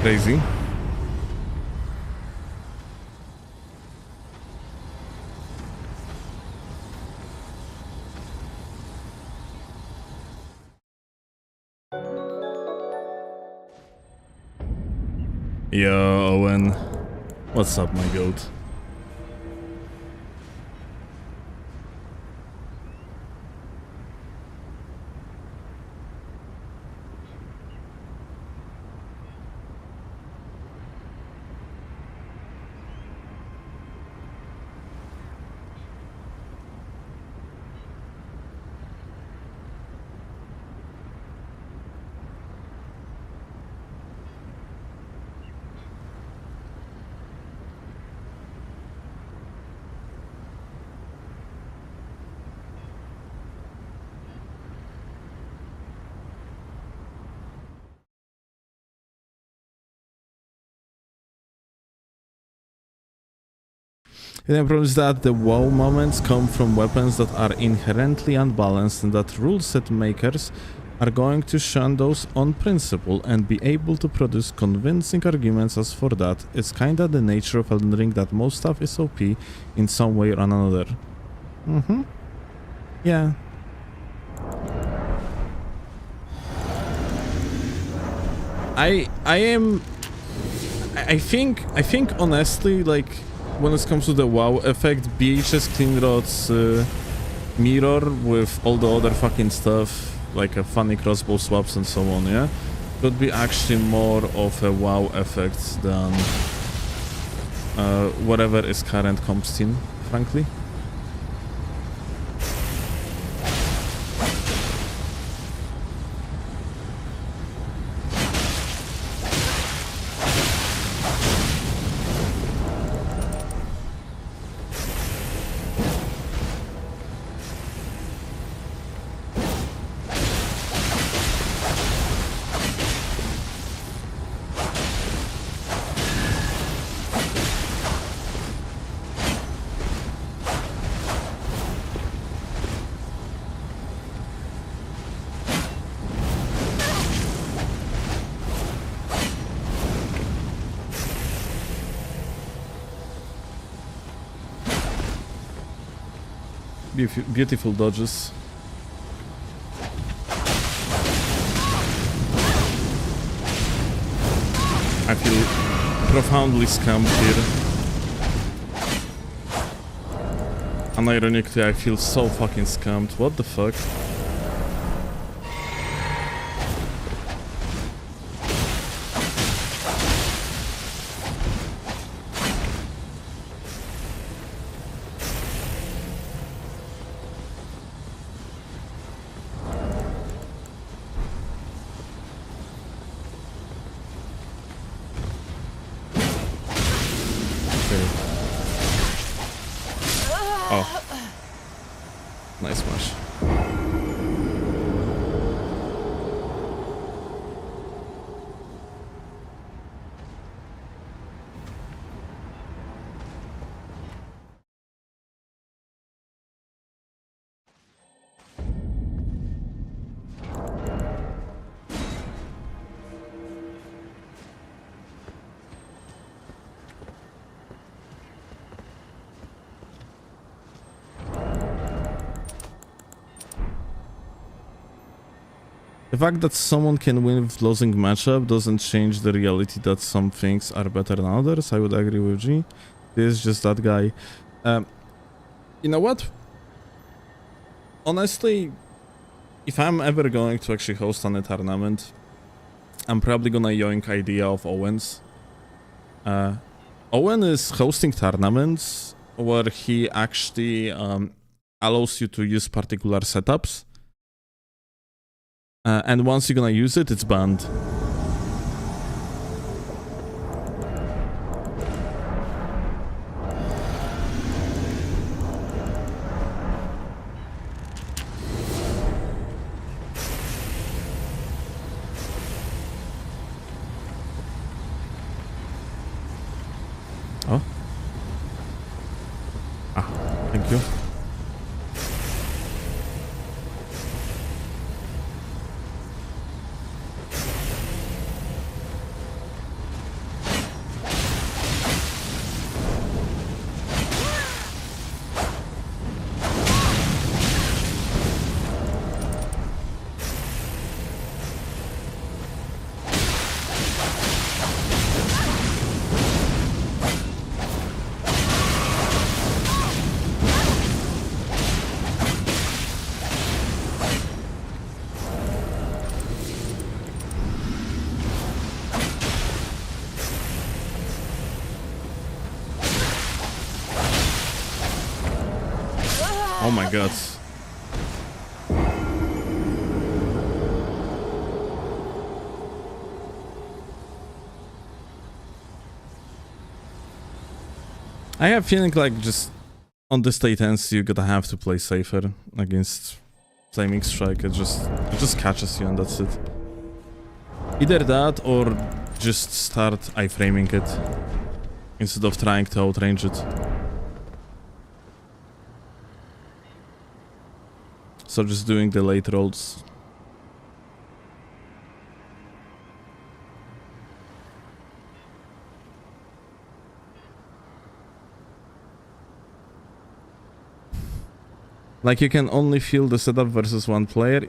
Crazy. Yo, Owen. What's up, my goat? The problem is that the wow moments come from weapons that are inherently unbalanced, and that rule set makers are going to shun those on principle and be able to produce convincing arguments as for that. It's kinda the nature of Elden Ring that most stuff is OP in some way or another. Yeah. I think honestly, like, when it comes to the WoW effect, BHS Cleanrod's mirror with all the other fucking stuff, like a funny crossbow swaps and so on, yeah, could be actually more of a WoW effect than whatever is current comp scene, frankly. Beautiful dodges. I feel profoundly scammed here. Unironically, I feel so fucking scammed. What the fuck? Oh. Nice smash. The fact that someone can win with losing matchup doesn't change the reality that some things are better than others. I would agree with G. This is just that guy. You know what? Honestly, if I'm ever going to actually host on a tournament, I'm probably gonna yoink idea of Owen's. Owen is hosting tournaments where he actually allows you to use particular setups. And once you're gonna use it, it's banned. Oh. Ah, thank you. Oh my god. I have a feeling like just on this state ends you gotta have to play safer against Flaming Strike. It just catches you and that's it. Either that or just start iframing it instead of trying to outrange it. So just doing the late rolls. Like you can only feel the setup versus one player.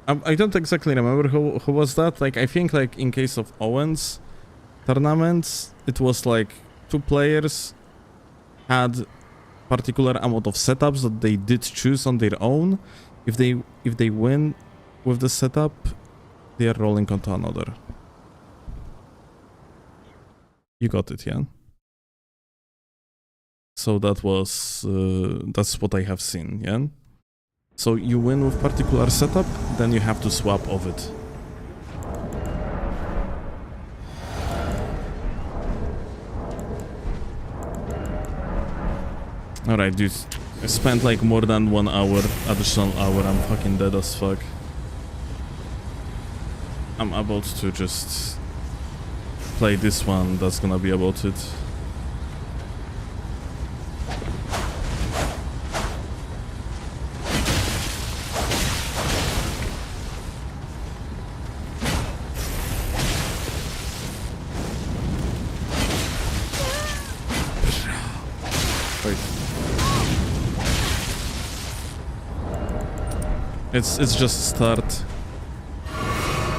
I don't exactly remember who was that. Like I think like in case of Owen's tournaments, it was like 2 players had particular amount of setups that they did choose on their own. If they win with the setup, they are rolling onto another. You got it, yeah? So that was that's what I have seen, yeah? So you win with particular setup, then you have to swap of it. Alright, dude. I spent like more than 1 hour, additional hour. I'm fucking dead as fuck. I'm about to just play this one. That's gonna be about it. It's just a start.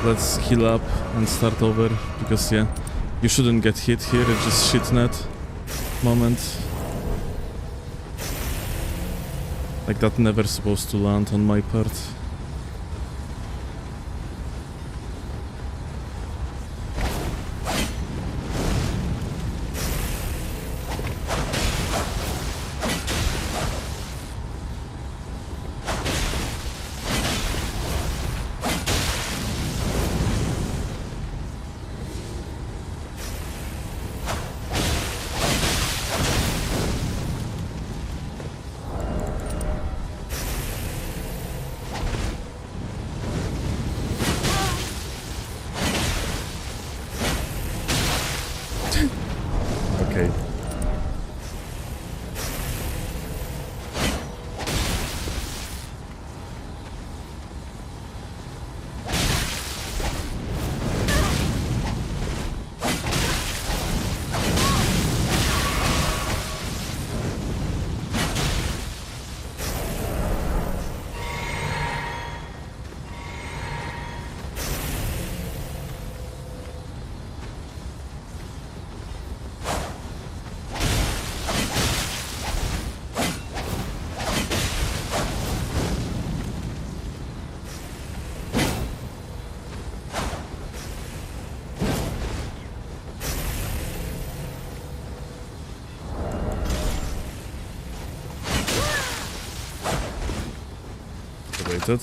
Let's heal up and start over, because yeah, you shouldn't get hit here, it's just shitnet moment. Like that never supposed to land on my part. Okay. Waited.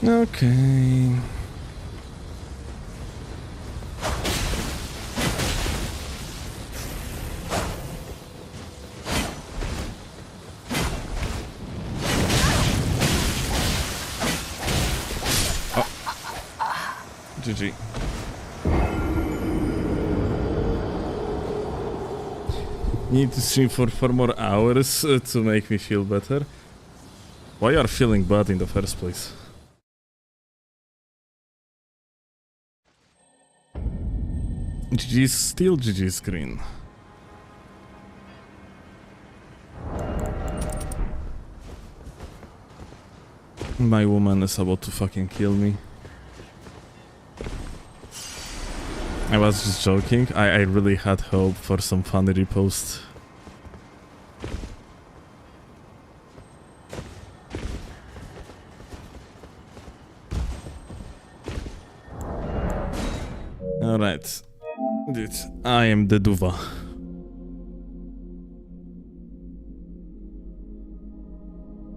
Okay. GG. Need to stream for 4 more hours to make me feel better. Why are feeling bad in the first place? GG's still GG's green. My woman is about to fucking kill me. I was just joking. I really had hope for some funny repost. Alright. Dude, I am the Duva.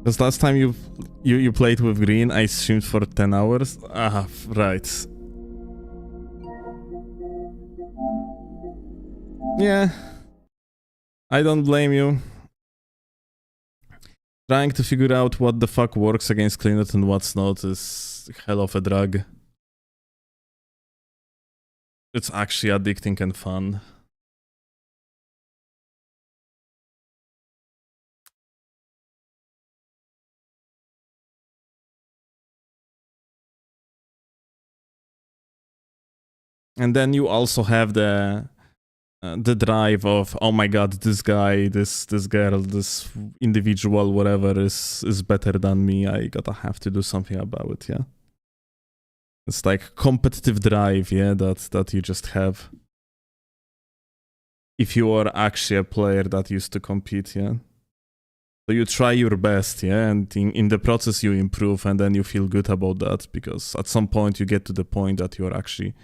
Because last time you played with green, I streamed for 10 hours. Ah, right. Yeah. I don't blame you. Trying to figure out what the fuck works against Cleanet and what's not is hell of a drug. It's actually addicting and fun. And then you also have the drive of, oh my god, this guy, this girl, this individual, whatever is better than me. I gotta have to do something about it, yeah. It's like competitive drive, yeah, that you just have. If you are actually a player that used to compete, yeah. So you try your best, yeah, and in the process you improve, and then you feel good about that, because at some point you get to the point that you're actually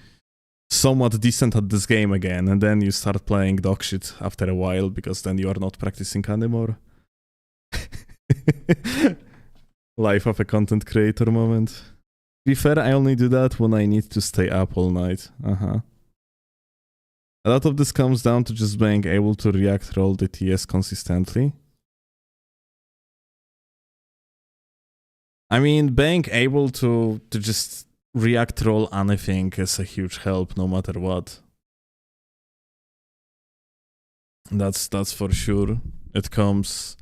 somewhat decent at this game again, and then you start playing dog shit after a while, because then you are not practicing anymore. Life of a content creator moment. To be fair, I only do that when I need to stay up all night. A lot of this comes down to just being able to react roll the TS consistently. I mean, being able to just react roll anything is a huge help no matter what. That's for sure. It comes.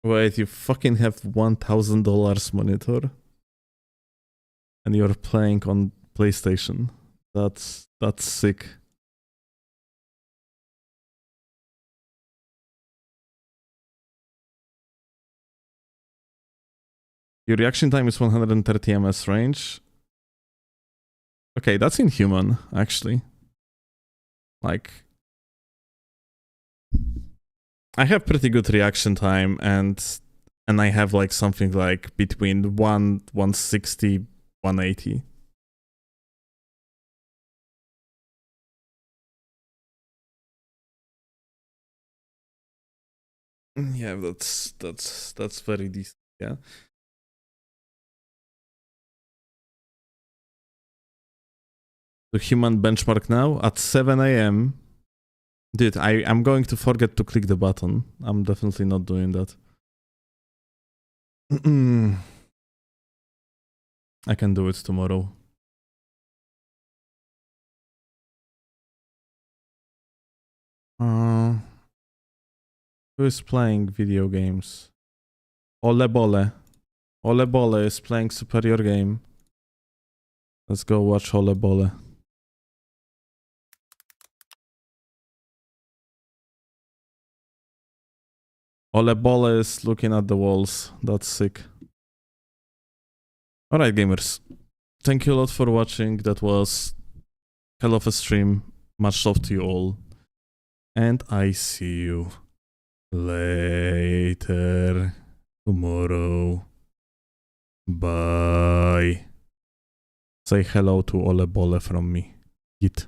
Wait, you fucking have $1,000 monitor? And you're playing on PlayStation. That's sick. Your reaction time is 130 ms range. Okay, that's inhuman, actually. Like, I have pretty good reaction time, and I have like something like between 160, 180. Yeah, that's very decent. Yeah. The human benchmark now at 7 a.m. Dude, I'm going to forget to click the button. I'm definitely not doing that. I can do it tomorrow. Who is playing video games? Ole Bole. Ole Bole is playing superior game. Let's go watch Ole Bole. Ole Bole is looking at the walls. That's sick. Alright, gamers. Thank you a lot for watching. That was hell of a stream. Much love to you all. And I see you later tomorrow. Bye. Say hello to Ole Bole from me. Git.